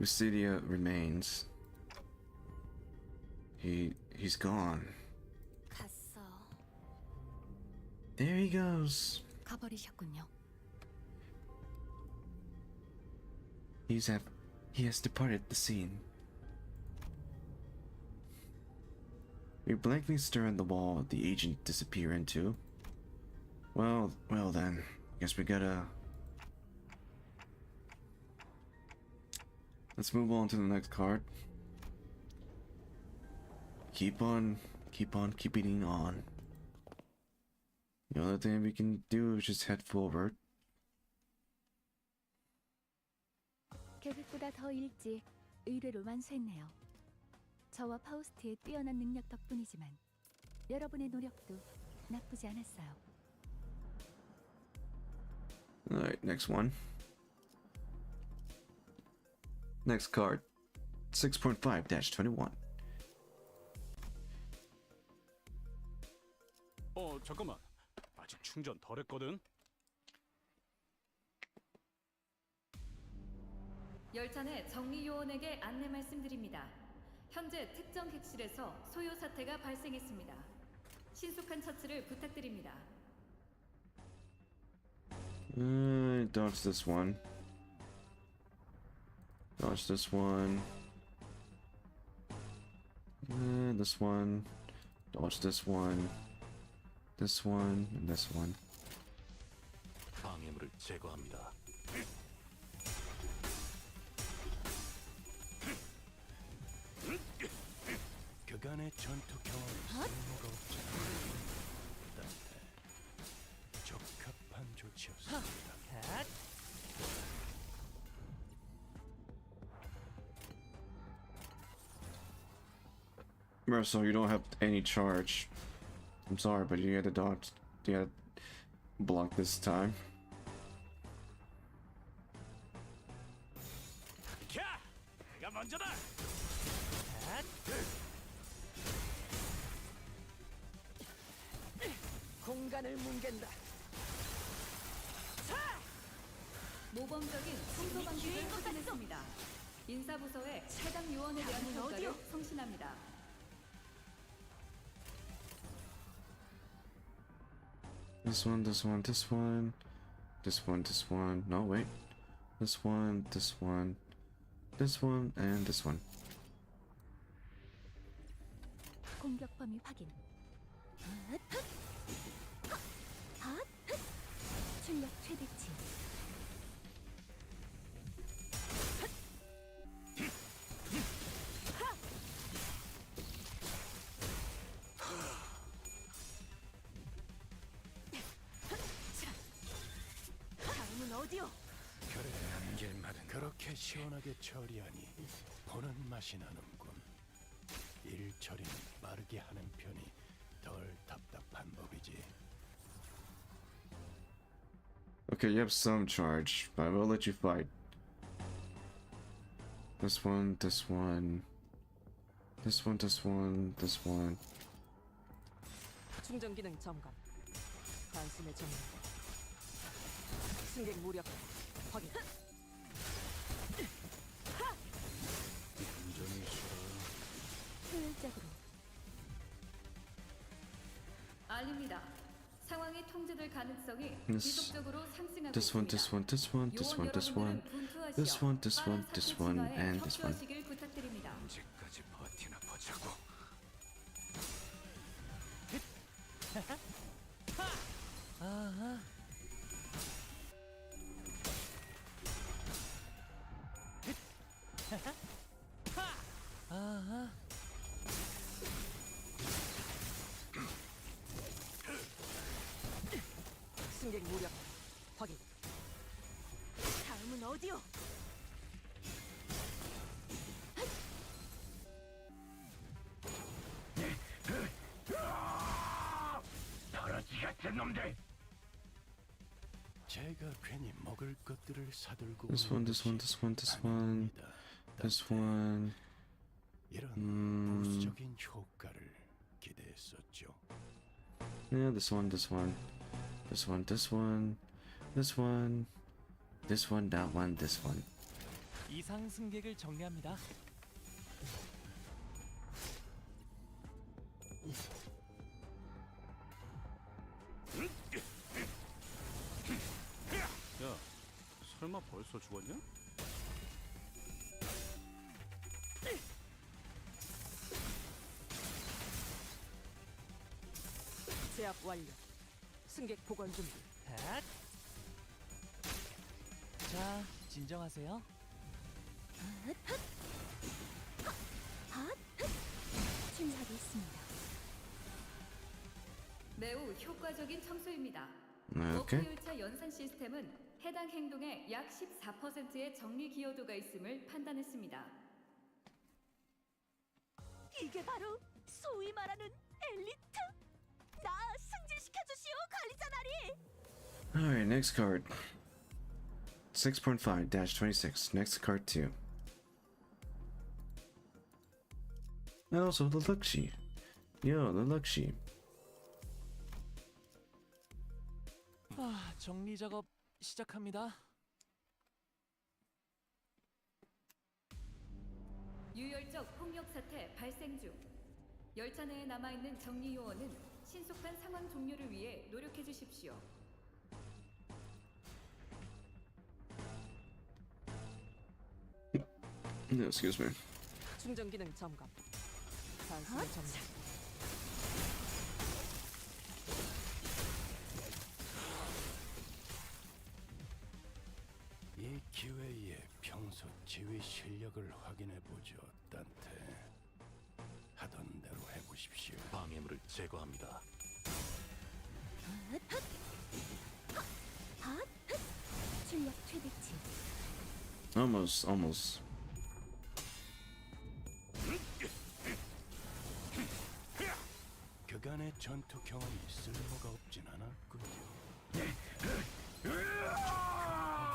Speaker 6: Vistidia remains. He's gone.
Speaker 3: 갔어.
Speaker 6: There he goes.
Speaker 3: 가버리셨군요.
Speaker 6: He has departed the scene. We blankly stare at the wall the agent disappear into. Well then, guess we gotta... Let's move on to the next card. Keep on keeping on. The only thing we can do is just head forward.
Speaker 3: 계획보다 더 일찍 의뢰를 완수했네요. 저와 파우스트의 뛰어난 능력 덕분이지만 여러분의 노력도 나쁘지 않았어요.
Speaker 6: Alright, next one. Next card. 6.5-21.
Speaker 10: 잠깐만. 아직 충전 덜 했거든.
Speaker 14: 열차 내 정리 요원에게 안내 말씀드립니다. 현재 특정 객실에서 소요 사태가 발생했습니다. 신속한 처치를 부탁드립니다.
Speaker 6: Dodge this one. Dodge this one. This one. Dodge this one. This one and this one.
Speaker 13: 방해물을 제거합니다.
Speaker 16: 그간의 전투 경험이 쓸모가 없잖아. 따뜻해. 적합한 조치였습니다.
Speaker 6: Mercer, you don't have any charge. I'm sorry, but you had to dodge. You had to block this time.
Speaker 16: 자, 내가 먼저다.
Speaker 12: 공간을 뭉갠다.
Speaker 14: 모범적인 청소 방식을 확인했습니다. 인사부서의 해당 요원에 대한 평가를 성신합니다.
Speaker 6: This one, this one, this one. This one, this one. No, wait. This one, this one. This one, and this one.
Speaker 3: 공격 범위 확인. 출력 최대치.
Speaker 11: 다음은 어디요?
Speaker 16: 그래, 안길말은 그렇게 시원하게 처리하니 보는 맛이 나는군. 일 처리는 빠르게 하는 편이 덜 답답한 법이지.
Speaker 6: Okay, you have some charge, but I will let you fight. This one, this one. This one, this one, this one.
Speaker 12: 충전 기능 점검. 관심의 정리. 승객 무력 확인.
Speaker 16: 운전이 싫어.
Speaker 3: 효율적으로.
Speaker 14: 알립니다. 상황이 통제될 가능성이
Speaker 6: This,
Speaker 14: 지속적으로 상승하고
Speaker 6: this one, this one, this one, this one, this one, this one, this one, this one, and this one.
Speaker 14: 부탁드립니다.
Speaker 5: 언제까지 버티나 보자고.
Speaker 7: 아하. 아하.
Speaker 12: 승객 무력 확인.
Speaker 11: 다음은 어디요?
Speaker 16: 버러지 같은 놈들. 제가 괜히 먹을 것들을 사들고
Speaker 6: This one, this one, this one, this one, this one.
Speaker 16: 이런 부수적인 효과를 기대했었죠.
Speaker 6: Yeah, this one, this one.
Speaker 2: This one, this one, this one, this one, that one, this one.
Speaker 7: 이상 승객을 정리합니다.
Speaker 10: 야, 설마 벌써 죽었냐?
Speaker 12: 제압 완료. 승객 복원 준비.
Speaker 7: 자, 진정하세요.
Speaker 3: 준비하겠습니다.
Speaker 14: 매우 효과적인 청소입니다.
Speaker 2: Okay.
Speaker 14: 워프열차 연산 시스템은 해당 행동의 약 14%의 정리 기여도가 있음을 판단했습니다.
Speaker 11: 이게 바로 소위 말하는 엘리트? 나 승진시켜 주시오, 관리자 나리.
Speaker 2: Alright, next card. 6.5-26. Next card 2. And also the Luxi. Yo, the Luxi.
Speaker 7: 정리 작업 시작합니다.
Speaker 14: 유혈적 폭력 사태 발생 중. 열차 내에 남아 있는 정리 요원은 신속한 상황 종료를 위해 노력해 주십시오.
Speaker 2: No, excuse me.
Speaker 12: 충전 기능 점검. 단순히 점검.
Speaker 16: 이 기회에 평소 지휘 실력을 확인해 보죠, 단테. 하던 대로 해보십시오.
Speaker 13: 방해물을 제거합니다.
Speaker 3: 출력 최대치.
Speaker 2: Almost.
Speaker 16: 그간의 전투 경험이 쓸모가 없진 않았군요.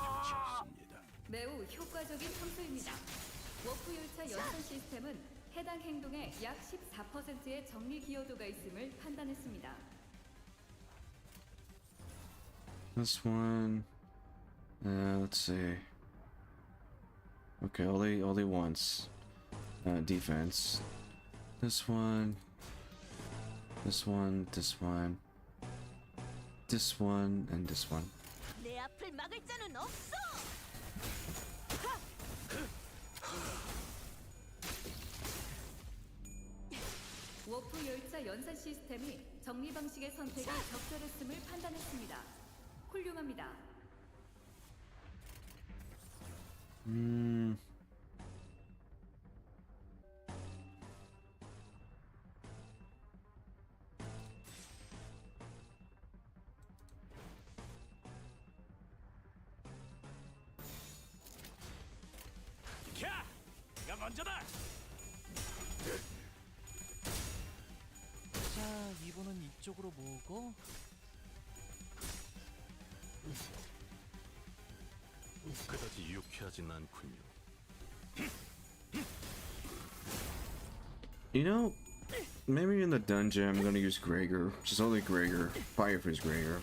Speaker 16: 좋지 않습니다.
Speaker 14: 매우 효과적인 청소입니다. 워프열차 연산 시스템은 해당 행동의 약 14%의 정리 기여도가 있음을 판단했습니다.
Speaker 2: This one. Let's see. Okay, only once. Defense. This one. This one. This one. This one and this one.
Speaker 11: 내 앞을 막을 자는 없어.
Speaker 14: 워프열차 연산 시스템이 정리 방식의 선택이 적절했음을 판단했습니다. 훌륭합니다.
Speaker 16: 야, 내가 먼저다.
Speaker 7: 자, 이분은 이쪽으로 모으고
Speaker 13: 그다지 유쾌하진 않군요.
Speaker 2: You know, maybe in the dungeon I'm gonna use Gregor. Just only Gregor. Firefish Gregor.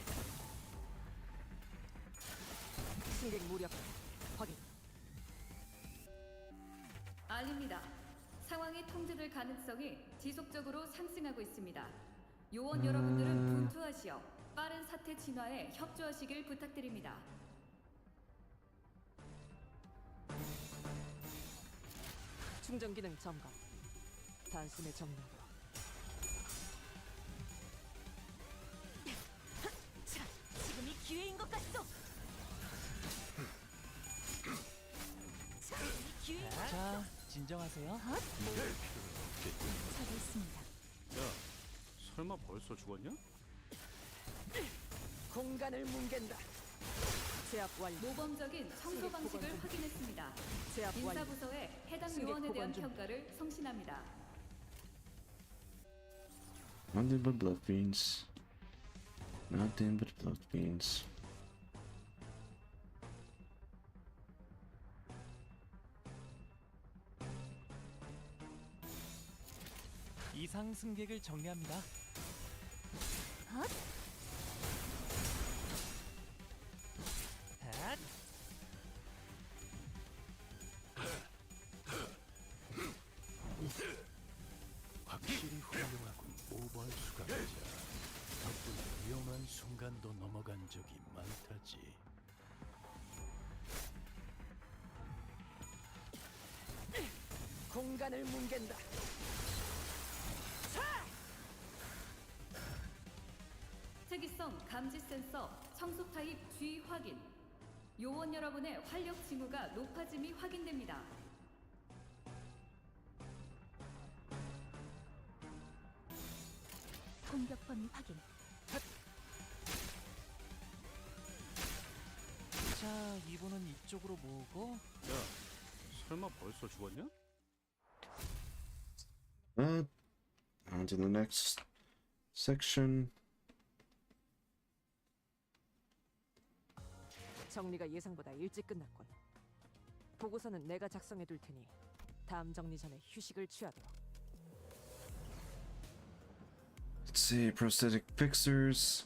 Speaker 12: 승객 무력 확인.
Speaker 14: 알립니다. 상황이 통제될 가능성이 지속적으로 상승하고 있습니다. 요원 여러분들은 분투하시어 빠른 사태 진화에 협조하시길 부탁드립니다.
Speaker 12: 충전 기능 점검. 단숨에 정리하고.
Speaker 11: 자, 지금이 기회인 것 같소. 자, 이 기회인 것 같소.
Speaker 7: 자, 진정하세요.
Speaker 3: 처리했습니다.
Speaker 10: 야, 설마 벌써 죽었냐?
Speaker 12: 공간을 뭉갠다. 제압 완료.
Speaker 14: 모범적인 청소 방식을 확인했습니다.
Speaker 12: 제압 완료.
Speaker 14: 인사부서에 해당
Speaker 12: 승객
Speaker 14: 요원에 대한
Speaker 12: 보관 중.
Speaker 14: 평가를 성신합니다.
Speaker 2: Nothing but blood beans. Nothing but blood beans.
Speaker 7: 이상 승객을 정리합니다.
Speaker 16: 적이 많다지.
Speaker 12: 공간을 뭉갠다.
Speaker 14: 특이성 감지 센서 청소 타입 G 확인. 요원 여러분의 활력 징후가 높아짐이 확인됩니다.
Speaker 3: 공격 범위 확인.
Speaker 7: 자, 이분은 이쪽으로 모으고.
Speaker 10: 야, 설마 벌써 죽었냐?
Speaker 6: On to the next section.
Speaker 12: 정리가 예상보다 일찍 끝났군. 보고서는 내가 작성해 둘 테니 다음 정리 전에 휴식을 취하도록.
Speaker 6: Let's see, prosthetic fixers.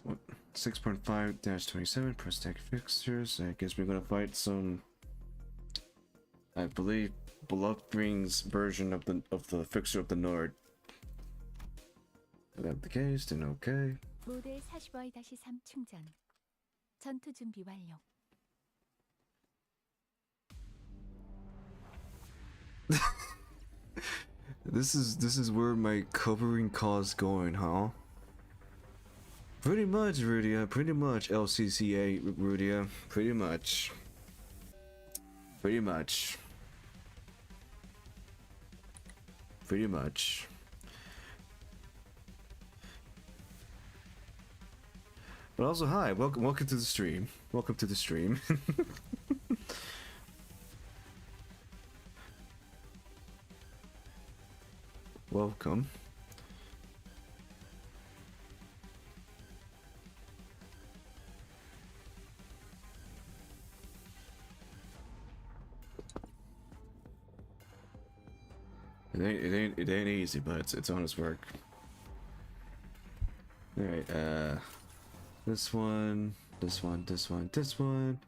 Speaker 6: 6.5-27 prosthetic fixers. I guess we're gonna fight some, I believe, Bloodbring's version of the fixer of the Nord. If that's the case, then okay.
Speaker 3: 모델 45-3 충전. 전투 준비 완료.
Speaker 6: This is where my covering cause going, huh? Pretty much, Rudia. Pretty much, LCCA, Rudia. Pretty much. Pretty much. Pretty much. But also, hi, welcome to the stream. Welcome to the stream. Welcome. It ain't easy, but it's honest work. All right, this one, this one, this one, this one,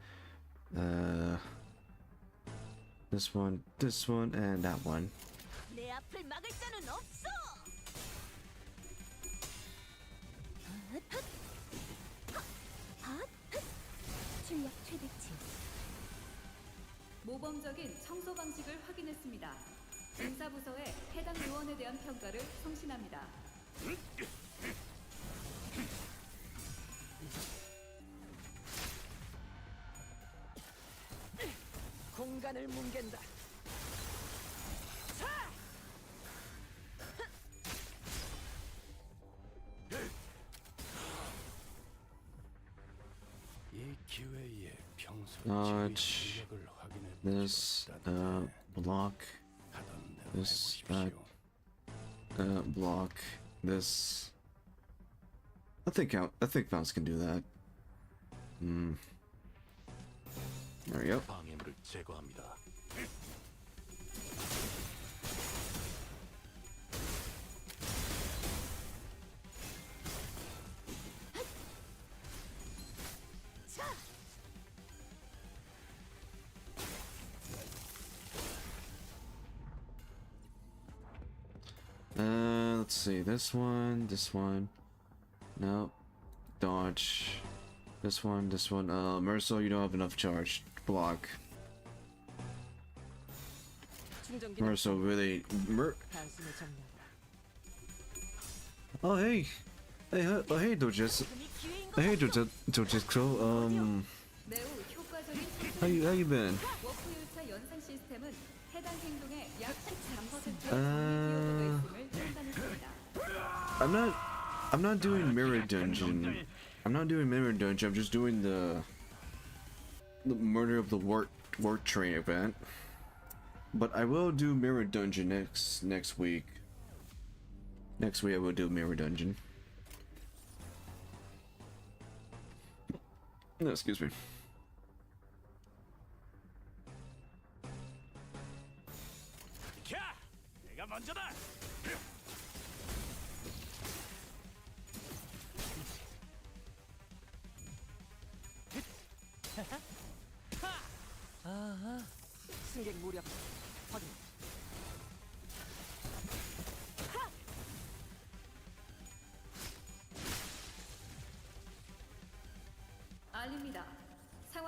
Speaker 6: this one, and that one.
Speaker 11: 내 앞을 막을 자는 없어.
Speaker 3: 출력 최대치.
Speaker 14: 모범적인 청소 방식을 확인했습니다. 인사부서에 해당 요원에 대한 평가를 성신합니다.
Speaker 12: 공간을 뭉갠다.
Speaker 16: 이 기회에 평소
Speaker 6: Dodge.
Speaker 16: 실력을 확인해
Speaker 6: This, block. This, block. This. I think Bounce can do that. There we go.
Speaker 13: 방해물을 제거합니다.
Speaker 6: Let's see, this one. No. Dodge. This one. Mercil, you don't have enough charge. Block. Mercil really...
Speaker 12: 단숨에 정리하라.
Speaker 6: Oh, hey! Hey, Dojis. Hey, Dojis.
Speaker 14: 매우 효과적인
Speaker 6: How you been?
Speaker 14: 워프율차 연산 시스템은 해당 행동의 약 13%의 정리 기여도가 있음을 판단했습니다.
Speaker 6: I'm not doing mirror dungeon. I'm just doing the murder of the work train event. But I will do mirror dungeon next week. Next week I will do mirror dungeon. No, excuse me.
Speaker 16: 야, 내가 먼저다.
Speaker 12: 아하, 승객 무력 확인.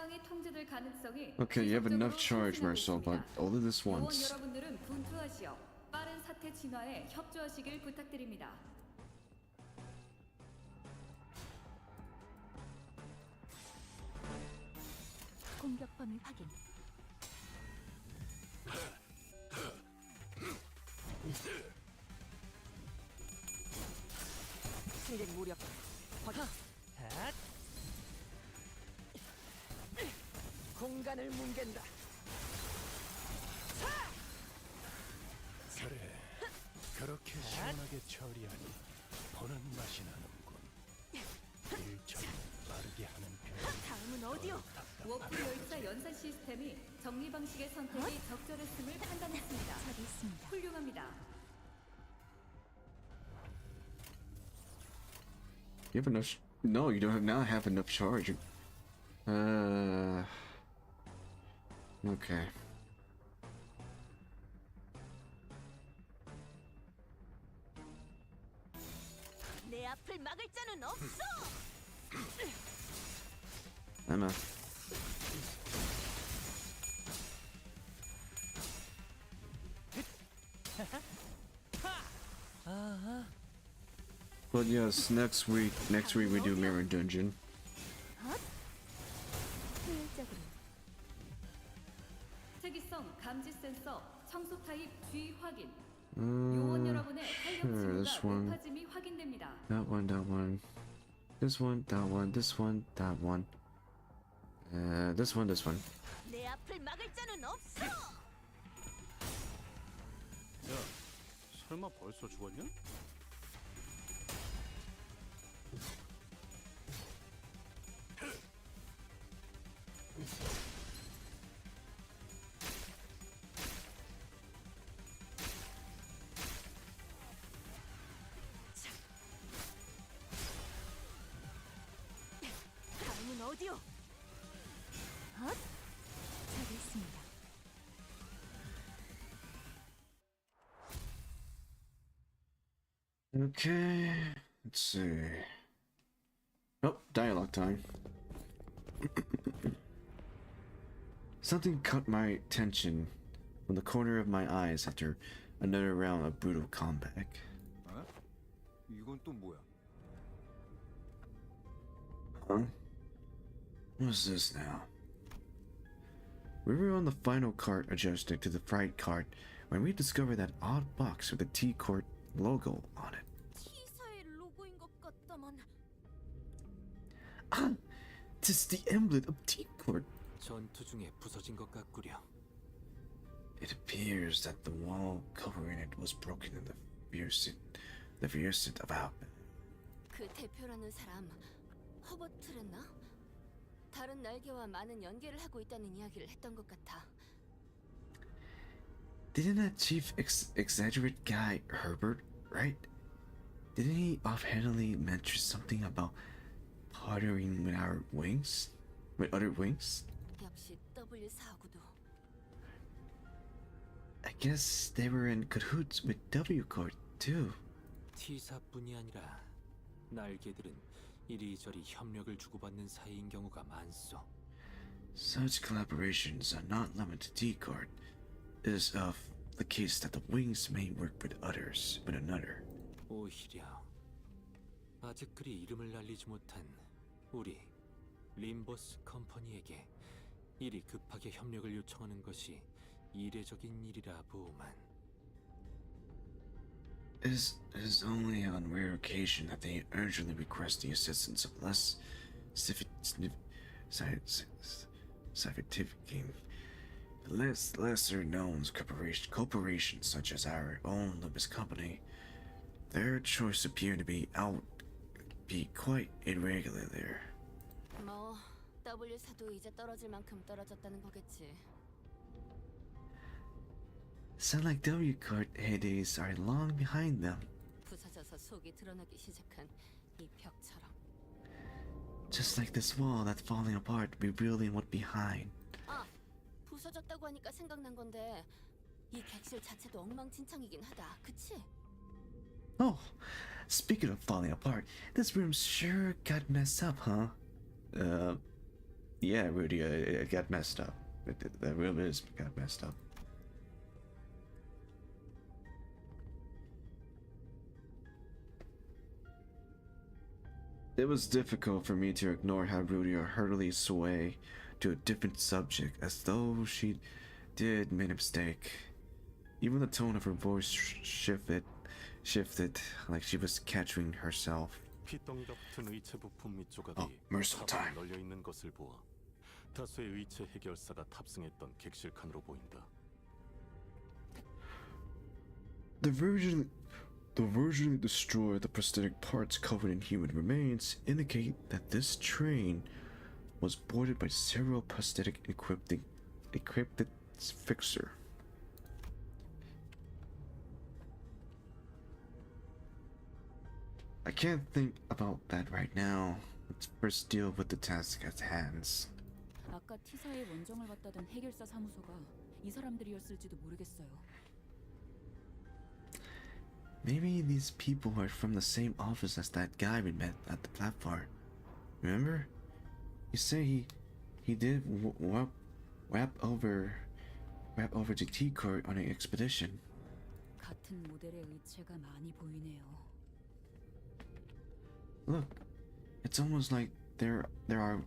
Speaker 14: 상황이 통제될 가능성이
Speaker 6: Okay, you have enough charge,
Speaker 14: 지속적으로
Speaker 6: Marcel, but
Speaker 14: 상승하고
Speaker 6: only this
Speaker 14: 있습니다. 요원
Speaker 6: once.
Speaker 14: 여러분들은 분투하시어 빠른 사태 진화에 협조하시길 부탁드립니다.
Speaker 3: 공격 범위 확인.
Speaker 12: 승객 무력 버텨. 공간을 뭉갠다.
Speaker 16: 그래, 그렇게 시원하게 처리하니 보는 맛이 나는군. 일처리 빠르게 하는 편.
Speaker 11: 다음은 어디요?
Speaker 14: 워프 열차 연산 시스템이 정리 방식의 선택이 적절했음을 판단했습니다.
Speaker 3: 있습니다.
Speaker 14: 훌륭합니다.
Speaker 6: You have enough. No, you don't now have enough charge. Okay.
Speaker 11: 내 앞을 막을 자는 없어.
Speaker 6: Emma. But yes, next week we do Mirror Dungeon.
Speaker 3: 효율적으로.
Speaker 14: 특이성 감지 센서 청소 타입 G 확인. 요원 여러분의 활력
Speaker 6: this
Speaker 14: 징후가
Speaker 6: one.
Speaker 14: 높아짐이 확인됩니다.
Speaker 6: That one, that one. This one, that one, this one, that one. This one, this one.
Speaker 11: 내 앞을 막을 자는 없어.
Speaker 10: 야, 설마 벌써 죽었냐?
Speaker 11: 다음은 어디요?
Speaker 3: 잘 있습니다.
Speaker 6: Okay, let's see. Oh, dialogue time. Something caught my attention from the corner of my eyes after another round of brutal combat.
Speaker 5: 어? 이건 또 뭐야?
Speaker 6: Huh? What's this now? We were on the final cart adjusting to the freight cart when we discovered that odd box with the T-Court logo on it.
Speaker 11: T사의 로고인 것 같다만.
Speaker 6: Ah! Tis the emblem of T-Court.
Speaker 1: 전투 중에 부서진 것 같구려.
Speaker 6: It appears that the wall covering it was broken in the fiercest about.
Speaker 11: 그 대표라는 사람 허버트랬나? 다른 날개와 많은 연계를 하고 있다는 이야기를 했던 것 같아.
Speaker 6: Didn't that chief exaggerate guy Herbert, right? Didn't he offhandedly mention something about partnering with our wings? With other wings?
Speaker 11: 역시 W4하고도.
Speaker 6: I guess they were in cahoots with W-Court too.
Speaker 1: T사뿐이 아니라 날개들은 이리저리 협력을 주고받는 사이인 경우가 많소.
Speaker 6: Such collaborations are not limited to T-Court. It is of the case that the wings may work with others, with another.
Speaker 1: 오히려 아직 그리 이름을 알리지 못한 우리 림버스 컴퍼니에게 이리 급하게 협력을 요청하는 것이 이례적인 일이라 보만.
Speaker 6: It is only on rare occasion that they urgently request the assistance of lesser known corporations such as our own Limbus company. Their choice appear to be quite irregular there.
Speaker 11: 뭐 W4도 이제 떨어질 만큼 떨어졌다는 거겠지.
Speaker 6: Sound like W-Court heydays are long behind them.
Speaker 11: 부서져서 속이 드러나기 시작한 이 벽처럼.
Speaker 6: Just like this wall that's falling apart, revealing what behind.
Speaker 11: 아, 부서졌다고 하니까 생각난 건데 이 객실 자체도 엉망진창이긴 하다. 그치?
Speaker 6: Oh, speaking of falling apart, this room sure got messed up, huh? Yeah, Rudy, it got messed up. That really is got messed up. It was difficult for me to ignore how Rudy hurriedly sway to a different subject as though she did make a mistake. Even the tone of her voice shifted like she was catching herself.
Speaker 13: 피덩이 같은 의체 부품 및 조각이
Speaker 6: merciful time.
Speaker 13: 널려 있는 것을 보아 다수의 의체 해결사가 탑승했던 객실칸으로 보인다.
Speaker 6: The version that destroyed the prosthetic parts covered in human remains indicate that this train was boarded by several prosthetic equipped fixer. I can't think about that right now. Let's first deal with the task at hand.
Speaker 8: 아까 T사의 원정을 받다던 해결사 사무소가 이 사람들이었을지도 모르겠어요.
Speaker 6: Maybe these people are from the same office as that guy we met at the platform. Remember? You say he did wrap over the T-court on an expedition.
Speaker 8: 같은 모델의 의체가 많이 보이네요.
Speaker 6: Look, it's almost like they are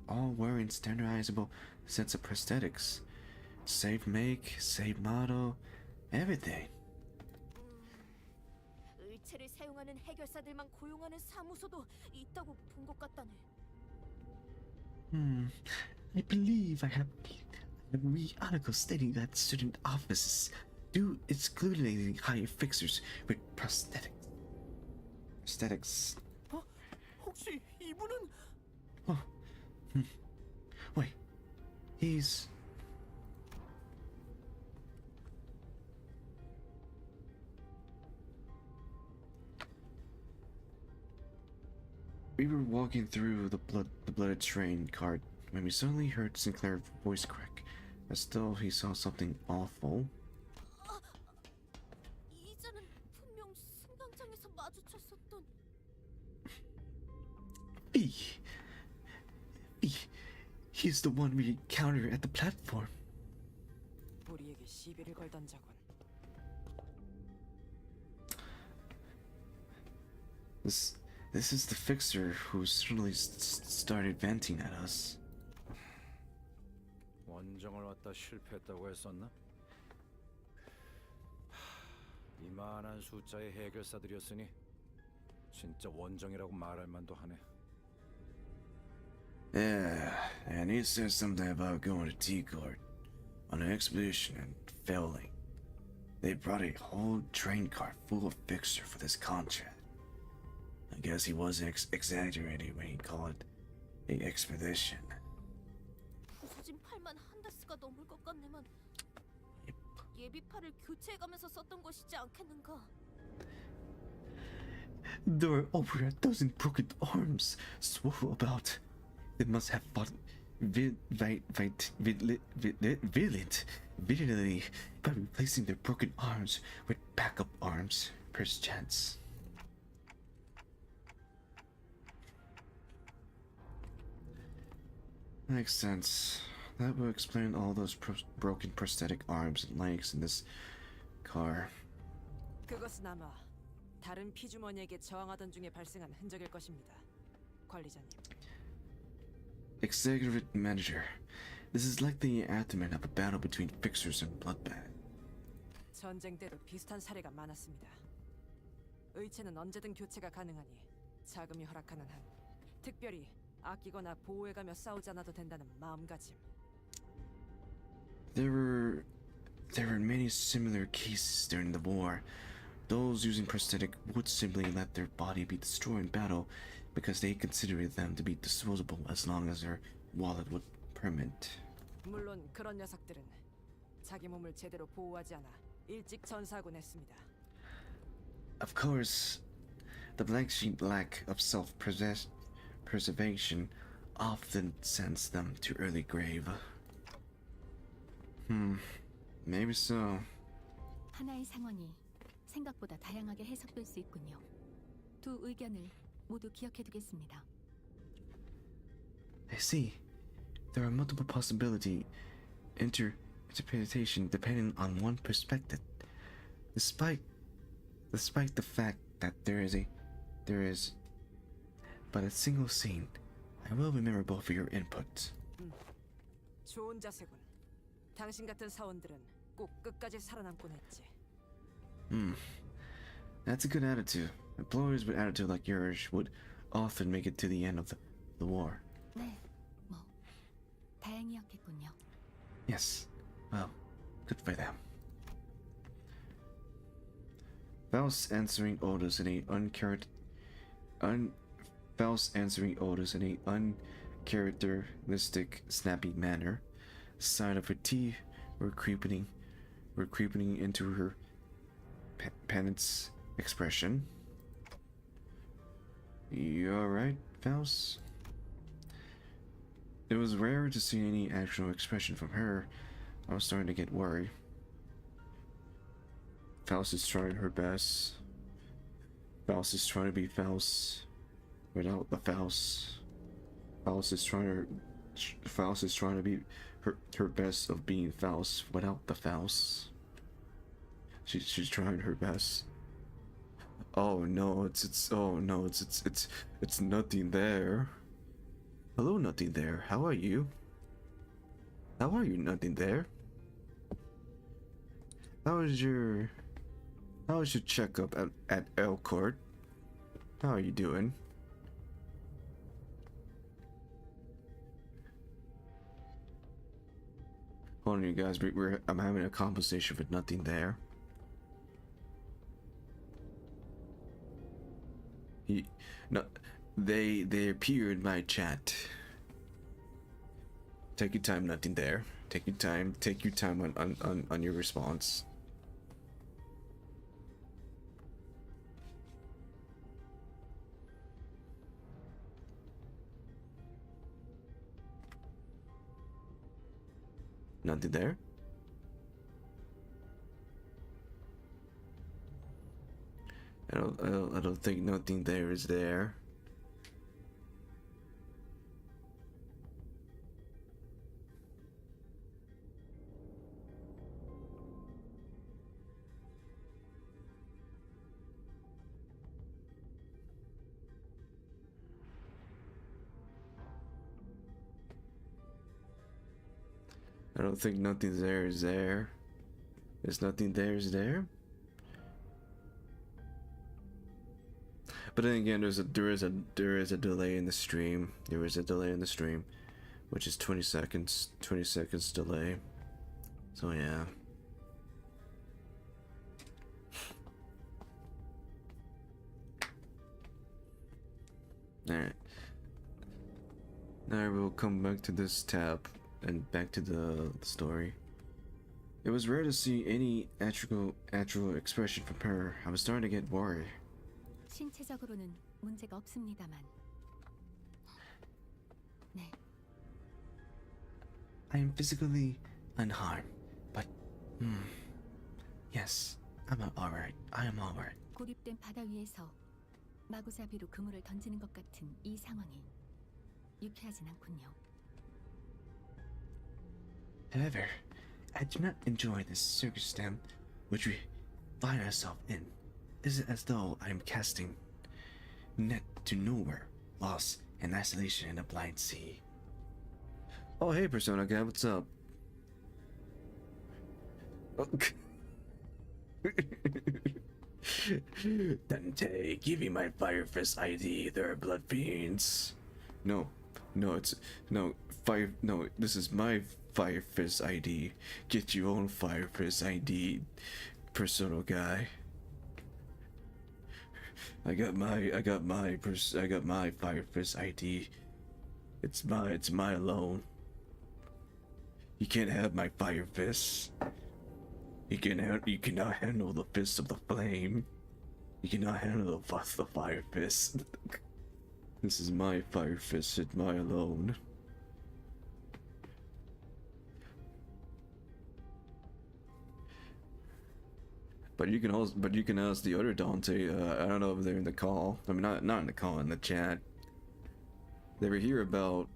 Speaker 6: all wearing standardizable sets of prosthetics. Same make, same model, everything.
Speaker 11: 의체를 사용하는 해결사들만 고용하는 사무소도 있다고 본 것 같다네.
Speaker 6: I believe I have read articles stating that certain offices do exclusively hire fixers with prosthetics.
Speaker 4: 혹시 이분은?
Speaker 6: Wait, he's... We were walking through the blooded train cart when we suddenly heard Sinclair's voice crack, as though he saw something awful.
Speaker 11: 이자는 분명 승강장에서 마주쳤었던.
Speaker 6: He's the one we encountered at the platform.
Speaker 12: 우리에게 시비를 걸던 자군.
Speaker 6: This is the fixer who suddenly started venting at us.
Speaker 5: 원정을 왔다 실패했다고 했었나? 이만한 숫자의 해결사들이었으니 진짜 원정이라고 말할 만도 하네.
Speaker 6: Yeah, and he said something about going to T-Court on an expedition and failing. They brought a whole train car full of fixer for this contract. I guess he wasn't exaggerating when he called it an expedition.
Speaker 11: 부서진 팔만 한 다스가 넘을 것 같네만. 예비팔을 교체해가면서 썼던 것이지 않겠는가?
Speaker 6: There were over a dozen broken arms swivel about. They must have fought violently by replacing their broken arms with backup arms, perchance. Makes sense. That will explain all those broken prosthetic arms and legs in this car.
Speaker 12: 그것은 아마 다른 피주머니에게 저항하던 중에 발생한 흔적일 것입니다. 관리자님.
Speaker 6: Executive Manager, this is like the aftermath of a battle between fixers and bloodbath.
Speaker 12: 전쟁 때도 비슷한 사례가 많았습니다. 의체는 언제든 교체가 가능하니 자금이 허락하는 한 특별히 아끼거나 보호해가며 싸우지 않아도 된다는 마음가짐.
Speaker 6: There were many similar cases during the war. Those using prosthetic would simply let their body be destroyed in battle because they considered them to be disposable as long as their wallet would permit.
Speaker 12: 물론 그런 녀석들은 자기 몸을 제대로 보호하지 않아 일찍 전사하곤 했습니다.
Speaker 6: Of course, the blank sheet lack of self-preservation often sends them to early grave. Maybe so.
Speaker 3: 하나의 상황이 생각보다 다양하게 해석될 수 있군요. 두 의견을 모두 기억해두겠습니다.
Speaker 6: I see. there are multiple interpretation depending on one perspective. Despite the fact that there is but a single scene, I will remember both of your inputs.
Speaker 12: 좋은 자세군. 당신 같은 사원들은 꼭 끝까지 살아남곤 했지.
Speaker 6: That's a good attitude. Employers with attitude like yours would often make it to the end of the war.
Speaker 3: 네, 다행이었겠군요.
Speaker 6: Yes. Well, good for them. Faust answering orders in a uncharacteristic, snappy manner. Sign of her teeth were creeping into her penance expression. You alright, Faust? It was rare to see any actual expression from her. I was starting to get worried. Faust is trying her best. Faust is trying to be Faust without the Faust. Faust is trying to be her best of being Faust without the Faust. She's trying her best. Oh no, it's nothing there. Hello, nothing there. How are you? How are you, nothing there? How was your checkup at Elcourt? How are you doing? Hold on, you guys. I'm having a conversation with nothing there. They appear in my chat. Take your time, nothing there. Take your time. Take your time on your response. Nothing there. I don't think nothing there is there. I don't think nothing there is there. There's nothing there is there. But then again, there is a delay in the stream. There is a delay in the stream, which is 20 seconds. 20 seconds delay. So yeah. Alright. Now we'll come back to this tab and back to the story. It was rare to see any actual expression from her. I was starting to get worried.
Speaker 3: 신체적으로는 문제가 없습니다만. 네.
Speaker 6: I am physically unharmed, but yes, I'm alright. I am alright.
Speaker 3: 고립된 바다 위에서 마구잡이로 그물을 던지는 것 같은 이 상황이 유쾌하진 않군요.
Speaker 6: However, I do not enjoy this circumstance which we find ourselves in. It is as though I am casting net to nowhere, lost in isolation in a blind sea. Oh, hey, Persona guy, what's up? Dante, give me my Fire Fist ID. There are blood fiends. No, this is my Fire Fist ID. Get your own Fire Fist ID, Persona guy. I got my Fire Fist ID. It's my alone. You can't have my Fire Fist. You cannot handle the fist of the flame. You cannot handle the Fire Fist. This is my Fire Fist. It's my alone. But you can ask the other Dante. I don't know if they're in the call. I mean, not in the call, in the chat. They were here about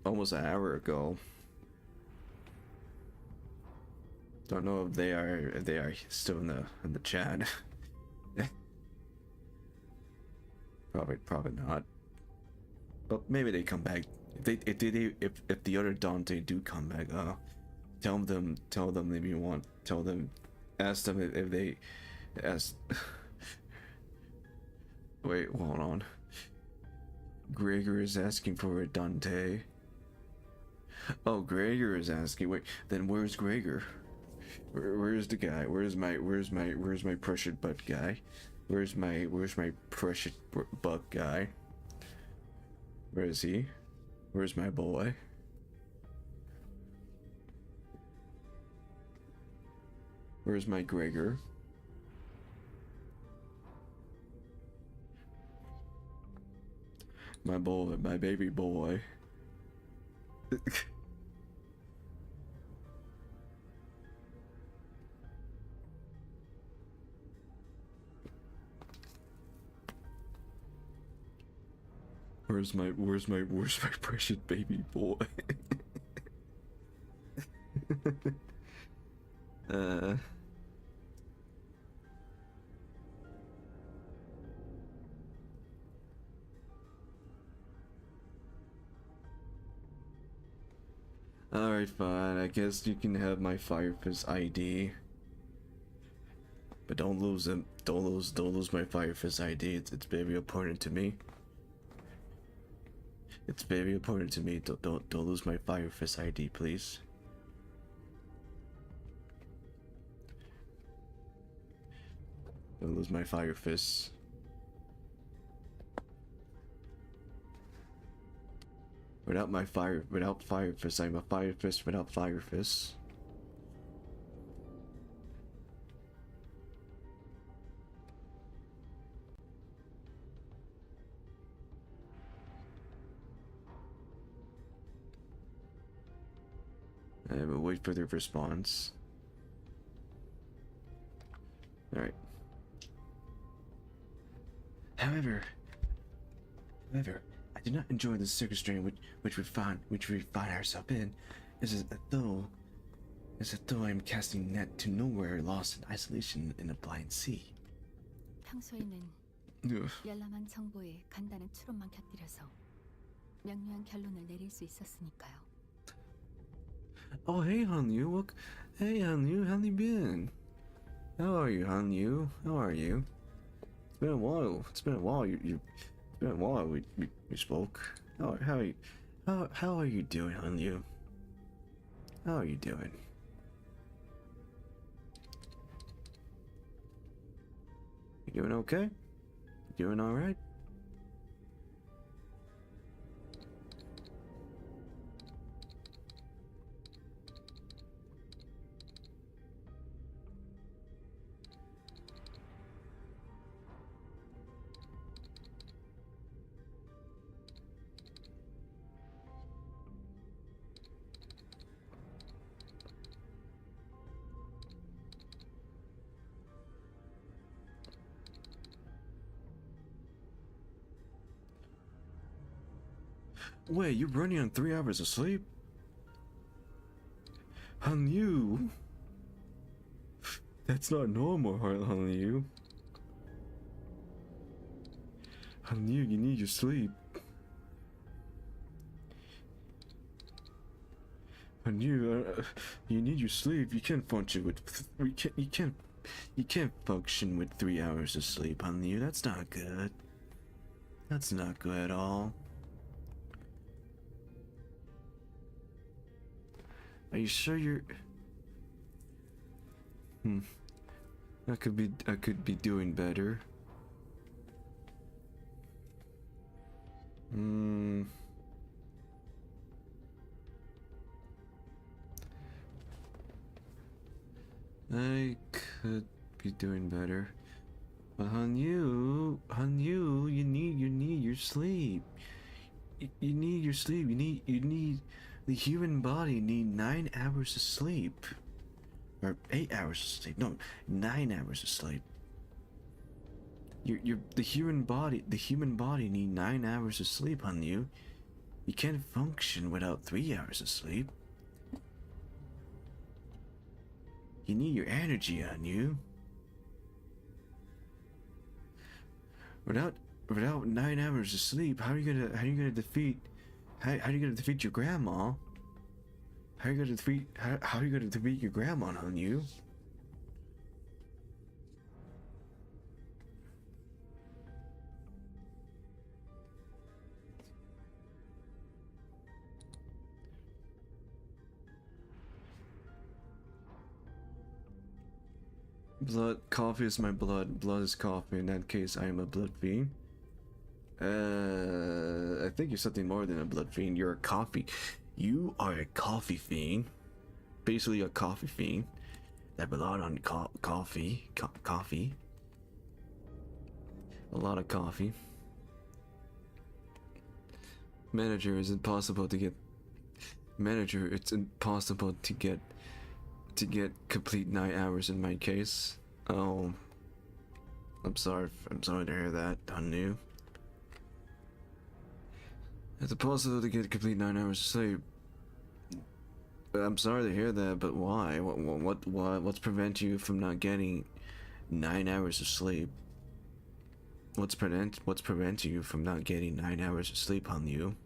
Speaker 6: almost an hour ago. Don't know if they are still in the chat. Probably not. But maybe they come back. If the other Dante do come back, tell them if you want. Ask them if they ask. Wait, hold on. Gregor is asking for a Dante. Oh, Gregor is asking. Wait, then where's Gregor? Where's the guy? Where's my precious butt guy? Where's my precious butt guy? Where is he? Where's my boy? Where's my Gregor? My boy, my baby boy. Where's my precious baby boy? Alright, fine. I guess you can have my Fire Fist ID. But don't lose him. Don't lose my Fire Fist ID. It's very important to me. It's very important to me. Don't lose my Fire Fist ID, please. Don't lose my Fire Fist. Without Fire Fist, I'm a Fire Fist without Fire Fist. I will wait for their response. Alright. However, I do not enjoy the circus strain which we find ourselves in. Is as though I am casting net to nowhere, lost in isolation in a blind sea.
Speaker 3: 평소에는 열람한 정보에 간단한 추론만 곁들여서 명료한 결론을 내릴 수 있었으니까요.
Speaker 6: Oh, hey, Hanyu. Look. Hey, Hanyu. How you been? How are you, Hanyu? How are you? It's been a while. It's been a while. It's been a while we spoke. How are you? How are you doing, Hanyu? How are you doing? You doing okay? You doing all right? Wait, you're running on 3 hours of sleep? Hanyu? That's not normal, Hanyu. Hanyu, you need your sleep. Hanyu, you need your sleep. You can't function with you can't function with 3 hours of sleep, Hanyu. That's not good. That's not good at all. Are you sure you're... I could be doing better. I could be doing better. But Hanyu, you need your sleep. You need your sleep. You need the human body need 9 hours of sleep. Or 8 hours of sleep. No, 9 hours of sleep. The human body need 9 hours of sleep, Hanyu. You can't function without 3 hours of sleep. You need your energy on you. Without 9 hours of sleep, how are you gonna defeat your grandma? How are you gonna defeat your grandma on you? Coffee is my blood. Blood is coffee. In that case, I am a blood fiend. I think you're something more than a blood fiend. You're a coffee. You are a coffee fiend. Basically a coffee fiend. That relied on coffee. Coffee. A lot of coffee. Manager, it's impossible to get complete 9 hours in my case. Oh, I'm sorry to hear that, honey. It's impossible to get complete 9 hours of sleep. I'm sorry to hear that, but why? What's prevent you from not getting 9 hours of sleep? What's prevent you from not getting 9 hours of sleep on you?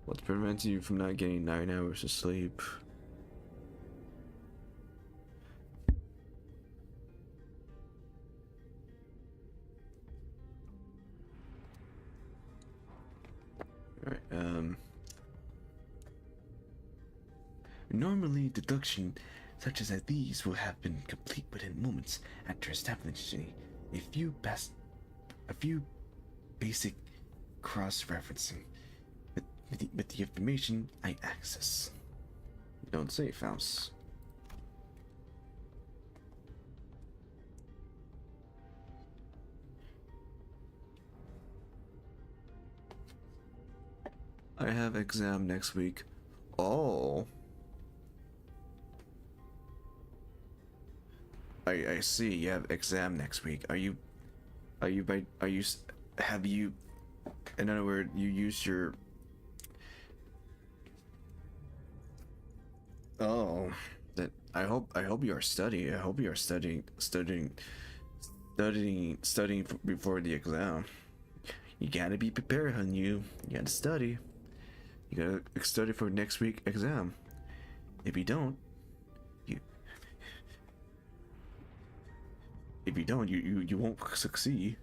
Speaker 6: What's preventing you from not getting 9 hours of sleep? Alright, normally deduction such as these will have been complete within moments after establishing a few basic cross-referencing with the information I access. Don't say, Faust. I have exam next week. Oh. I see, you have exam next week. Have you, in other words, you used your... Oh, that I hope you are studying. I hope you are studying before the exam. You gotta be prepared, hun. You gotta study. You gotta study for next week exam. If you don't, you won't succeed.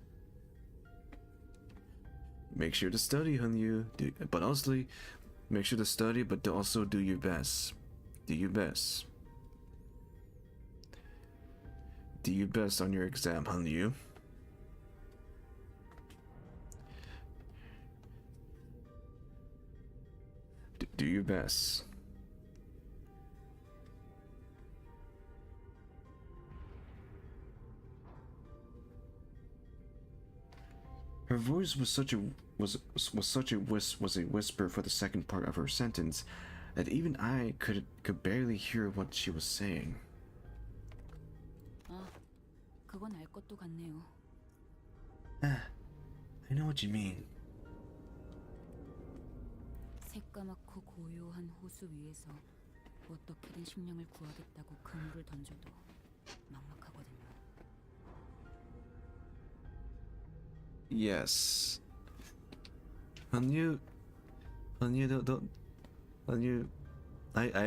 Speaker 6: Make sure to study, hun. But honestly, make sure to study, but also do your best. Do your best. Do your best on your exam, hun. Do your best. Her voice was a whisper for the second part of her sentence that even I could barely hear what she was saying.
Speaker 8: 그건 알 것도 같네요.
Speaker 6: I know what you mean.
Speaker 8: 새까맣고 고요한 호수 위에서 어떻게든 식량을 구하겠다고 그물을 던져도 막막하거든요.
Speaker 6: Yes. Hanyu, I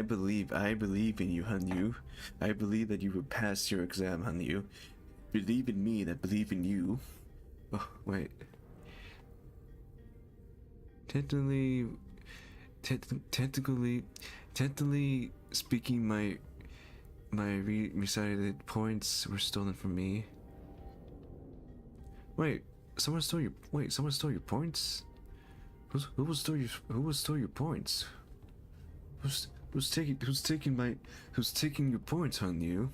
Speaker 6: believe in you, Hanyu. I believe that you will pass your exam, Hanyu. Believe in me that believe in you. Oh, wait. Technically speaking, my recited points were stolen from me. Wait, someone stole your points? Who stole your points? Who's taking your points, Hanyu?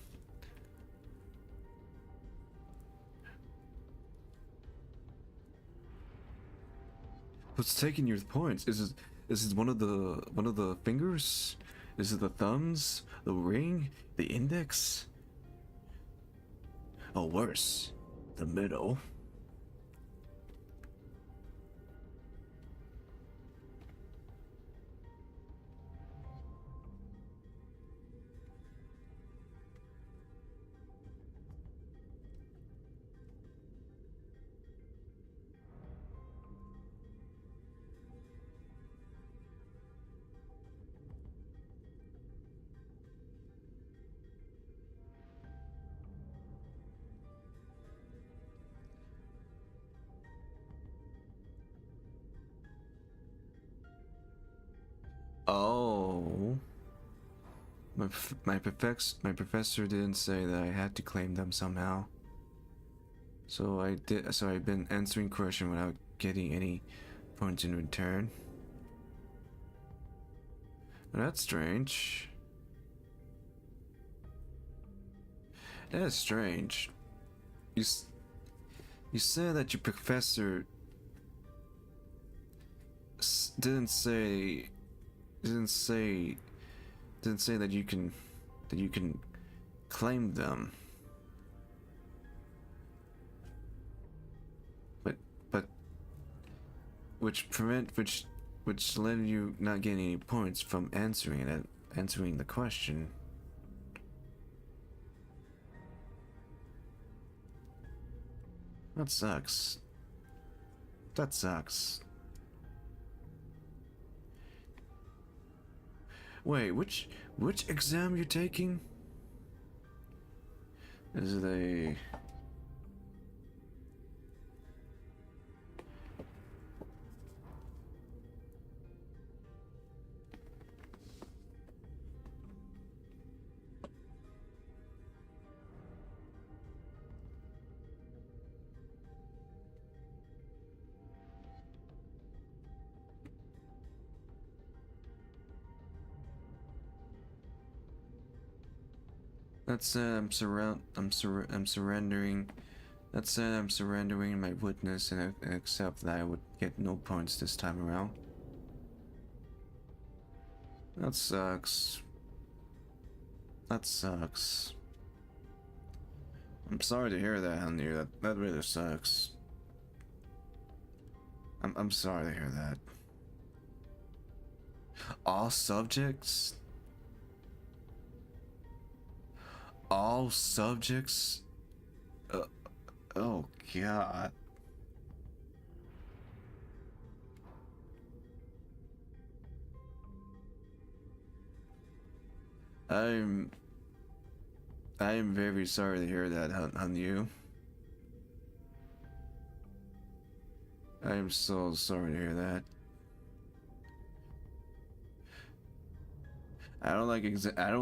Speaker 6: Who's taking your points? Is it one of the fingers? Is it the thumbs? The ring? The index? Or worse, the middle? Oh, my professor didn't say that I had to claim them somehow. So I did. So I've been answering question without getting any points in return. That's strange. That is strange. You said that your professor didn't say that you can claim them. But which led you not getting any points from answering the question. That sucks. That sucks. Wait, which exam you're taking? Is it a... That said, I'm surrendering. That said, I'm surrendering my witness and accept that I would get no points this time around. That sucks. That sucks. I'm sorry to hear that, honey. That really sucks. I'm sorry to hear that. All subjects? All subjects? Oh god. I am very sorry to hear that, Hanyu. I am so sorry to hear that. I don't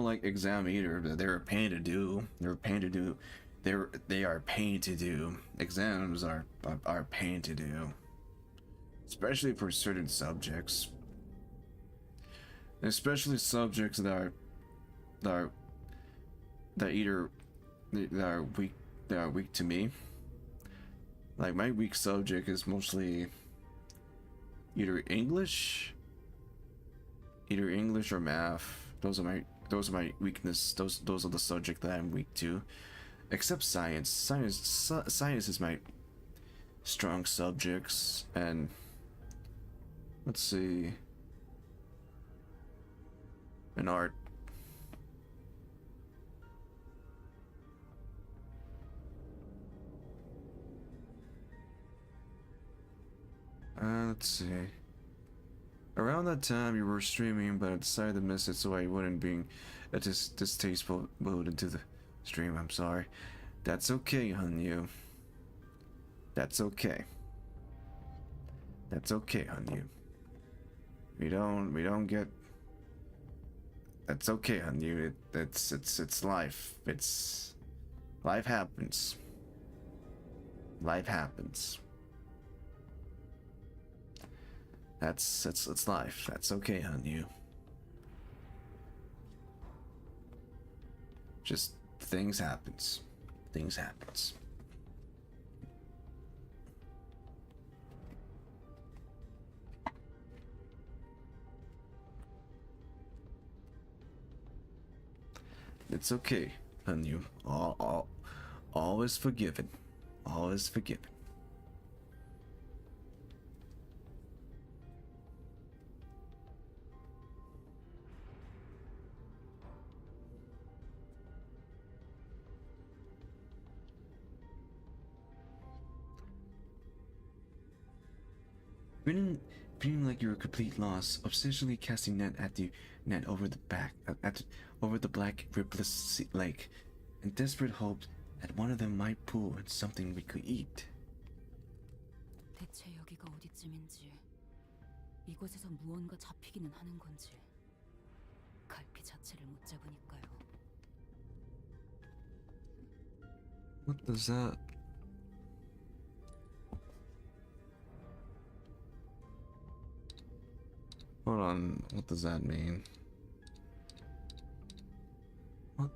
Speaker 6: like exam either, but they're a pain to do. They're a pain to do. They are a pain to do. Exams are a pain to do, especially for certain subjects. Especially subjects that are weak to me. Like my weak subject is mostly either English or math. Those are my weakness. Those are the subject that I'm weak to. Except science. Science is my strong subjects. And let's see. And art. Let's see. Around that time you were streaming, but I decided to miss it so I wouldn't be a distasteful mood into the stream. I'm sorry. That's okay, Hanyu. That's okay. That's okay, Hanyu. We don't get. That's okay, Hanyu. It's life. Life happens. Life happens. It's life. That's okay, Hanyu. Just things happens. Things happens. It's okay, Hanyu. All is forgiven. All is forgiven. Feeling like you're a complete loss, obsessively casting net over the back, over the black ripless lake, in desperate hope that one of them might pull in something we could eat.
Speaker 8: 대체 여기가 어디쯤인지, 이곳에서 무언가 잡히기는 하는 건지, 갈피 자체를 못 잡으니까요.
Speaker 6: What does that? Hold on, what does that mean? What?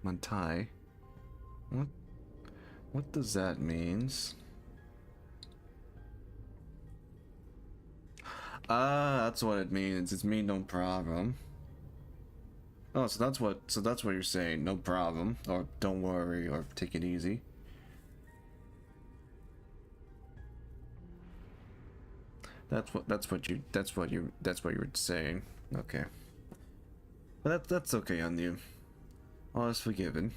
Speaker 6: Mantai. What does that means? Ah, that's what it means. It's me, no problem. Oh, so that's what you're saying. No problem, or don't worry, or take it easy. That's what you're saying. Okay. But that's okay on you. All is forgiven.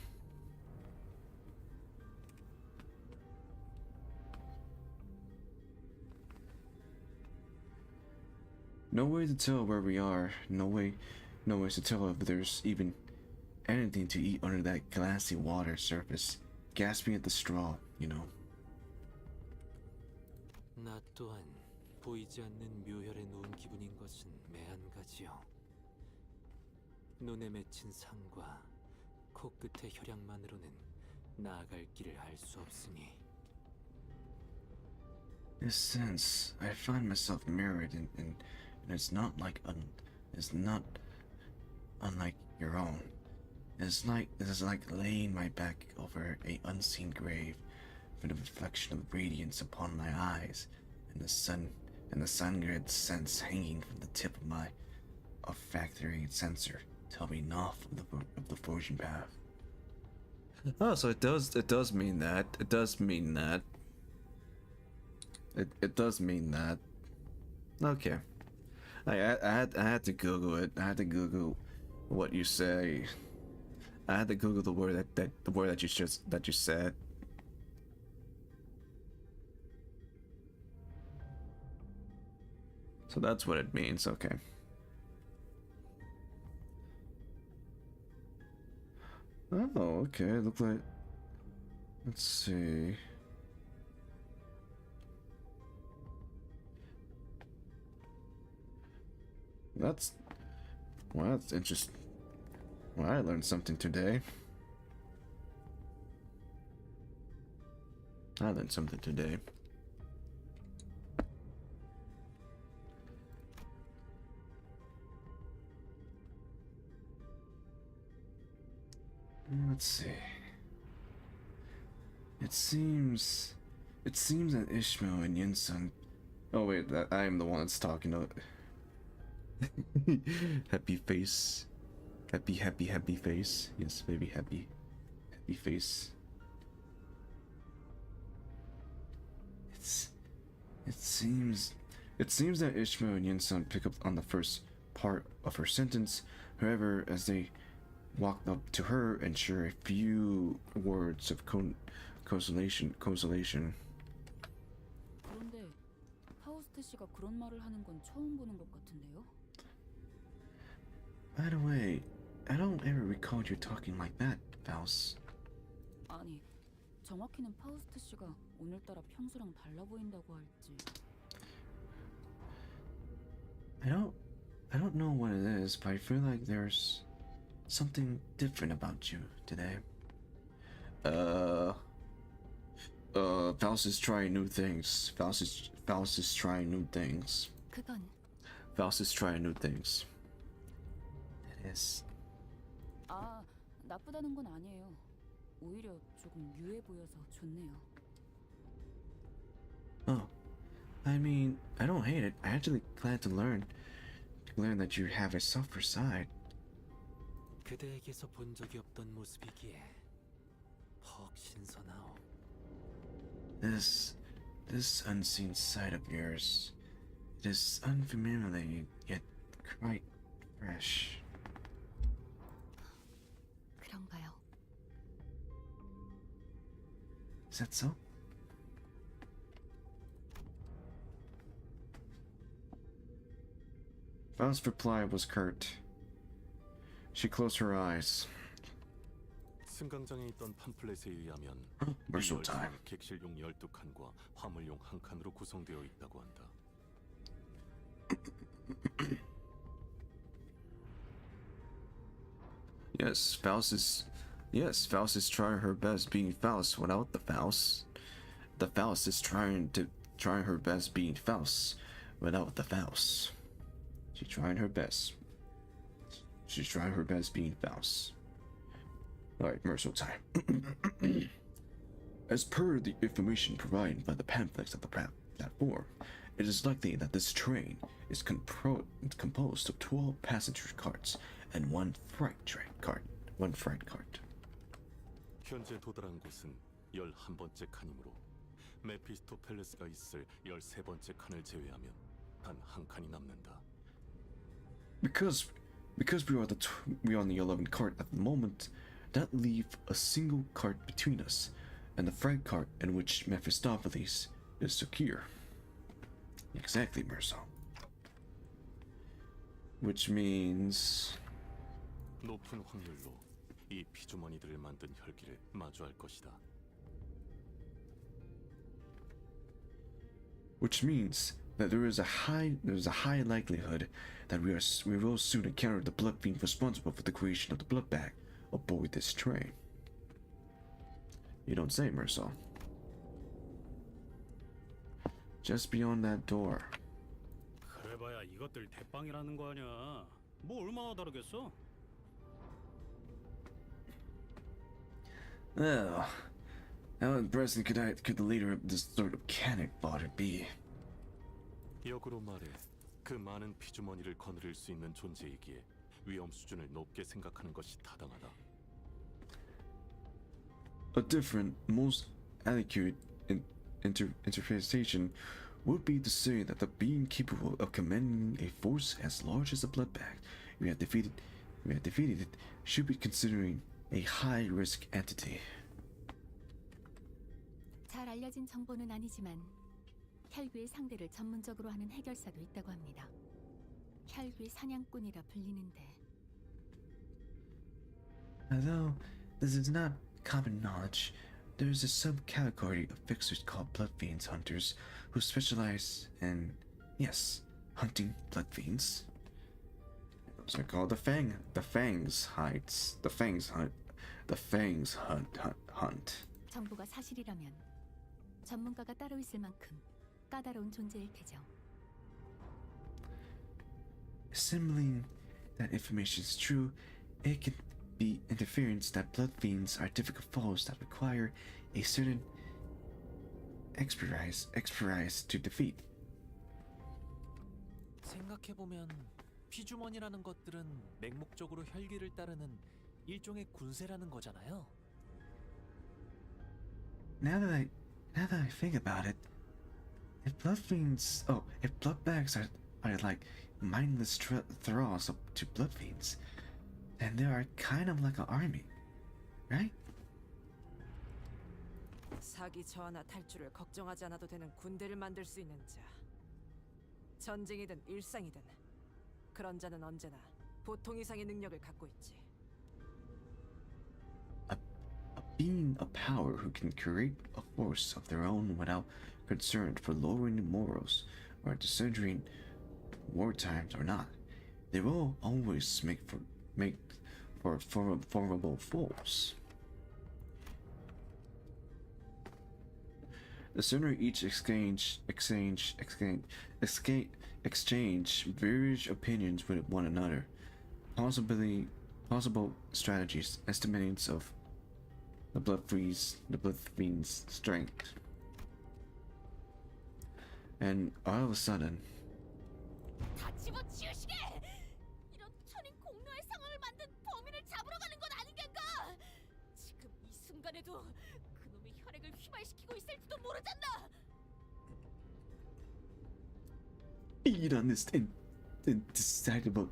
Speaker 6: No way to tell where we are. No way to tell if there's even anything to eat under that glassy water surface, gasping at the straw, you know.
Speaker 1: 나 또한 보이지 않는 묘혈에 누운 기분인 것은 매한가지요. 눈에 맺힌 상과 코끝의 혈약만으로는 나아갈 길을 알 수 없으니.
Speaker 6: This sense, I find myself mirrored and it's not unlike your own. It is like laying my back over a unseen grave, for the reflection of radiance upon my eyes, and the sun-grid sense hanging from the tip of my olfactory sensor, tell me enough of the fortune path. Oh, so it does mean that. It does mean that. It does mean that. Okay. I had to Google it. I had to Google what you say. I had to Google the word that you said. So that's what it means. Okay. Oh, okay. It looks like. Let's see. That's interesting. Well, I learned something today. Let's see. It seems that Ishmael and Yinsun. Oh wait, I am the one that's talking to. Happy face. Happy face. Yes, baby, happy face. It seems that Ishmael and Yinsun pick up on the first part of her sentence. However, as they walked up to her and share a few words of consolation.
Speaker 8: 그런데 파우스트 씨가 그런 말을 하는 건 처음 보는 것 같은데요?
Speaker 6: By the way, I don't ever recall you talking like that, Faust.
Speaker 8: 아니, 정확히는 파우스트 씨가 오늘따라 평소랑 달라 보인다고 할지.
Speaker 6: I don't know what it is, but I feel like there's something different about you today. Faust is trying new things. Faust is trying new things.
Speaker 3: 그건
Speaker 6: Faust is trying new things. It is.
Speaker 8: 아, 나쁘다는 건 아니에요. 오히려 조금 유해 보여서 좋네요.
Speaker 6: Oh, I mean, I don't hate it. I actually glad to learn that you have a softer side.
Speaker 1: 그대에게서 본 적이 없던 모습이기에 퍽 신선하오.
Speaker 6: This unseen side of yours, it is unfamiliar yet quite fresh.
Speaker 3: 그런가요?
Speaker 6: Is that so? Faust's reply was curt. She closed her eyes.
Speaker 13: 승강장에 있던 팜플렛에 의하면
Speaker 6: Merciful
Speaker 13: 이
Speaker 6: time.
Speaker 13: 열차가 객실용 12칸과 화물용 1칸으로 구성되어 있다고 한다.
Speaker 6: Faust is trying her best being Faust without the Faust. The Faust is trying her best being Faust without the Faust. She's trying her best. She's trying her best being Faust. Alright, Merciful time. As per the information provided by the pamphlets of the platform, it is likely that this train is composed of 12 passenger carts and one freight cart.
Speaker 13: 현재 도달한 곳은 11번째 칸이므로 메피스토펠레스가 있을 13번째 칸을 제외하면 단 한 칸이 남는다.
Speaker 6: Because we are on the 11th cart at the moment, that leave a single cart between us and the freight cart in which Mephistopheles is secure. Exactly, Merso. Which means
Speaker 13: 높은 확률로 이 피주머니들을 만든 혈기를 마주할 것이다.
Speaker 6: which means that there's a high likelihood that we will soon encounter the blood fiend responsible for the creation of the blood bag aboard this train. You don't say, Mersault. Just beyond that door.
Speaker 10: 그래봐야 이것들 대빵이라는 거 아니야. 뭐 얼마나 다르겠어?
Speaker 6: Oh, how impressive could the leader of this sort of cannon fodder be?
Speaker 13: 역으로 말해, 그 많은 피주머니를 거느릴 수 있는 존재이기에 위험 수준을 높게 생각하는 것이 타당하다.
Speaker 6: A different, most accurate interpretation would be to say that the being capable of commanding a force as large as a blood bag we have defeated it should be considering a high-risk entity.
Speaker 3: 잘 알려진 정보는 아니지만 혈귀의 상대를 전문적으로 하는 해결사도 있다고 합니다. 혈귀 사냥꾼이라 불리는데.
Speaker 6: Although this is not common knowledge, there is a subcategory of fixers called blood fiends hunters who specialize in, yes, hunting blood fiends. Those are called the fangs hunt.
Speaker 3: 정보가 사실이라면 전문가가 따로 있을 만큼 까다로운 존재일 테죠.
Speaker 6: Assembling that information is true, it can be interference that blood fiends are difficult foes that require a certain expertise to defeat.
Speaker 7: 생각해보면 피주머니라는 것들은 맹목적으로 혈기를 따르는 일종의 군세라는 거잖아요.
Speaker 6: Now that I think about it, if blood bags are like mindless thralls to blood fiends, then they are kind of like an army, right?
Speaker 12: 사기 저하나 탈출을 걱정하지 않아도 되는 군대를 만들 수 있는 자. 전쟁이든 일상이든 그런 자는 언제나 보통 이상의 능력을 갖고 있지.
Speaker 6: A being of power who can create a force of their own without concern for lowering morals or discerning war times or not. They will always make for formidable foes. The sooner each exchange various opinions with one another, possible strategies, estimates of the blood fiend's strength, and all of a sudden,
Speaker 11: 다 집어치우시게! 이런 천인 공로의 상황을 만든 범인을 잡으러 가는 건 아니겠가? 지금 이 순간에도 그놈의 혈액을 휘발시키고 있을지도 모르잖아.
Speaker 6: feed on this indecipherable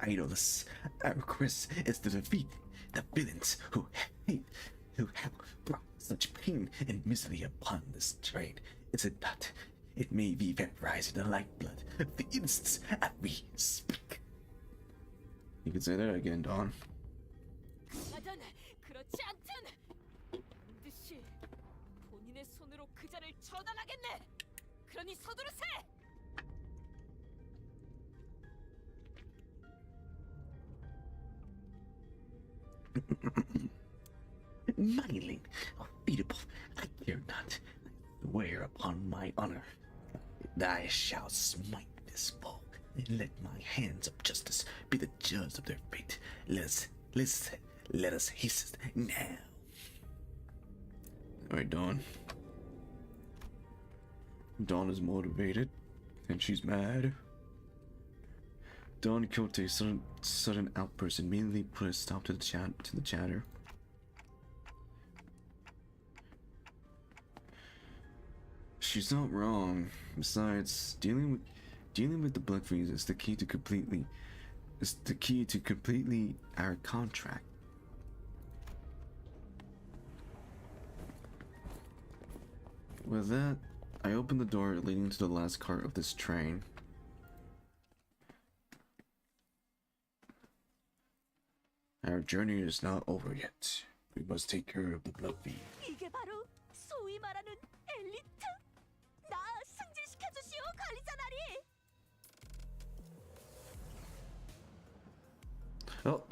Speaker 6: idols. Our quest is to defeat the villains who have brought such pain and misery upon this trade. Is it not? It may be vaporizing the lifeblood of the innocents as we speak. You can say that again, Dawn.
Speaker 11: 하든 그렇지 않든 반드시 본인의 손으로 그 자를 처단하겠네. 그러니 서두르세.
Speaker 6: Myling, unbeatable, I care not. I swear upon my honor, I shall smite this foe, and let my hands of justice be the judge of their fate. Let us hasten now. Alright, Dawn. Dawn is motivated, and she's mad. Don Quixote's sudden outburst immediately put a stop to the chatter. She's not wrong. Besides, dealing with the blood fiends is the key to completely our contract. With that, I opened the door leading to the last cart of this train. Our journey is not over yet. We must take care of the blood fiend.
Speaker 11: 이게 바로 소위 말하는 엘리트? 나 승진시켜 주시오, 관리자나리.
Speaker 6: Oh,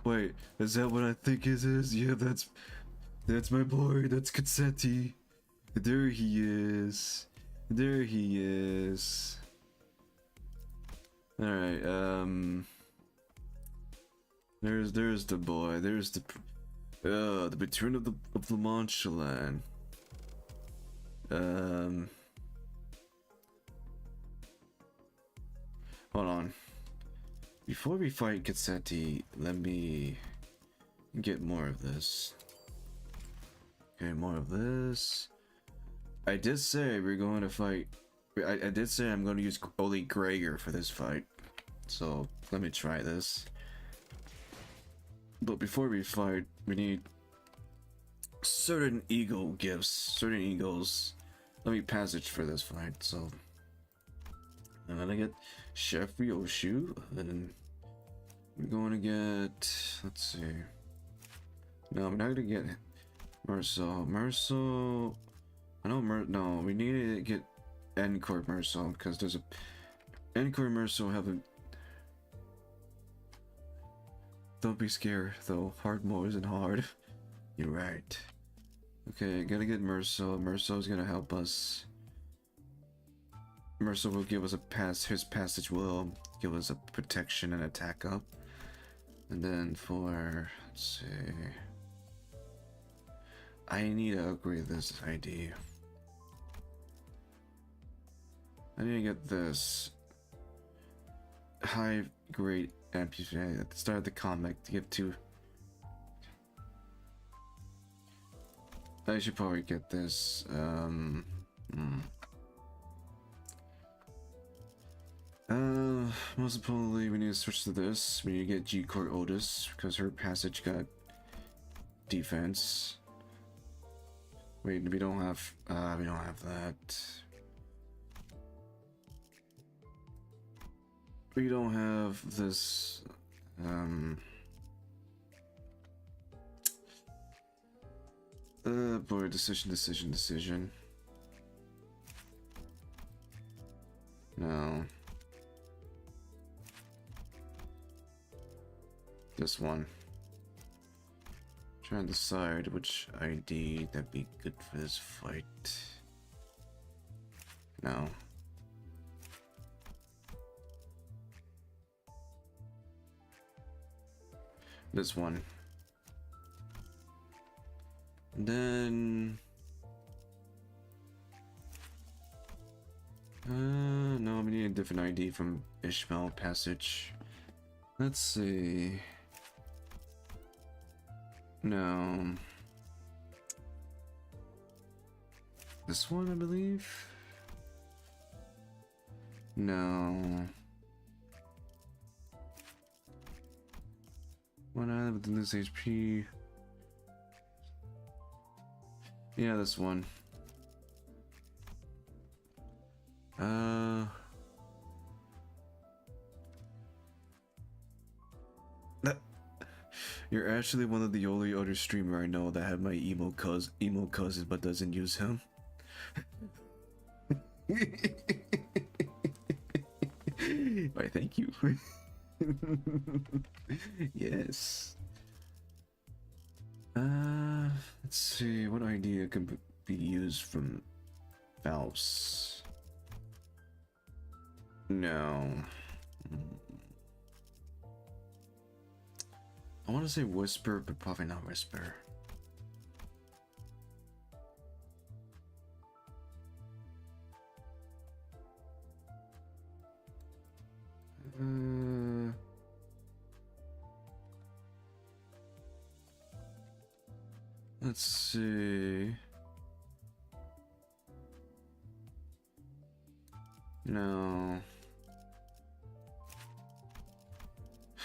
Speaker 6: wait, is that what I think it is? Yeah, that's my boy. That's Cassetti. There he is. There he is. All right. There's the boy. There's the return of the Machaland. Hold on. Before we fight Cassetti, let me get more of this. Okay, more of this. I did say we're going to fight. I did say I'm going to use Oli Gregor for this fight. So let me try this. But before we fight, we need certain eagle gifts, certain eagles. Let me passage for this fight. So I'm gonna get Chef Ryoshu, and we're going to get. Let's see. No, I'm not gonna get Merso. Merso. I know no, we need to get Encore Merso because there's a Encore Merso haven't. Don't be scared though. Hard mode isn't hard. You're right. Okay, gotta get Merso. Merso's gonna help us. Merso will give us a pass. His passage will give us a protection and attack up. And then for, let's see. I need to upgrade this ID. I need to get this high grade amputee at the start of the comic to give to. I should probably get this. Most probably we need to switch to this. We need to get G-Core Otis because her passage got defense. Wait, we don't have that. We don't have this. Boy, decision. No. This one.
Speaker 2: Trying to decide which ID that'd be good for this fight. No. This one. And then no, we need a different ID from Ishmael Passage. Let's see. No. This one, I believe? No. One island with the loose HP. Yeah, this one. You're actually one of the only other streamer I know that have my emo cousin but doesn't use him. Why, thank you. Yes. Let's see, what idea can be used from Faust? No. I want to say Whisper, but probably not Whisper. Let's see. No.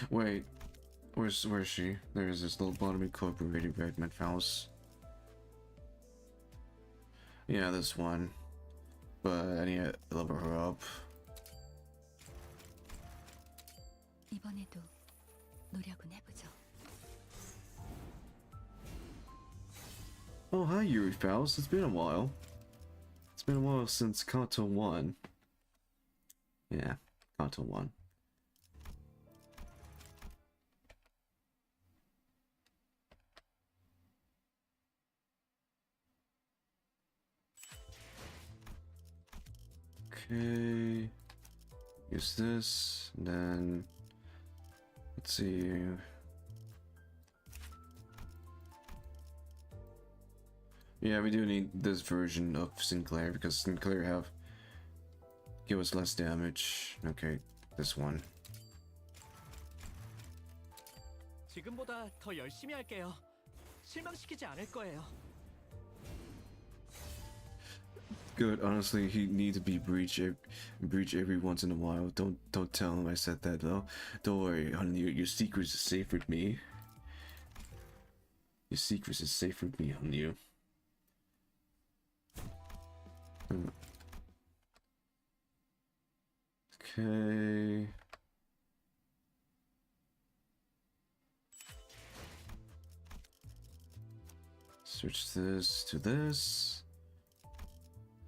Speaker 2: Wait. Where's she? There's this little bottom incorporated Redmond house. Yeah, this one. But I need to level her up.
Speaker 3: 이번에도 노력은 해보죠.
Speaker 2: Oh, hi Yuri Faust. It's been a while. It's been a while since Kanto 1. Yeah, Kanto 1. Okay, use this, and then let's see. Yeah, we do need this version of Sinclair because Sinclair give us less damage. Okay, this one.
Speaker 4: 지금보다 더 열심히 할게요. 실망시키지 않을 거예요.
Speaker 2: Good. Honestly, he needs to be breach every once in a while. Don't tell him I said that though. Don't worry, honey. Your secrets is safe with me. Your secrets is safe with me, honey. Okay. Switch this to this.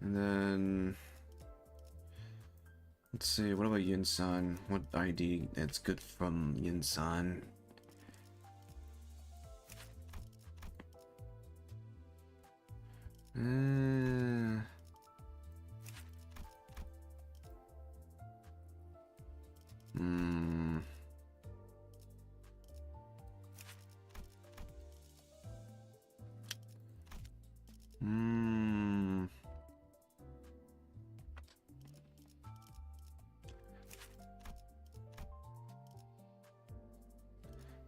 Speaker 2: And then let's see, what about Yin-san? What ID that's good from Yin-san?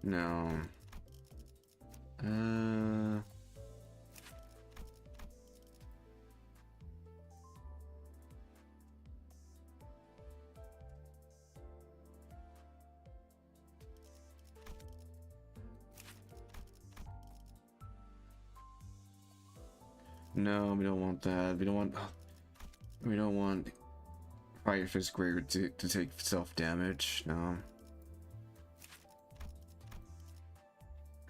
Speaker 2: No. No, we don't want that. We don't want Fire Fist Gregor to take self damage. No.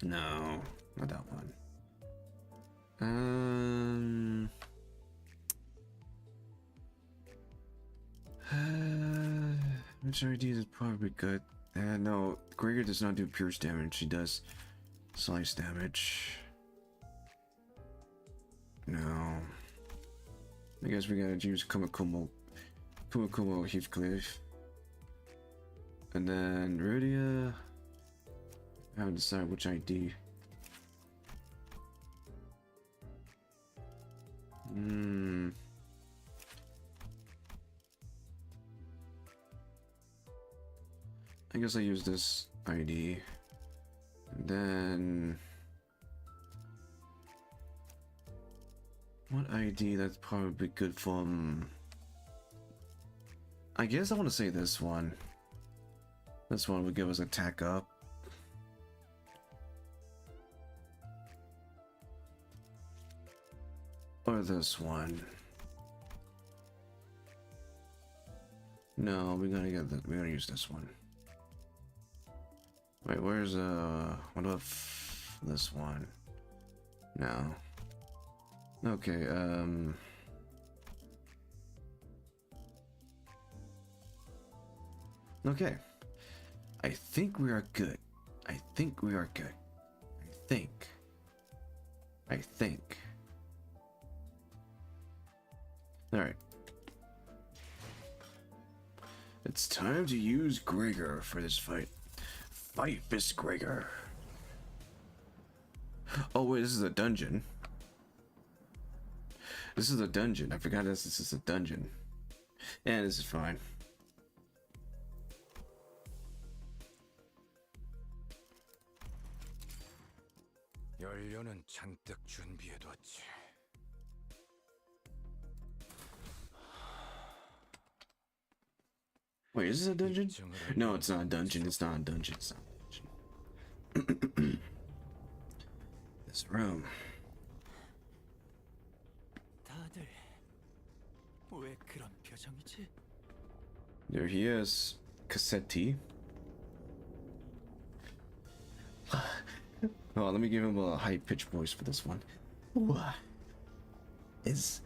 Speaker 2: No, not that one. Which idea is probably good? No, Gregor does not do pierce damage. She does
Speaker 6: Slice damage. No. I guess we gotta use Kumakumo Heathcliff. And then Rudia. I haven't decided which ID. I guess I use this ID. And then what ID that's probably good for I guess I want to say this one. This one would give us attack up. Or this one. No, we're gonna use this one. Wait, where's what about this one? No. Okay, okay. I think we are good. I think we are good. I think. Alright. It's time to use Gregor for this fight. Fight this Gregor. Oh wait, this is a dungeon. This is a dungeon. I forgot this is a dungeon. Yeah, this is fine.
Speaker 5: 연료는 잔뜩 준비해뒀지.
Speaker 6: Wait, is this a dungeon? No, it's not a dungeon. It's not a dungeon. It's not a dungeon. This room.
Speaker 4: 다들 왜 그런 표정이지?
Speaker 6: There he is, Cassetti. Oh, let me give him a high-pitched voice for this one. What is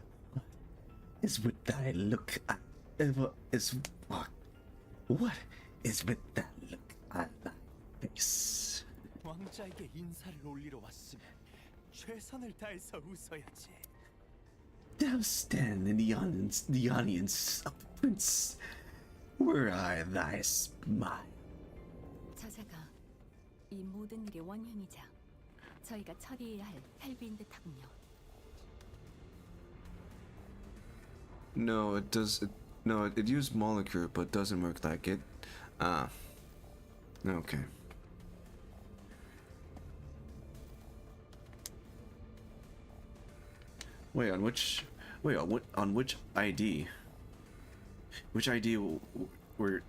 Speaker 6: with thy look? What is with that look on thy face?
Speaker 4: 왕자에게 인사를 올리러 왔으면 최선을 다해서 웃어야지.
Speaker 6: Thou stand in the audience of the prince. Where are thy smile?
Speaker 3: 저자가 이 모든 일의 원흉이자 저희가 처리해야 할 헬비인 듯하군요.
Speaker 6: No, it does. No, it used molecule, but doesn't work like it. Ah. Okay. Wait, on which? Wait, on which ID? Which ID were?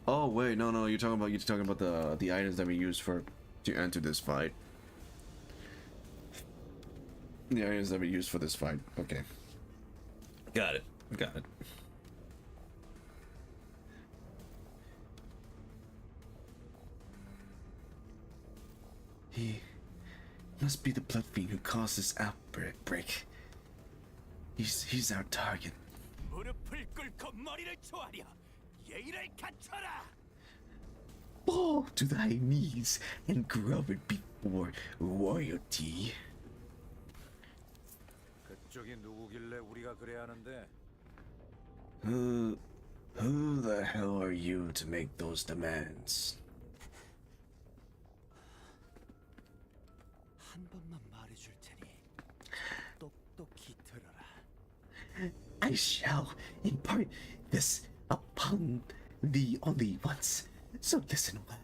Speaker 6: Oh wait, no, you're talking about the items that we use to enter this fight. The items that we use for this fight. Okay. Got it. He must be the blood fiend who caused this outbreak. He's our target.
Speaker 4: 무릎을 꿇고 머리를 조아려. 예의를 갖춰라.
Speaker 6: Fall to thy knees and grovel before royalty.
Speaker 5: 그쪽이 누구길래 우리가 그래야 하는데?
Speaker 6: Who the hell are you to make those demands?
Speaker 4: 한 번만 말해줄 테니 똑똑히 들어라.
Speaker 6: I shall impart this upon thee only once, so listen well.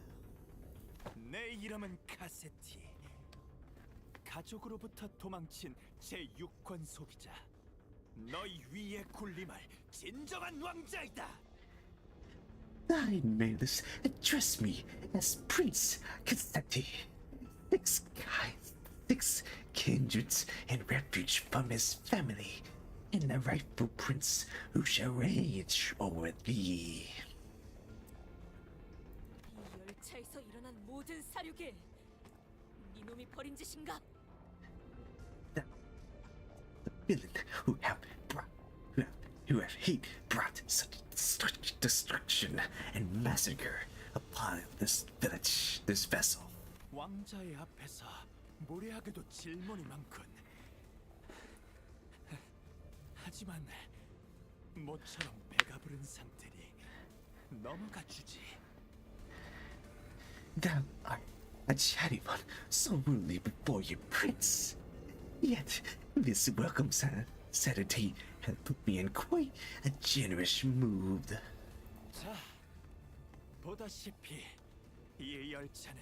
Speaker 4: 내 이름은 카세티. 가족으로부터 도망친 제6권 소비자. 너희 위에 군림할 진정한 왕자이다.
Speaker 6: Thy mayest address me as Prince Cassetti. Six kindreds and refuge from his family, and the rightful prince who shall rage over thee.
Speaker 11: 이 열차에서 일어난 모든 사륙이 니놈이 벌인 짓인가?
Speaker 6: The villain who have who have hate brought such destruction and massacre upon this village, this vessel.
Speaker 16: 왕자의 앞에서 무례하게도 질문이 많군. 하지만 모처럼 배가 부른 상태니 넘어가 주지.
Speaker 6: Thou art a chatty one, so rudely before you, prince. Yet this welcome sedity has put me in quite a generous mood.
Speaker 16: 자, 보다시피 이 열차는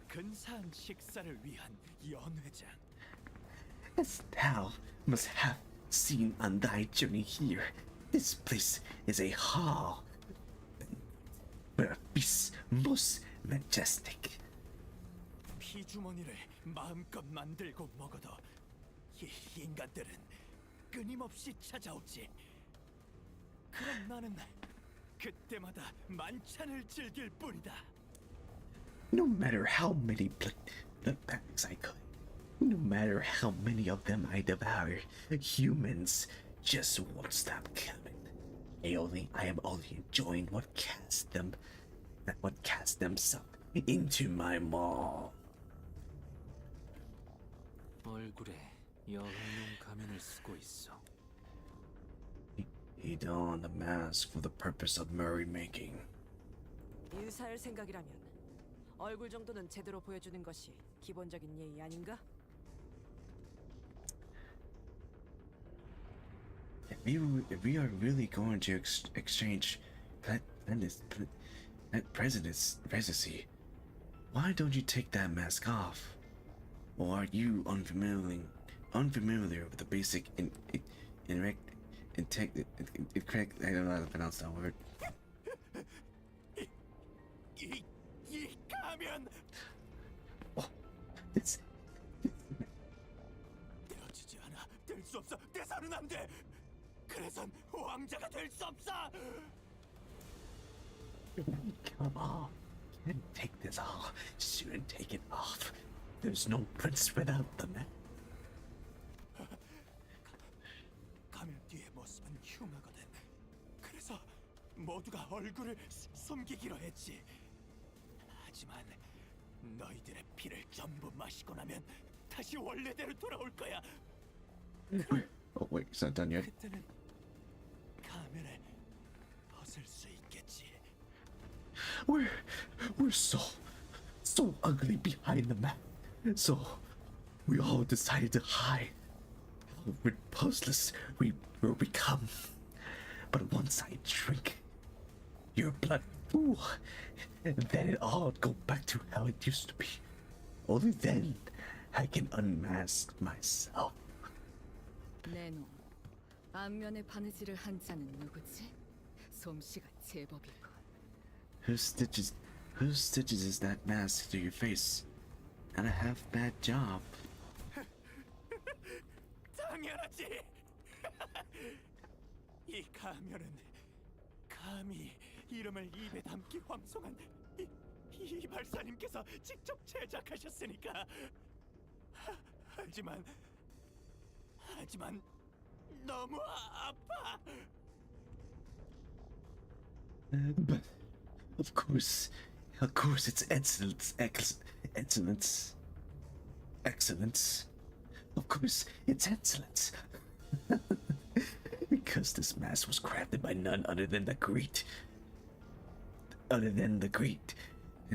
Speaker 16: 근사한 식사를 위한 연회장.
Speaker 6: As thou must have seen on thy journey here, this place is a hall, but a feast most majestic.
Speaker 16: 피주머니를 마음껏 만들고 먹어도 이 인간들은 끊임없이 찾아오지. 그럼 나는 그때마다 만찬을 즐길 뿐이다.
Speaker 6: No matter how many blood bags I could, no matter how many of them I devour, humans just won't stop coming. I am only enjoying what cast themselves into my maw.
Speaker 1: 얼굴에 여행용 가면을 쓰고 있어.
Speaker 6: He donned a mask for the purpose of merrymaking.
Speaker 12: 인사할 생각이라면 얼굴 정도는 제대로 보여주는 것이 기본적인 예의 아닌가?
Speaker 6: If we are really going to exchange that presidency, why don't you take that mask off? Or are you unfamiliar with the basic correct? I don't know how to pronounce that word.
Speaker 16: 이 가면
Speaker 6: It's
Speaker 16: 되어지지 않아. 될 수 없어. 대사는 안 돼. 그래선 왕자가 될 수 없어.
Speaker 6: come on, can't take this off. Shouldn't take it off. There's no prince without the mask.
Speaker 16: 가면 뒤의 모습은 흉하거든. 그래서 모두가 얼굴을 숨기기로 했지. 하지만 너희들의 피를 전부 마시고 나면 다시 원래대로 돌아올 거야.
Speaker 6: Oh wait, it's not done yet.
Speaker 16: 그때는 가면을 벗을 수 있겠지.
Speaker 6: We're so ugly behind the mask. So we all decided to hide how repulseless we will become. But once I drink your blood, ooh, then it all go back to how it used to be. Only then I can unmask myself.
Speaker 15: 내놈, 안면에 바느질을 한 자는 누구지? 솜씨가 제법이군.
Speaker 6: Who stitches is that mask to your face? Not a half bad job.
Speaker 16: 당연하지. 이 가면은 감히 이름을 입에 담기 황송한 이 발사님께서 직접 제작하셨으니까. 하지만 너무 아파.
Speaker 6: But of course it's excellence. Of course it's excellence. Because this mask was crafted by none other than the great and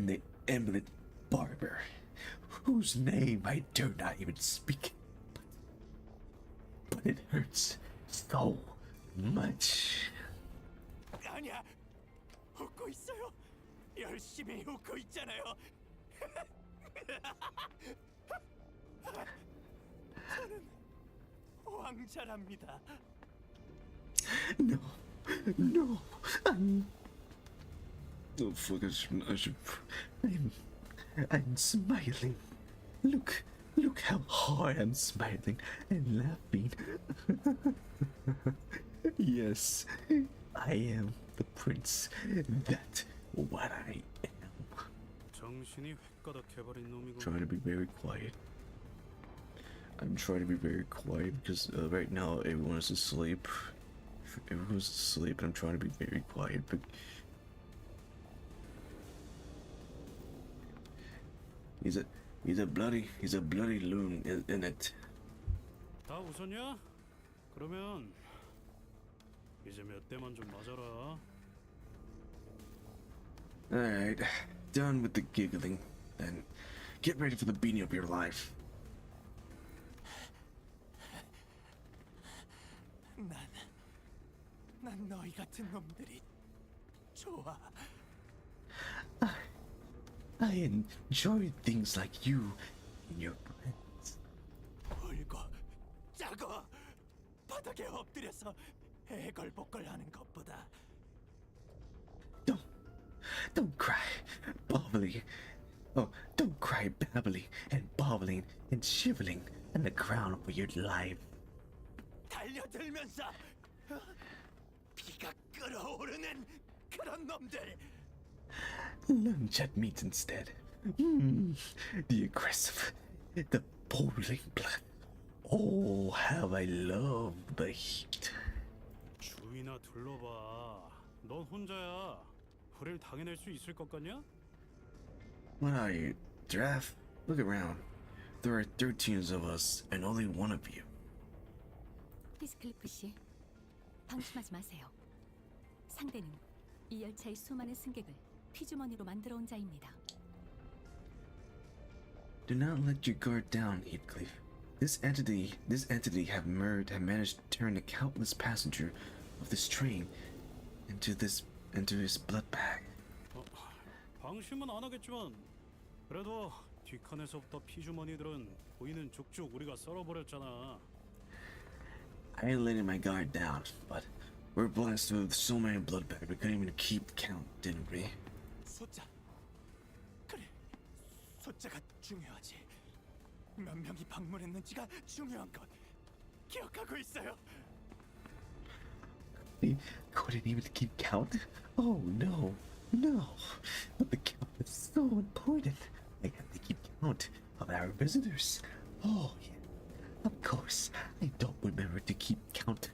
Speaker 6: the eminent barber, whose name I dare not even speak. But it hurts so much.
Speaker 16: 아니야, 웃고 있어요. 열심히 웃고 있잖아요. 저는 왕자랍니다.
Speaker 6: No, oh fuck! I'm smiling. Look how hard I'm smiling and laughing. Yes, I am the prince. That's what I am.
Speaker 10: 정신이 획가닥해버린 놈이고.
Speaker 6: Trying to be very quiet. I'm trying to be very quiet because right now everyone is asleep. everyone's asleep and I'm trying to be very quiet, but he's a bloody loon in it.
Speaker 10: 다 웃었냐? 그러면 이제 몇 대만 좀 맞아라.
Speaker 6: Alright, done with the giggling. Then get ready for the beating of your life.
Speaker 16: 난 너희 같은 놈들이 좋아.
Speaker 6: I enjoy things like you and your friends.
Speaker 16: 울고 짜고 바닥에 엎드려서 애걸복걸하는 것보다
Speaker 6: Don't cry, babbling. Oh, don't cry, babbling and bobbling and shivering on the ground for your life.
Speaker 16: 달려들면서 피가 끓어오르는 그런 놈들.
Speaker 6: Lunge at meat instead. The aggressive, the boiling blood. Oh, how I love the heat.
Speaker 10: 주위나 둘러봐. 넌 혼자야. 우릴 당해낼 수 있을 것 같냐?
Speaker 6: What are you, giraffe? Look around. There are 13 of us and only one of you.
Speaker 3: 피스클리프 씨, 방심하지 마세요. 상대는 이 열차의 수많은 승객을 피주머니로 만들어 온 자입니다.
Speaker 6: Do not let your guard down, Heathcliff. This entity have managed to turn the countless passenger of this train into his blood bag.
Speaker 10: 방심은 안 하겠지만 그래도 뒷칸에서부터 피주머니들은 보이는 족족 우리가 썰어버렸잖아.
Speaker 6: I ain't letting my guard down, but we're blasted with so many blood bags we couldn't even keep count, didn't we?
Speaker 16: 숫자. 그래. 숫자가 중요하지. 몇 명이 방문했는지가 중요한 것. 기억하고 있어요.
Speaker 6: We couldn't even keep count? Oh no. But the count is so important. I have to keep count of our visitors. Oh yeah. Of course, I don't remember to keep count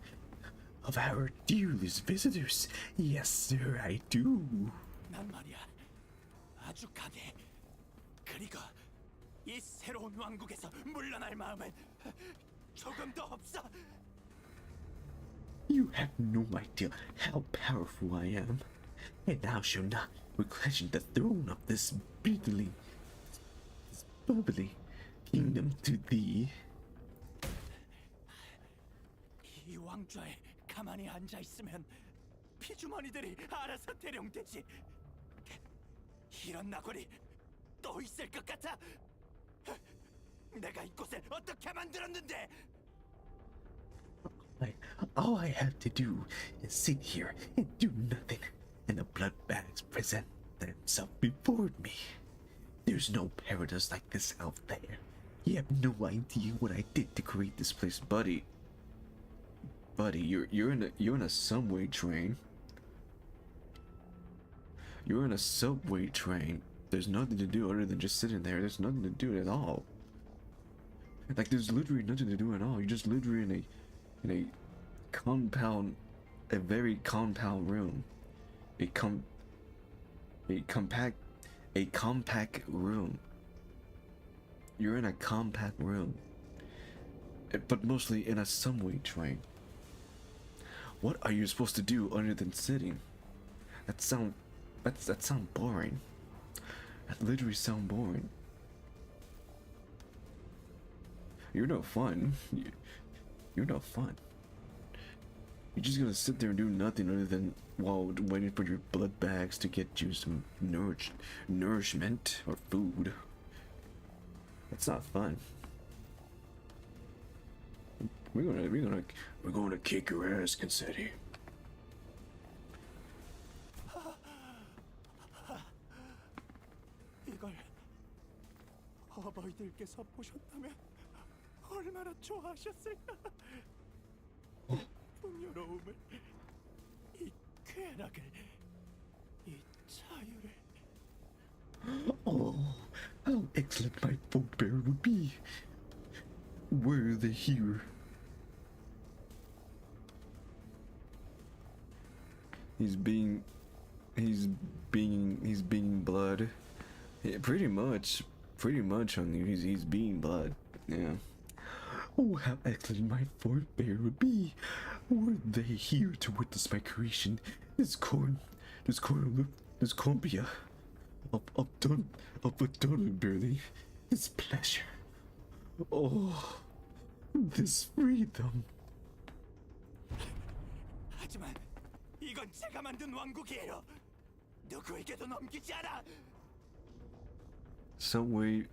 Speaker 6: of our dearest visitors. Yes, sir, I do.
Speaker 16: 난 말이야. 아주 강해. 그리고 이 새로운 왕국에서 물러날 마음은 조금도 없어.
Speaker 6: You have no idea how powerful I am, and thou shalt not relinquish the throne of this bubbly kingdom to thee.
Speaker 16: 이 왕좌에 가만히 앉아 있으면 피주머니들이 알아서 대령되지. 이런 나골이 또 있을 것 같아. 내가 이곳을 어떻게 만들었는데?
Speaker 6: All I have to do is sit here and do nothing, and the blood bags present themselves before me. There's no paradise like this out there. You have no idea what I did to create this place, buddy. Buddy, you're in a subway train. You're in a subway train. There's nothing to do other than just sitting there. There's nothing to do at all. Like there's literally nothing to do at all. You're just literally in a compound, a very compound room. A compact room. You're in a compact room, but mostly in a subway train. What are you supposed to do other than sitting? That sound boring. That literally sound boring. You're no fun. You're no fun. You're just gonna sit there and do nothing other than while waiting for your blood bags to get you some nourishment or food. That's not fun. We're gonna kick your ass, Confetti.
Speaker 16: 이걸 어버이들께서 보셨다면 얼마나 좋아하셨을까? 이 풍요로움을, 이 쾌락을, 이 자유를.
Speaker 6: Oh, how excellent my bugbear would be were they here. He's being blood. Yeah, pretty much, honey. He's being blood. Yeah. Oh, how excellent my forebear would be were they here to witness my creation. This cornbia up done barely. This pleasure. Oh, this freedom.
Speaker 16: 하지만 이건 제가 만든 왕국이에요. 누구에게도 넘기지 않아.
Speaker 6: Subway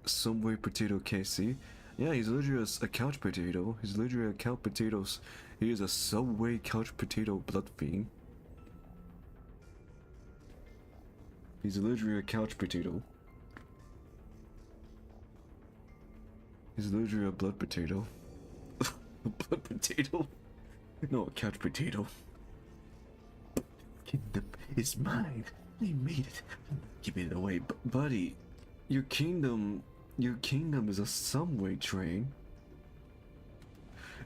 Speaker 6: potato Casey. Yeah, he's literally a couch potato. He's literally a couch potatoes. He is a Subway couch potato blood fiend. He's literally a couch potato. He's literally a blood potato. A blood potato? No, a couch potato. Kingdom is mine. I made it. Give it away, buddy. Your kingdom is a subway train.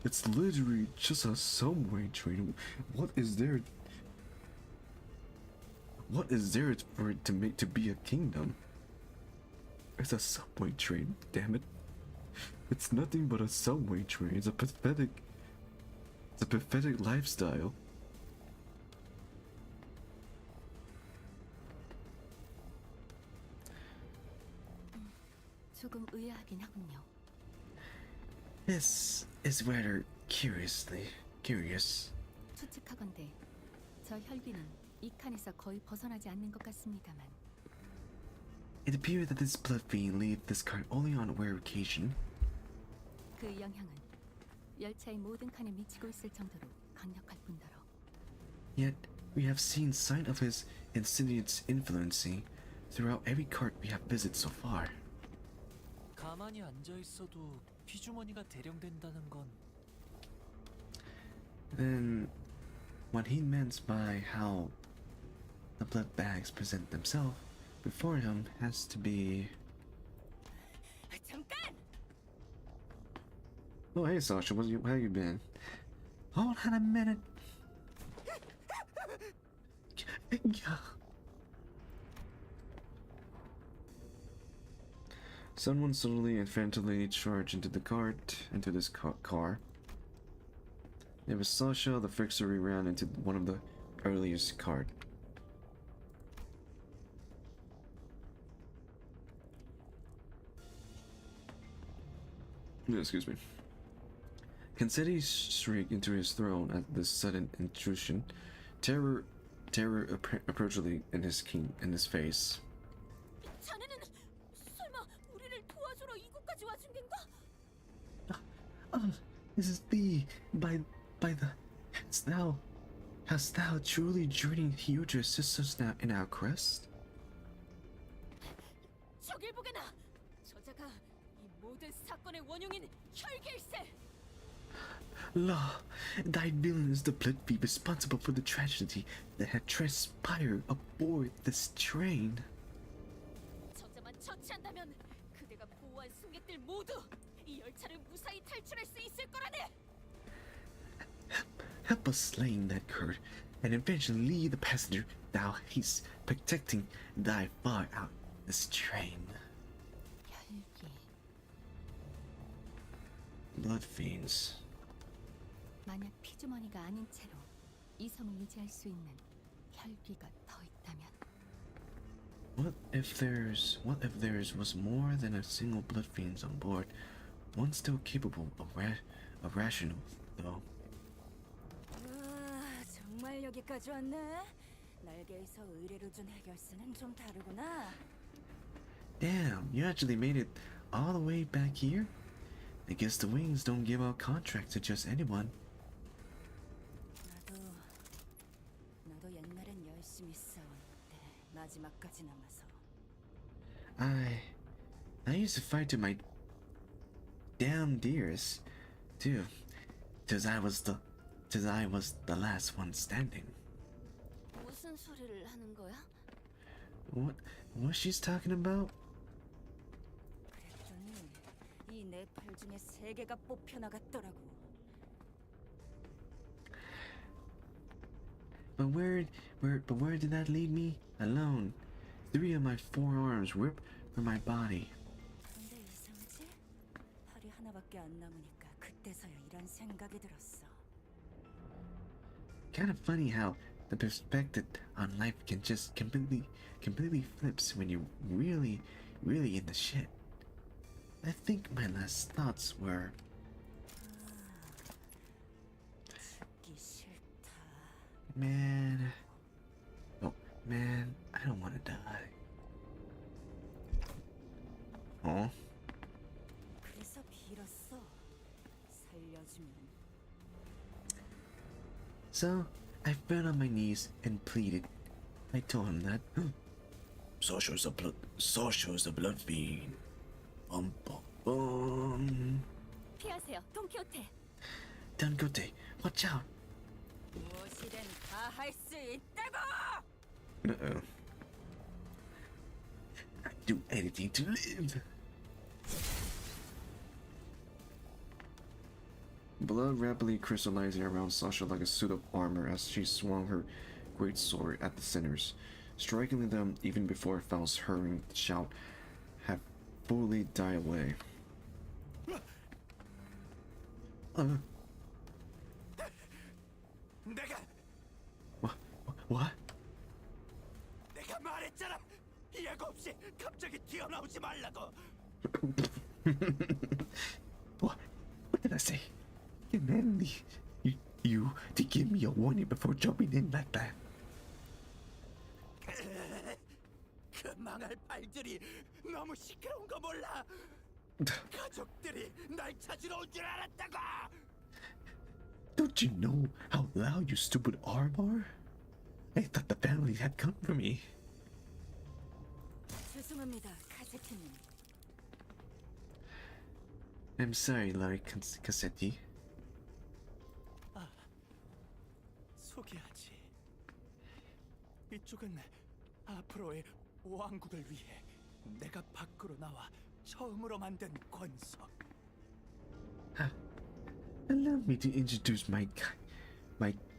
Speaker 6: It's literally just a subway train. What is there for it to be a kingdom? It's a subway train, damn it. It's nothing but a subway train. It's a pathetic lifestyle.
Speaker 3: 조금 의아하긴 하군요.
Speaker 6: This is rather curious.
Speaker 3: 추측하건대 저 혈귀는 이 칸에서 거의 벗어나지 않는 것 같습니다만.
Speaker 6: It appears that this blood fiend leaves this cart only on rare occasion.
Speaker 3: 그 영향은 열차의 모든 칸에 미치고 있을 정도로 강력할 뿐더러.
Speaker 6: Yet we have seen sign of his insidious influence throughout every cart we have visited so far.
Speaker 7: 가만히 앉아 있어도 피주머니가 대령된다는 건.
Speaker 6: Then, what he meant by how the blood bags present themselves before him has to be.
Speaker 11: 잠깐!
Speaker 6: Oh, hey Sasha, how you been? Hold on a minute. Someone suddenly and frantically charged into this car. It was Sasha, the fixer. We ran into one of the earliest cart. Excuse me. Concetti shrieked into his throne at this sudden intrusion. Terror approachedly in his face.
Speaker 11: 자네는 설마 우리를 도와주러 이곳까지 와준 겐가?
Speaker 6: This is thee by the hast thou truly journeyed here to assist us now in our quest?
Speaker 11: 저길 보게나. 저자가 이 모든 사건의 원흉인 혈계일세.
Speaker 6: La, thy villain is the blood fiend responsible for the tragedy that had transpired aboard this train.
Speaker 11: 저자만 처치한다면 그대가 보호한 승객들 모두 이 열차를 무사히 탈출할 수 있을 거라네.
Speaker 6: Help us slaying that cur, and eventually lead the passenger thou haste, protecting thy far out this train.
Speaker 3: 혈귀.
Speaker 6: Blood fiends.
Speaker 3: 만약 피주머니가 아닌 채로 이성을 유지할 수 있는 혈귀가 더 있다면.
Speaker 6: What if there's was more than a single blood fiends on board, one still capable of rational, though.
Speaker 8: 정말 여기까지 왔네. 날개에서 의뢰로 준 해결사는 좀 다르구나.
Speaker 6: Damn, you actually made it all the way back here? I guess the wings don't give out contracts to just anyone.
Speaker 8: 나도 옛날엔 열심히 싸웠는데 마지막까지 남아서.
Speaker 6: I used to fight to my damn dearest, too, till I was the last one standing.
Speaker 11: 무슨 소리를 하는 거야?
Speaker 6: What she's talking about?
Speaker 8: 그랬더니 이 네 팔 중에 3개가 뽑혀 나갔더라고.
Speaker 6: where did that lead me? Alone. 3 of my 4 arms ripped from my body.
Speaker 8: 근데 이상하지? 팔이 하나밖에 안 남으니까 그때서야 이런 생각이 들었어.
Speaker 6: Kind of funny how the perspective on life can just completely flips when you're really in the shit. I think my last thoughts were,
Speaker 8: 죽기 싫다.
Speaker 6: man, oh man, I don't want to die. Oh,
Speaker 8: 그래서 빌었어. 살려주면.
Speaker 6: so I fell on my knees and pleaded. I told him that Sasha's a blood fiend. Bum bum bum.
Speaker 3: 피하세요, 돈키호테.
Speaker 6: Don Quixote, watch out.
Speaker 8: 무엇이든 다 할 수 있다고.
Speaker 6: Uh-oh. I'd do anything to live. Blood rapidly crystallizing around Sasha like a suit of armor as she swung her great sword at the sinners, striking them even before Faust's hurrying shout had fully died away.
Speaker 16: 내가
Speaker 6: What?
Speaker 16: 내가 말했잖아. 예고 없이 갑자기 튀어나오지 말라고.
Speaker 6: What did I say? Humanity, you to give me a warning before jumping in like that.
Speaker 16: 그 망할 발들이 너무 시끄러운 거 몰라. 가족들이 날 찾으러 온 줄 알았다고.
Speaker 6: Don't you know how loud your stupid arm are? I thought the family had come for me.
Speaker 8: 죄송합니다, 카제키님.
Speaker 6: I'm sorry, Larry Cassetti.
Speaker 16: 소개하지. 이쪽은 앞으로의 왕국을 위해 내가 밖으로 나와 처음으로 만든 권석.
Speaker 6: Allow me to introduce my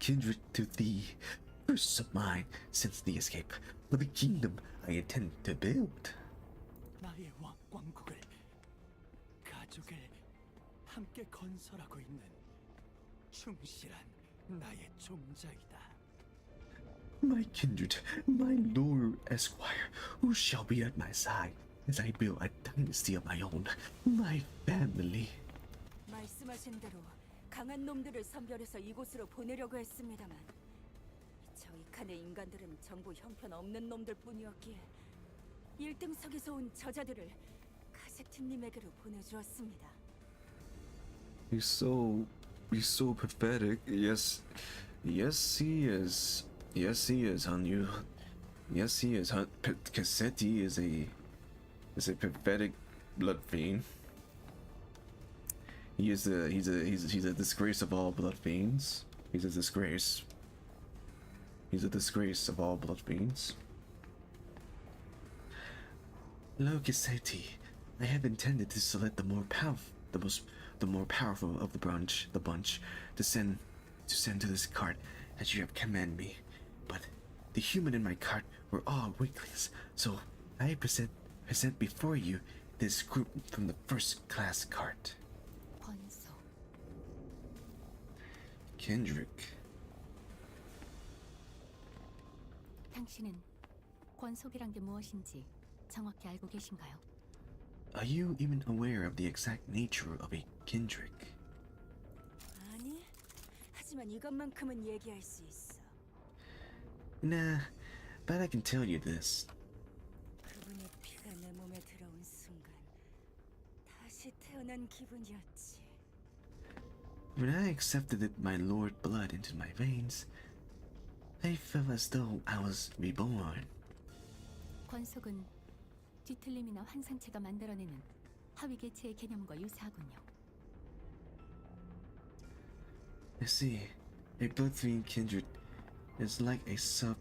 Speaker 6: kindred to thee, first of mine since the escape for the kingdom I intend to build.
Speaker 16: 나의 왕국을 가족을 함께 건설하고 있는 충실한 나의 종자이다.
Speaker 6: My kindred, my lord esquire, who shall be at my side as I build a dynasty of my own, my family.
Speaker 8: 말씀하신 대로 강한 놈들을 선별해서 이곳으로 보내려고 했습니다만 저희 칸의 인간들은 전부 형편없는 놈들 뿐이었기에 1등석에서 온 저자들을 카세트님에게로 보내주었습니다.
Speaker 6: He's so pathetic. Yes, he is. Yes, he is, Hanyu. Yes, he is. Cassetti is a pathetic blood fiend. He's a disgrace of all blood fiends. He's a disgrace. He's a disgrace of all blood fiends. Hello, Cassetti. I have intended to select the more powerful of the bunch to send to this cart as you have commanded me. But the human in my cart were all weaklings, so I present before you this group from the first class cart.
Speaker 3: 권소.
Speaker 6: Kendrick.
Speaker 3: 당신은 권속이란 게 무엇인지 정확히 알고 계신가요?
Speaker 6: Are you even aware of the exact nature of a Kendrick?
Speaker 8: 아니, 하지만 이것만큼은 얘기할 수 있어.
Speaker 6: Nah, but I can tell you this.
Speaker 8: 그분의 피가 내 몸에 들어온 순간 다시 태어난 기분이었지.
Speaker 6: When I accepted my lord blood into my veins, I felt as though I was reborn.
Speaker 3: 권속은 뒤틀림이나 환상체가 만들어내는 하위 개체의 개념과 유사하군요.
Speaker 6: I see. A blood fiend kindred is like a sub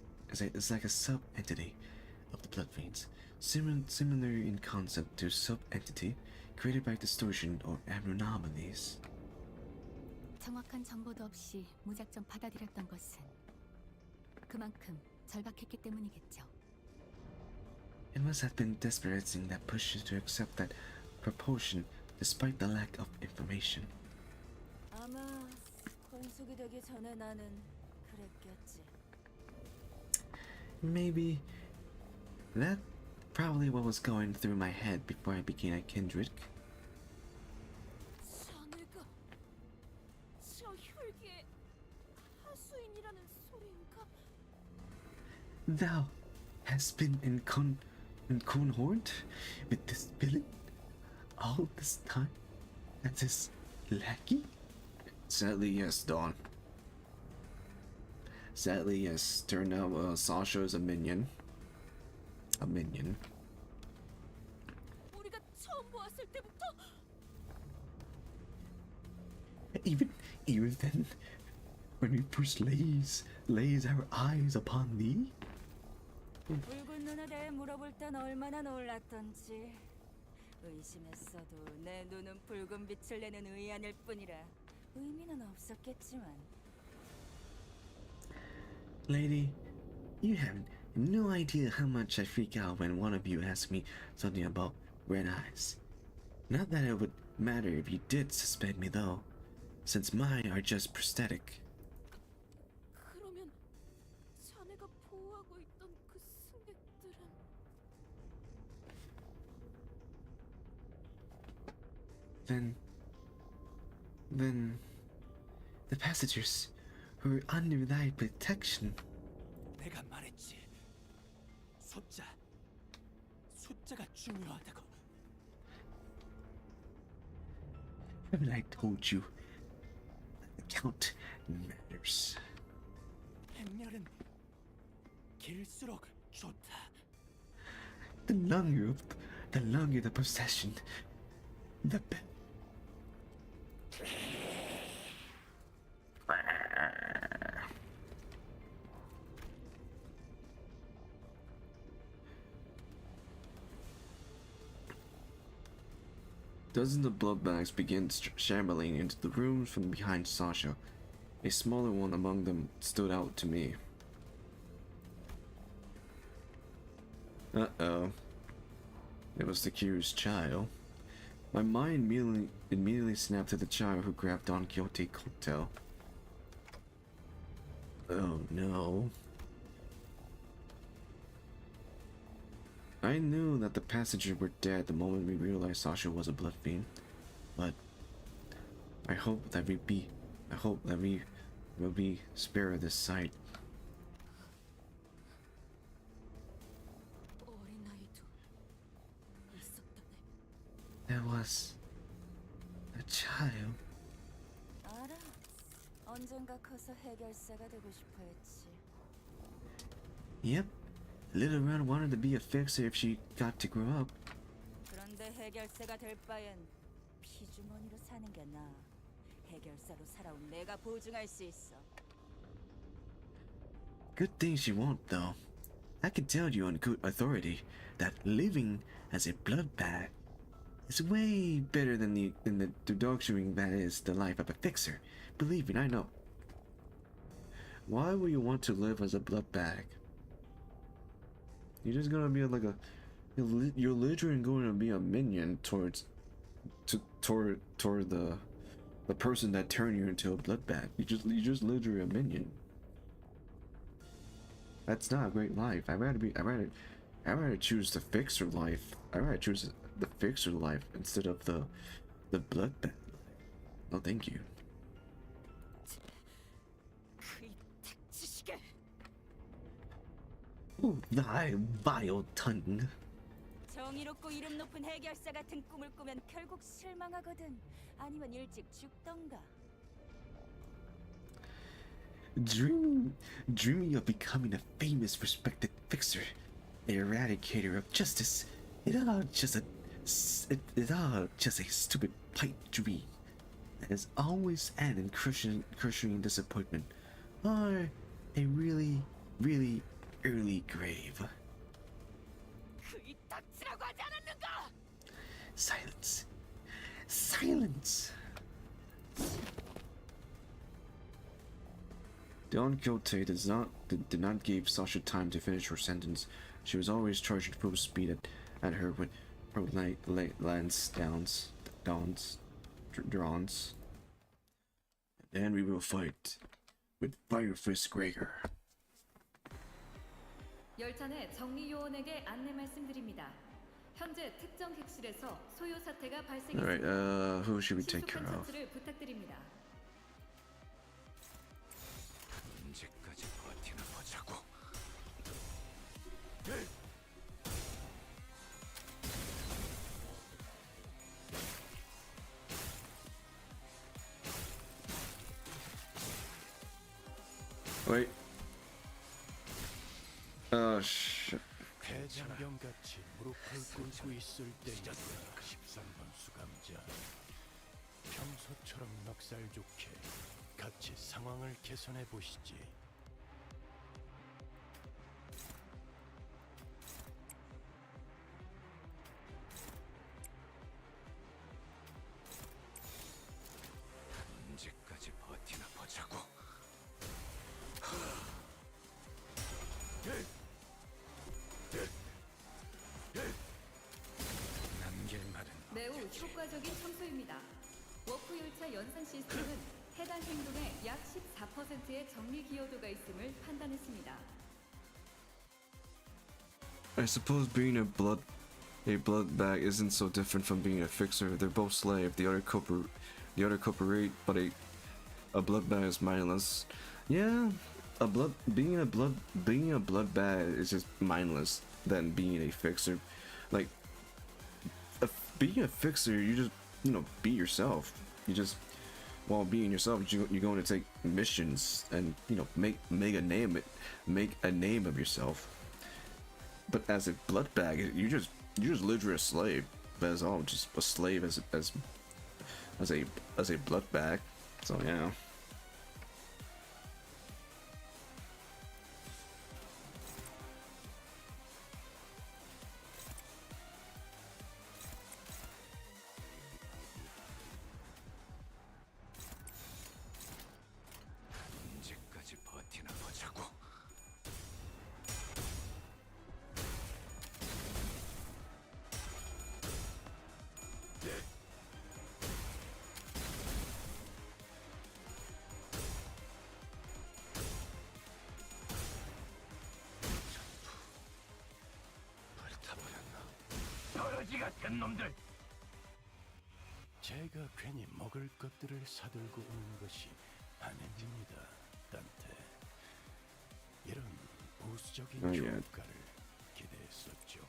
Speaker 6: entity of the blood fiends, similar in concept to sub entity created by distortion or abnormalities.
Speaker 3: 정확한 정보도 없이 무작정 받아들였던 것은 그만큼 절박했기 때문이겠죠.
Speaker 6: It must have been desperation that pushed you to accept that proportion despite the lack of information.
Speaker 8: 아마 건숙이 되기 전에 나는 그랬겠지.
Speaker 6: Maybe that probably what was going through my head before I became a kindred.
Speaker 11: 자네가 저 혈기의 하수인이라는 소리인가?
Speaker 6: Thou hast been in cohort with this villain all this time as his lackey? Sadly, yes, Dawn. Sadly, yes. Turned out Sasha is a minion. A minion.
Speaker 11: 우리가 처음 보았을 때부터
Speaker 6: Even then, when we first lays our eyes upon thee.
Speaker 8: 붉은 눈에 대해 물어볼 땐 얼마나 놀랐던지. 의심했어도 내 눈은 붉은 빛을 내는 의안일 뿐이라 의미는 없었겠지만.
Speaker 6: Lady, you have no idea how much I freak out when one of you asks me something about red eyes. Not that it would matter if you did suspect me though, since mine are just prosthetic.
Speaker 11: 그러면 자네가 보호하고 있던 그 승객들은
Speaker 6: Then the passengers who are under thy protection.
Speaker 16: 내가 말했지. 숫자가 중요하다고.
Speaker 6: Haven't I told you? The count matters.
Speaker 16: 행렬은 길수록 좋다.
Speaker 6: The longer the procession, the better. Dozens of blood bags began shambling into the rooms from behind Sasha. A smaller one among them stood out to me. Uh-oh. It was the accused child. My mind immediately snapped to the child who grabbed Don Quixote's coattail. Oh no. I knew that the passengers were dead the moment we realized Sasha was a blood fiend, but I hope that we will be spared this sight. There was a child.
Speaker 8: 알아. 언젠가 커서 해결사가 되고 싶어 했지.
Speaker 6: Yep. Little Red wanted to be a fixer if she got to grow up.
Speaker 8: 그런데 해결사가 될 바엔 피주머니로 사는 게 나아. 해결사로 살아온 내가 보증할 수 있어.
Speaker 6: Good thing she won't, though. I can tell you on good authority that living as a blood bag is way better than the dog-chewing that is the life of a fixer. Believe me, I know. Why would you want to live as a blood bag? You're just gonna be like a... You're literally going to be a minion toward the person that turned you into a blood bag. You just literally a minion. That's not a great life. I'd rather choose the fixer life. I'd rather choose the fixer life instead of the blood bag life. No, thank you. Oh, thy vile tongue.
Speaker 8: 정의롭고 이름 높은 해결사 같은 꿈을 꾸면 결국 실망하거든. 아니면 일찍 죽던가.
Speaker 6: Dreaming of becoming a famous, respected fixer, the eradicator of justice, it's all just a stupid pipe dream that is always end in crushing disappointment, or a really, really early grave. Silence. Silence. Don Quixote does not did not give Sasha time to finish her sentence. She was always charging full speed at her when her lance dawns. And we will fight with Fire Fist Gregor.
Speaker 14: 열차 내 정리 요원에게 안내 말씀드립니다. 현재 특정 객실에서 소요 사태가 발생했습니다.
Speaker 6: Alright, who should we take care
Speaker 14: 신속한
Speaker 6: of?
Speaker 14: 처치를 부탁드립니다.
Speaker 16: 언제까지 버티나 보자고.
Speaker 6: Wait. Oh shit.
Speaker 16: 대장병같이 무릎을 꿇고 있을 때이다. 13번 수감자. 평소처럼 넉살 좋게 같이 상황을 개선해 보시지. 언제까지 버티나 보자고. 남길 말은
Speaker 14: 매우 효과적인 청소입니다. 워프 열차 연산 시스템은 해당 행동의 약 14%의 정리 기여도가 있음을 판단했습니다.
Speaker 6: I suppose being a blood bag isn't so different from being a fixer. They're both slave. The other cooperate, but a blood bag is mindless. Yeah, being a blood bag is just mindless than being a fixer. Like being a fixer, you just be yourself. You just while being yourself, you're going to take missions and make a name of yourself. But as a blood bag, you just literally a slave. That's all, just a slave as a blood bag. So yeah.
Speaker 16: 언제까지 버티나 보자고. 버러지 같은 놈들. 제가 괜히 먹을 것들을 사들고 오는 것이 아닙니다, 단테. 이런 보수적인
Speaker 6: Oh, yeah.
Speaker 16: 효과를 기대했었죠.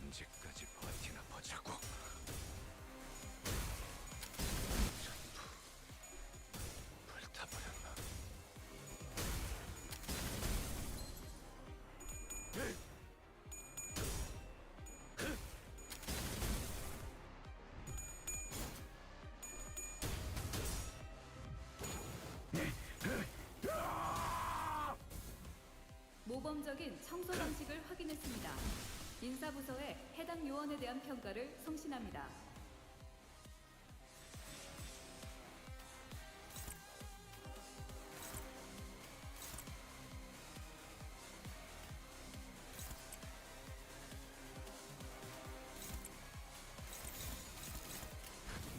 Speaker 16: 언제까지 버티나 보자고. 전부 불타버렸나?
Speaker 14: 모범적인 청소 방식을 확인했습니다. 인사부서에 해당 요원에 대한 평가를 송신합니다.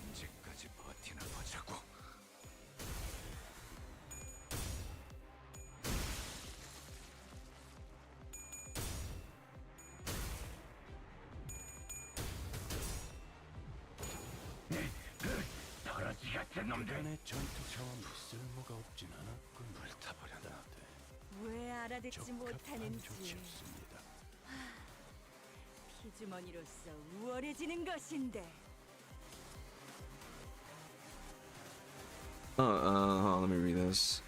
Speaker 16: 언제까지 버티나 보자고. 버러지 같은 놈들. 그간의 전투 자원이 쓸모가 없진 않았군. 불타버렸나?
Speaker 8: 왜 알아듣지 못하는지.
Speaker 16: 조치였습니다.
Speaker 8: 피주머니로서 우월해지는 것인데.
Speaker 6: Let me read this.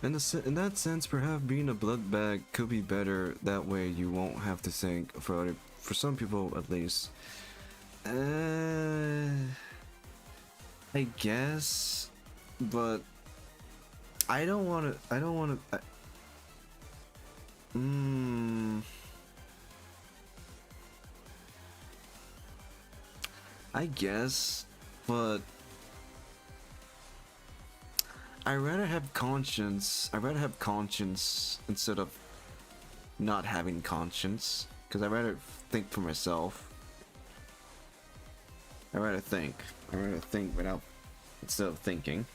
Speaker 6: In that sense, perhaps being a blood bag could be better. That way, you won't have to think for some people at least. I guess, but I don't want to. I guess, but I'd rather have conscience. I'd rather have conscience instead of not having conscience, because I'd rather think for myself. I'd rather think. I'd rather think without instead of thinking.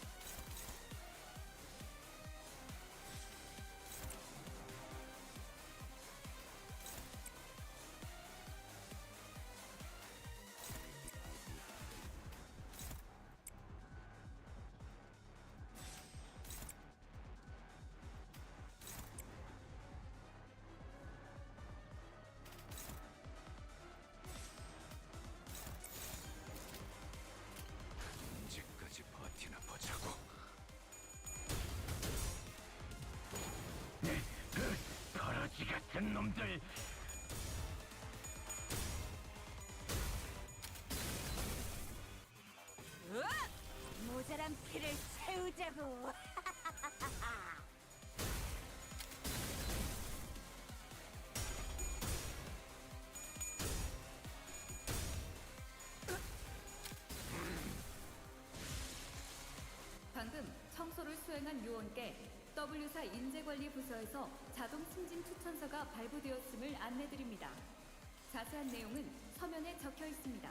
Speaker 16: 언제까지 버티나 보자고. 버러지 같은 놈들.
Speaker 11: 모자란 피를 채우자고.
Speaker 14: 방금 청소를 수행한 요원께 W사 인재관리 부서에서 자동 승진 추천서가 발부되었음을 안내드립니다. 자세한 내용은 서면에 적혀 있습니다.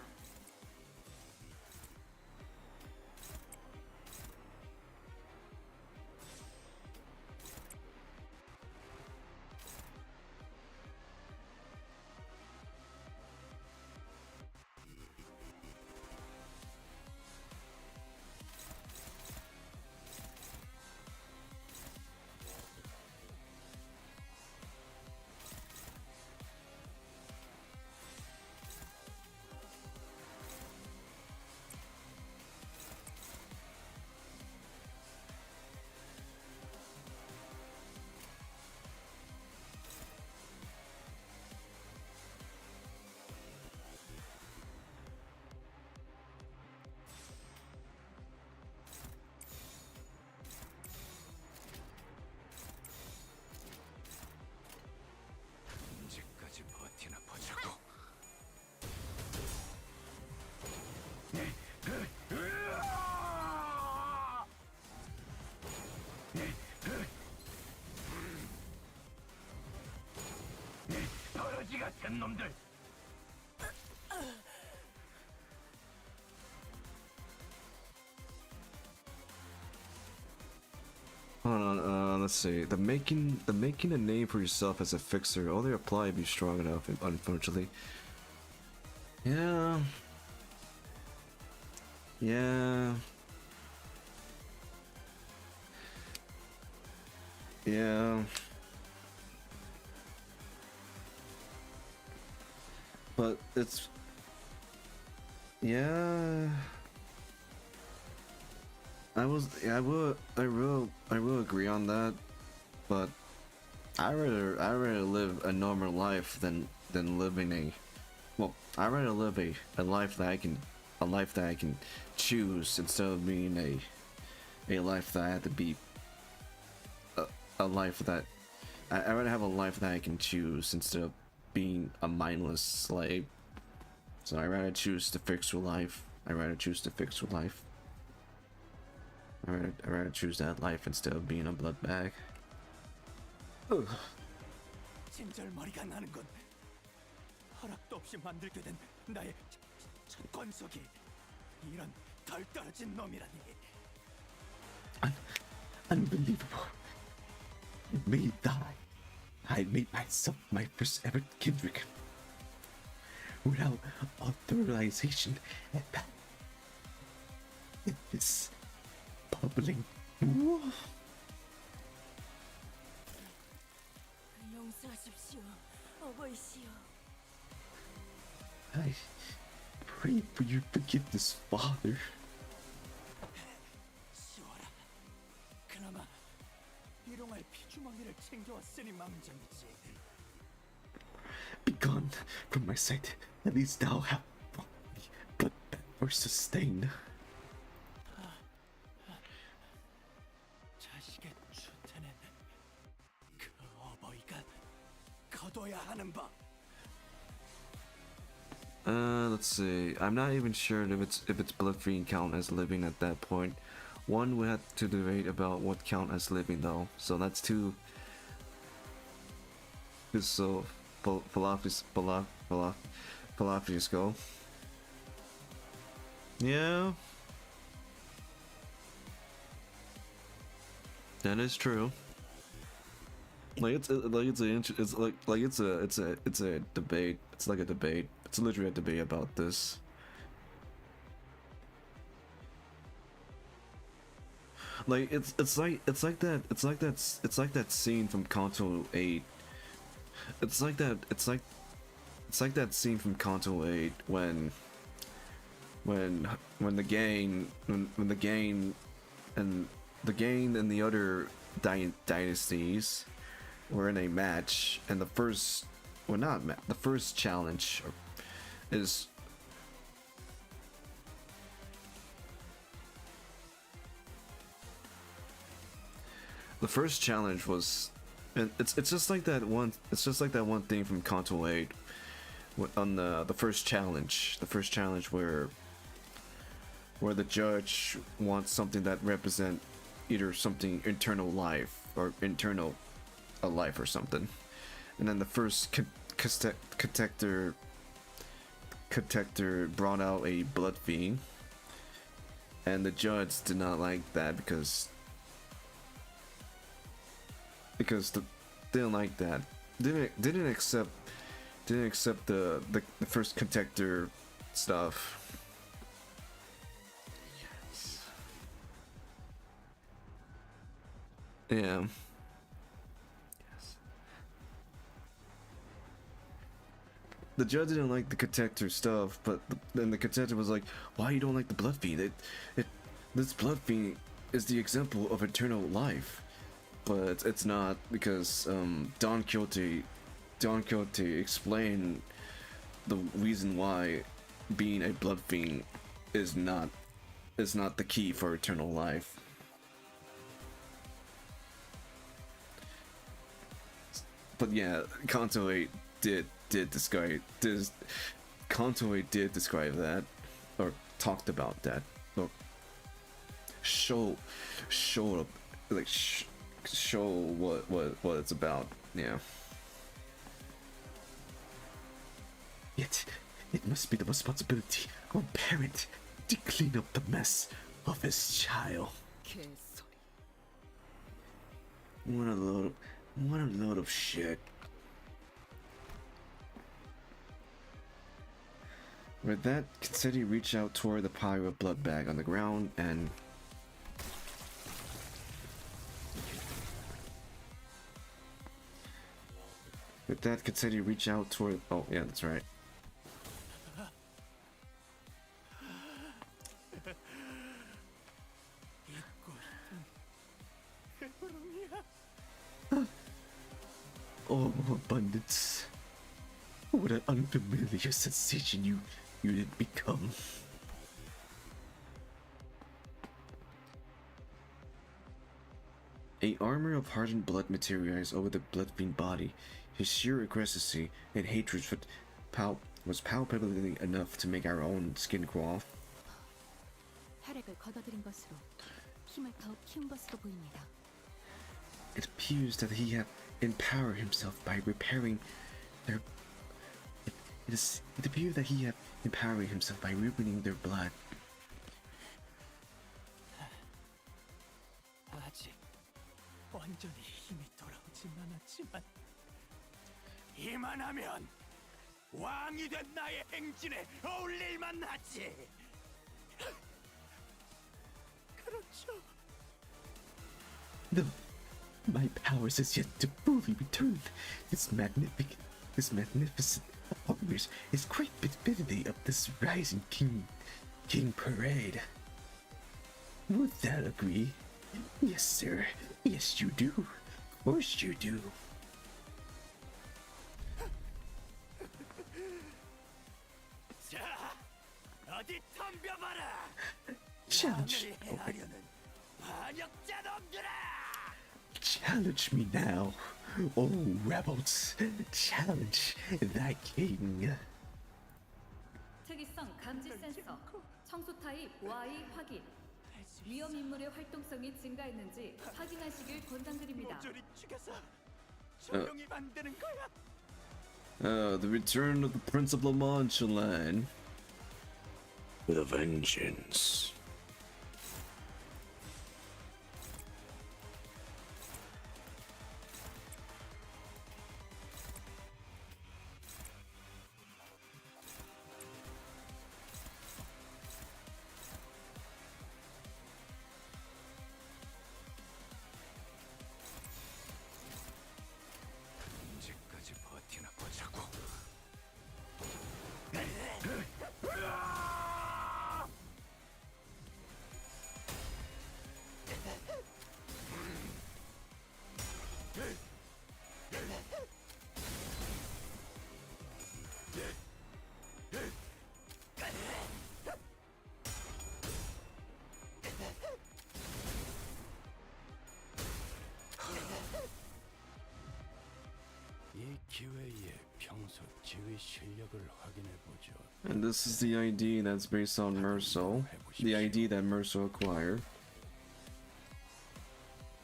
Speaker 16: 언제까지 버티나 보자고. 버러지 같은 놈들.
Speaker 6: Hold on, let's see. The making a name for yourself as a fixer only apply if you're strong enough, unfortunately. Yeah. Yeah. Yeah. But it's... Yeah... I will agree on that, but I rather live a normal life than living a, well, I rather live a life that I can choose instead of being a life that I have to be a life that I rather have a life that I can choose instead of being a mindless slave. So I rather choose to fix your life. I rather choose to fix your life. I'd rather choose that life instead of being a blood bag.
Speaker 16: 진절머리가 나는 건 허락도 없이 만들게 된 나의 첫 권속이 이런 덜 떨어진 놈이라니.
Speaker 6: Unbelievable. It made die. I made myself my first ever kindred. Without authorization and that. It is bubbling.
Speaker 11: 용서하십시오, 어버이시여.
Speaker 6: I pray for your forgiveness, Father.
Speaker 16: 시원하. 그나마 일용할 피주머니를 챙겨왔으니 망정이지.
Speaker 6: Begone from my sight. At least thou have brought me blood that were sustained.
Speaker 16: 자식의 추태는 그 어버이가 거둬야 하는 법.
Speaker 6: Let's see. I'm not even sure if it's blood fiend count as living at that point. One, we had to debate about what count as living though. So that's two. So Falafis go. Yeah. That is true. Like it's a debate. It's like a debate. It's literally a debate about this. Like it's like that scene from Kanto 8. It's like that scene from Kanto 8 when the gang and the other dynasties were in a match, and the first challenge is was, and it's just like that one thing from Kanto 8 on the first challenge where the judge wants something that represent either something internal life or internal a life or something, and then the first contactor brought out a blood fiend, and the judge did not like that because they didn't like that, didn't accept the first contactor stuff. Yeah. Yes. The judge didn't like the contactor stuff, but then the contactor was like, "Why you don't like the blood fiend? This blood fiend is the example of eternal life." But it's not, because Don Quixote explained the reason why being a blood fiend is not the key for eternal life. But yeah, Kanto 8 did describe that, or talked about that, or show what it's about. Yeah.
Speaker 17: Yet it must be the responsibility of a parent to clean up the mess of his child.
Speaker 6: What a load of shit. With that, Kitsetti reached out toward the pile of blood bag on the ground and oh yeah, that's right.
Speaker 17: Oh, abundance. What an unfamiliar sensation you did become.
Speaker 6: A armor of hardened blood materialized over the blood fiend body. His sheer aggressivity and hatred was palpably enough to make our own skin crawl.
Speaker 3: 혈액을 걷어들인 것으로 힘을 더욱 키운 것으로 보입니다.
Speaker 6: It appears that he had empowered himself by repairing their. It appears that he had empowered himself by ruining their blood.
Speaker 16: 아직 완전히 힘이 돌아오진 않았지만 이만하면 왕이 된 나의 행진에 어울릴만 하지. 그렇죠.
Speaker 17: No, my powers is yet to fully return. This magnificent performance is quite befitting of this rising king parade. Would that agree? Yes, sir. Yes, you do. Of course you do.
Speaker 16: 자, 어디 덤벼봐라.
Speaker 17: Challenge.
Speaker 16: 행하려는 반역자 놈들아.
Speaker 17: Challenge me now, oh rebels! Challenge thy king.
Speaker 14: 특이성 감지 센서, 청소 타입 Y 확인. 위험 인물의 활동성이 증가했는지 확인하시길 권장드립니다.
Speaker 16: 모조리 죽여서 조용히 만드는 거야.
Speaker 6: The return of the Principal Machaland with a vengeance.
Speaker 5: 언제까지 버티나 보자고.
Speaker 16: 이 기회에 평소 지휘 실력을 확인해 보죠.
Speaker 6: And this is the ID that's based on Merso. The ID that Merso acquired.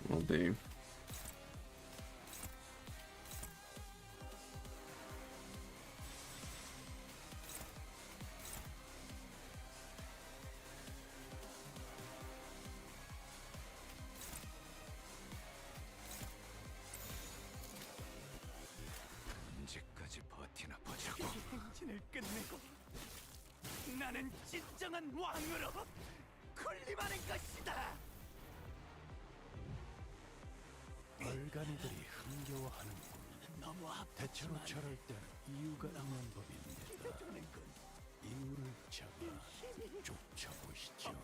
Speaker 6: Will be.
Speaker 5: 언제까지 버티나 보자고.
Speaker 16: 행진을 끝내고 나는 진정한 왕으로 군림하는 것이다. 얼간이들이 흥겨워하는군. 대체로 저럴 때는 이유가 있는 법입니다. 이유를 잡아 쫓아보시죠.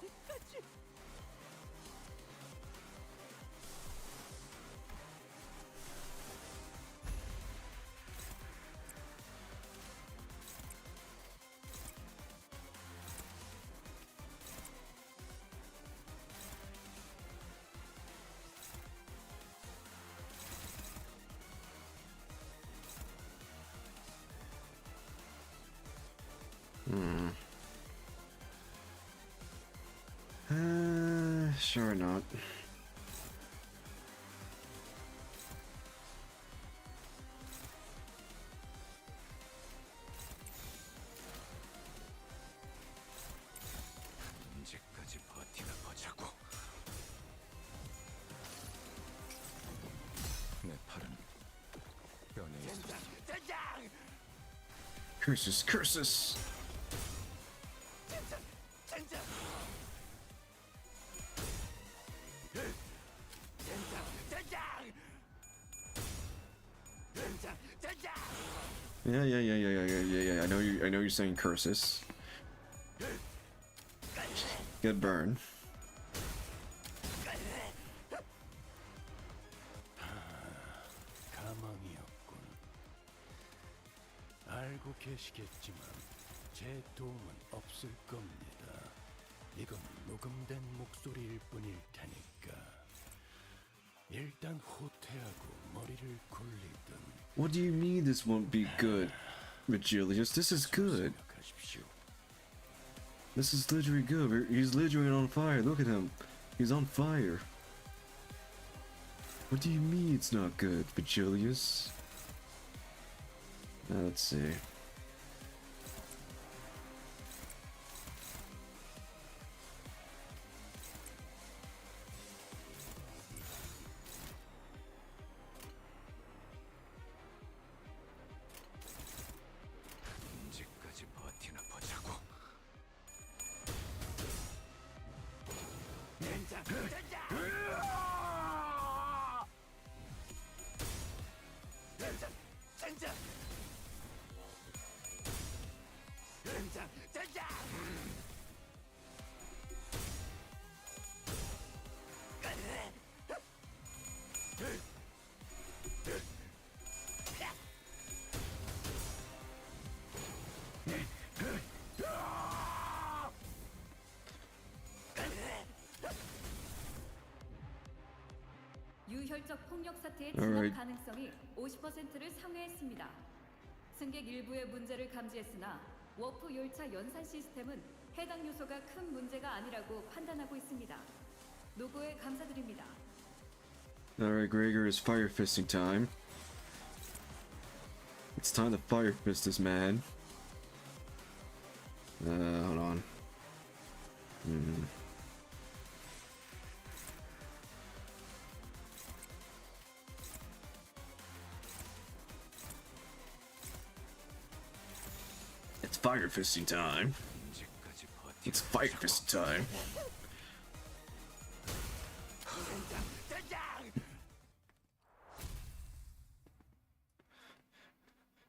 Speaker 6: Sure not.
Speaker 5: 언제까지 버티나 보자고. 내 팔은 뼈에 있어.
Speaker 6: Curses, curses! Yeah. I know you're saying curses. Get burned.
Speaker 16: 가망이었군. 알고 계시겠지만 제 도움은 없을 겁니다. 이건 녹음된 목소리일 뿐일 테니까. 일단 후퇴하고 머리를 굴리든.
Speaker 6: What do you mean this won't be good, Virgilius? This is good. This is literally good. He's literally on fire. Look at him. He's on fire. What do you mean it's not good, Virgilius? Let's see.
Speaker 5: 언제까지 버티나 보자고.
Speaker 14: 유혈적 폭력 사태의
Speaker 6: Alright.
Speaker 14: 진압 가능성이 50%를 상회했습니다. 승객 일부의 문제를 감지했으나 워프 열차 연산 시스템은 해당 요소가 큰 문제가 아니라고 판단하고 있습니다. 노고에 감사드립니다.
Speaker 6: Alright, Gregor, it's fire fisting time. It's time to fire fist this man. Hold on. It's fire fisting time. It's fire fisting time.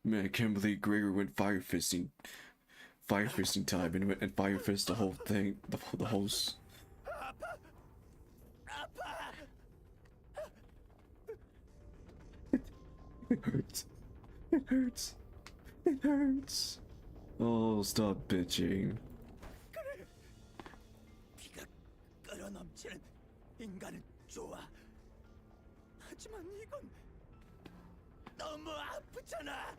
Speaker 6: Man, I can't believe Gregor went fire fisting time and went and fire fist the whole thing, the whole. It hurts. It hurts. It hurts. Oh, stop bitching.
Speaker 16: 그래. 피가 끓어넘치는 인간은 좋아. 하지만 이건 너무 아프잖아.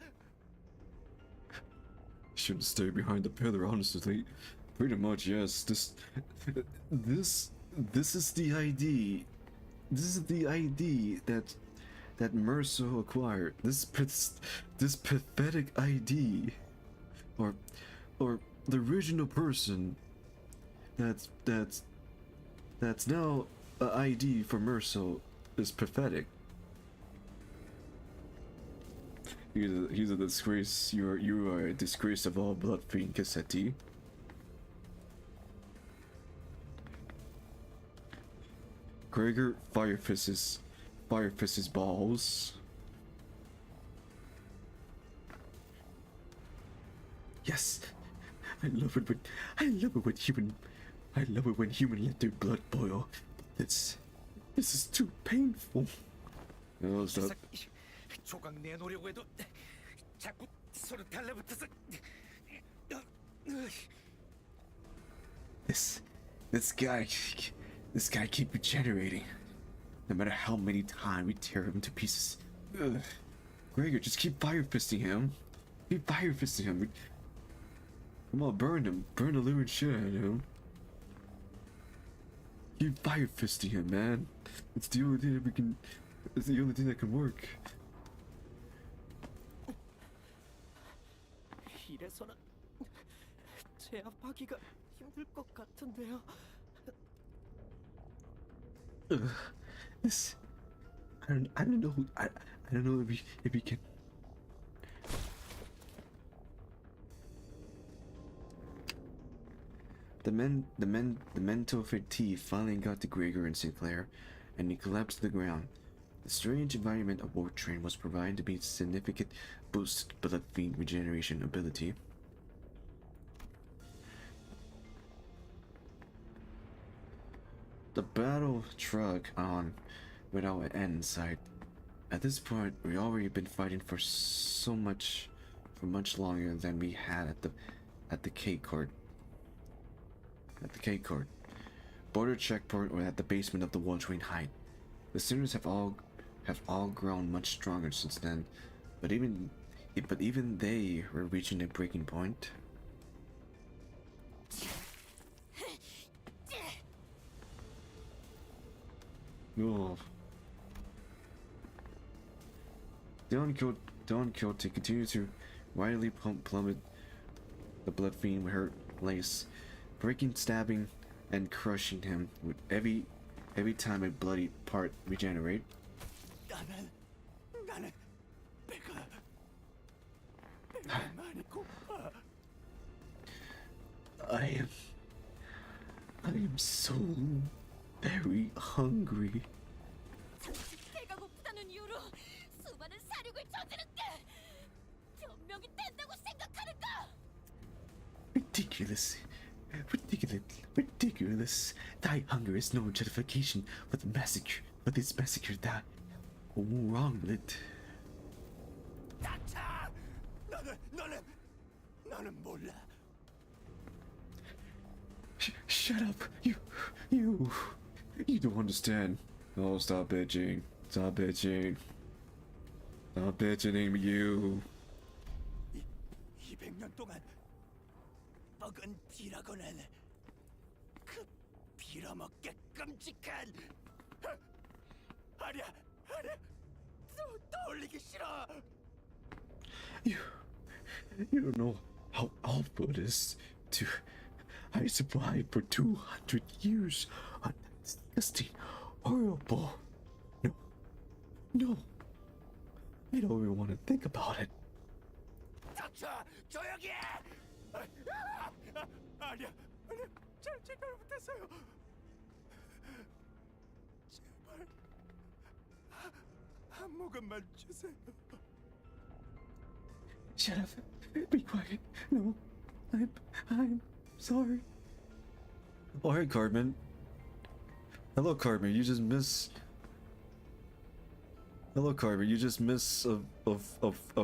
Speaker 6: Shouldn't stay behind the pillar, honestly. Pretty much, yes. This is the ID. This is the ID that Merso acquired. This pathetic ID, or the original person that's now a ID for Merso is pathetic. He's a disgrace. You are a disgrace of all blood fiend Cassetti. Gregor fire fists his balls. Yes, I love it when human let their blood boil. This is too painful. Oh, stop.
Speaker 5: 조각 내놓으려고 해도 자꾸 서로 달라붙어서.
Speaker 6: This guy keep regenerating. No matter how many times we tear him to pieces. Ugh. Gregor, just keep fire fisting him. Keep fire fisting him. Come on, burn him. Burn the living shit out of him. Keep fire fisting him, man. It's the only thing that we can. It's the only thing that can work.
Speaker 4: 이래서는 제압하기가 힘들 것 같은데요.
Speaker 6: This, I don't know. I don't know if we can. The mental fatigue finally got to Gregor and Sinclair, and he collapsed to the ground. The strange environment of War Train was provided to be a significant boost to blood fiend regeneration ability. The battle dragged on without an end in sight. At this point, we already been fighting for much longer than we had at the K court. Border checkpoint or at the basement of the War Train height. The students have all grown much stronger since then, but even they were reaching a breaking point. Oh. Don Quixote continued to wildly plummet the blood fiend with her lace, breaking, stabbing, and crushing him with every time a bloody part regenerate.
Speaker 16: 나는 배가 많이 고파.
Speaker 6: I am so very hungry.
Speaker 11: 배가 고프다는 이유로 수많은 사륙을 저지른 게 변명이 된다고 생각하는가?
Speaker 6: Ridiculous. Thy hunger is no justification for the massacre. For this massacre, that wrong with it.
Speaker 16: 다차. 너는 몰라.
Speaker 6: Shut up. You don't understand. Oh, stop bitching. Stop bitching. Stop bitching, you.
Speaker 16: 200년 동안 먹은 비라고는 그 빌어먹게 끔찍한 아니야 떠올리기 싫어.
Speaker 17: You don't know how awful it is to. I survived for 200 years on that disgusting, horrible. No. I don't even want to think about it.
Speaker 16: 닥쳐, 조용히 해. 아니야, 잘 생각 못했어요. 제발 한 모금만 주세요.
Speaker 17: Shut up. Be quiet. No. I'm sorry. Oh, hey, Cartman. Hello, Cartman. You just miss. Hello, Cartman. You just miss of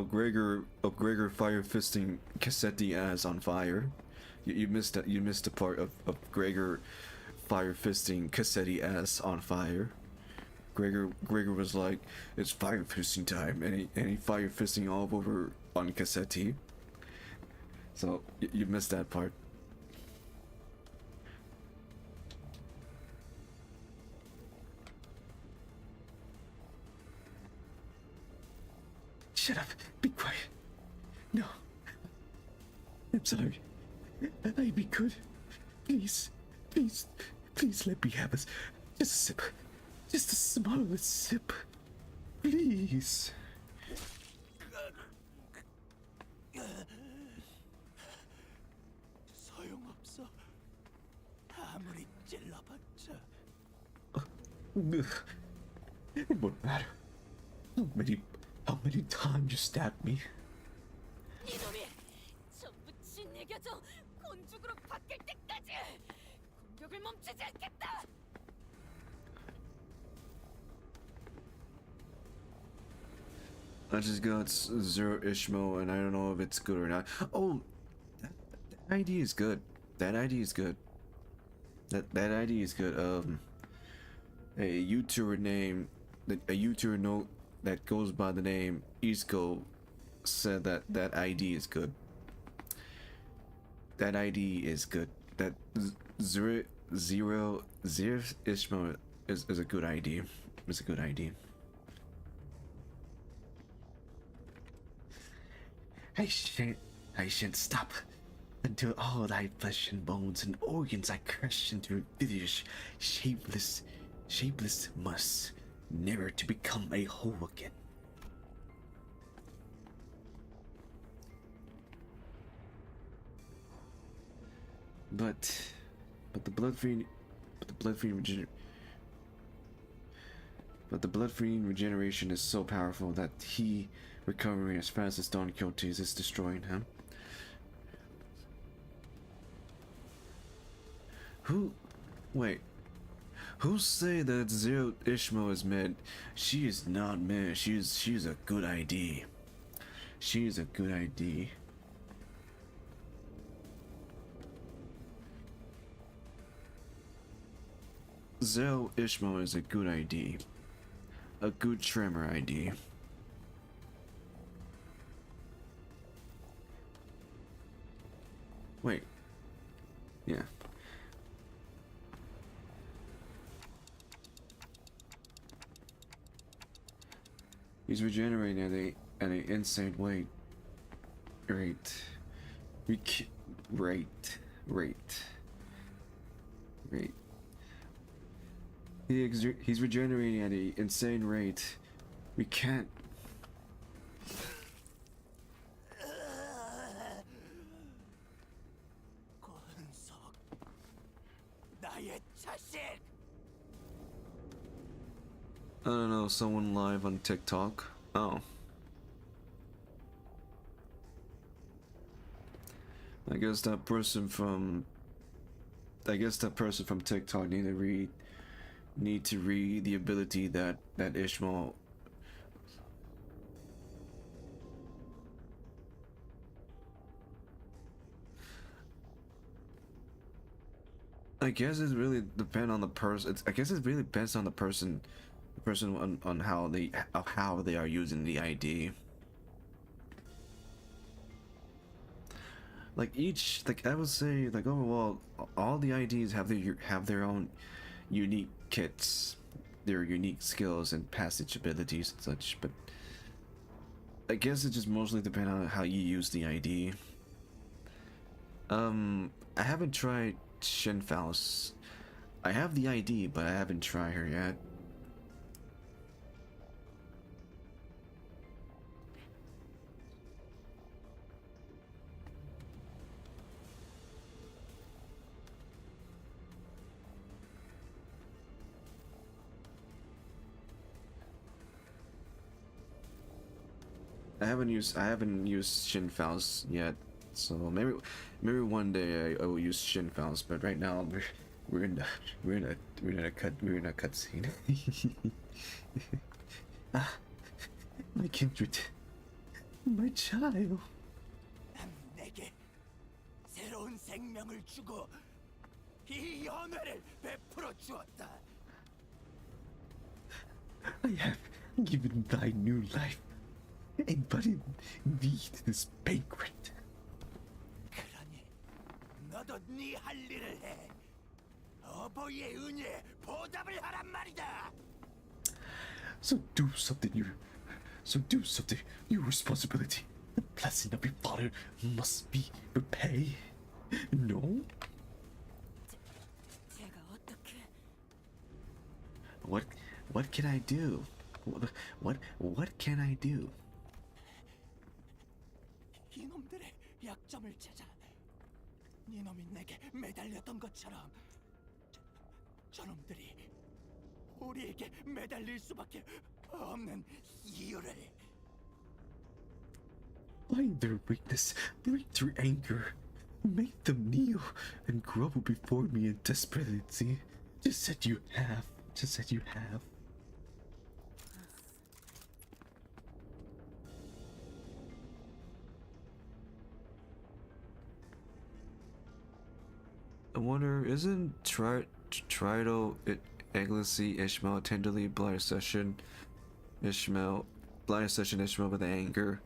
Speaker 17: Gregor fire fisting Cassetti ass on fire. You missed that. You missed the part of Gregor fire fisting Cassetti ass on fire. Gregor was like, "It's fire fisting time," and he fire fisting all over on Cassetti. So you missed that part. Shut up. Be quiet. No. I'm sorry. I'd be good. Please let me have just a sip. Just the smallest sip. Please.
Speaker 16: 소용없어. 아무리 찔러봤자.
Speaker 17: It won't matter. How many times you stabbed me?
Speaker 11: 이놈이 전부 짓이겨줘. 곤죽으로 바뀔 때까지 공격을 멈추지 않겠다.
Speaker 2: I just got Zero Ishmo, and I don't know if it's good or not. Oh, that ID is good. That ID is good. That ID is good. A YouTuber name, a YouTuber note that goes by the name Isco said that ID is good. That ID is good. That zero Ishmo is a good ID. It's a good ID.
Speaker 17: I shan't stop until all thy flesh and bones and organs I crush into hideous, shapeless muss, never to become a whole again.
Speaker 2: But the blood fiend regeneration is so powerful that he recovering as fast as Don Quixote's is destroying him. Who say that Zero Ishmo is mid? She is not mid. She's a good ID. She's a good ID. Zero Ishmo is a good ID. A good trimmer ID. Wait. Yeah. He's regenerating at an insane rate. He's regenerating at an insane rate. We can't.
Speaker 16: 나의 자식.
Speaker 2: I don't know, someone live on TikTok. Oh. I guess that person from TikTok need to read the ability that Ishmael. I guess it really depends on the person. I guess it really depends on the person on how they are using the ID.
Speaker 6: like each, like I would say, like overall, all the IDs have their own unique kits, their unique skills and passage abilities and such. But I guess it just mostly depends on how you use the ID. I haven't tried Shinfaus. I have the ID, but I haven't tried her yet. I haven't used Shinfaus yet, so maybe one day I will use Shinfaus. But right now we're in a cutscene. Ah, my kindred, my child.
Speaker 16: 내게 새로운 생명을 주고 이 연회를 베풀어 주었다.
Speaker 17: I have given thy new life, invited thee to this banquet.
Speaker 16: 그러니 너도 네 할 일을 해. 어버이의 은혜에 보답을 하란 말이다.
Speaker 17: So do something, your responsibility. The blessing of your father must be repay. No?
Speaker 8: 제가 어떻게?
Speaker 6: What can I do? What can I do?
Speaker 16: 이놈들의 약점을 찾아. 이놈이 내게 매달렸던 것처럼 저놈들이 우리에게 매달릴 수밖에 없는 이유를.
Speaker 17: Find their weakness, break their anger, make them kneel and grovel before me in desperation. Just as you have.
Speaker 6: I wonder, isn't Trido Eglisy Ishmael tenderly blind session Ishmael with anger?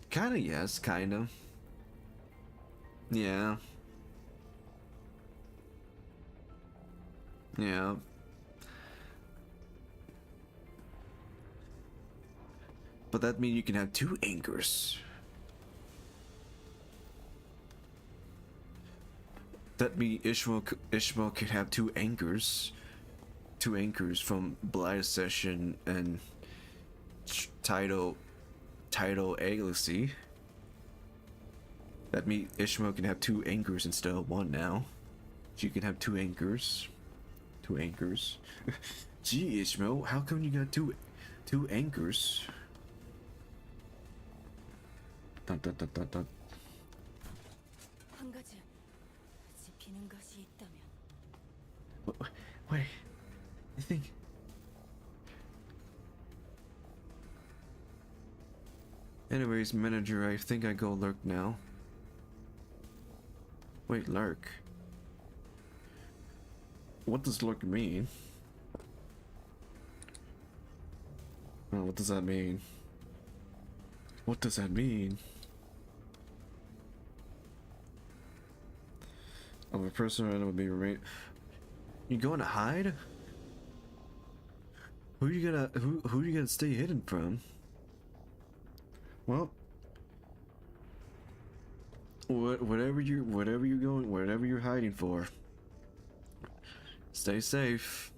Speaker 6: Kinda yes, kinda. Yeah. Yeah. But that means you can have two angers. That means Ishmael could have two anchors from Blind Session and Title Eglisy. That means Ishmael can have two anchors instead of one now. She can have two anchors. Gee, Ishmael, how come you got two anchors? Dun, dun, dun, dun, dun.
Speaker 8: 한 가지 짚히는 것이 있다면.
Speaker 6: Wait, I think. Anyways, manager, I think I go lurk now. Wait, lurk? What does lurk mean? Oh, what does that mean? What does that mean? Of a person would be remain. You going to hide? Who you gonna stay hidden from? Well, whatever you're hiding for. Stay safe.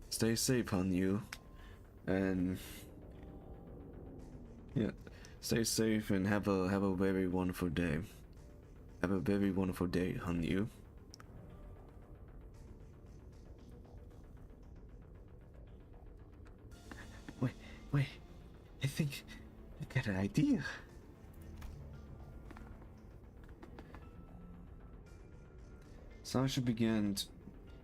Speaker 6: Stay safe, hun you. And yeah, stay safe and have a very wonderful day. Have a very wonderful day, hun you. Wait, I think I got an idea. Sasha began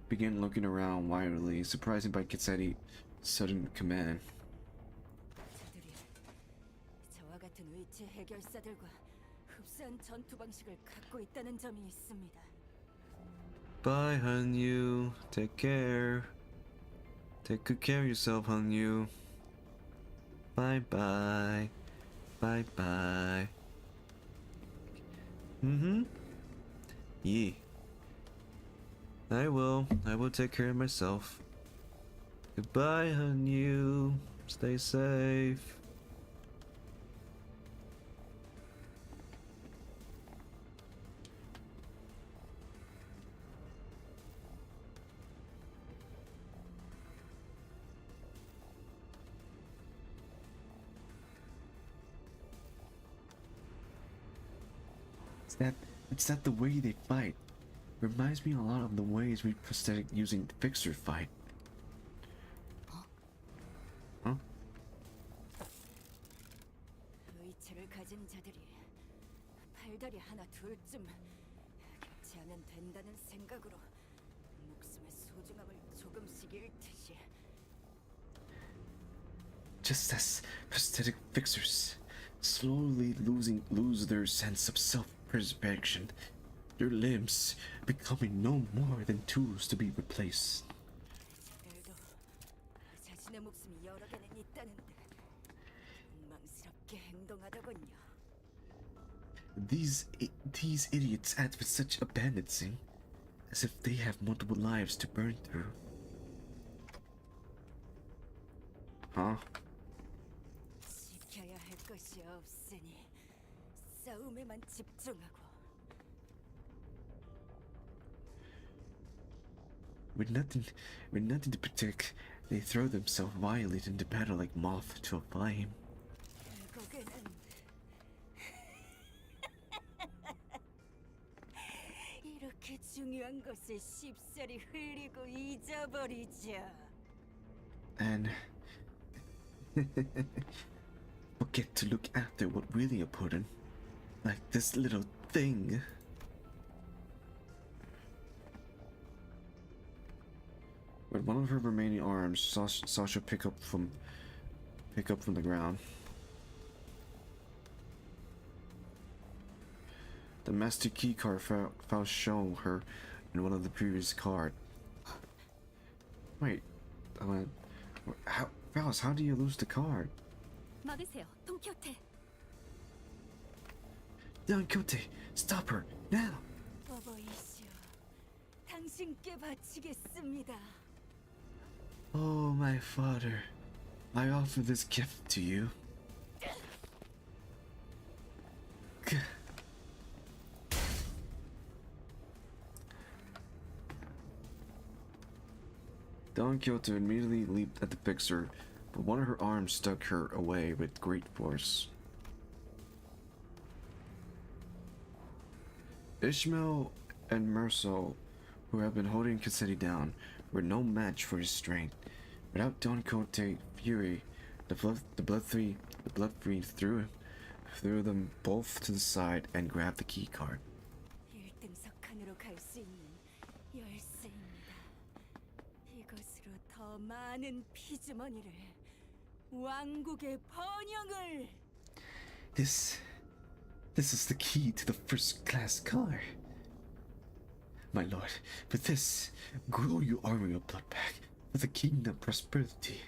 Speaker 6: looking around wildly, surprised by Kitsetti's sudden command.
Speaker 8: 저들이 저와 같은 위치 해결사들과 흡사한 전투 방식을 갖고 있다는 점이 있습니다.
Speaker 6: Bye, Hanyu. Take care. Take good care of yourself, Hanyu. Bye bye. Bye bye. Mm-hmm. Yeah. I will. I will take care of myself. Goodbye, Hanyu. Stay safe. It's that the way they fight. Reminds me a lot of the ways we prosthetic using Fixer fight. Huh?
Speaker 8: 의체를 가진 자들이 팔다리 하나 둘쯤 교체하면 된다는 생각으로 목숨의 소중함을 조금씩 잃듯이.
Speaker 17: Just as prosthetic fixers slowly lose their sense of self-preservation, your limbs becoming no more than tools to be replaced.
Speaker 8: 자들도 자신의 목숨이 여러 개는 있다는데 엉망스럽게 행동하더군요.
Speaker 17: These idiots act with such abandon, as if they have multiple lives to burn through.
Speaker 6: Huh?
Speaker 8: 지켜야 할 것이 없으니 싸움에만 집중하고.
Speaker 17: With nothing to protect, they throw themselves wildly into battle like moth to a flame.
Speaker 8: 결국에는 이렇게 중요한 것을 쉽사리 흘리고 잊어버리죠.
Speaker 17: And forget to look after what really important, like this little thing.
Speaker 6: With one of her remaining arms, Sasha pick up from the ground. The master key card found shown her in one of the previous card. Wait, Faust, how do you lose the card?
Speaker 3: 막으세요, 돈키호테.
Speaker 17: Don Quixote, stop her now!
Speaker 8: 어버이시여, 당신께 바치겠습니다.
Speaker 17: Oh, my father, I offer this gift to you.
Speaker 6: Don Quixote immediately leaped at the fixer, but one of her arms struck her away with great force. Ishmael and Merso, who have been holding Cassetti down, were no match for his strength. Without Don Quixote's fury, the blood fiend threw them both to the side and grabbed the key card.
Speaker 8: 1등석 칸으로 갈 수 있는 열쇠입니다. 이것으로 더 많은 피주머니를, 왕국의 번영을.
Speaker 17: This is the key to the first-class car. My lord, with this, grow your army of blood back for the kingdom prosperity.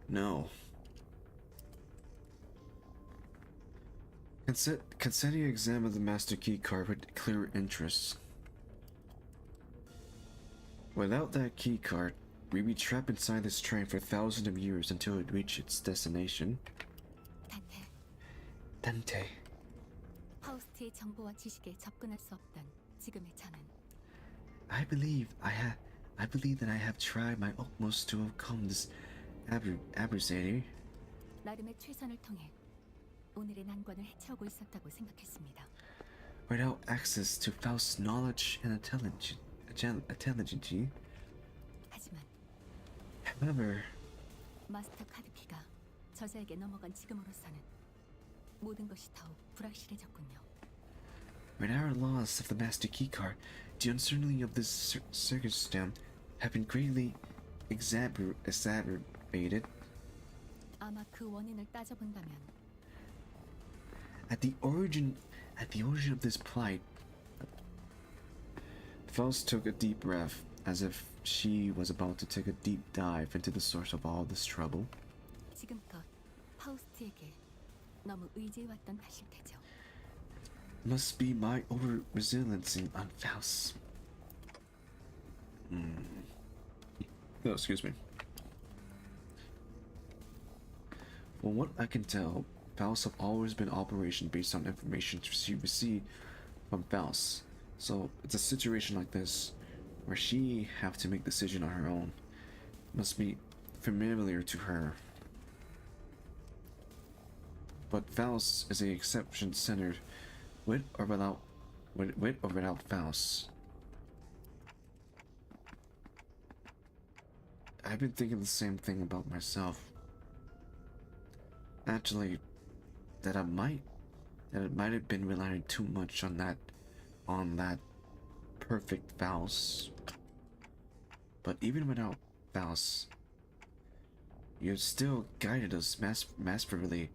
Speaker 6: No. Cassetti examined the master key card with clear interest. Without that key card, we'd be trapped inside this train for thousands of years until it reached its destination.
Speaker 17: Dante.
Speaker 3: 파우스트의 정보와 지식에 접근할 수 없던 지금의 저는
Speaker 17: I believe that I have tried my utmost to overcome this adversary.
Speaker 3: 나름의 최선을 통해 오늘의 난관을 해치우고 있었다고 생각했습니다.
Speaker 17: Without access to Faust's knowledge and intelligence.
Speaker 3: 하지만
Speaker 17: However,
Speaker 3: 마스터 카드키가 저자에게 넘어간 지금으로서는 모든 것이 더욱 불확실해졌군요.
Speaker 17: with our loss of the master keycard, the uncertainty of this circumstance have been greatly exacerbated.
Speaker 3: 아마 그 원인을 따져본다면
Speaker 17: At the origin of this plight,
Speaker 6: Faust took a deep breath, as if she was about to take a deep dive into the source of all this trouble.
Speaker 3: 지금껏 파우스트에게 너무 의지해왔던 탓일 테죠.
Speaker 6: Must be my over resilience on Faust. No, excuse me. From what I can tell, Faust have always been operation based on information she received from Faust. So it's a situation like this where she have to make decision on her own. Must be familiar to her. But Faust is a exception centered with or without Faust. I've been thinking the same thing about myself. Actually, that it might have been relying too much on that perfect Faust. But even without Faust, you still guided us masterfully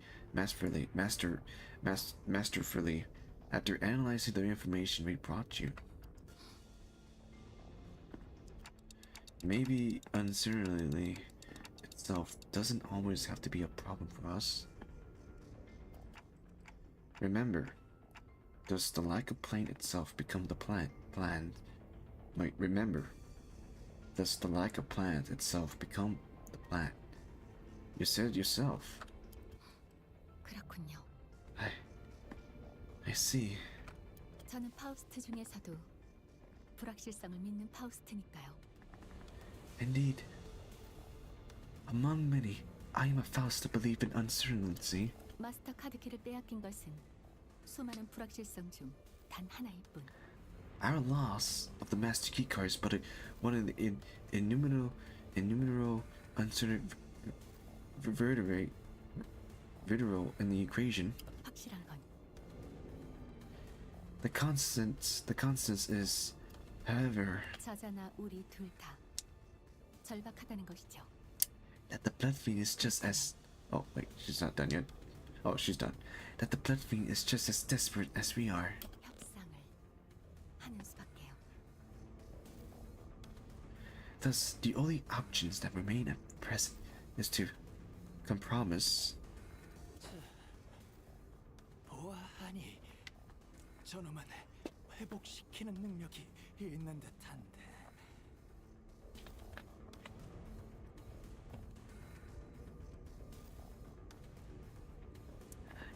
Speaker 6: after analyzing the information we brought you. Maybe uncertainty itself doesn't always have to be a problem for us. Remember, does the lack of plane itself become the plan? Wait, remember, does the lack of plan itself become the plan? You said it yourself.
Speaker 3: 그렇군요.
Speaker 6: I see.
Speaker 3: 저는 파우스트 중에서도 불확실성을 믿는 파우스트니까요.
Speaker 6: Indeed. Among many, I am a Faust to believe in uncertainty.
Speaker 3: 마스터 카드키를 빼앗긴 것은 수많은 불확실성 중 단 하나일 뿐.
Speaker 6: Our loss of the master key cards, but one of the innumerable uncertain vertebrae in the equation.
Speaker 3: 확실한 건
Speaker 6: The constants is, however,
Speaker 3: 저자나 우리 둘 다 절박하다는 것이죠.
Speaker 6: that the blood fiend is just as. Oh wait, she's not done yet. Oh, she's done. That the blood fiend is just as desperate as we are.
Speaker 3: 협상을 하는 수밖에요.
Speaker 6: Thus, the only options that remain at present is to compromise.
Speaker 16: 보아하니 저놈은 회복시키는 능력이 있는 듯한데.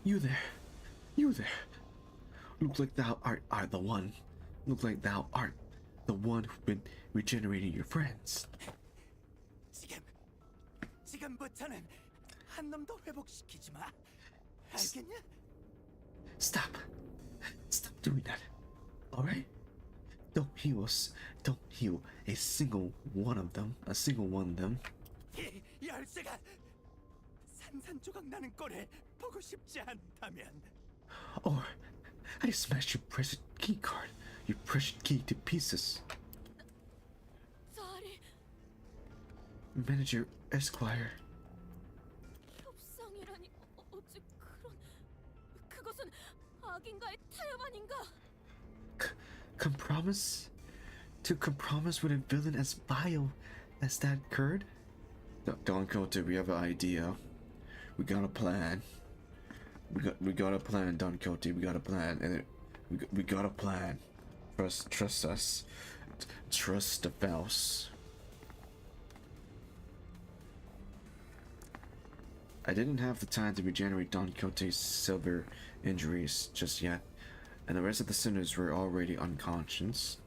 Speaker 6: You there. You there. Look like thou art the one. Look like thou art the one who's been regenerating your friends.
Speaker 16: 지금부터는 한 놈도 회복시키지 마. 알겠냐?
Speaker 6: Stop. Stop doing that. Alright? Don't heal us. Don't heal a single one of them.
Speaker 16: 이 열쇠가 산산조각 나는 꼴을 보고 싶지 않다면.
Speaker 6: Or I smashed your precious key card. Your precious key to pieces.
Speaker 11: Sorry.
Speaker 6: Manager Esquire.
Speaker 11: 협상이라니 어찌 그런... 그것은 악인가의 타협 아닌가?
Speaker 6: Compromise? To compromise with a villain as vile as that Kurd? Don Quixote, we have an idea. We got a plan. We got a plan, Don Quixote. We got a plan, and we got a plan. Trust us. Trust the Faust. I didn't have the time to regenerate Don Quixote's silver injuries just yet, and the rest of the sinners were already unconscious.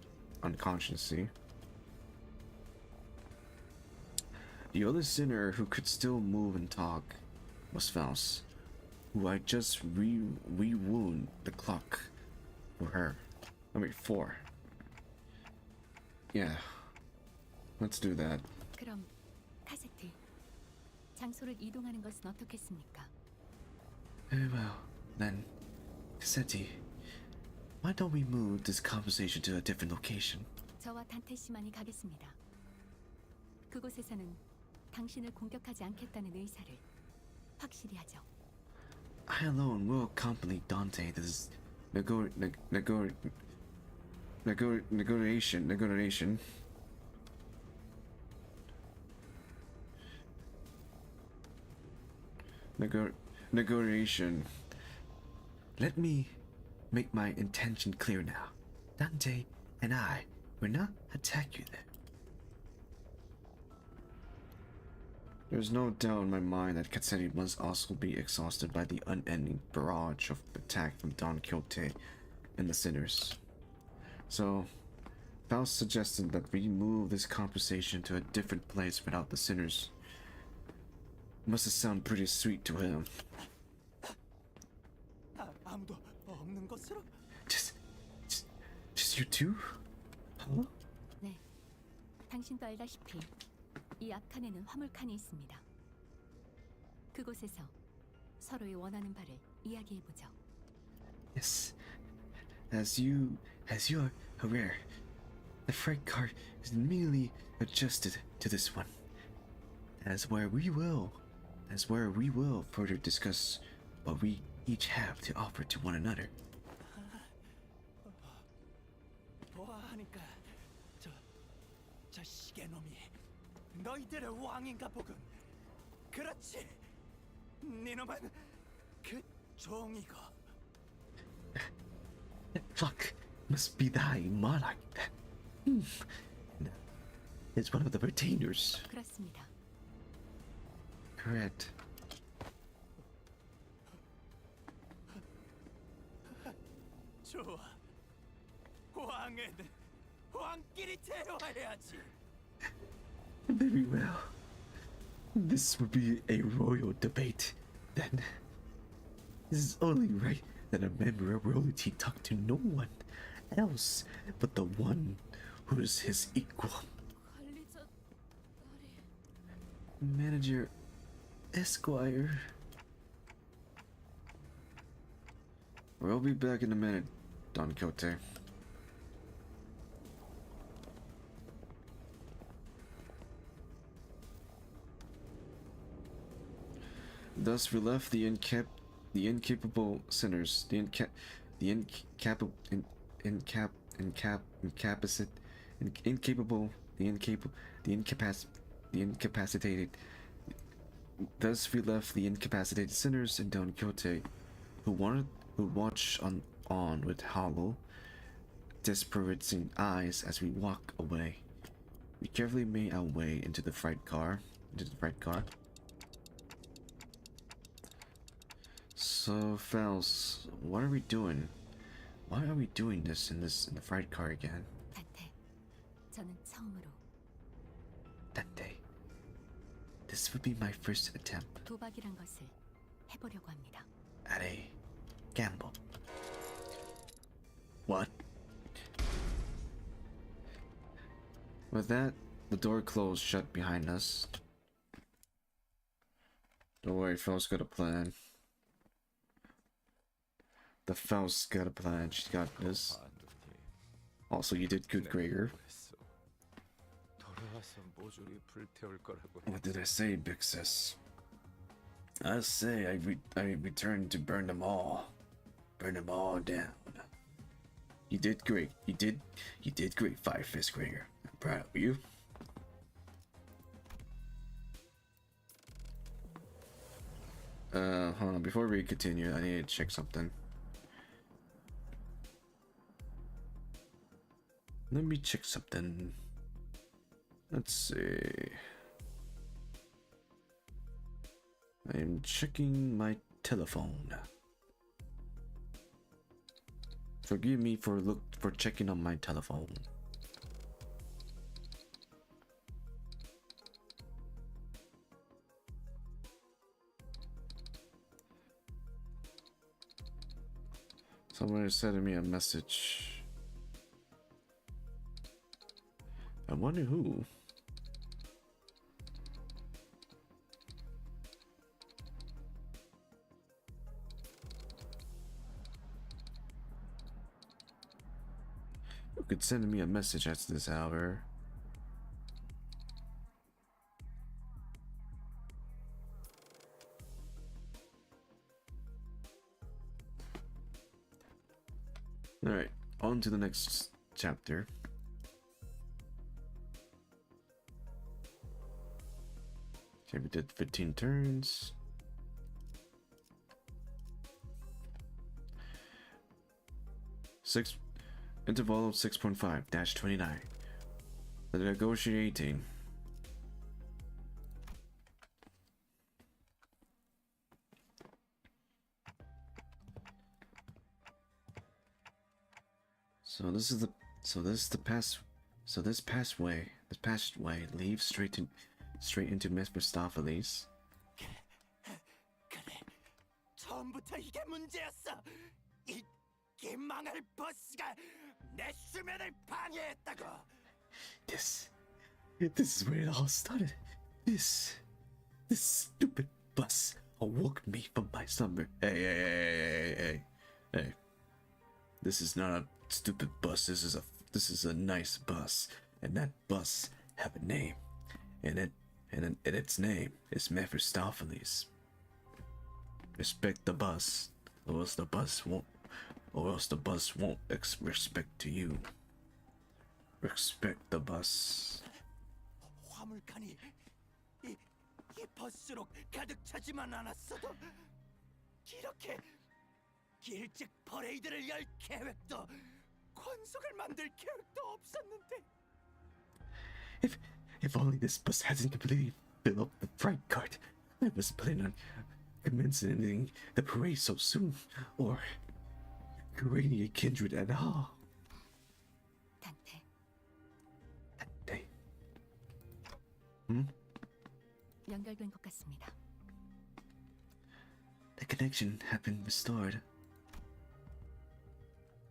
Speaker 6: The only sinner who could still move and talk was Faust, who I just rewound the clock for. Yeah, let's do that.
Speaker 3: 그럼 카세트 장소를 이동하는 것은 어떻겠습니까?
Speaker 6: Well, then, Cassetti, why don't we move this conversation to a different location?
Speaker 3: 저와 단테 씨만이 가겠습니다. 그곳에서는 당신을 공격하지 않겠다는 의사를 확실히 하죠.
Speaker 6: I alone will accompany Dante to this negotiation. negotiation. Let me make my intention clear now. Dante and I will not attack you there. There's no doubt in my mind that Katseri must also be exhausted by the unending barrage of attack from Don Quixote and the sinners. So, Faust suggested that we move this conversation to a different place without the sinners. Must have sounded pretty sweet to him.
Speaker 16: 아무도 없는 것으로?
Speaker 6: Just you two? Huh?
Speaker 3: 네, 당신도 알다시피 이 앞칸에는 화물칸이 있습니다. 그곳에서 서로의 원하는 바를 이야기해보죠.
Speaker 6: Yes, as you are aware, the freight car is immediately adjusted to this one. That's where we will further discuss what we each have to offer to one another.
Speaker 16: 보아하니까 저 시계놈이 너희들의 왕인가 보군. 그렇지. 니놈은 그 종이고.
Speaker 17: That flock must be thy monarch. It's one of the retainers.
Speaker 3: 그렇습니다.
Speaker 6: Correct.
Speaker 16: 좋아. 왕은 왕끼리 대화해야지.
Speaker 17: Very well. This would be a royal debate, then. It is only right that a member of royalty talk to no one else but the one who is his equal.
Speaker 6: Manager Esquire. We'll be back in a minute, Don Quixote. Thus we left the incapable sinners, the incapacitated. Thus we left the incapacitated sinners and Don Quixote, who watch on with hollow, despairing eyes as we walk away. We carefully made our way into the freight car. So, Faust, what are we doing? Why are we doing this in the freight car again?
Speaker 3: 단테, 저는 처음으로
Speaker 17: Dante, this would be my first attempt
Speaker 3: 도박이란 것을 해보려고 합니다.
Speaker 17: at a gamble.
Speaker 6: What? With that, the door closed shut behind us. Don't worry, Faust got a plan. The Faust got a plan. She's got this. Also, you did good, Gregor. What did I say, Big Sis? I say I returned to burn them all. Burn them all down. You did great. You did great, Fire Fist, Gregor. I'm proud of you. Hold on. Before we continue, I need to check something. Let me check something. Let's see. I am checking my telephone. Forgive me for checking on my telephone. Someone is sending me a message. I wonder who. Who could send me a message at this hour? Alright, on to the next chapter. Okay, we did 15 turns. 6 interval 6.5-29. The negotiating. So this is this passageway leads straight into Mephistopheles.
Speaker 16: 처음부터 이게 문제였어. 이 망할 버스가 내 수면을 방해했다고.
Speaker 17: This is where it all started. This stupid bus awoke me from my slumber.
Speaker 6: Hey. This is not a stupid bus. This is a nice bus, and that bus have a name, and its name is Mephistopheles. Respect the bus, or else the bus won't respect to you. Respect the bus.
Speaker 16: 화물칸이 이 버스로 가득 차지만 않았어도 이렇게 일찍 퍼레이드를 열 계획도 권속을 만들 계획도 없었는데.
Speaker 17: If only this bus hasn't completely filled up the freight cart, I was planning on commencing the parade so soon, or creating a kindred at all.
Speaker 3: 단테. 연결된 것 같습니다.
Speaker 17: The connection had been restored.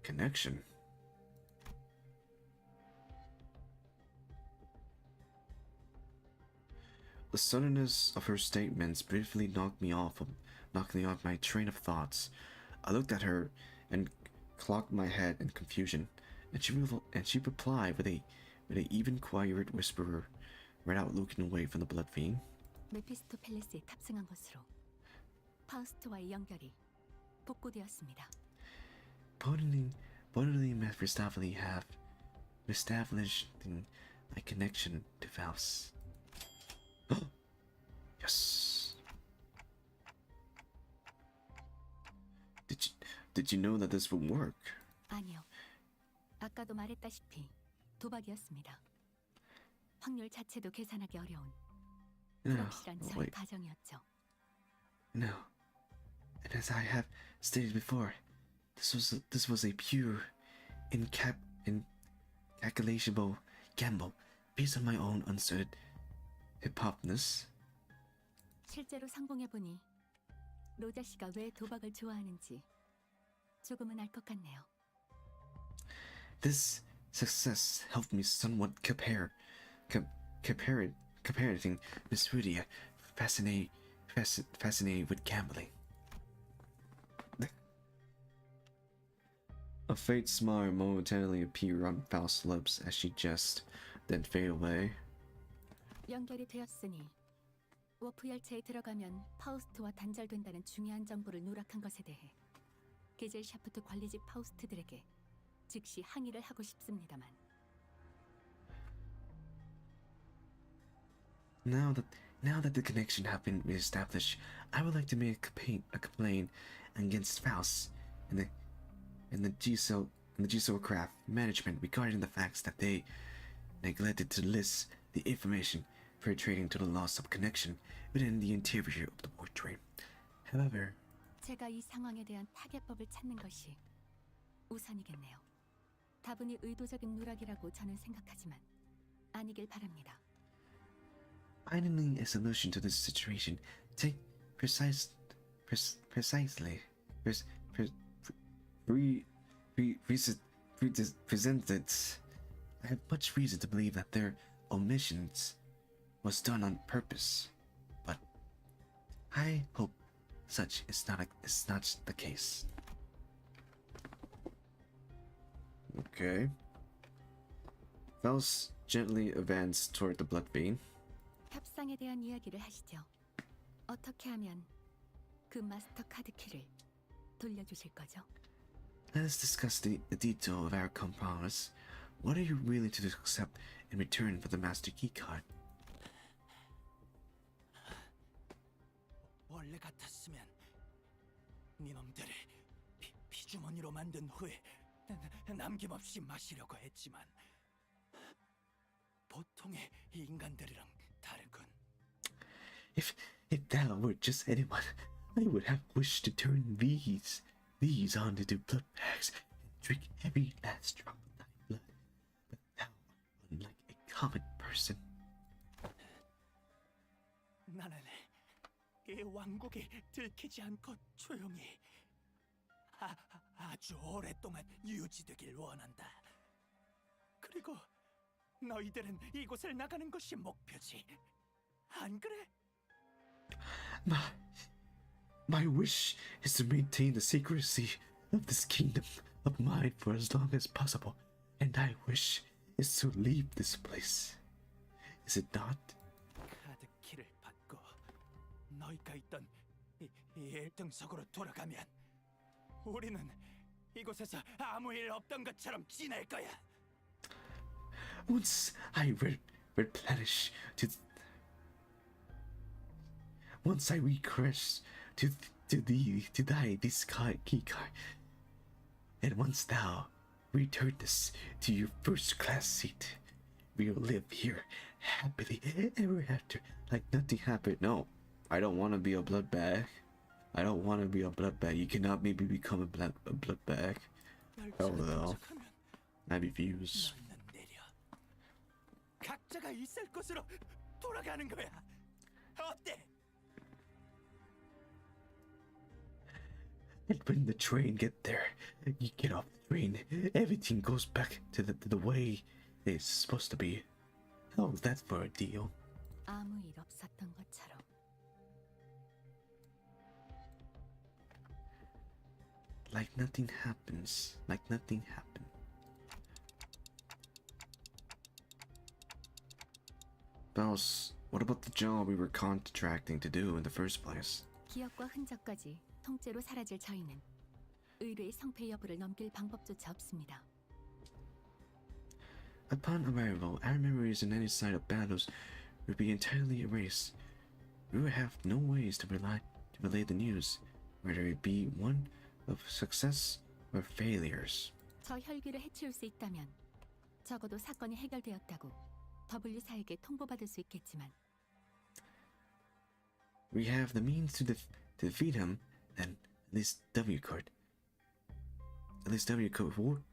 Speaker 6: Connection. The suddenness of her statements briefly knocked me off my train of thoughts. I looked at her and cocked my head in confusion, and she replied with a even quieter whisperer, without looking away from the blood vein.
Speaker 3: 메피스토펠레스에 탑승한 것으로 파우스트와의 연결이 복구되었습니다.
Speaker 17: Bodily Mephistopheles have established my connection to Faust.
Speaker 6: Yes. Did you know that this would work?
Speaker 3: 아니요. 아까도 말했다시피 도박이었습니다. 확률 자체도 계산하기 어려운 불확실한 저의 가정이었죠.
Speaker 17: No. And as I have stated before, this was a pure, incalculable gamble based on my own uncertain hypothesis.
Speaker 3: 실제로 성공해보니 로자 씨가 왜 도박을 좋아하는지 조금은 알 것 같네요.
Speaker 17: This success helped me somewhat comparing Miss Rudia, fascinated with gambling.
Speaker 6: A faint smile momentarily appeared on Faust's lips as she jested, then fade away.
Speaker 3: 연결이 되었으니 워프 열차에 들어가면 파우스트와 단절된다는 중요한 정보를 누락한 것에 대해 게젤 샤프트 관리직 파우스트들에게 즉시 항의를 하고 싶습니다만.
Speaker 17: Now that the connection have been reestablished, I would like to make a complaint against Faust and the GSO craft management regarding the facts that they neglected to list the information pertaining to the loss of connection within the interior of the portrait. However,
Speaker 3: 제가 이 상황에 대한 타개법을 찾는 것이 우선이겠네요. 다분히 의도적인 누락이라고 저는 생각하지만 아니길 바랍니다.
Speaker 17: finding a solution to this situation take presented. I have much reason to believe that their omissions was done on purpose, but I hope such is not the case.
Speaker 6: Okay. Faust gently advanced toward the blood vein.
Speaker 3: 협상에 대한 이야기를 하시죠. 어떻게 하면 그 마스터 카드 키를 돌려주실 거죠?
Speaker 17: Let us discuss the detail of our compromise. What are you willing to accept in return for the master key card?
Speaker 16: 원래 같았으면 니놈들을 피주머니로 만든 후에 남김없이 마시려고 했지만 보통의 인간들이랑 다르군.
Speaker 17: If thou were just anyone, I would have wished to turn these onto blood bags and drink every last drop of thy blood. But thou, unlike a common person,
Speaker 16: 나는 이 왕국이 들키지 않고 조용히 아주 오랫동안 유지되길 원한다. 그리고 너희들은 이곳을 나가는 것이 목표지. 안 그래?
Speaker 17: my wish is to maintain the secrecy of this kingdom of mine for as long as possible, and thy wish is to leave this place. Is it not?
Speaker 16: 카드키를 받고 너희가 있던 이 1등석으로 돌아가면 우리는 이곳에서 아무 일 없던 것처럼 지낼 거야.
Speaker 17: Once I replenish once I recrush to thy this key card, and once thou returnest to your first class seat, we will live here happily ever after, like nothing happened. No, I don't want to be a blood bag. I don't want to be a blood bag. You cannot maybe become a blood bag. Oh well, I refuse.
Speaker 16: 각자가 있을 곳으로 돌아가는 거야. 어때?
Speaker 17: And when the train get there, you get off the train, everything goes back to the way it's supposed to be. How's that for a deal?
Speaker 3: 아무 일 없었던 것처럼.
Speaker 17: Like nothing happens. Like nothing happened. Bells, what about the job we were contracting to do in the first place?
Speaker 3: 기억과 흔적까지 통째로 사라질 저희는 의뢰의 성패 여부를 넘길 방법조차 없습니다.
Speaker 17: Upon arrival, our memories in any side of battles would be entirely erased. We would have no ways to relay the news, whether it be one of success or failures.
Speaker 3: 저 혈기를 해치울 수 있다면 적어도 사건이 해결되었다고 W사에게 통보받을 수 있겠지만
Speaker 17: We have the means to defeat him, and at least W Code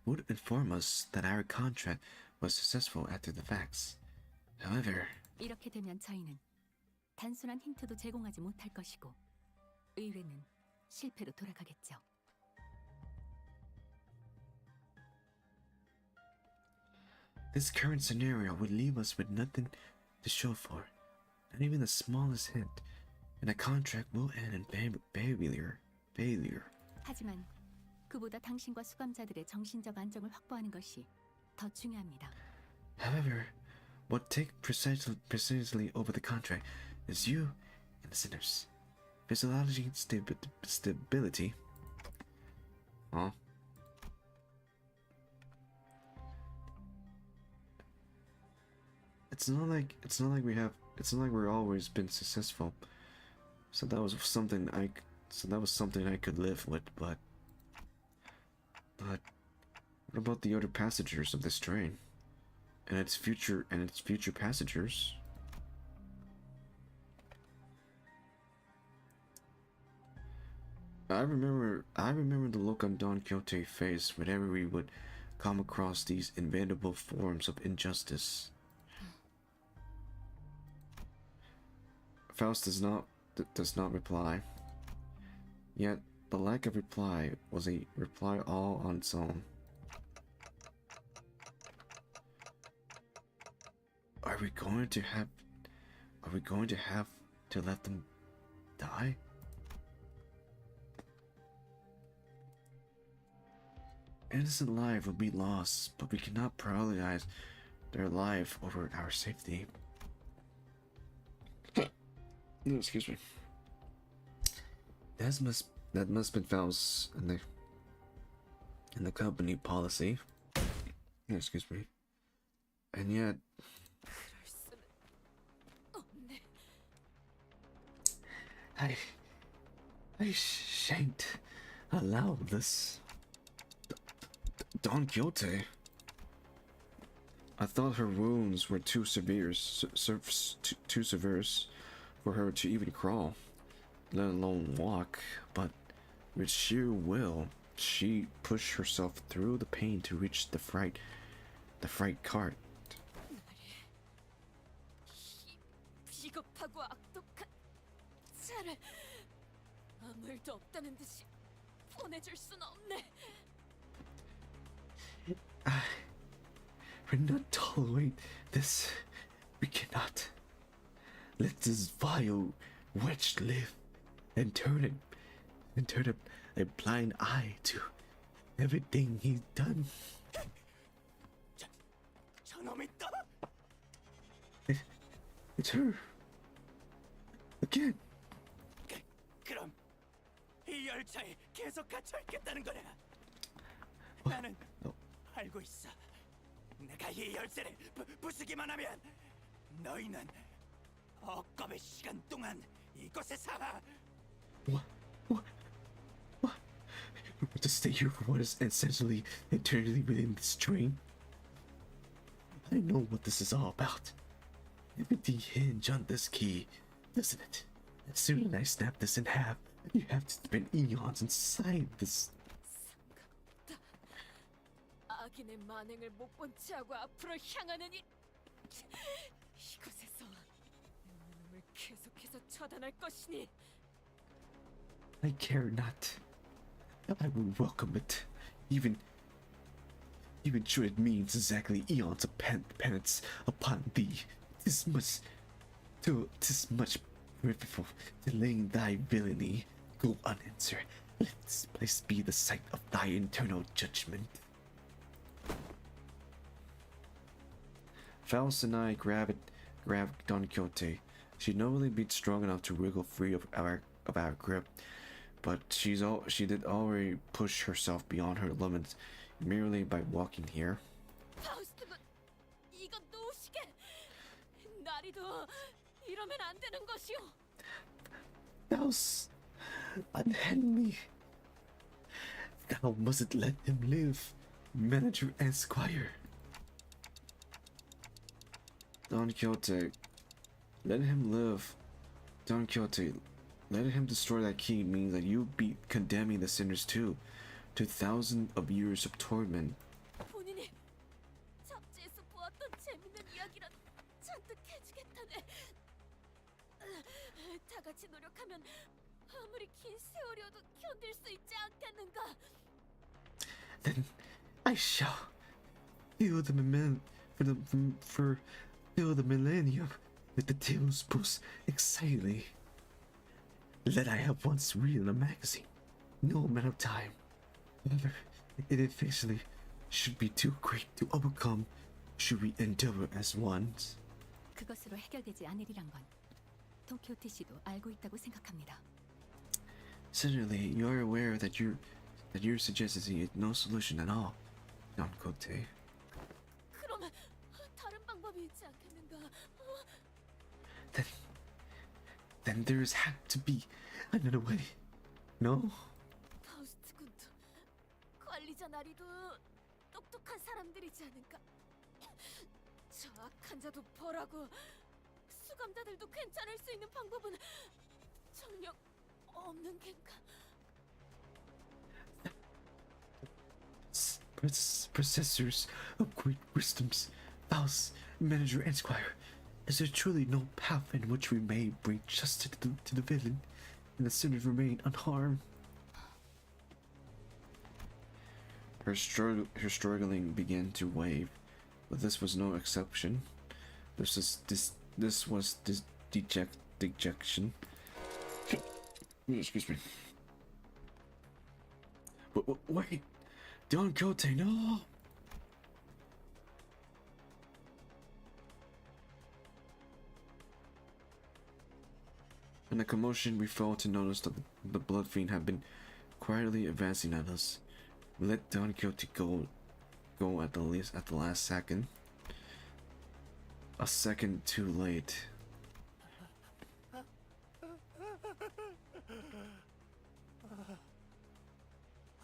Speaker 17: would inform us that our contract was successful after the facts. However,
Speaker 3: 이렇게 되면 저희는 단순한 힌트도 제공하지 못할 것이고 의뢰는 실패로 돌아가겠죠.
Speaker 17: this current scenario would leave us with nothing to show for, not even the smallest hint, and the contract will end in failure.
Speaker 3: 하지만 그보다 당신과 수감자들의 정신적 안정을 확보하는 것이 더 중요합니다.
Speaker 17: However, what takes precisely over the contract is you and the sinners. Physiology stability. Huh? It's not like we're always been successful. So that was something I could live with, but what about the other passengers of this train? And its future passengers? I remember the look on Don Quixote's face whenever we would come across these inventable forms of injustice. Faust does not reply. Yet the lack of reply was a reply all on its own. Are we going to have to let them die? Innocent life will be lost, but we cannot prioritize their life over our safety. No, excuse me. That must have been Faust's in the company policy. Yeah, excuse me. And yet, I shan't allow this.
Speaker 6: Don Quixote. I thought her wounds were too severe for her to even crawl, let alone walk, but with sheer will, she pushed herself through the pain to reach the freight cart.
Speaker 11: 비겁하고 악독한 차를 아무 일도 없다는 듯이 보내줄 순 없네.
Speaker 17: We're not tolerate this. We cannot let this vile wretch live and turn a blind eye to everything he's done.
Speaker 16: 저놈이 또
Speaker 17: It's her. Again.
Speaker 16: 그럼 이 열차에 계속 갇혀 있겠다는 거냐? 나는 알고 있어. 내가 이 열쇠를 부수기만 하면 너희는 억겁의 시간 동안 이곳에 살아.
Speaker 17: To stay here for what is essentially eternity within this train. I know what this is all about. Everything hinge on this key, doesn't it? As soon as I snap this in half, you have to spend eons inside this.
Speaker 11: 악인의 만행을 못 본 채하고 앞으로 향하는 이곳에서 놈을 계속해서 처단할 것이니.
Speaker 17: I care not. I would welcome it, even should it means exactly eons of penance upon thee. Tis much pitiful, delaying thy villainy. Go unanswered. Let this place be the site of thy eternal judgment.
Speaker 6: Faust and I grabbed Don Quixote. She'd normally be strong enough to wriggle free of our grip, but she did already push herself beyond her limits merely by walking here.
Speaker 11: 파우스트군, 이건 노시게. 나리도 이러면 안 되는 것이오.
Speaker 17: Faust, unhand me. Thou mustn't let him live, manager and squire.
Speaker 6: Don Quixote, let him live. Don Quixote, letting him destroy that key means that you be condemning the sinners too, to thousands of years of torment.
Speaker 11: 본인이 잡지에서 보았던 재밌는 이야기란 잔뜩 해주겠다네. 다 같이 노력하면 아무리 긴 세월이어도 견딜 수 있지 않겠는가?
Speaker 17: Then I shall fill the millennium with the tales post excitedly that I have once read in a magazine. No amount of time, however, it eventually should be too great to overcome should we endeavor as ones.
Speaker 3: 그것으로 해결되지 않으리란 건 돈키호테 씨도 알고 있다고 생각합니다.
Speaker 6: Certainly, you are aware that you're suggesting is no solution at all, Don Quixote.
Speaker 11: 그러면 다른 방법이 있지 않겠는가?
Speaker 17: Then there's had to be another way. No?
Speaker 11: 파우스트군도 관리자 나리도 똑똑한 사람들이지 않을까? 저 악한 자도 벌하고 수감자들도 괜찮을 수 있는 방법은 정녕 없는 겐가?
Speaker 17: Possessors of great wisdoms, Faust, manager and squire, is there truly no path in which we may bring justice to the villain, and the sinners remain unharmed?
Speaker 6: Her struggling began to wave, but this was no exception. This was dejection. Excuse me.
Speaker 17: Wait, Don Quixote, no!
Speaker 6: In the commotion, we failed to notice that the blood fiend had been quietly advancing at us. We let Don Quixote go at the last second. A second too late.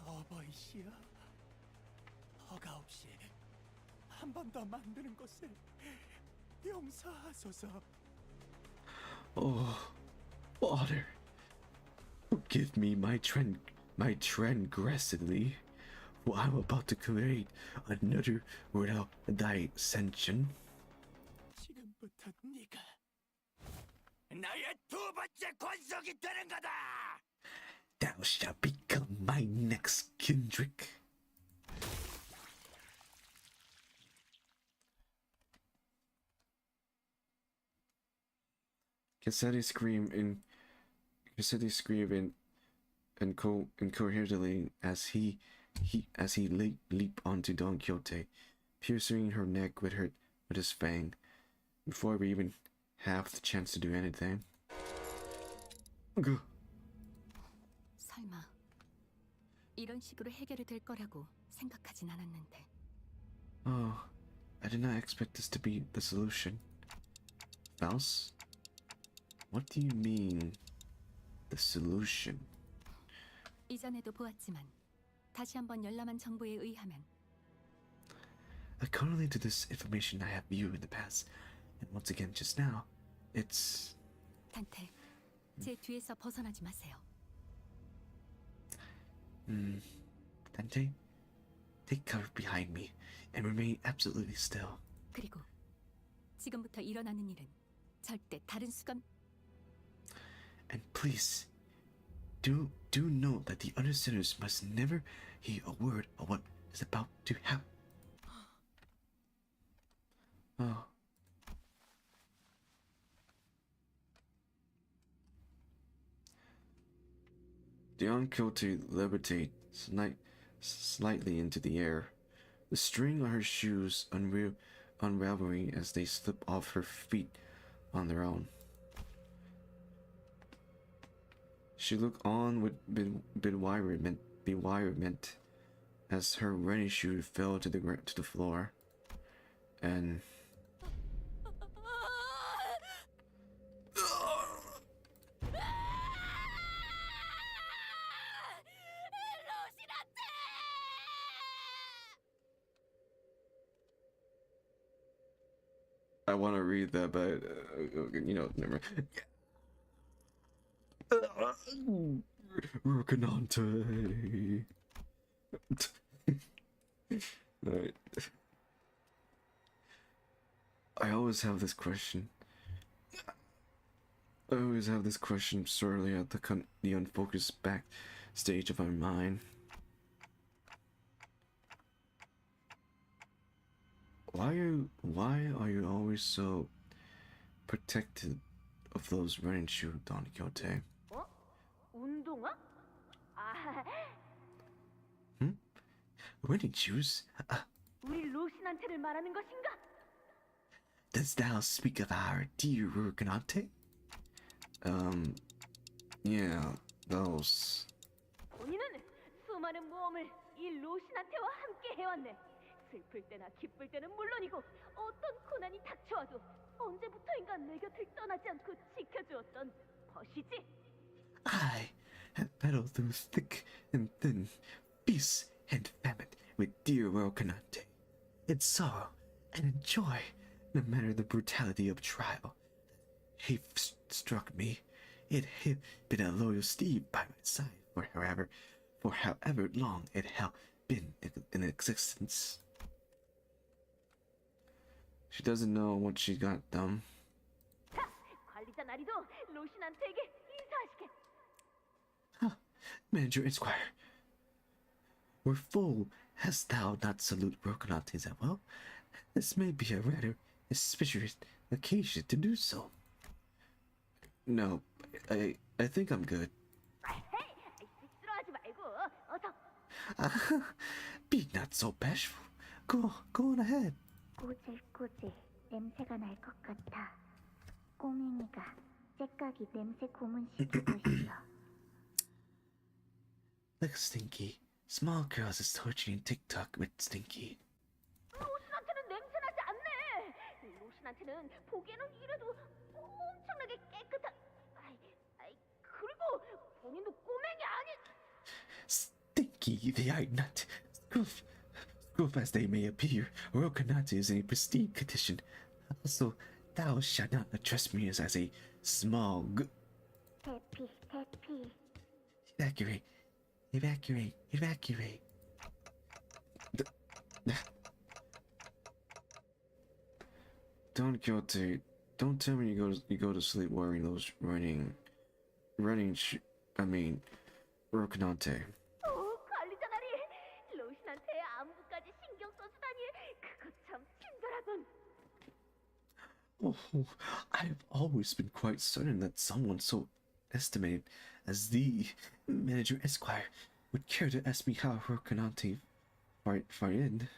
Speaker 16: 어버이시여, 없이 한 번 더 만드는 것을 용서하소서.
Speaker 17: Oh, Father, forgive me my transgressively, for I'm about to create another without thy sanction.
Speaker 16: 지금부터 네가 나의 두 번째 권속이 되는 거다.
Speaker 17: Thou shalt become my next Kendrick. Cassetti screamed incoherently as he leaped onto Don Quixote, piercing her neck with his fang, before we even have the chance to do anything.
Speaker 3: 설마 이런 식으로 해결이 될 거라고 생각하진 않았는데.
Speaker 17: Oh, I did not expect this to be the solution. Faust? What do you mean, the solution?
Speaker 3: 이전에도 보았지만 다시 한번 열람한 정보에 의하면
Speaker 17: According to this information I have viewed in the past, and once again just now, it's...
Speaker 3: 단테, 제 뒤에서 벗어나지 마세요.
Speaker 17: Dante, take cover behind me and remain absolutely still.
Speaker 3: 그리고 지금부터 일어나는 일은 절대 다른 수감.
Speaker 17: And please, do note that the other sinners must never hear a word of what is about to happen. Oh. Don Quixote levitated slightly into the air, the string on her shoes unraveling as they slipped off her feet on their own. She looked on with bewilderment as her running shoe fell to the floor, and I want to read that, but never mind. Rocinante. Alright. I always have this question. Sorely at the unfocused back stage of my mind. Why are you always so protected of those running shoes, Don Quixote?
Speaker 11: 운동화? 아,
Speaker 17: Running shoes?
Speaker 11: 우리 로신한테를 말하는 것인가?
Speaker 17: Does thou speak of our dear Rocinante? Yeah, those.
Speaker 11: 본인은 수많은 모험을 이 로신한테와 함께 해왔네. 슬플 때나 기쁠 때는 물론이고 어떤 고난이 닥쳐와도 언제부터인가 내 곁을 떠나지 않고 지켜주었던 벗이지.
Speaker 17: I have battled through thick and thin, feast and famine with dear Rocinante, in sorrow and in joy, no matter the brutality of trial. He struck me. It had been a loyal steed by my side for however long it had been in existence. She doesn't know what she got done.
Speaker 11: 자, 관리자 나리도 로신한테에게 인사하시게.
Speaker 17: Manager Esquire, wherefore hast thou not salute Rocinante as well? This may be a rather auspicious occasion to do so. No, I think I'm good.
Speaker 11: 헤이, 쑥스러워하지 말고 어서.
Speaker 17: Be not so bashful. Go on ahead.
Speaker 9: 꼬질꼬질 냄새가 날 것 같아. 꼬맹이가 째깍이 냄새 고문시키고 있어.
Speaker 17: Like Stinky. Small girls is torturing TikTok with Stinky.
Speaker 11: 로신한테는 냄새나지 않네. 로신한테는 보기에는 이래도 엄청나게 깨끗한. 그리고 본인도 꼬맹이 아니.
Speaker 17: Stinky, they are not Rough as they may appear, Orokanata is in a pristine condition. Also, thou shalt not address me as a small
Speaker 9: 대피, 대피.
Speaker 17: Evacuate. Evacuate. Evacuate.
Speaker 2: Don Quixote, don't tell me you go to sleep wearing those running Rocinante.
Speaker 11: 관리자나리 로신한테 안부까지 신경 써주다니 그거 참 친절하군.
Speaker 17: Oh, I've always been quite certain that someone so estimated as the manager Esquire would care to ask me how Rocinante fired.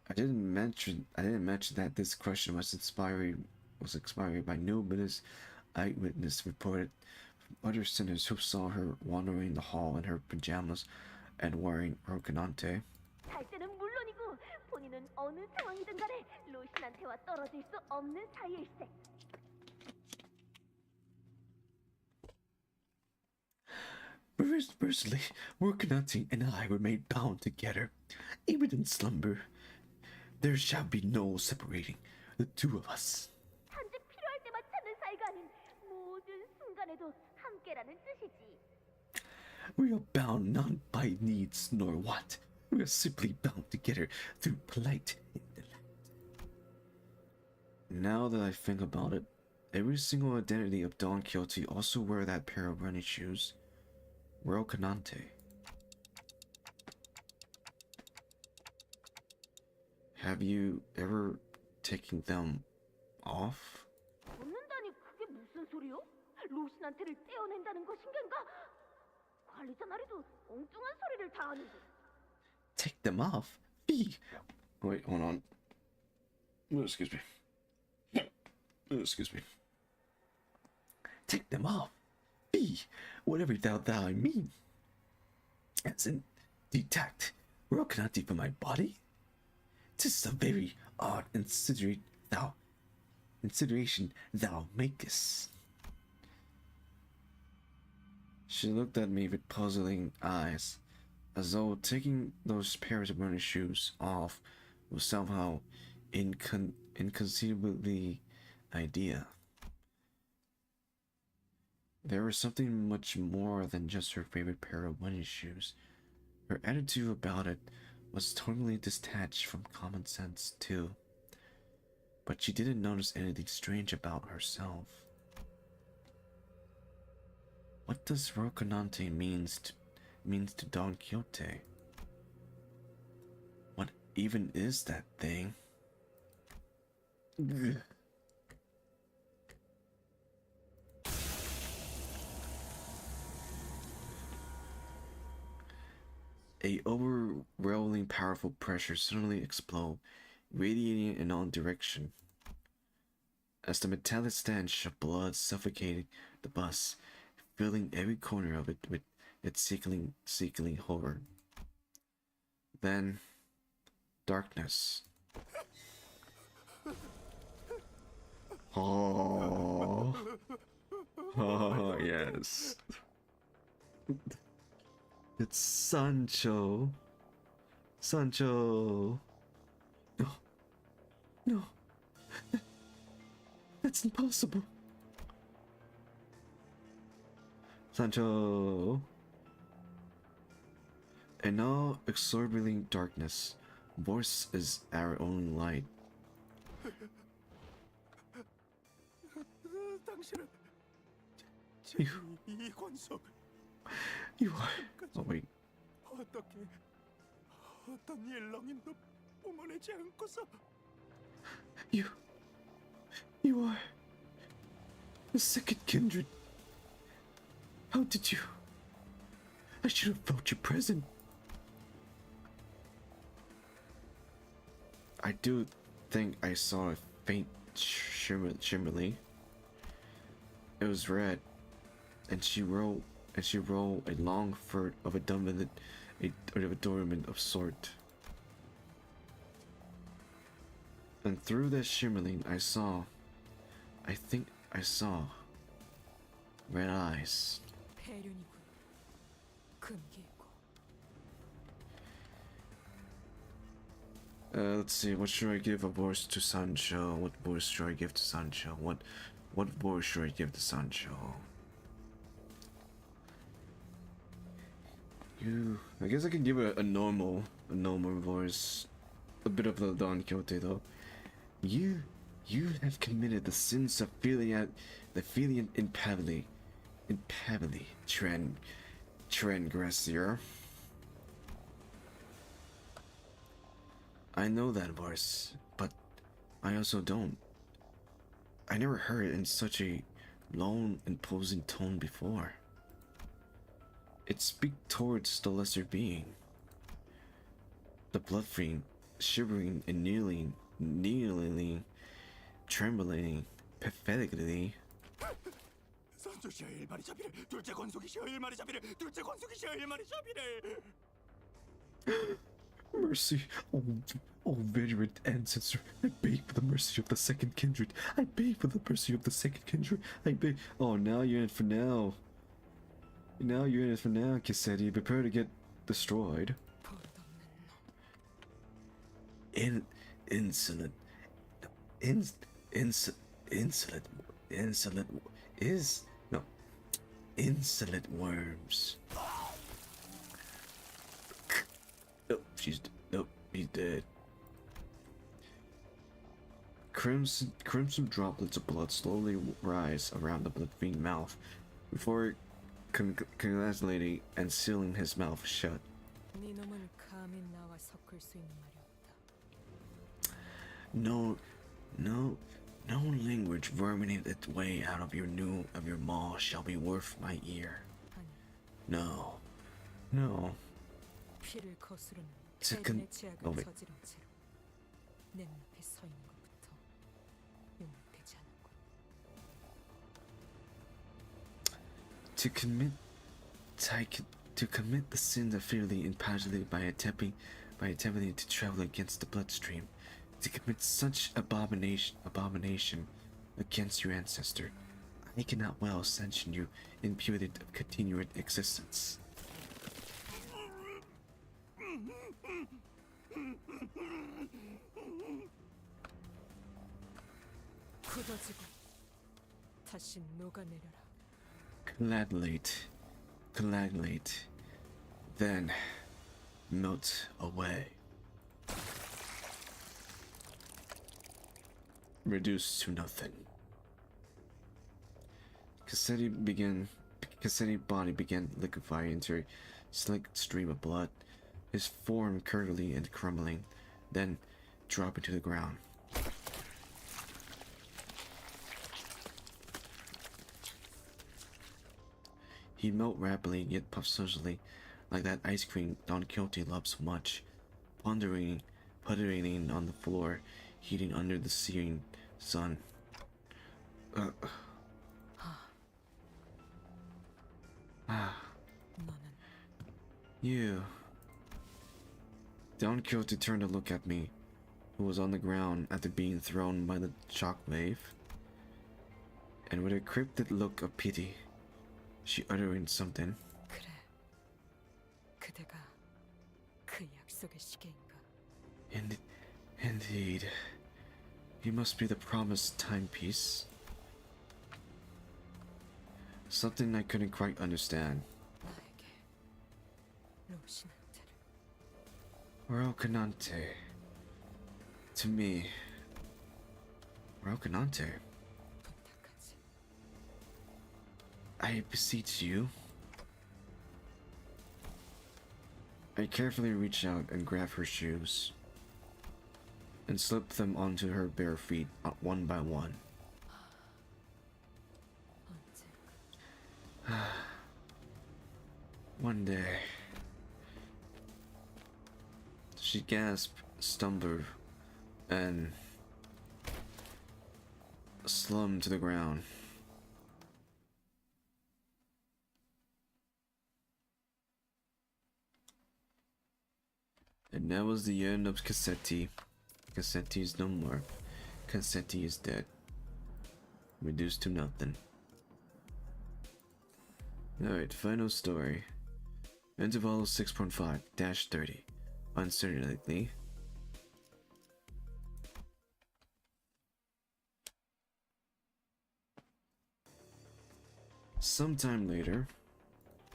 Speaker 17: I didn't mention that this question was inspired by numerous eyewitness reported from other sinners who saw her wandering the hall in her pajamas and wearing Rocinante.
Speaker 11: 잘 때는 물론이고 본인은 어느 상황이든 간에 로신한테와 떨어질 수 없는 사이일세.
Speaker 17: Firstly, Rocinante and I were made bound together, even in slumber. There shall be no separating the two of us.
Speaker 11: 단지 필요할 때만 찾는 사이가 아닌 모든 순간에도 함께라는 뜻이지.
Speaker 17: We are bound not by needs nor want. We are simply bound together through polite intellect.
Speaker 2: Now that I think about it, every single identity of Don Quixote also wear that pair of running shoes. Rocinante. Have you ever taken them off?
Speaker 11: 벗는다니 그게 무슨 소리요? 로신한테를 떼어낸다는 것인가? 관리자 나리도 엉뚱한 소리를 다 하는데.
Speaker 17: Take them off? Fee!
Speaker 2: Wait, hold on. Excuse me. Excuse me.
Speaker 17: Take them off? Fee! Whatever thou mean. As in, detect Rocinante from my body? 'Tis a very odd consideration thou makest.
Speaker 2: She looked at me with puzzling eyes, as though taking those pairs of running shoes off was somehow inconceivably idea. There was something much more than just her favorite pair of running shoes. Her attitude about it was totally detached from common sense, too. But she didn't notice anything strange about herself. What does Rocinante means to Don Quixote? What even is that thing?
Speaker 17: Ugh.
Speaker 2: A overwhelming powerful pressure suddenly exploded, radiating in all direction. As the metallic stench of blood suffocated the bus, filling every corner of it with its sickling horror. Then, darkness.
Speaker 17: Oh, oh yes. It's Sancho. Sancho. No. No. That's impossible.
Speaker 2: Sancho. In all exorbitant darkness, voice is our only light.
Speaker 16: 당신은 이 권속
Speaker 17: You are.
Speaker 2: Oh wait.
Speaker 16: 어떻게 어떤 일렁임도 뿜어내지 않고서
Speaker 17: You are the second kindred. How did you? I should have felt your presence.
Speaker 2: I do think I saw a faint shimmerly. It was red, and she rolled a long furt of adornment of sort. And through that shimmering, I think I saw red eyes.
Speaker 12: 폐륜이군. 금기고.
Speaker 6: Let's see. What should I give a voice to Sancho? What voice should I give to Sancho? What voice should I give to Sancho? I guess I can give it a normal voice. A bit of the Don Quixote though. You have committed the sins of the filial impavity, transgressor. I know that voice, but I also don't. I never heard it in such a long, imposing tone before. It speaks towards the lesser being. The blood fiend, shivering and kneeling, trembling, pathetically.
Speaker 16: 선조시여 일마리 자비를 둘째 권속이시여 일마리 자비를 둘째 권속이시여 일마리 자비를
Speaker 17: Mercy, oh venerate ancestor, I beg for the mercy of the second kindred. I beg for the mercy of the second kindred. I beg.
Speaker 6: Oh, now you're in it for now. Now you're in it for now, Cassetti. Prepare to get destroyed. Insolent worms. Nope, he's dead. Crimson droplets of blood slowly rise around the blood-fiend mouth before congratulating and sealing his mouth shut. No language verminated its way out of your maw shall be worth my ear. No.
Speaker 12: 피를 거스르는
Speaker 6: Second.
Speaker 12: 대군의 죄악을
Speaker 6: Oh, wait.
Speaker 12: 저지른 채로 내 눈앞에 서 있는 것부터 용납되지 않았고
Speaker 6: To commit the sin of fearly impiety by attempting to travel against the bloodstream, to commit such abomination against your ancestor, I cannot well sanction you imputed of continued existence.
Speaker 12: 굳어지고 다시 녹아내려라.
Speaker 6: Coagulate, then melt away. Reduced to nothing. Cassetti's body began liquefying into a slick stream of blood, his form curdling and crumbling, then dropping to the ground. He melted rapidly, yet puffed socially, like that ice cream Don Quixote loved so much, puttering on the floor, heating under the searing sun. You. Don Quixote turned to look at me, who was on the ground after being thrown by the shockwave, and with a cryptic look of pity, she uttered something.
Speaker 12: 그래, 그대가 그 약속의 시계인가?
Speaker 6: Indeed. He must be the promised timepiece. Something I couldn't quite understand.
Speaker 12: 나에게 로신한테를
Speaker 6: Rocinante. To me. Rocinante.
Speaker 12: 부탁하지.
Speaker 6: I beseech you. I carefully reached out and grabbed her shoes and slipped them onto her bare feet one by one. One day. She gasped, stumbled, and slumped to the ground. And that was the end of Cassetti. Cassetti is no more. Cassetti is dead. Reduced to nothing. Alright, final story. Interval 6.5-30. Uncertainly.
Speaker 2: Sometime later,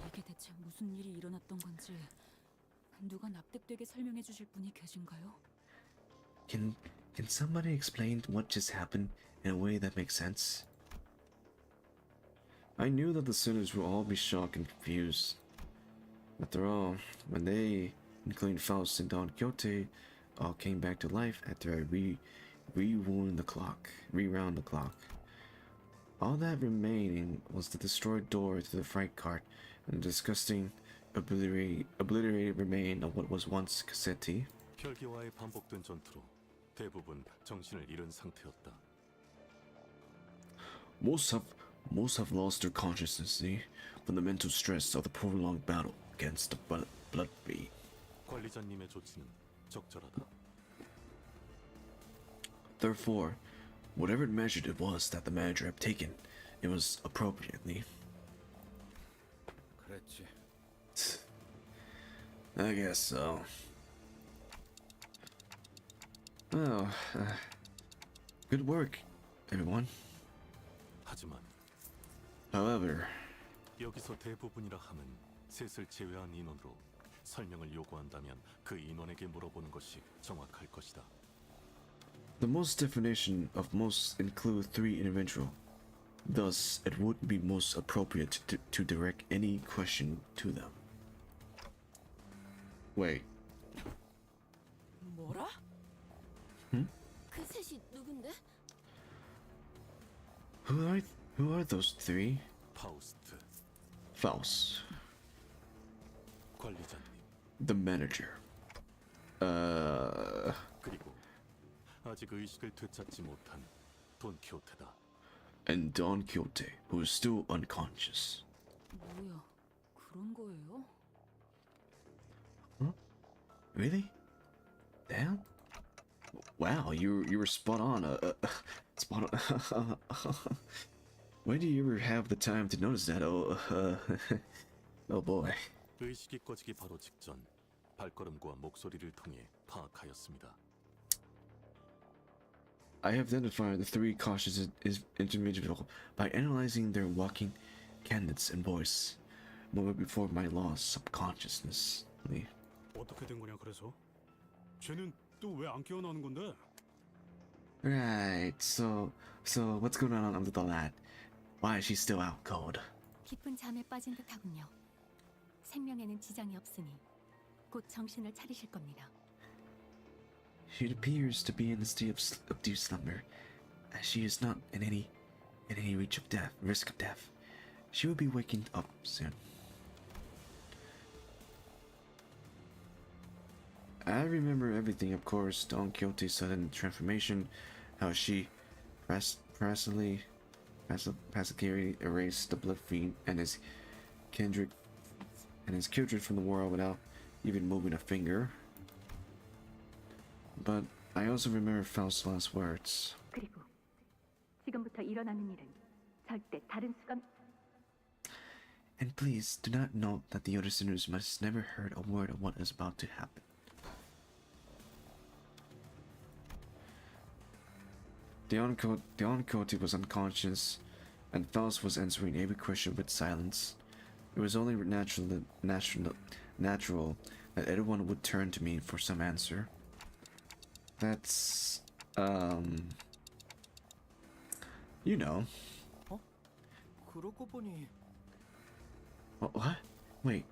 Speaker 8: 이게 대체 무슨 일이 일어났던 건지 누가 납득되게 설명해 주실 분이 계신가요?
Speaker 17: Can somebody explain what just happened in a way that makes sense?
Speaker 2: I knew that the sinners would all be shocked and confused. After all, when they, including Faust and Don Quixote, all came back to life after I rewound the clock, all that remaining was the destroyed door to the freight cart and the disgusting, obliterated remain of what was once Cassetti.
Speaker 13: 혈기와의 반복된 전투로 대부분 정신을 잃은 상태였다.
Speaker 17: Most have lost their consciousness from the mental stress of the prolonged battle against the blood fiend.
Speaker 13: 관리자님의 조치는 적절하다.
Speaker 17: Therefore, whatever measure it was that the manager had taken, it was appropriately.
Speaker 5: 그랬지.
Speaker 2: I guess so. Oh, good work, everyone.
Speaker 13: 하지만
Speaker 2: However,
Speaker 13: 여기서 대부분이라 함은 셋을 제외한 인원으로 설명을 요구한다면 그 인원에게 물어보는 것이 정확할 것이다.
Speaker 2: the most definition of most include 3 individual. Thus, it would be most appropriate to direct any question to them. Wait.
Speaker 11: 뭐라?
Speaker 2: Hmm?
Speaker 11: 그 셋이 누군데?
Speaker 2: Who are those 3?
Speaker 13: 파우스트,
Speaker 2: Faust,
Speaker 13: 관리자님,
Speaker 2: the manager.
Speaker 13: 그리고 아직 의식을 되찾지 못한 돈키호테다.
Speaker 2: And Don Quixote, who is still unconscious.
Speaker 8: 뭐야, 그런 거예요?
Speaker 2: Really? Damn. Wow, you were spot on. Spot on. When do you ever have the time to notice that? Oh boy.
Speaker 13: 의식이 꺼지기 바로 직전 발걸음과 목소리를 통해 파악하였습니다.
Speaker 2: I have identified the 3 cautious individuals by analyzing their walking cadence and voice, moment before my loss of consciousness.
Speaker 10: 어떻게 된 거냐 그래서? 쟤는 또 왜 안 깨어나는 건데?
Speaker 2: Right. So what's going on with all that? Why is she still out cold?
Speaker 3: 깊은 잠에 빠진 듯하군요. 생명에는 지장이 없으니 곧 정신을 차리실 겁니다.
Speaker 17: She appears to be in a state of deep slumber, as she is not in any risk of death. She will be waking up soon.
Speaker 2: I remember everything, of course. Don Quixote's sudden transformation, how she passively erased the blood fiend and his kindred from the world without even moving a finger. But I also remember Faust's last words.
Speaker 3: 그리고 지금부터 일어나는 일은 절대 다른 수감.
Speaker 17: And please do not note that the other sinners must never heard a word of what is about to happen.
Speaker 2: Don Quixote was unconscious, and Faust was answering every question with silence. It was only natural that everyone would turn to me for some answer. That's, you know.
Speaker 4: 어? 그러고 보니
Speaker 2: What? Wait.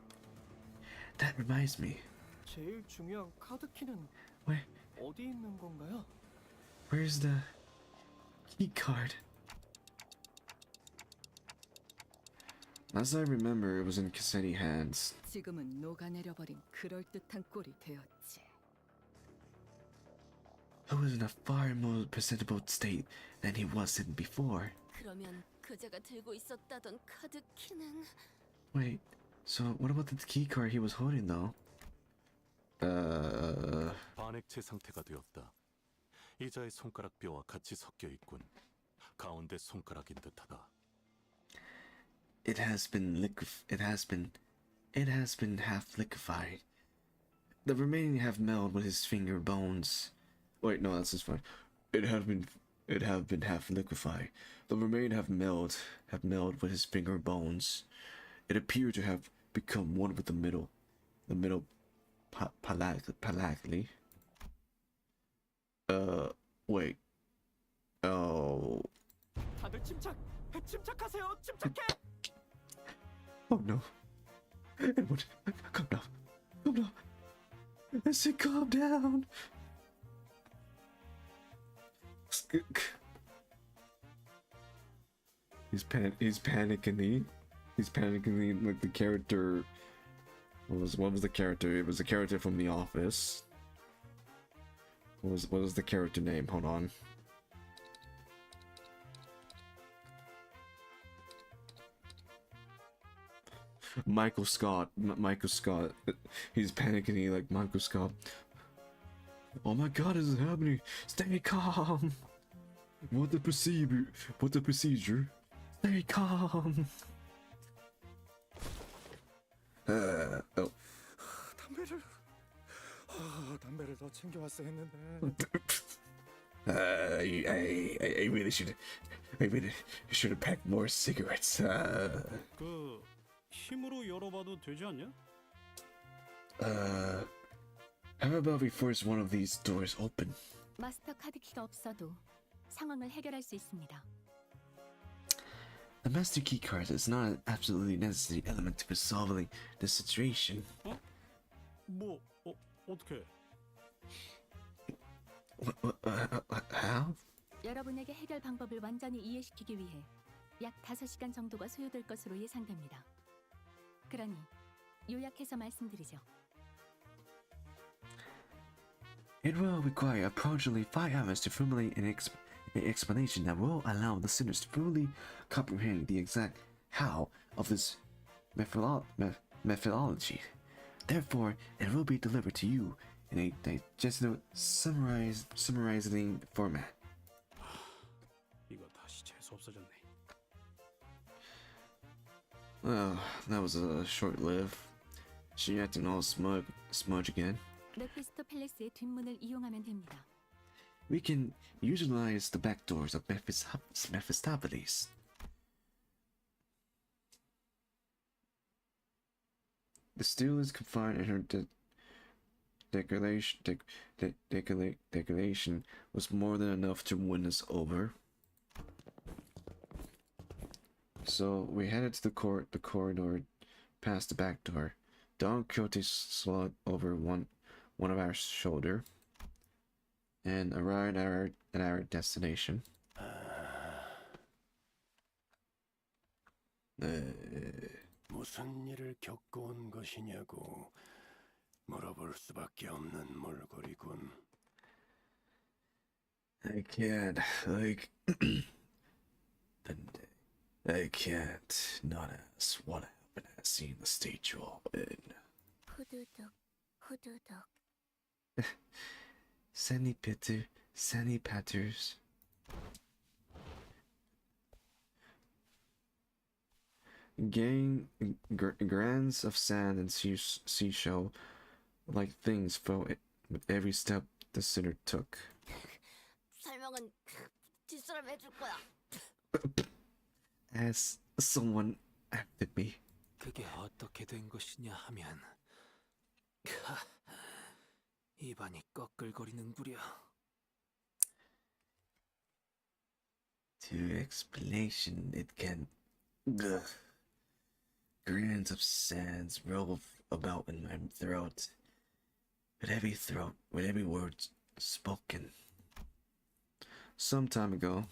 Speaker 17: That reminds me.
Speaker 4: 제일 중요한 카드 키는
Speaker 17: Where?
Speaker 4: 어디 있는 건가요?
Speaker 17: Where's the key card?
Speaker 2: As I remember, it was in Cassetti hands.
Speaker 15: 지금은 녹아내려버린 그럴듯한 꼴이 되었지.
Speaker 17: Who was in a far more presentable state than he was in before.
Speaker 11: 그러면 그자가 들고 있었다던 카드 키는
Speaker 2: Wait, so what about the key card he was holding though?
Speaker 13: 반액체 상태가 되었다. 이자의 손가락뼈와 같이 섞여 있군. 가운데 손가락인 듯하다.
Speaker 17: It has been half liquefied.
Speaker 2: The remaining half melded with his finger bones. Wait, no, that's just fine. It
Speaker 6: it have been half liquefied. The remain have melded with his finger bones. It appeared to have become one with the middle palagli. Wait. Oh.
Speaker 4: 다들 침착하세요. 침착해.
Speaker 6: Oh no. Edward, calm down. Calm down. I said calm down. He's panicking. He's panicking like the character. What was the character? It was the character from The Office. What was the character name? Hold on. Michael Scott. Michael Scott. He's panicking like Michael Scott. Oh my God, this is happening. Stay calm. What the procedure? Stay calm. Oh.
Speaker 5: 담배를 더 챙겨왔어야 했는데.
Speaker 6: I really should have packed more cigarettes.
Speaker 10: 그 힘으로 열어봐도 되지 않냐?
Speaker 6: How about we force one of these doors open?
Speaker 3: 마스터 카드 키가 없어도 상황을 해결할 수 있습니다.
Speaker 6: The master key card is not an absolutely necessary element to resolving the situation.
Speaker 10: 어떻게?
Speaker 6: How?
Speaker 3: 여러분에게 해결 방법을 완전히 이해시키기 위해 약 5시간 정도가 소요될 것으로 예상됩니다. 그러니 요약해서 말씀드리죠.
Speaker 6: It will require approximately 5 hours to formulate an explanation that will allow the listeners to fully comprehend the exact how of this methodology. Therefore, it will be delivered to you in a digestible, summarizing format.
Speaker 10: 이거 다시 재수 없어졌네.
Speaker 6: Well, that was a short-lived. She acting all smudge again.
Speaker 3: 메피스토 팰리스의 뒷문을 이용하면 됩니다.
Speaker 6: We can utilize the back doors of Mephistopheles. The steel is confined, and her decoration was more than enough to win us over. So we headed to the corridor, past the back door. Don Quixote slid over one of our shoulder, and arrived at our destination.
Speaker 18: 무슨 일을 겪어온 것이냐고 물어볼 수밖에 없는 몰골이군.
Speaker 6: I can't not ask what happened as seeing the stage you all in.
Speaker 9: 후두둑, 후두둑.
Speaker 6: Sandy patters. Grains of sand and seashell like things fell with every step the sinner took.
Speaker 11: 설명은 뒷사람 해줄 거야.
Speaker 6: As someone after me.
Speaker 1: 그게 어떻게 된 것이냐 하면 입안이 꺼끌거리는구려.
Speaker 6: To explanation, it can. Grains of sands roll about in my throat, with every word spoken. Some time ago,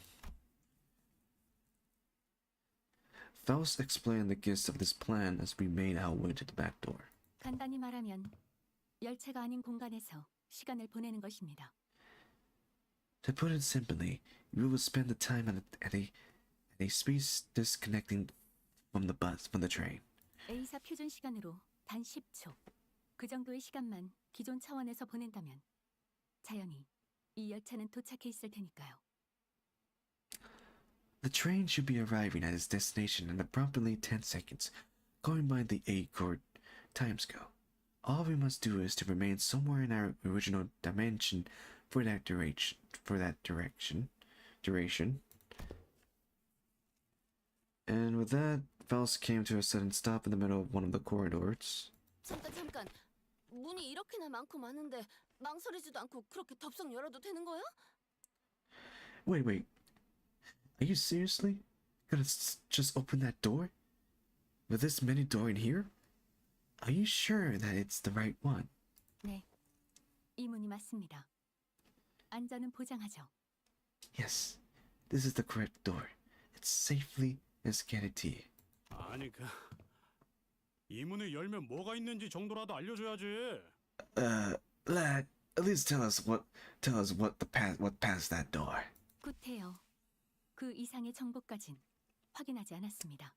Speaker 6: Faust explained the gist of this plan as we made our way to the back door.
Speaker 3: 간단히 말하면 열차가 아닌 공간에서 시간을 보내는 것입니다.
Speaker 6: To put it simply, we will spend the time at a space disconnecting from the train.
Speaker 3: A사 표준 시간으로 단 10초. 그 정도의 시간만 기존 차원에서 보낸다면 자연히 이 열차는 도착해 있을 테니까요.
Speaker 6: The train should be arriving at its destination in approximately 10 seconds, going by the A-Court timescale. All we must do is to remain somewhere in our original dimension for that direction duration. And with that, Faust came to a sudden stop in the middle of one of the corridors.
Speaker 11: 잠깐. 문이 이렇게나 많고 많은데 망설이지도 않고 그렇게 덥석 열어도 되는 거야?
Speaker 6: Wait. Are you seriously gonna just open that door? With this many doors in here? Are you sure that it's the right one?
Speaker 3: 네, 이 문이 맞습니다. 안전은 보장하죠.
Speaker 6: Yes, this is the correct door. It's safely escated.
Speaker 10: 아니 이 문을 열면 뭐가 있는지 정도라도 알려줘야지.
Speaker 6: Lad, at least tell us what past that door.
Speaker 3: 굿해요. 그 이상의 정보까진 확인하지 않았습니다.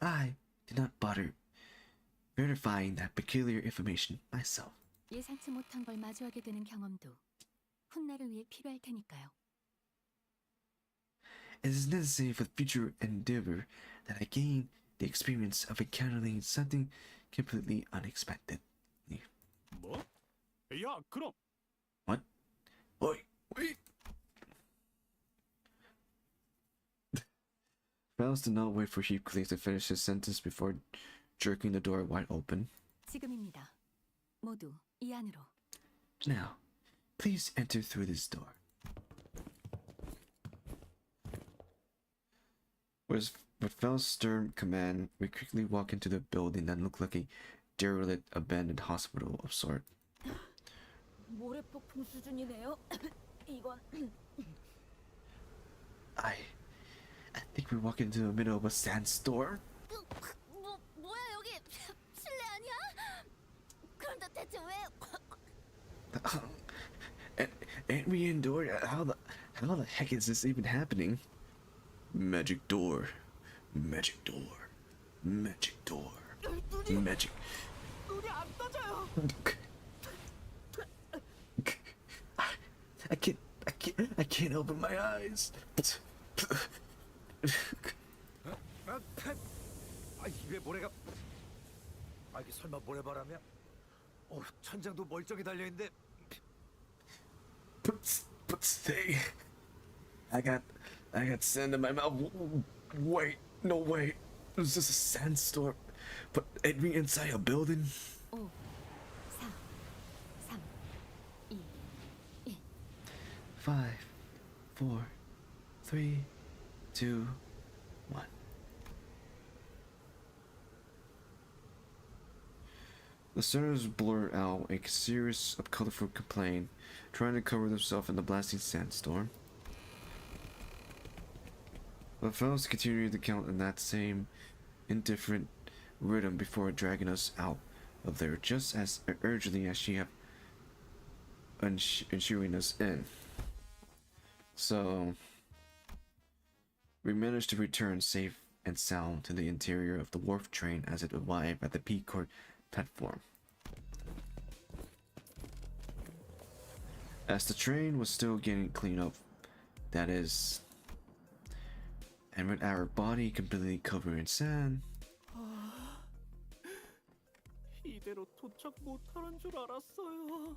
Speaker 6: I did not bother verifying that peculiar information myself.
Speaker 3: 예상치 못한 걸 마주하게 되는 경험도 훗날을 위해 필요할 테니까요.
Speaker 6: It is necessary for future endeavor that I gain the experience of encountering something completely unexpected.
Speaker 10: 뭐? 야, 그럼.
Speaker 6: What? Wait. Faust did not wait for Heathcliff to finish his sentence before jerking the door wide open.
Speaker 3: 지금입니다. 모두 이 안으로.
Speaker 6: Now, please enter through this door. With Faust's stern command, we quickly walk into the building that looked like a derelict, abandoned hospital of sort.
Speaker 11: 모래폭풍 수준이네요. 이건
Speaker 6: I think we walk into the middle of a sandstorm.
Speaker 11: 뭐야 여기 실내 아니야? 그런데 대체 왜?
Speaker 6: Ain't we indoor? How the heck is this even happening? Magic door. Magic.
Speaker 11: 눈이 안 떠져요.
Speaker 6: I can't open my eyes.
Speaker 5: 입에 모래가. 이게 설마 모래바람이야? 천장도 멀쩡히 달려있는데.
Speaker 6: But stay. I got sand in my mouth. Wait, no way. This is a sandstorm. But ain't we inside a building?
Speaker 3: 5, 4, 3, 2, 1.
Speaker 6: 5, 4, 3, 2, 1. The stars blur out a series of colorful complaints, trying to cover themselves in the blasting sandstorm. But Faust continued to count in that same indifferent rhythm before dragging us out of there just as urgently as she had ushering us in. So we managed to return safe and sound to the interior of the wharf train as it arrived at the P-Court platform. As the train was still getting cleaned up, that is, and with our body completely covered in sand.
Speaker 4: 이대로 도착 못하는 줄 알았어요.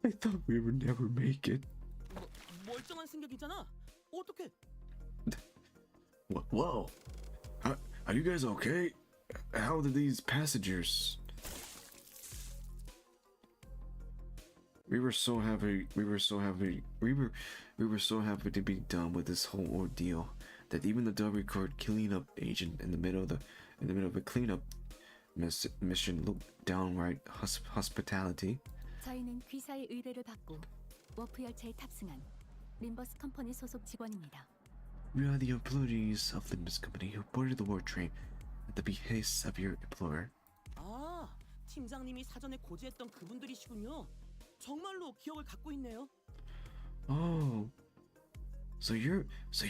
Speaker 6: I thought we would never make it.
Speaker 16: 멀쩡한 승객이잖아. 어떻게?
Speaker 6: Whoa! Are you guys okay? How did these passengers? We were so happy to be done with this whole ordeal that even the double record cleanup agent in the middle of a cleanup mission looked downright hospitality.
Speaker 3: 저희는 귀사의 의뢰를 받고 워프 열차에 탑승한 림버스 컴퍼니 소속 직원입니다.
Speaker 6: We are the employees of Limbus company who boarded the war train at the behest of your employer.
Speaker 16: 팀장님이 사전에 고지했던 그분들이시군요. 정말로 기억을 갖고 있네요.
Speaker 6: Oh, so you guys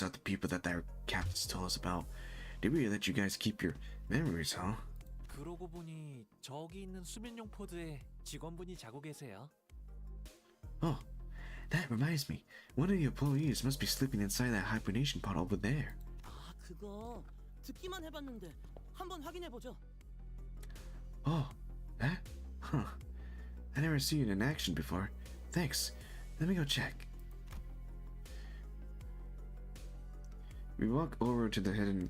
Speaker 6: are the people that our captains told us about. They really let you guys keep your memories, huh?
Speaker 7: 그러고 보니 저기 있는 수면용 포드에 직원분이 자고 계세요.
Speaker 6: Oh, that reminds me. One of the employees must be sleeping inside that hibernation pod over there.
Speaker 16: 그거 듣기만 해봤는데 한번 확인해 보죠.
Speaker 6: Oh, that? Huh. I never seen it in action before. Thanks. Let me go check. We walk over to the hidden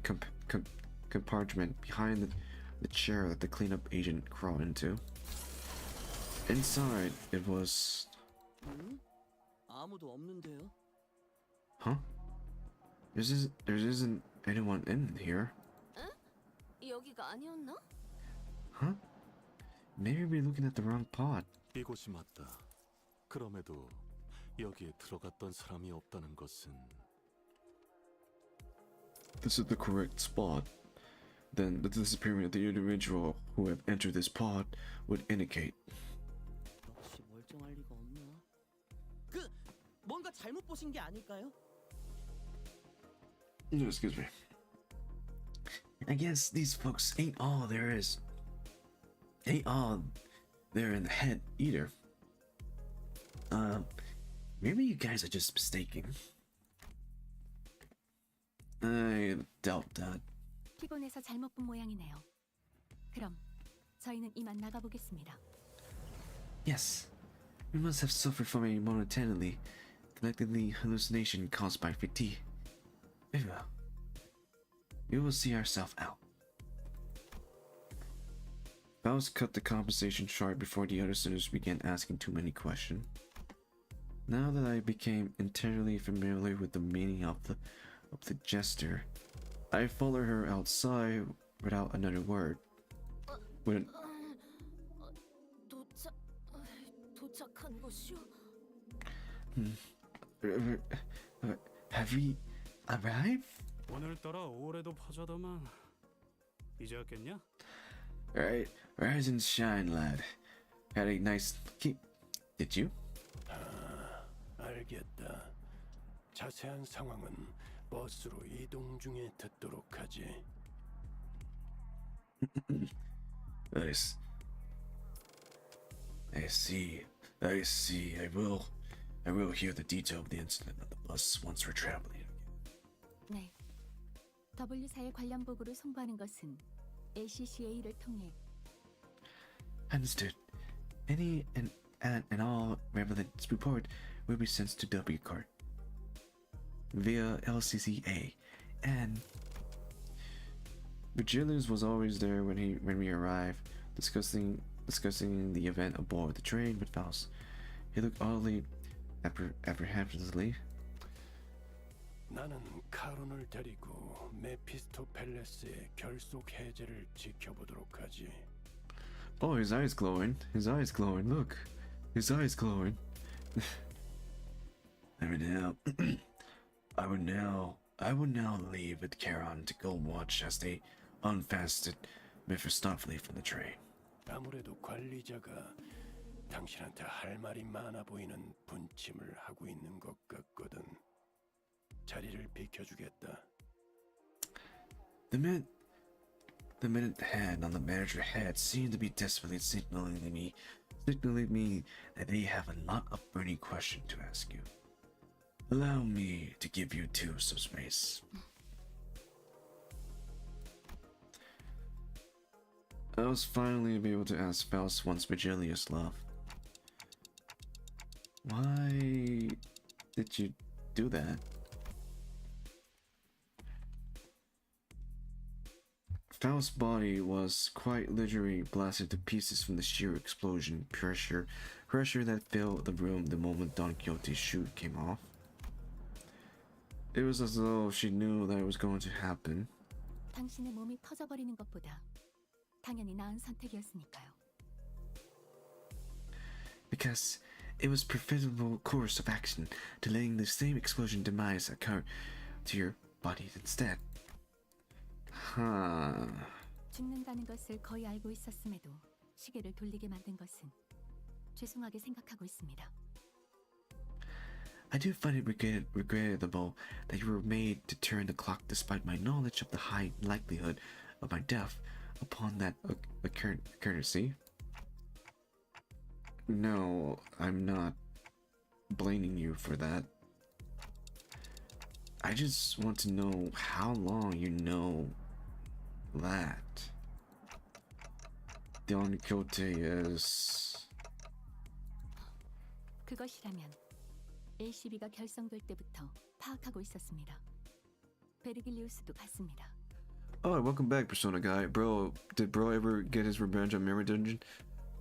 Speaker 6: compartment behind the chair that the cleanup agent crawled into. Inside, it was...
Speaker 19: 아무도 없는데요.
Speaker 6: Huh? There isn't anyone in here.
Speaker 11: 응? 여기가 아니었나?
Speaker 6: Huh? Maybe we're looking at the wrong pod.
Speaker 13: 이곳이 맞다. 그럼에도 여기에 들어갔던 사람이 없다는 것은
Speaker 6: This is the correct spot. Then the disappearing of the individual who have entered this pod would indicate.
Speaker 19: 역시 멀쩡할 리가 없나? 뭔가 잘못 보신 게 아닐까요?
Speaker 6: Excuse me. I guess these folks ain't all there is. Ain't all there in the head either. Maybe you guys are just mistaken. I doubt that.
Speaker 3: 피곤해서 잘못 본 모양이네요. 그럼 저희는 이만 나가보겠습니다.
Speaker 6: Yes, we must have suffered from a momentarily, collectively hallucination caused by fatigue. Very well. We will see ourselves out. Faust cut the conversation short before the other sinners began asking too many questions. Now that I became entirely familiar with the meaning of the gesture, I followed her outside without another word.
Speaker 11: 도착한 곳이요?
Speaker 6: Have we arrived?
Speaker 10: 오늘따라 올해도 파자더만. 이제 왔겠냐?
Speaker 6: Alright, rise and shine, lad. Had a nice keep. Did you?
Speaker 18: 알겠다. 자세한 상황은 버스로 이동 중에 듣도록 하지.
Speaker 6: Nice. I see. I will hear the detail of the incident on the bus once we're traveling.
Speaker 3: 네. W사의 관련 보고를 송부하는 것은 ACCA를 통해.
Speaker 6: Understood. Any and all relevant report will be sent to W Court via LCCA, and Virgilius was always there when we arrived, discussing the event aboard the train with Faust. He looked oddly apprehensively.
Speaker 18: 나는 카론을 데리고 메피스토 팰레스의 결속 해제를 지켜보도록 하지.
Speaker 6: Oh, his eyes glowing. Look, his eyes glowing. I would now leave with Charon to go watch as they unfastened Mephistopheles from the train.
Speaker 18: 아무래도 관리자가 당신한테 할 말이 많아 보이는 분침을 하고 있는 것 같거든. 자리를 비켜주겠다.
Speaker 6: The minute hand on the manager's head seemed to be desperately signaling me that they have a lot of burning questions to ask you. Allow me to give you two some space. I was finally able to ask Faust once Vigilius left. Why did you do that? Faust's body was quite literally blasted to pieces from the sheer explosion pressure that filled the room the moment Don Quixote's shoe came off. It was as though she knew that it was going to happen.
Speaker 3: 당신의 몸이 터져버리는 것보다 당연히 나은 선택이었으니까요.
Speaker 6: Because it was preventable course of action to letting the same explosion demise occur to your body instead.
Speaker 3: 죽는다는 것을 거의 알고 있었음에도 시계를 돌리게 만든 것은 죄송하게 생각하고 있습니다.
Speaker 6: I do find it regrettable that you were made to turn the clock despite my knowledge of the high likelihood of my death upon that occurrence. No, I'm not blaming you for that. I just want to know how long you know that Don Quixote is
Speaker 3: 그것이라면 LCB가 결성될 때부터 파악하고 있었습니다. 베르길리우스도 같습니다.
Speaker 6: Oh, welcome back, Persona Guy. Bro, did bro ever get his revenge on Mirror Dungeon?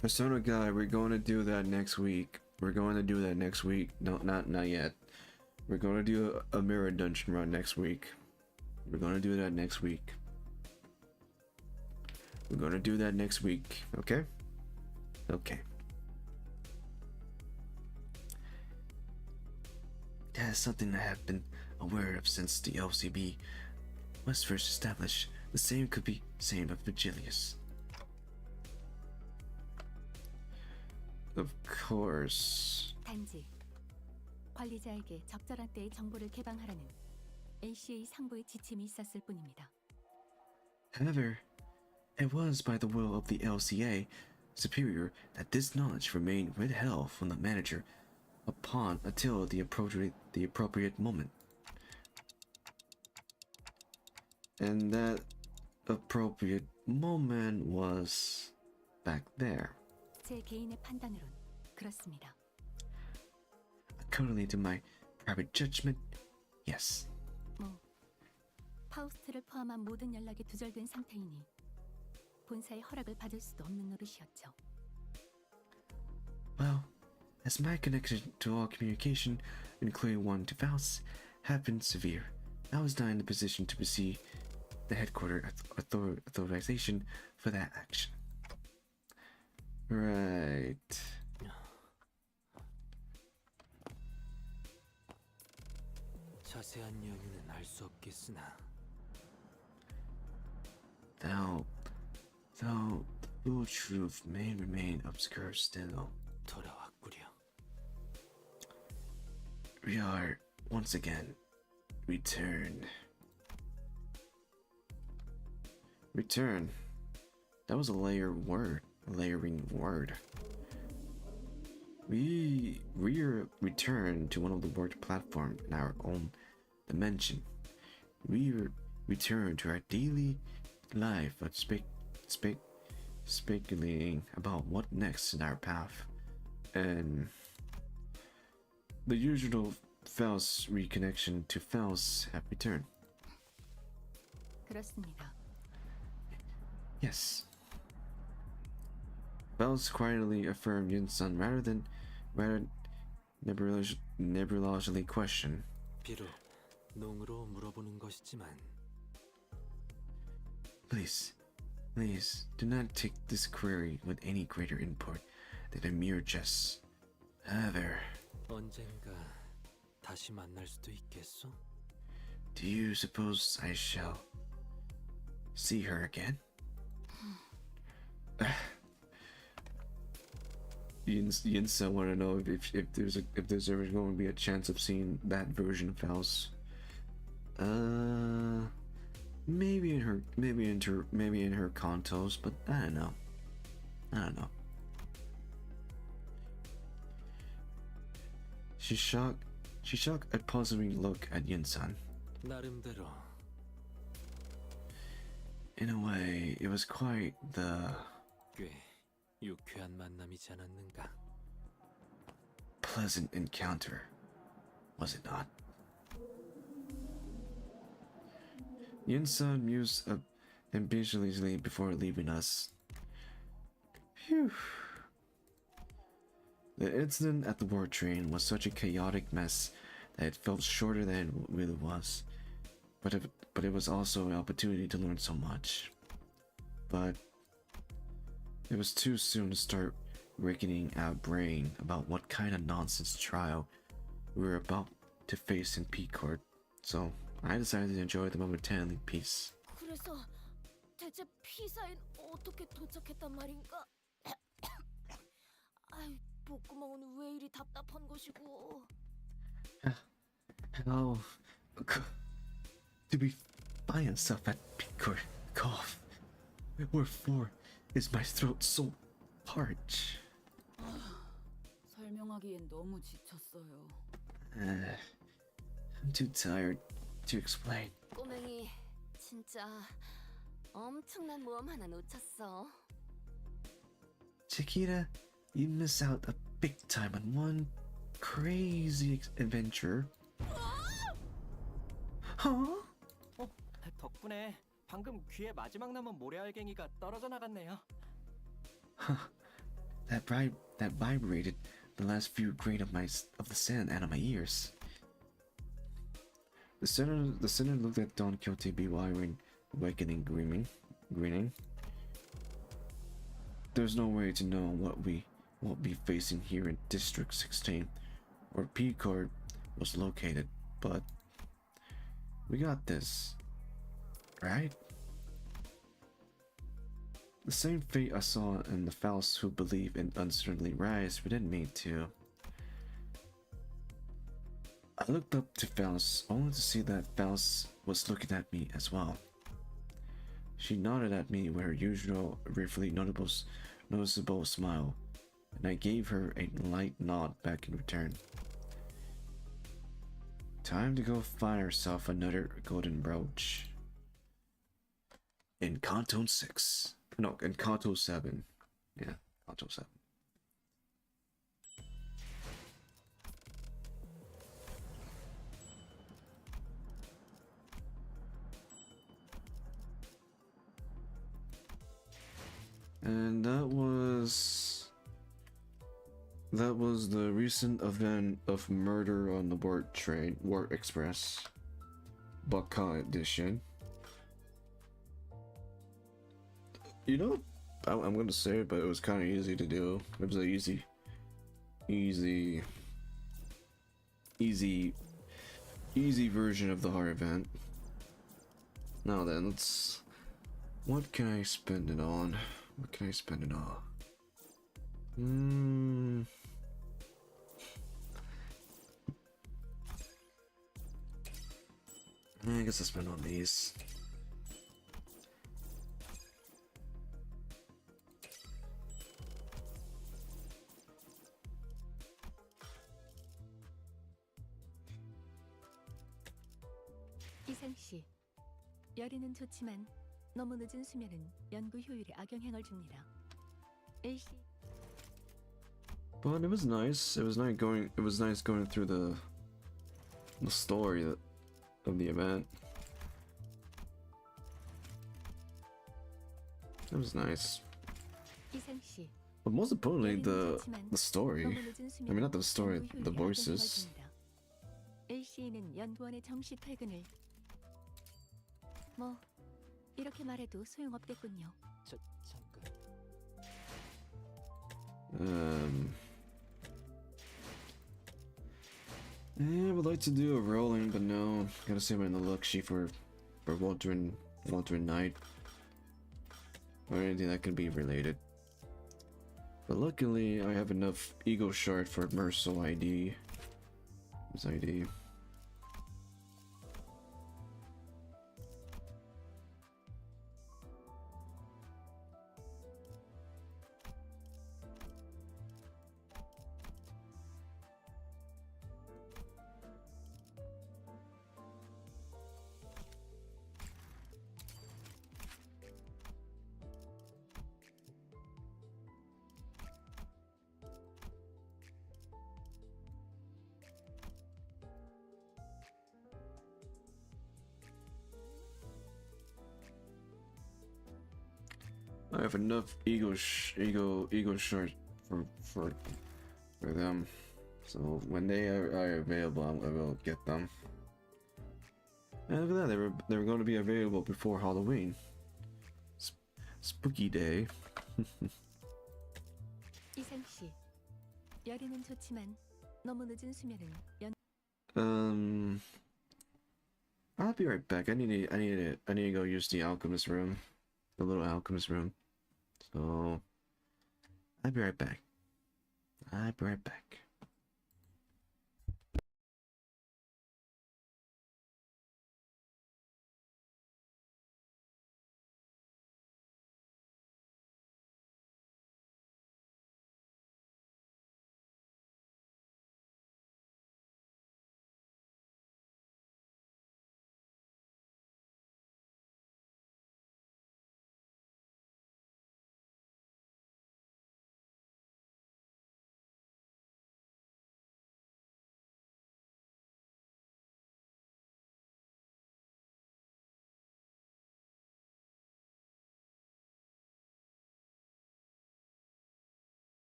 Speaker 6: Persona Guy, we're going to do that next week. We're going to do that next week. No, not yet. We're going to do a Mirror Dungeon run next week. We're going to do that next week. We're going to do that next week, okay? Okay. That is something I have been aware of since the LCB was first established. The same could be said of Vigilius. Of course.
Speaker 3: 단지 관리자에게 적절한 때에 정보를 개방하라는 LCA 상부의 지침이 있었을 뿐입니다.
Speaker 6: However, it was by the will of the LCA superior that this knowledge remained withheld from the manager until the appropriate moment. And that appropriate moment was back there.
Speaker 3: 제 개인의 판단으론 그렇습니다.
Speaker 6: According to my private judgment, yes.
Speaker 3: 파우스트를 포함한 모든 연락이 두절된 상태이니 본사의 허락을 받을 수도 없는 노릇이었죠.
Speaker 6: Well, as my connection to all communication, including one to Faust, have been severe, I was not in the position to receive the headquarter authorization for that action. Right.
Speaker 1: 자세한 이유는 알 수 없겠으나
Speaker 6: Though the full truth may remain obscure still.
Speaker 1: 돌아왔구려.
Speaker 6: We are once again returned. Return. That was a layering word. We returned to one of the work platform in our own dimension. We return to our daily life of speculating about what next in our path, and the usual Faust reconnection to Faust have returned.
Speaker 3: 그렇습니다.
Speaker 6: Yes. Faust quietly affirmed Yun-san rather nebulosely question.
Speaker 1: 비록 농으로 물어보는 것이지만
Speaker 6: Please do not take this query with any greater import than a mere jest. However,
Speaker 1: 언젠가 다시 만날 수도 있겠소?
Speaker 6: do you suppose I shall see her again? Yinsa want to know if there's ever going to be a chance of seeing that version of Faust. Maybe in her contos, but I don't know. She shocked a puzzling look at Yinsan.
Speaker 1: 나름대로
Speaker 6: In a way, it was quite the
Speaker 1: 꽤 유쾌한 만남이지 않았는가?
Speaker 6: pleasant encounter, was it not? Yun-san mused ambitiously before leaving us. Phew. The incident at the war train was such a chaotic mess that it felt shorter than it really was. But it was also an opportunity to learn so much. But it was too soon to start reckoning our brain about what kind of nonsense trial we were about to face in P-Court. So I decided to enjoy the momentary peace.
Speaker 11: 그래서 대체 피사엔 어떻게 도착했단 말인가? 아이, 목구멍은 왜 이리 답답한 것이고?
Speaker 6: How to be by yourself at P-Court? Cough. Wherefore is my throat so parched?
Speaker 15: 설명하기엔 너무 지쳤어요.
Speaker 6: I'm too tired to explain.
Speaker 11: 꼬맹이 진짜 엄청난 모험 하나 놓쳤어.
Speaker 6: Chiquita, you miss out a big time on one crazy adventure. Huh?
Speaker 4: 덕분에 방금 귀에 마지막 남은 모래알갱이가 떨어져 나갔네요.
Speaker 6: That vibrated the last few grain of the sand out of my ears. The sinner looked at Don Quixote bewildering, awakening, grinning. There's no way to know what we will be facing here in District 16, where P-Card was located, but we got this, right? The same fate I saw in the Faust who believe in uncertainly rise within me too. I looked up to Faust only to see that Faust was looking at me as well. She nodded at me with her usual briefly noticeable smile, and I gave her a light nod back in return. Time to go find herself another golden brooch. In Canto 6. No, in Canto 7. Yeah, Canto 7. And that was the recent event of murder on the Wart Express, Baka edition. You know, I'm gonna say it, but it was kind of easy to do. It was an easy version of the hard event. Now then, what can I spend it on? What can I spend it on? I guess I'll spend on these.
Speaker 3: 이상 씨, 열이는 좋지만 너무 늦은 수면은 연구 효율에 악영향을 줍니다. 일시.
Speaker 6: But it was nice. It was nice going through the story of the event. It was nice.
Speaker 3: 이상 씨.
Speaker 6: But most importantly, the story. I mean, not the story, the voices.
Speaker 3: LC는 연구원의 정시 퇴근을 뭐 이렇게 말해도 소용없겠군요.
Speaker 7: 잠깐.
Speaker 6: I would like to do a rolling, but no, gotta save my luck sheet for Walter and Knight, or anything that can be related. But luckily, I have enough ego shard for Mercil ID. His ID. I have enough ego shard for them, so when they are available, I will get them. And after that, they were going to be available before Halloween. Spooky day.
Speaker 3: 이상 씨, 열이는 좋지만 너무 늦은 수면은
Speaker 6: I'll be right back. I need to go use the alchemist room, the little alchemist room. So I'll be right back. I'll be right back.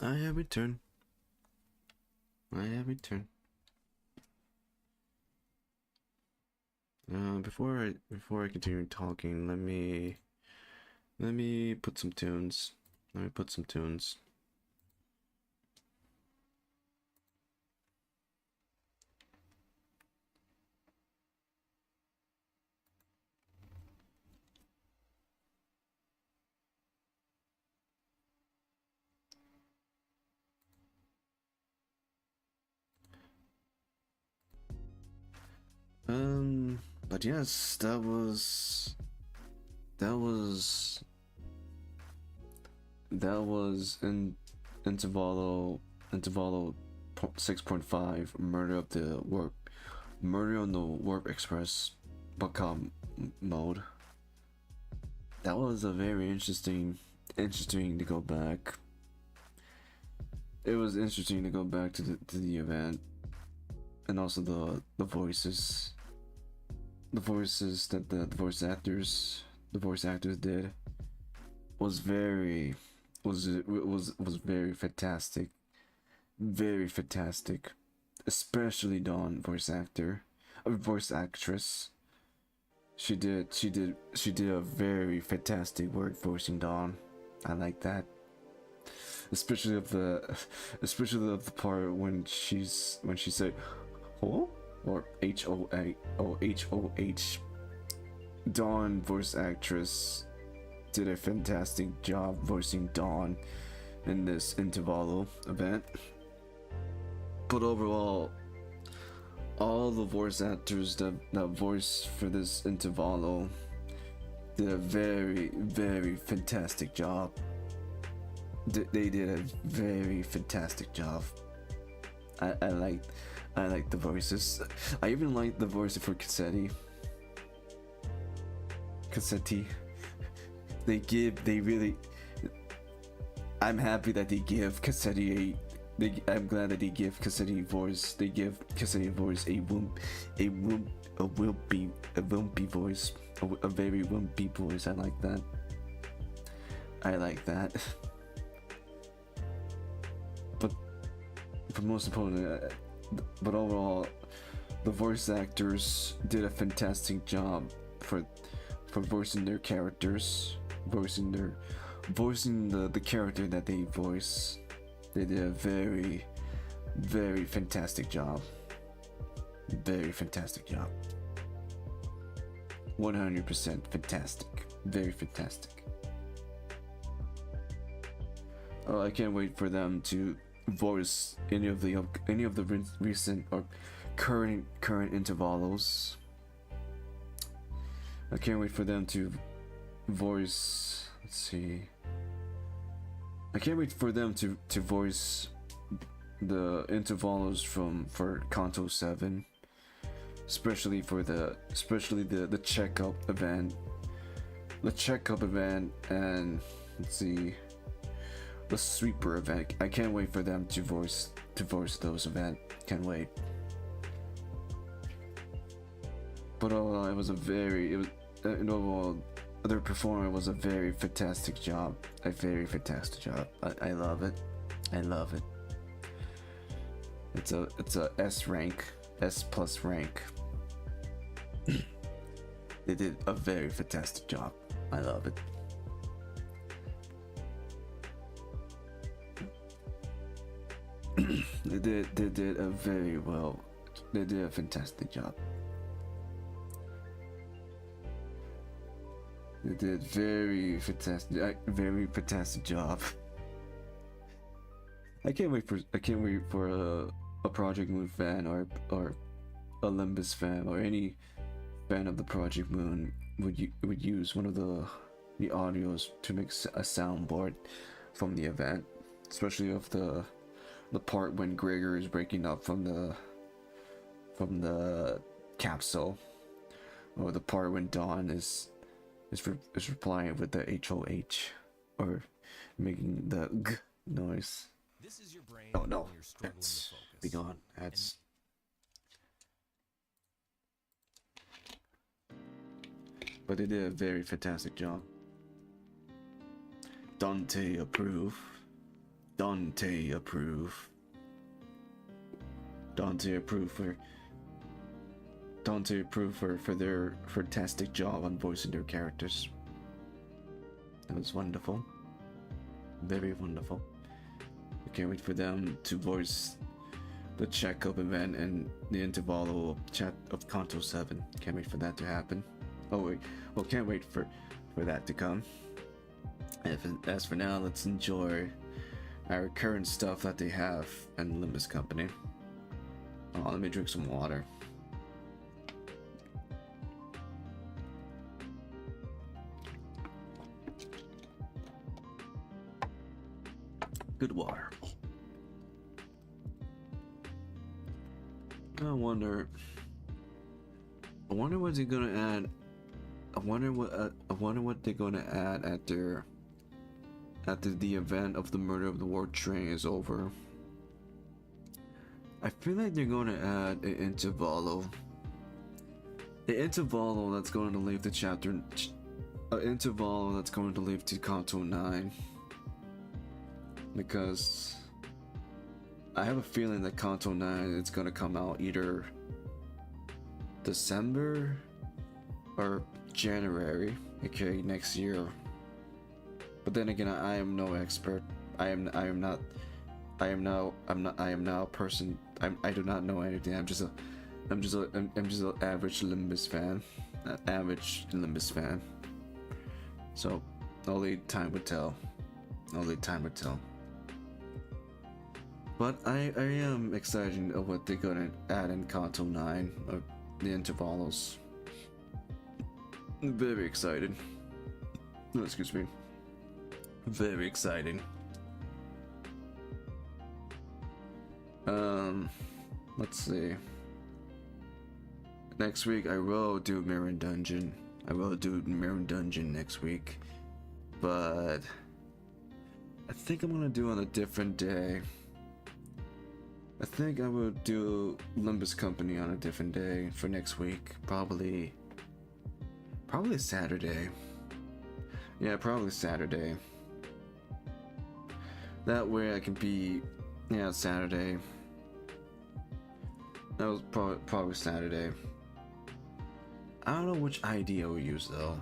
Speaker 2: I have returned. I have returned. Before I continue talking, let me put some tunes. Let me put some tunes. But yes, that was in Intervalo 6.5 Murder on the Warp Express Bacom mode. That was a very interesting to go back. It was interesting to go back to the event, and also the voices that the voice actors did was very fantastic, very fantastic, especially Dawn voice actress. She did a very fantastic work voicing Dawn. I like that, especially of the part when she said "oh" or HOH. Dawn voice actress did a fantastic job voicing Dawn in this Intervalo event. But overall, all the voice actors that voiced for this Intervalo did a very, very fantastic job. They did a very fantastic job. I like the voices. I even like the voice for Cassetti. I'm happy that they give Cassetti I'm glad that they give Cassetti voice. They give Cassetti voice a wimpy voice, a very wimpy voice. I like that. But most importantly, but overall, the voice actors did a fantastic job for voicing their characters, voicing the character that they voice. They did a very, very fantastic job. Very fantastic job. 100% fantastic. Very fantastic. Oh, I can't wait for them to voice any of the recent or current intervalos. I can't wait for them to voice. Let's see. I can't wait for them to voice the intervalos for Kanto 7, especially the checkup event, and let's see, the sweeper event. I can't wait for them to voice those events. Can't wait. But overall, their performer was a very fantastic job. A very fantastic job. I love it. I love it. It's a S rank, S+ rank. They did a very fantastic job. I love it. They did a very well. They did a fantastic job. They did very fantastic job. I can't wait for a Project Moon fan or a Limbus fan or any fan of the Project Moon would use one of the audios to make a soundboard from the event, especially of the part when Gregor is breaking up from the capsule, or the part when Dawn is replying with the HOH, or making the G noise.
Speaker 20: This is your brain.
Speaker 2: Oh no,
Speaker 20: when you're struggling to
Speaker 2: that's
Speaker 20: focus.
Speaker 2: be gone. That's but they did a very fantastic job. Dante approve.
Speaker 6: Dante approve. Dante approved for their fantastic job on voicing their characters. It was wonderful. Very wonderful. I can't wait for them to voice the checkup event and the interval of Kanto 7. Can't wait for that to happen. Oh wait, well, can't wait for that to come. As for now, let's enjoy our current stuff that they have in Limbus Company. Oh, let me drink some water. Good water. I wonder what they're gonna add. I wonder what they're gonna add after the event of the murder of the war train is over. I feel like they're gonna add an intervallo. The intervallo that's going to leave the chapter. An intervallo that's going to leave to Kanto 9. Because I have a feeling that Kanto 9 is gonna come out either December or January, okay, next year. But then again, I am no expert. I am not a person. I do not know anything. I'm just an average Limbus fan. An average Limbus fan. So only time would tell. Only time would tell. But I am excited of what they're gonna add in Kanto 9 of the intervalos. Very excited. Oh, excuse me. Very exciting. Let's see. Next week I will do Mirror Dungeon. I will do Mirror Dungeon next week. But I think I'm gonna do it on a different day. I think I will do Limbus Company on a different day for next week. Probably Saturday. Yeah, probably Saturday. That way I can be, yeah, Saturday. That was probably Saturday. I don't know which ID I will use though.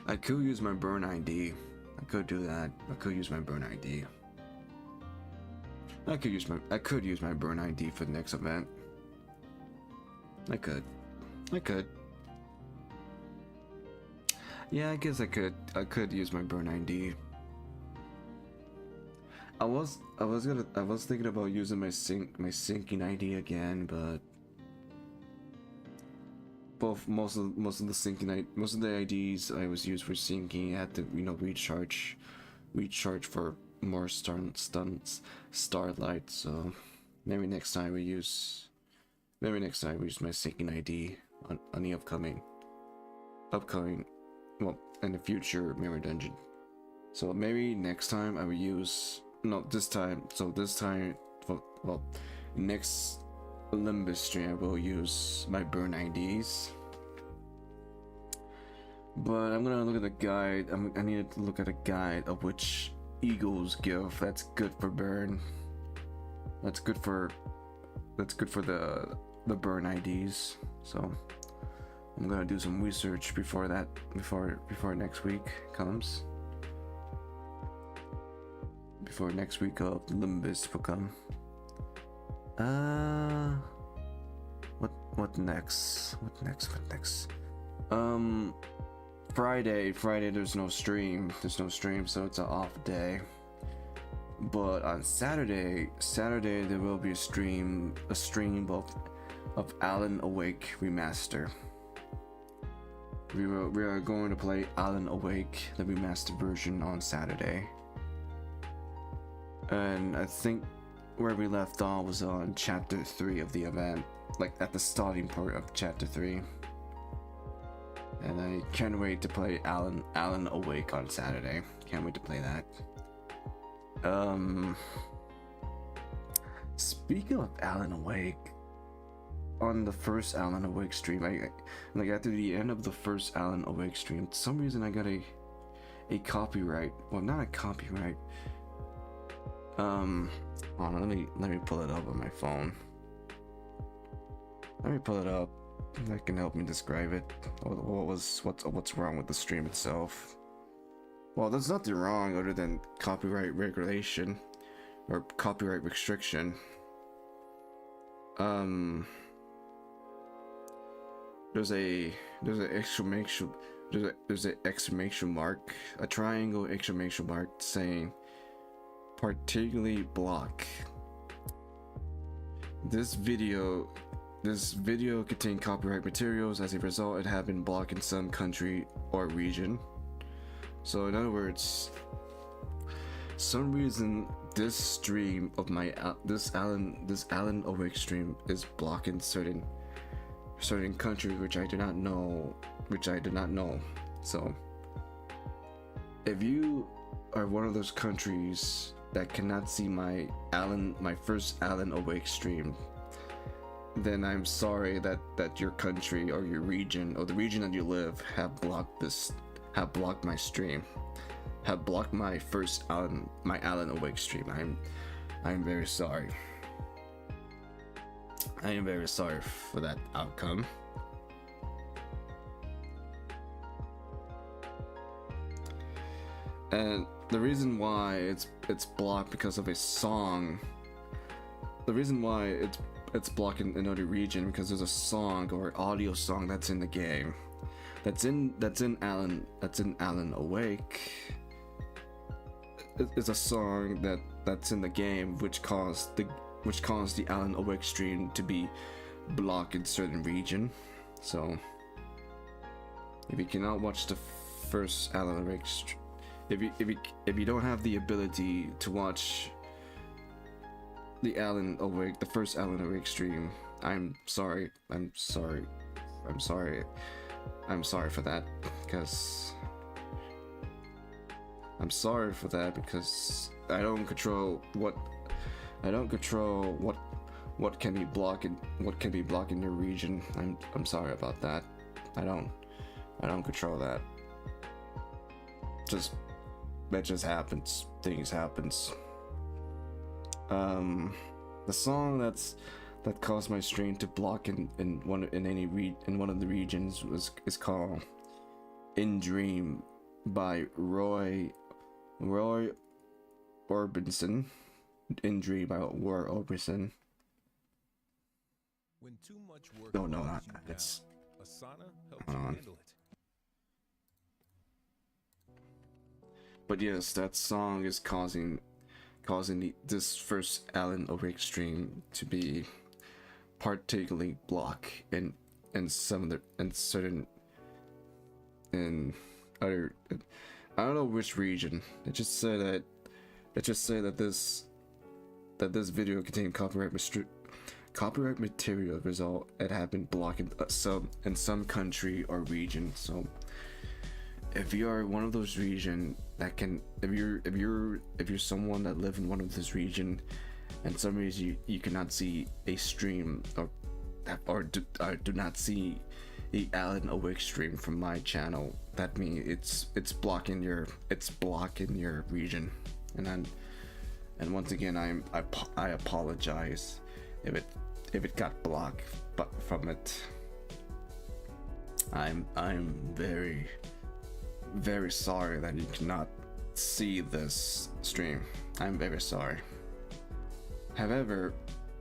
Speaker 6: I could use my burn ID. I could do that. I could use my burn ID. I could use my burn ID for the next event. I could. Yeah, I guess I could use my burn ID. I was thinking about using my syncing ID again, but most of the syncing most of the IDs I was used for syncing had to recharge for more starlight. So maybe next time we use my syncing ID on the upcoming well, in the future Mirror Dungeon. So maybe next time I will use next Limbus stream I will use my burn IDs. But I'm gonna look at the guide. I need to look at a guide of which eagles give that's good for burn. That's good for the burn IDs. So I'm gonna do some research before next week comes. Before next week of Limbus will come. What next? Friday there's no stream, so it's an off day. But on Saturday there will be a stream of Alan Awake Remaster. We are going to play Alan Awake, the remastered version, on Saturday. And I think where we left off was on chapter 3 of the event, like at the starting part of chapter 3. And I can't wait to play Alan Awake on Saturday. Can't wait to play that. Speaking of Alan Awake, on the first Alan Awake stream, like after the end of the first Alan Awake stream, for some reason I got a
Speaker 2: a copyright. Well, not a copyright. Hold on, let me pull it up on my phone. Let me pull it up. That can help me describe it. What's wrong with the stream itself? Well, there's nothing wrong other than copyright regulation or copyright restriction. There's an exclamation mark, a triangle exclamation mark saying particularly block. This video contained copyright materials. As a result, it had been blocked in some country or region. So in other words, some reason this stream of my this Alan Awake stream is blocking certain countries which I did not know. So if you are one of those countries that cannot see my first Alan Awake stream, then I'm sorry that your country or your region or the region that you live have blocked my stream, have blocked my first Alan Awake stream. I'm very sorry. I am very sorry for that outcome. And the reason why it's blocked because of a song. The reason why it's blocked in another region because there's a song or audio song that's in the game. That's in Alan Awake. It's a song that's in the game which caused the Alan Awake stream to be blocked in certain region. So if you cannot watch the first Alan Awake stream, if you don't have the ability to watch the first Alan Awake stream, I'm sorry for that, because I don't control what can be blocked in your region. I'm sorry about that. I don't control that. That just happens. Things happens. The song that caused my stream to block in one of the regions is called "In Dream" by Roy Orbison. "In Dream" by Roy Orbison.
Speaker 20: When too much work
Speaker 2: No,
Speaker 20: bogs you
Speaker 2: it's.
Speaker 20: down, Asana helps
Speaker 2: Hold
Speaker 20: you
Speaker 2: on.
Speaker 20: handle it.
Speaker 2: But yes, that song is causing this first Alan Awake stream to be particularly blocked in other, I don't know which region. It just said that this video contained copyright material. Result, it had been blocked in some country or region. So if you are one of those region that can, if you're someone that live in one of this region, and some reason you cannot see a stream or do not see the Alan Awake stream from my channel, that means it's blocking your region, and once again I apologize if it got blocked from it. I'm very, very sorry that you cannot see this stream. I'm very sorry. However,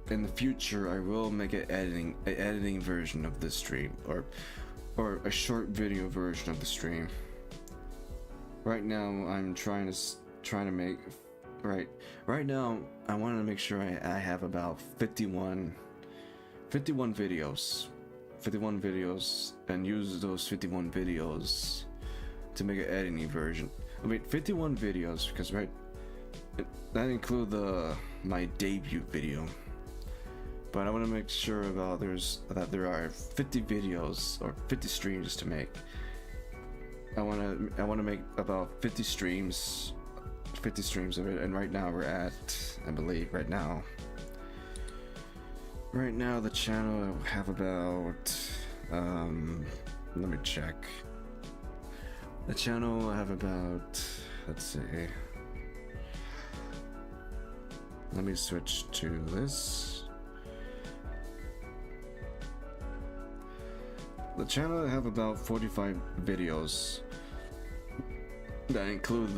Speaker 2: in the future I will make an editing version of this stream, or a short video version of the stream. Right now I'm trying to make right now I want to make sure I have about 51 videos, and use those 51 videos to make an editing version. I mean 51 videos because that include my debut video. But I want to make sure that there are 50 videos or 50 streams to make. I want to make about 50 streams of it, and right now we're at, I believe right now the channel have about let me check. The channel I have about, let's see. Let me switch to this. The channel I have about 45 videos that include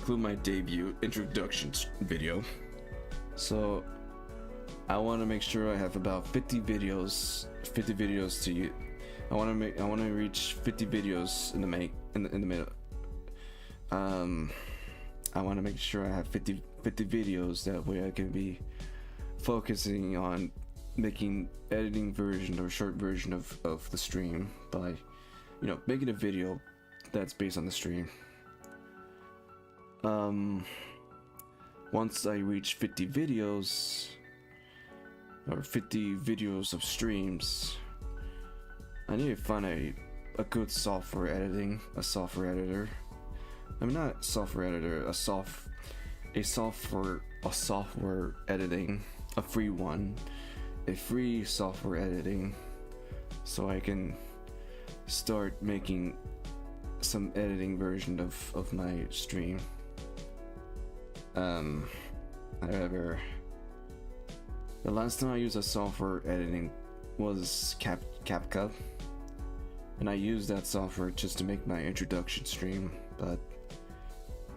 Speaker 2: my debut introduction video. So I want to make sure I have about 50 videos to you. I want to reach 50 videos in the middle. I want to make sure I have 50 videos, that way I can be focusing on making editing version or short version of the stream by, you know, making a video that's based on the stream. Once I reach 50 videos or 50 videos of streams, I need to find a good software editor. I mean, not software editor, a software editing, a free one, a free software editing, so I can start making some editing version of my stream. However, the last time I used a software editing was CapCut, and I used that software just to make my introduction stream, but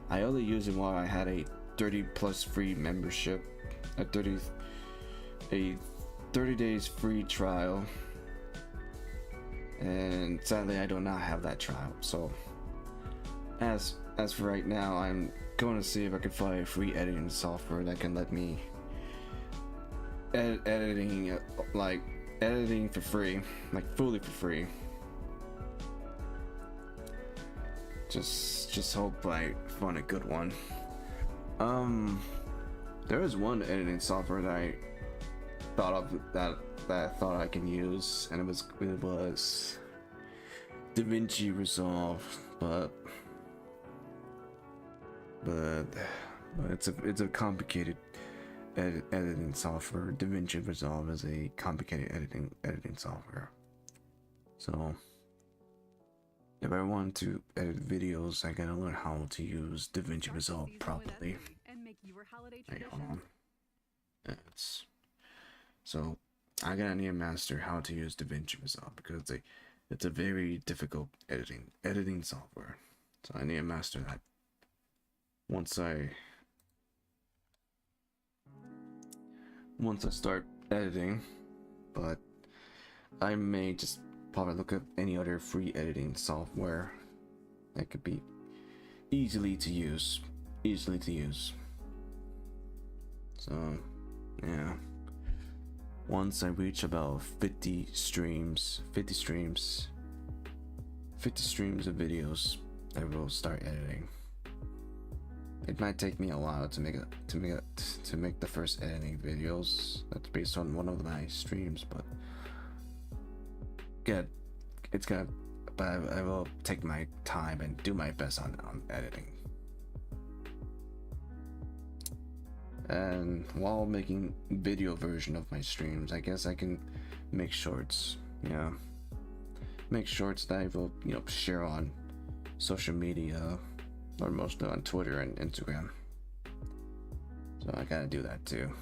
Speaker 2: I only used it while I had a 30+ free membership, a 30 days free trial, and sadly I do not have that trial. So as for right now, I'm going to see if I can find a free editing software that can let me editing for free, like fully for free. Just hope I find a good one. There is one editing software that I thought of that I thought I can use, and it was DaVinci Resolve, but it's a complicated editing software. DaVinci Resolve is a complicated editing software. So if I want to edit videos, I gotta learn how to use DaVinci Resolve properly. Hey, hold on. So I gotta need to master how to use DaVinci Resolve, because it's a very difficult editing software. So I need to master that. Once I start editing, but I may just probably look up any other free editing software that could be easily to use. So yeah, once I reach about 50 streams of videos, I will start editing. It might take me a while to make the first editing videos. That's based on one of my streams, but I will take my time and do my best on editing. And while making video version of my streams, I guess I can make shorts. Yeah, make shorts that I will, you know, share on social media, or mostly on Twitter and Instagram. So I gotta do that too.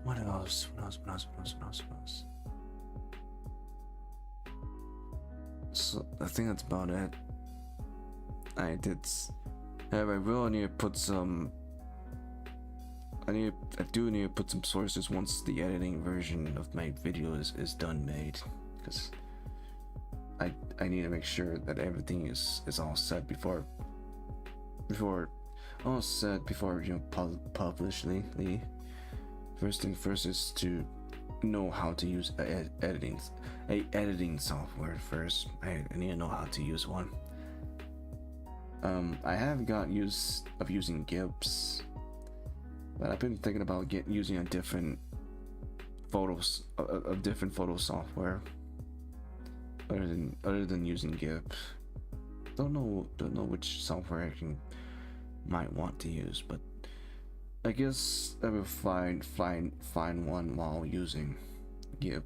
Speaker 2: What else? So I think that's about it. I really need to put some. I do need to put some sources once the editing version of my video is done made, because I need to make sure that everything is all set before you know, publicly. First thing first is to know how to use editing software first. I need to know how to use one. I have got used of using GIMPs, but I've been thinking about using a different photo software other than using GIMP. Don't know which software I might want to use, but I guess I will find one while using GIMP.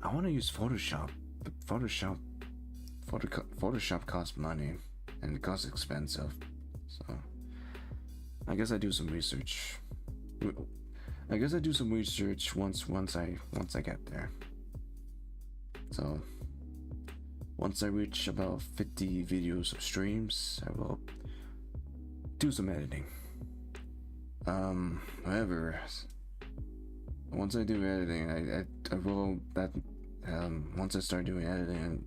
Speaker 6: I want to use Photoshop, but Photoshop costs money and it costs expensive. So I guess I do some research. I guess I do some research once I get there. So once I reach about 50 videos of streams, I will do some editing. However, once I do editing, I will once I start doing editing,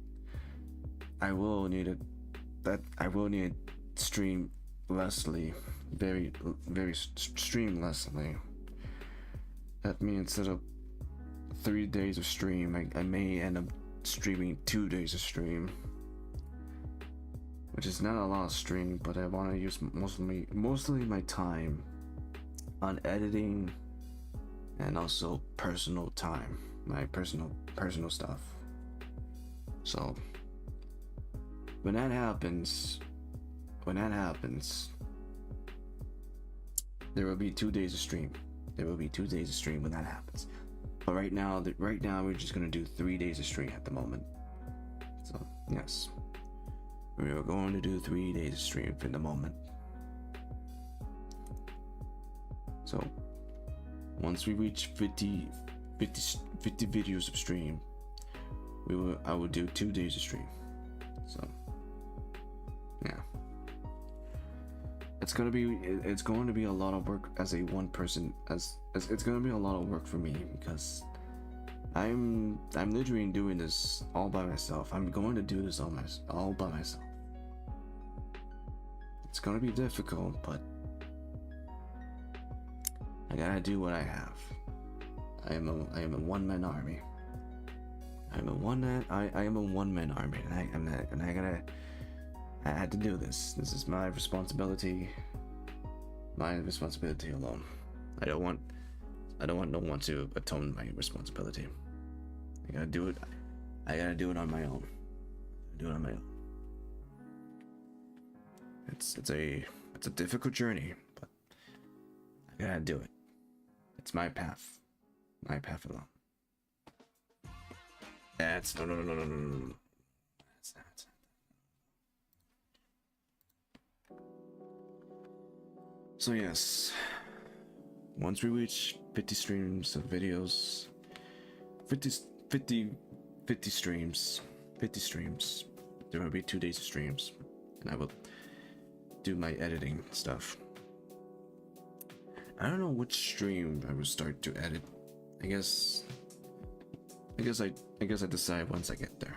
Speaker 6: I will need stream lessly, very stream lessly. That means instead of 3 days of stream, I may end up streaming 2 days of stream, which is not a lot of stream, but I want to use mostly my time on editing and also personal time, my personal stuff. So when that happens, there will be 2 days of stream. There will be 2 days of stream when that happens. But right now we're just gonna do 3 days of stream at the moment. So yes, we are going to do 3 days of stream for the moment. So once we reach 50 videos of stream, I will do 2 days of stream. So yeah, it's going to be a lot of work as a one person, as it's going to be a lot of work for me, because I'm literally doing this all by myself. I'm going to do this all by myself. It's going to be difficult, but I gotta do what I have. I am a one-man army. I am a one-man army, I had to do this. This is my responsibility. My responsibility alone. I don't want no one to atone my responsibility. I gotta do it. I gotta do it on my own. It's a difficult journey, but I gotta do it. It's my path. My path alone. That's no. That's not. So yes, once we reach 50 streams of videos, 50 streams, there will be 2 days of streams, and I will do my editing stuff. I don't know which stream I will start to edit. I guess I decide once I get there.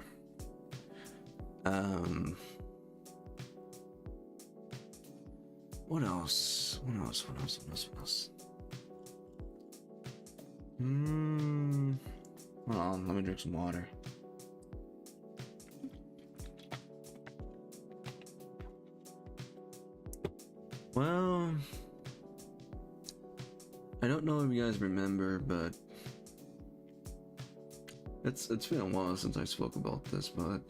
Speaker 6: What else? Hold on, let me drink some water. Well, I don't know if you guys remember, but it's been a while since I spoke about this, but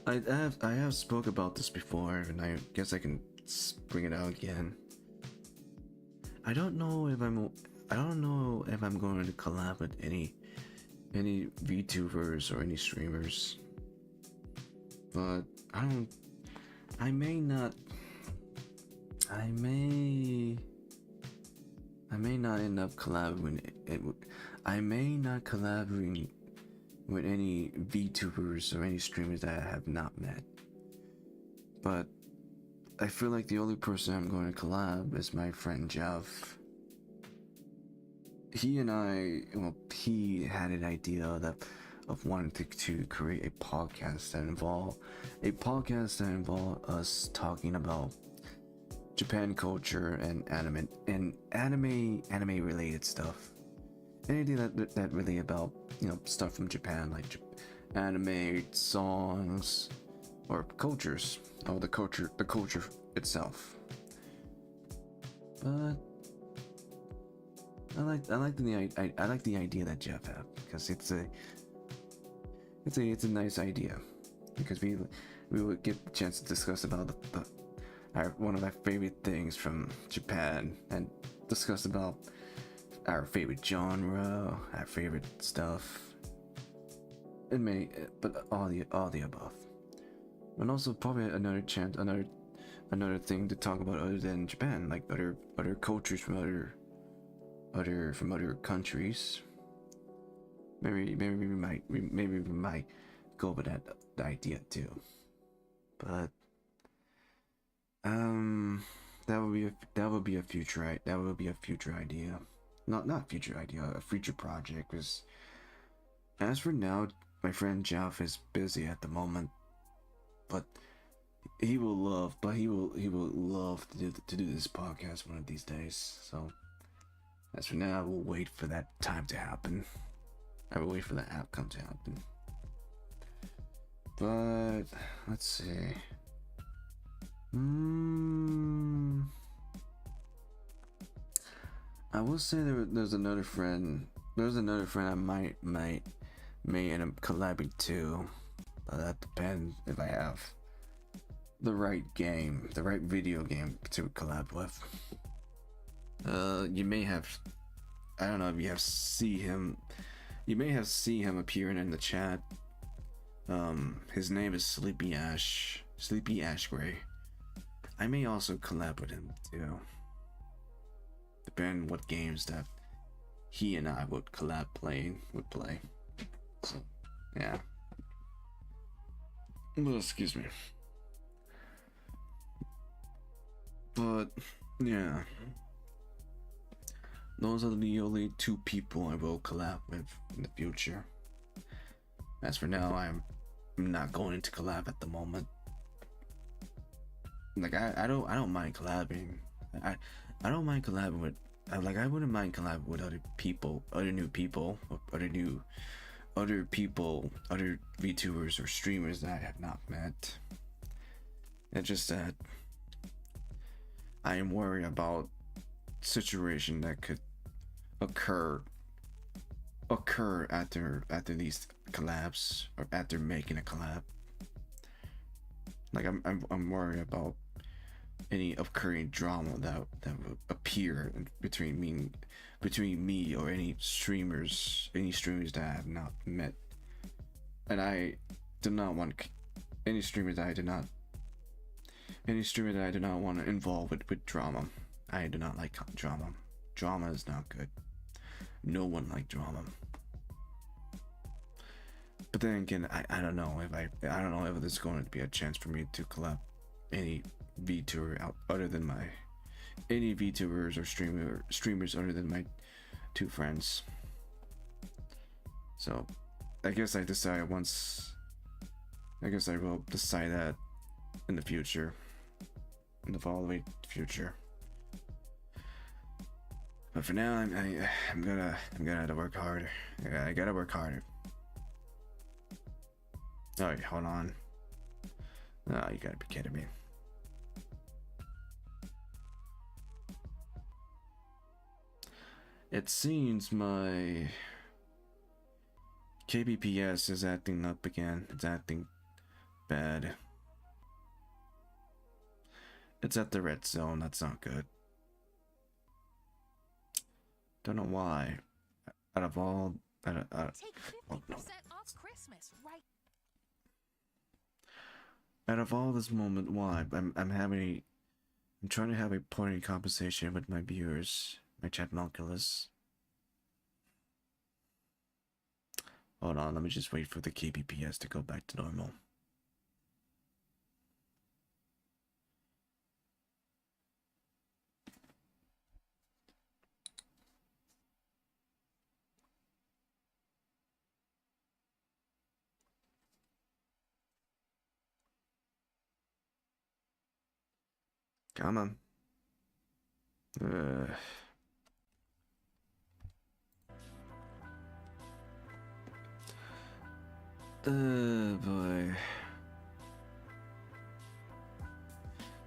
Speaker 6: I have spoke about this before, and I guess I can bring it out again. I don't know if I'm going to collab with any VTubers or any streamers, but I may not end up collaborating. I may not collaborating with any VTubers or any streamers that I have not met. But I feel like the only person I'm going to collab is my friend Jeff. He had an idea of wanting to create a podcast that involved us talking about Japan culture and anime related stuff. Anything that really about stuff from Japan, like anime, songs, or cultures, or the culture itself. But I like the idea that Jeff had, because it's a nice idea, because we would get a chance to discuss about one of my favorite things from Japan, and discuss about our favorite genre, our favorite stuff. It may, but all the above, and also probably another chance, another thing to talk about other than Japan, like other cultures from other countries. Maybe we might go with that idea too. But that would be a future idea. Not future idea, a future project. Because as for now, my friend Jeff is busy at the moment, but he will love to do this podcast one of these days. So as for now, I will wait for that time to happen. I will wait for that outcome to happen. But let's see. I will say there's another friend. There's another friend I may end up collabing too. But that depends if I have the right game, the right video game to collab with. You may have, I don't know if you have see him. You may have seen him appearing in the chat. His name is Sleepy Ash Gray. I may also collab with him too. Depending what games that he and I would play. So, yeah. Well, excuse me. But, yeah. Those are the only two people I will collab with in the future. As for now, I'm not going into collab at the moment. Like I don't mind collabing. I don't mind collabing with, like, I wouldn't mind collabing with other people, other VTubers or streamers that I have not met. It's just that I am worried about situation that could occur after these collabs, or after making a collab. Like I'm worried about any occurring drama that would appear between me or any streamers that I have not met. And I do not want any streamer that I do not want to involve with drama. I do not like drama. Drama is not good. No one likes drama. But then again, I don't know if there's going to be a chance for me to collab any VTuber out other than any VTubers or streamers other than my two friends. So I guess I will decide that in the future, in the following future. But for now, I'm gonna have to work harder. I gotta work harder. Alright, hold on. Oh, you gotta be kidding me. It seems my KBPS is acting up again. It's acting bad. It's at the red zone. That's not good. Don't know why. Out of all,
Speaker 11: Take 50% off Christmas, right?
Speaker 6: Out of all this moment, why? I'm trying to have a pointed conversation with my viewers, my chatmonculus. Hold on, let me just wait for the KBPS to go back to normal. Come on. Boy.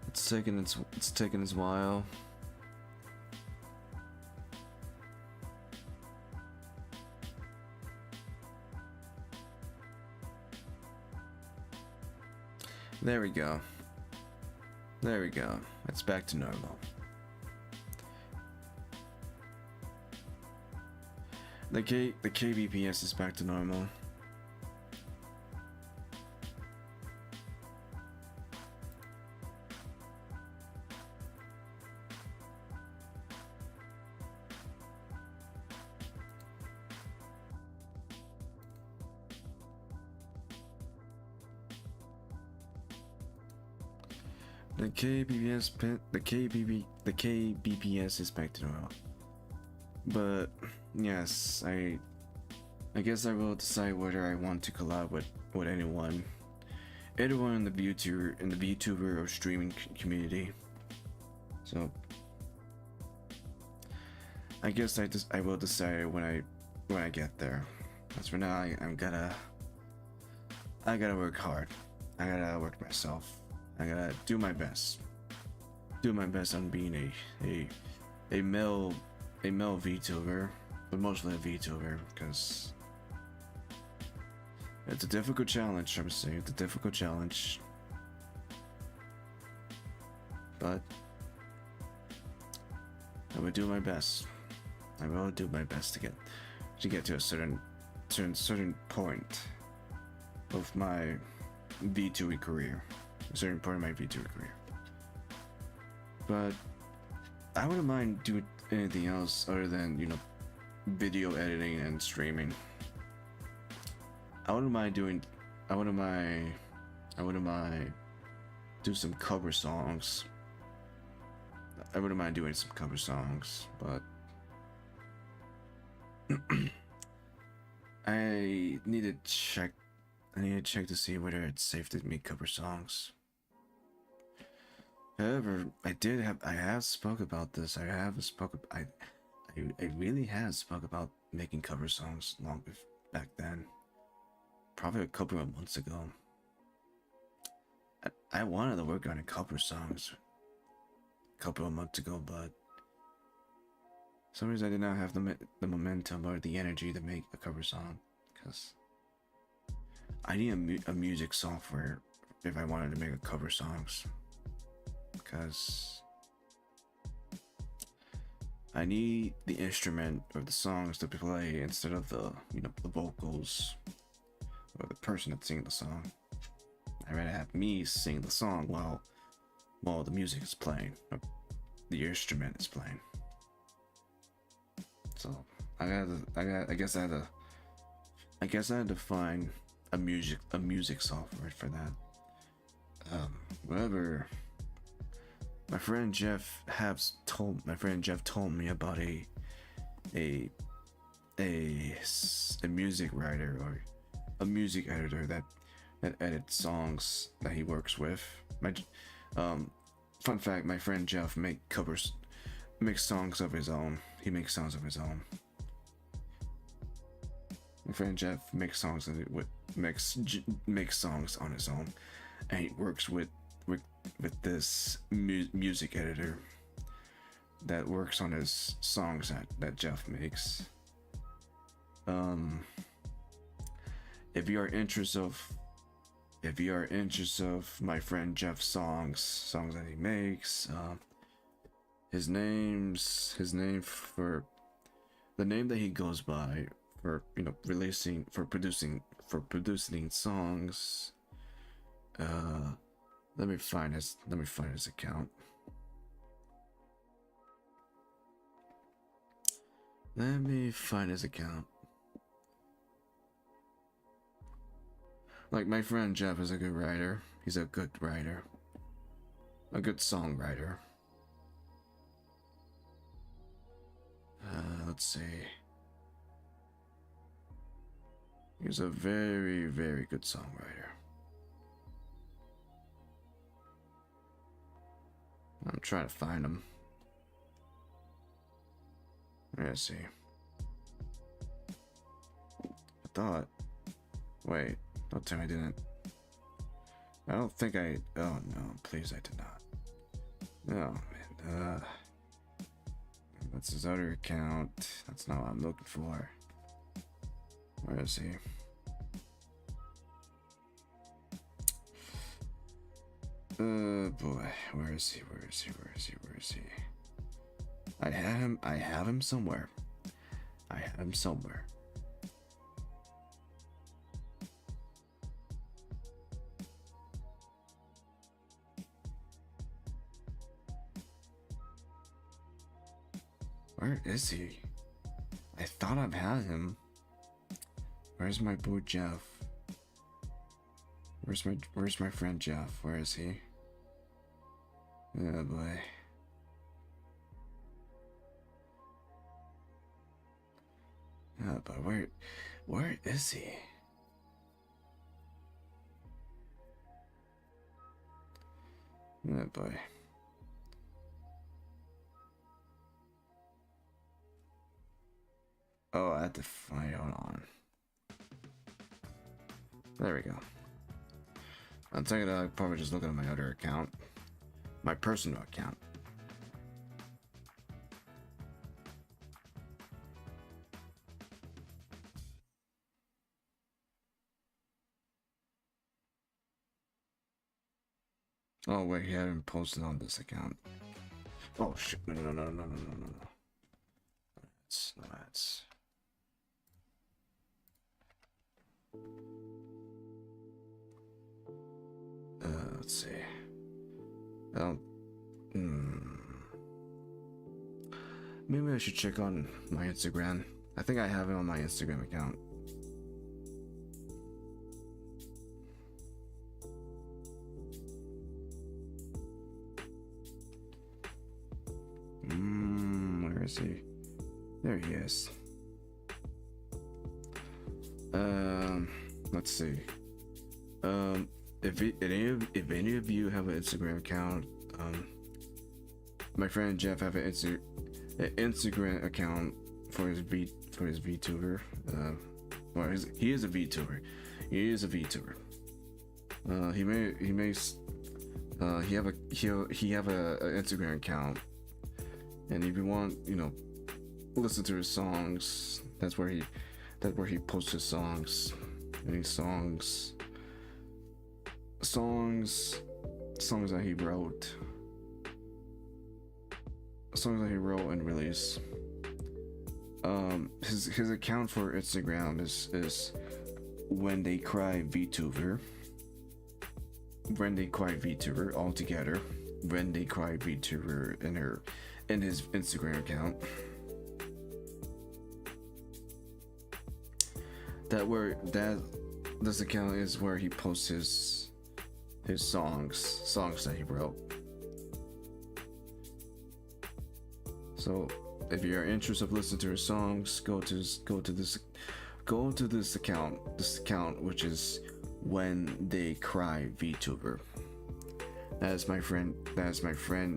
Speaker 6: It's taking its while. There we go. There we go. It's back to normal. The kbps is back to normal. The kbps is back to normal. But yes, I guess I will decide whether I want to collab with anyone in the VTuber or streaming community. So I guess I will decide when I get there. As for now, I gotta work hard. I gotta work myself. I gotta do my best. Do my best on being a male VTuber, but mostly a VTuber, because it's a difficult challenge. I would say it's a difficult challenge, but I would do my best. I will do my best to get to a certain point of my VTuber career. A certain point of my VTuber career. But I wouldn't mind doing anything else other than, you know, video editing and streaming. I wouldn't mind do some cover songs. I wouldn't mind doing some cover songs, but I need to check to see whether it's safe to make cover songs. However, I have spoke about this. I really have spoke about making cover songs back then. Probably a couple of months ago. I wanted to work on a cover songs a couple of months ago, but for some reason I did not have the momentum or the energy to make a cover song, because I need a music software if I wanted to make a cover songs, because I need the instrument or the songs to play instead of the vocals or the person that's singing the song. I'd rather have me sing the song while the music is playing, or the instrument is playing. So I guess I had to find a music software for that. Whatever. My friend Jeff told me about a music writer or a music editor that edits songs that he works with. Fun fact: my friend Jeff makes songs of his own. He makes songs of his own. My friend Jeff makes songs on his own, and he works with this music editor that works on his songs that Jeff makes. If you are interested of my friend Jeff's songs that he makes, the name that he goes by for producing songs. Let me find his account. Like, my friend Jeff is a good writer. He's a good writer. A good songwriter. Let's see. He's a very, very good songwriter. I'm trying to find him. Let's see. Wait, don't tell me I didn't. I don't think I. Oh no, please, I did not. No, man. That's his other account. That's not what I'm looking for. Where is he?
Speaker 2: Boy, where is he? Where is he? Where is he? Where is he? I have him somewhere. I have him somewhere. Where is he? I thought I've had him. Where's my boy Jeff? Where's my friend Jeff? Where is he? Oh boy. Oh, but where is he? Oh boy. Oh, I had to find. Hold on. There we go. I'm thinking that I'd probably just look at my other account, my personal account. Oh wait, he hadn't posted on this account. Oh shit! No. That's. Let's see. Maybe I should check on my Instagram. I think I have it on my Instagram account. Where is he? There he is. Let's see. If any of you have an Instagram account, my friend Jeff have an Instagram account for his VTuber. Well, he is a VTuber. He is a VTuber. He have a Instagram account, and if you want, listen to his songs, that's where he posts his songs. Any songs that he wrote. Songs that he wrote and released. His account for Instagram is When They Cry VTuber. When They Cry VTuber all together. When They Cry VTuber in his Instagram account. This account is where he posts his songs that he wrote. So if you're interested in listening to his songs, go to this account, which is When They Cry VTuber. That is my friend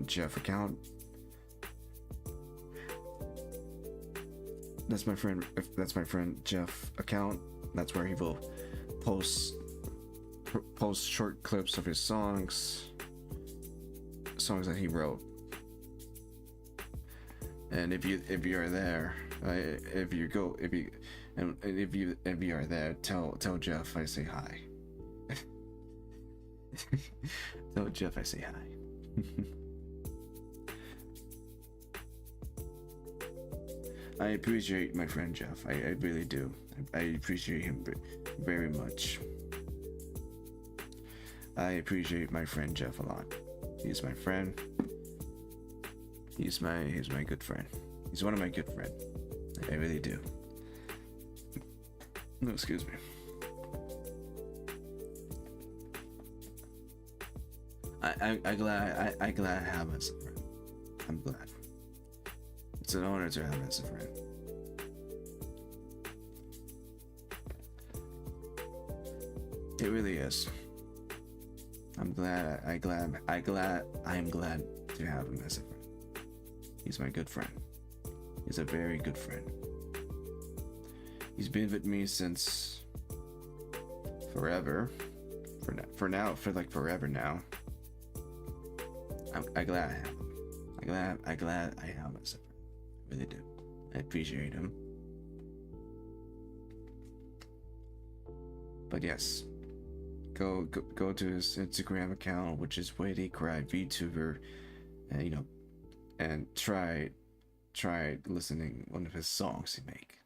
Speaker 2: Jeff account. That's my friend Jeff account. That's where he will post short clips of his songs that he wrote. And if you are there, if you are there, tell Jeff I say hi. Tell Jeff I say hi. I appreciate my friend Jeff. I really do. I appreciate him very much. I appreciate my friend Jeff a lot. He's my friend. He's my good friend. He's one of my good friends. I really do. No, excuse me. I glad I have him as a friend. I'm glad. It's an honor to have him as a friend. It really is. I'm glad to have him as a friend. He's my good friend. He's a very good friend. He's been with me since forever. Forever now. I'm glad I have him. I'm glad I have him as a friend. I really do. I appreciate him. But yes,
Speaker 6: go to his Instagram account, which is Wady Cry VTuber, and you know, and try listening one of his songs he make.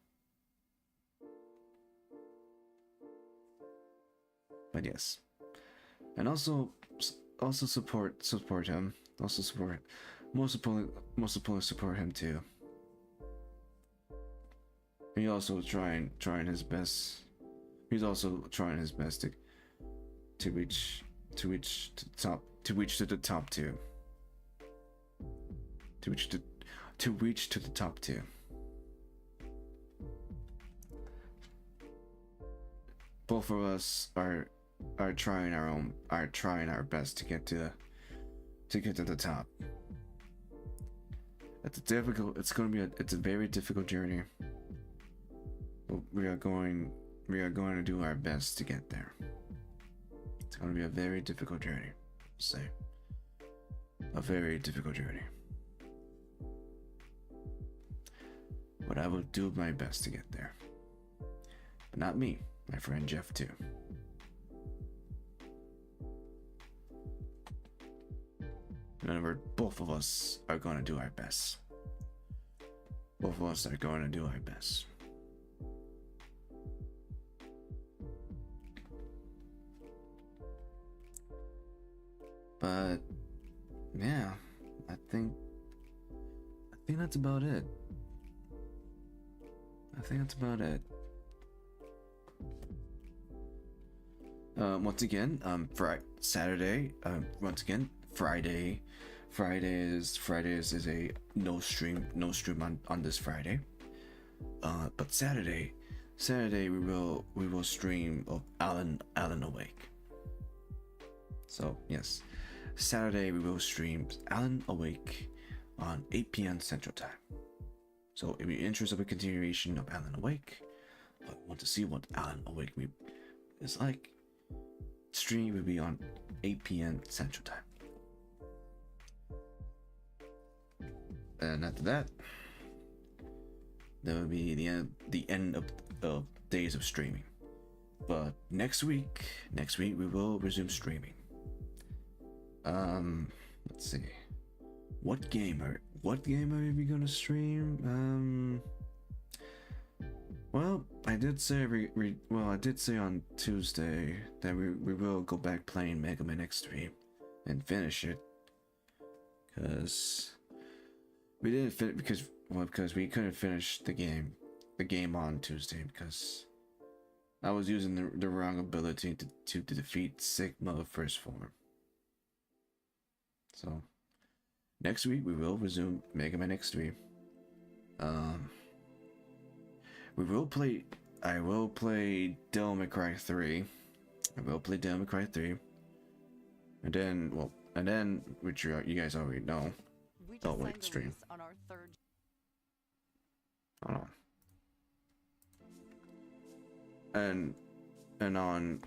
Speaker 6: But yes, and also support him. Also support, most importantly support him too. He also trying his best. He's also trying his best to reach to the top 2. To reach to the top 2. Both of us are trying our best to get to the top. It's a very difficult journey. But we are going to do our best to get there. It's going to be a very difficult journey. Say, a very difficult journey. But I will do my best to get there. But not me, my friend Jeff too. Remember, both of us are going to do our best. Both of us are going to do our best. But yeah, I think that's about it. Once again, Saturday. Once again, Friday. Fridays is a no stream on this Friday. But Saturday we will stream of Alan Awake. So yes, Saturday we will stream Alan Awake on 8 p.m. Central Time. So if you're interested in a continuation of Alan Awake, or want to see what Alan Awake is like, stream will be on 8 p.m. Central Time. And after that, that will be the end of days of streaming. But next week we will resume streaming. Let's see. What game are we gonna stream? Well, I did say on Tuesday that we will go back playing Mega Man X3 and finish it, because we didn't fit because we couldn't finish the game on Tuesday because I was using the wrong ability to defeat Sigma first form. So next week we will resume Mega Man X3. I will play Devil May Cry 3. And then, which you guys already know. Oh wait, stream. Hold on. And on,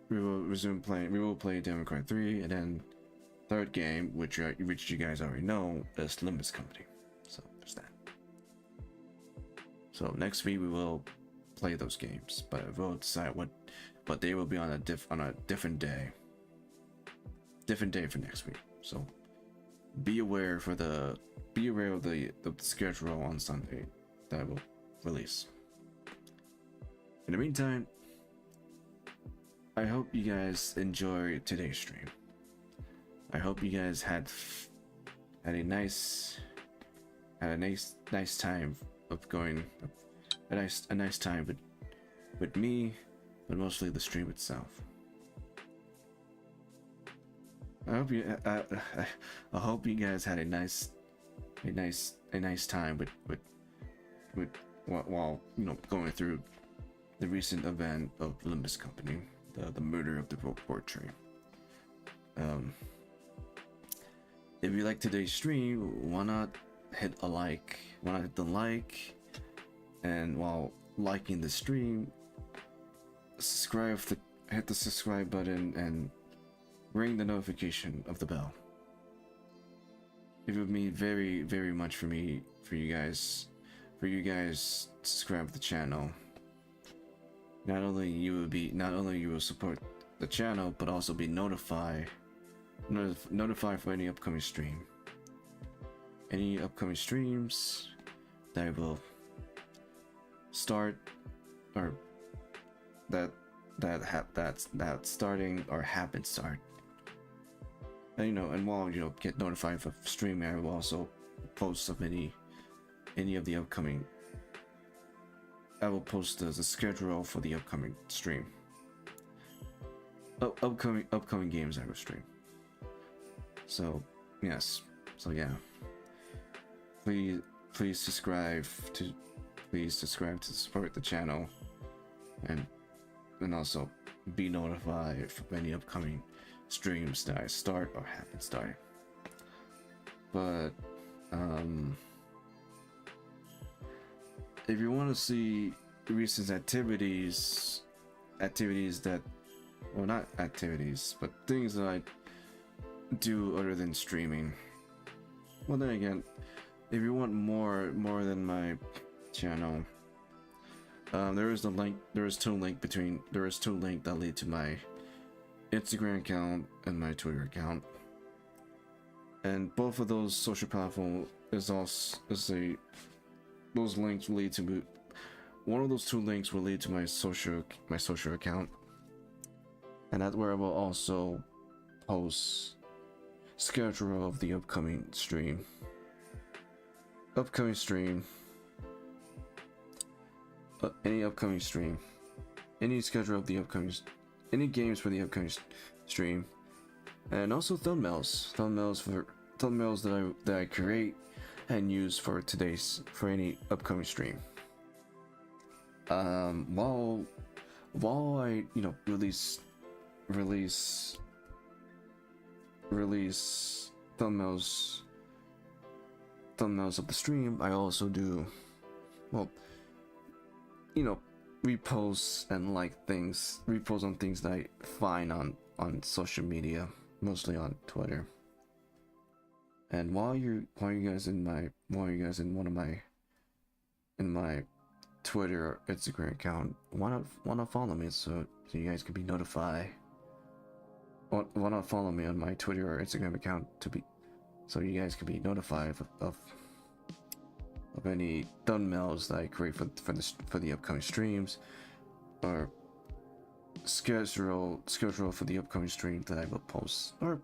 Speaker 6: we will play Devil May Cry 3, and then third game, which you guys already know, is Limbus Company. So there's that. So next week we will play those games, but we'll decide what day will be on a different day. Different day for next week. So be aware of the schedule on Sunday that I will release. In the meantime, I hope you guys enjoyed today's stream. I hope you guys had a nice time of going, a nice time with me, but mostly the stream itself. I hope you guys had a nice time with while going through the recent event of Limbus Company, the murder of the report tree. If you like today's stream, why not hit the like, and while liking the stream, hit the subscribe button and ring the notification of the bell. It would mean very, very much for you guys subscribe to the channel. Not only you will support the channel, but also be notified for any upcoming stream. Any upcoming streams that I will start, or that's starting or have been start. And, you know, and while you know get notified for streaming, I will also post of any of the upcoming. I will post the schedule for the upcoming stream. Upcoming games I will stream. So yes, so yeah. Please subscribe to support the channel, and also be notified of any upcoming streams that I start or haven't started. But if you want to see recent activities that, well, not activities, but things that I do other than streaming, well, then again, if you want more than my channel, there is two links that lead to my Instagram account and my Twitter account, and both of those social platforms those links will lead to one of those two links will lead to my social account, and that's where I will also post schedule of the upcoming stream. Any upcoming stream, any schedule of the upcoming, any games for the upcoming stream, and also thumbnails that I create and use for any upcoming stream. While I release thumbnails of the stream, I also do, well, repost and repost on things that I find on social media, mostly on Twitter. And while you guys in my Twitter or Instagram account, wanna follow me so you guys can be notified. Wanna follow me on my Twitter or Instagram account so you guys can be notified of any thumbnails that I create for the upcoming streams, or schedule for the upcoming stream that I will post, or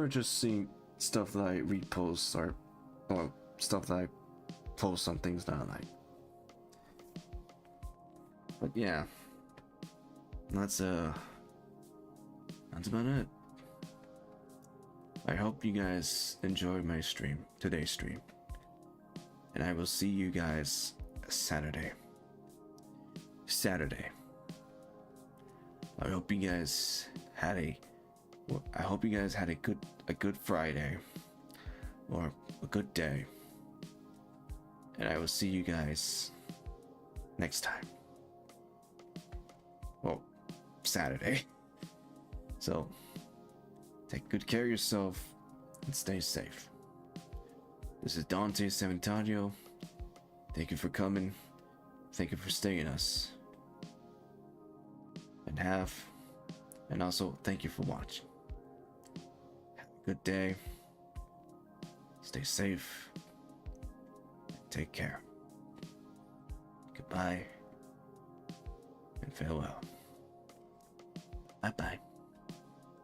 Speaker 6: just seeing stuff that I repost, or stuff that I post on things that I like. But yeah, that's about it. I hope you guys enjoyed my today's stream, and I will see you guys Saturday. I hope you guys had a good Friday, or a good day, and I will see you guys next time. Well, Saturday. So take good care of yourself and stay safe. This is Dante Saventaggio. Thank you for coming. Thank you for staying us. And also thank you for watching. Have a good day. Stay safe. Take care. Goodbye. And farewell. Bye-bye.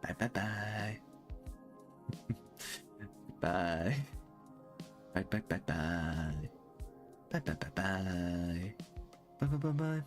Speaker 6: Bye-bye-bye. Bye. Bye-bye-bye-bye. Bye-bye-bye-bye. Bye-bye-bye-bye.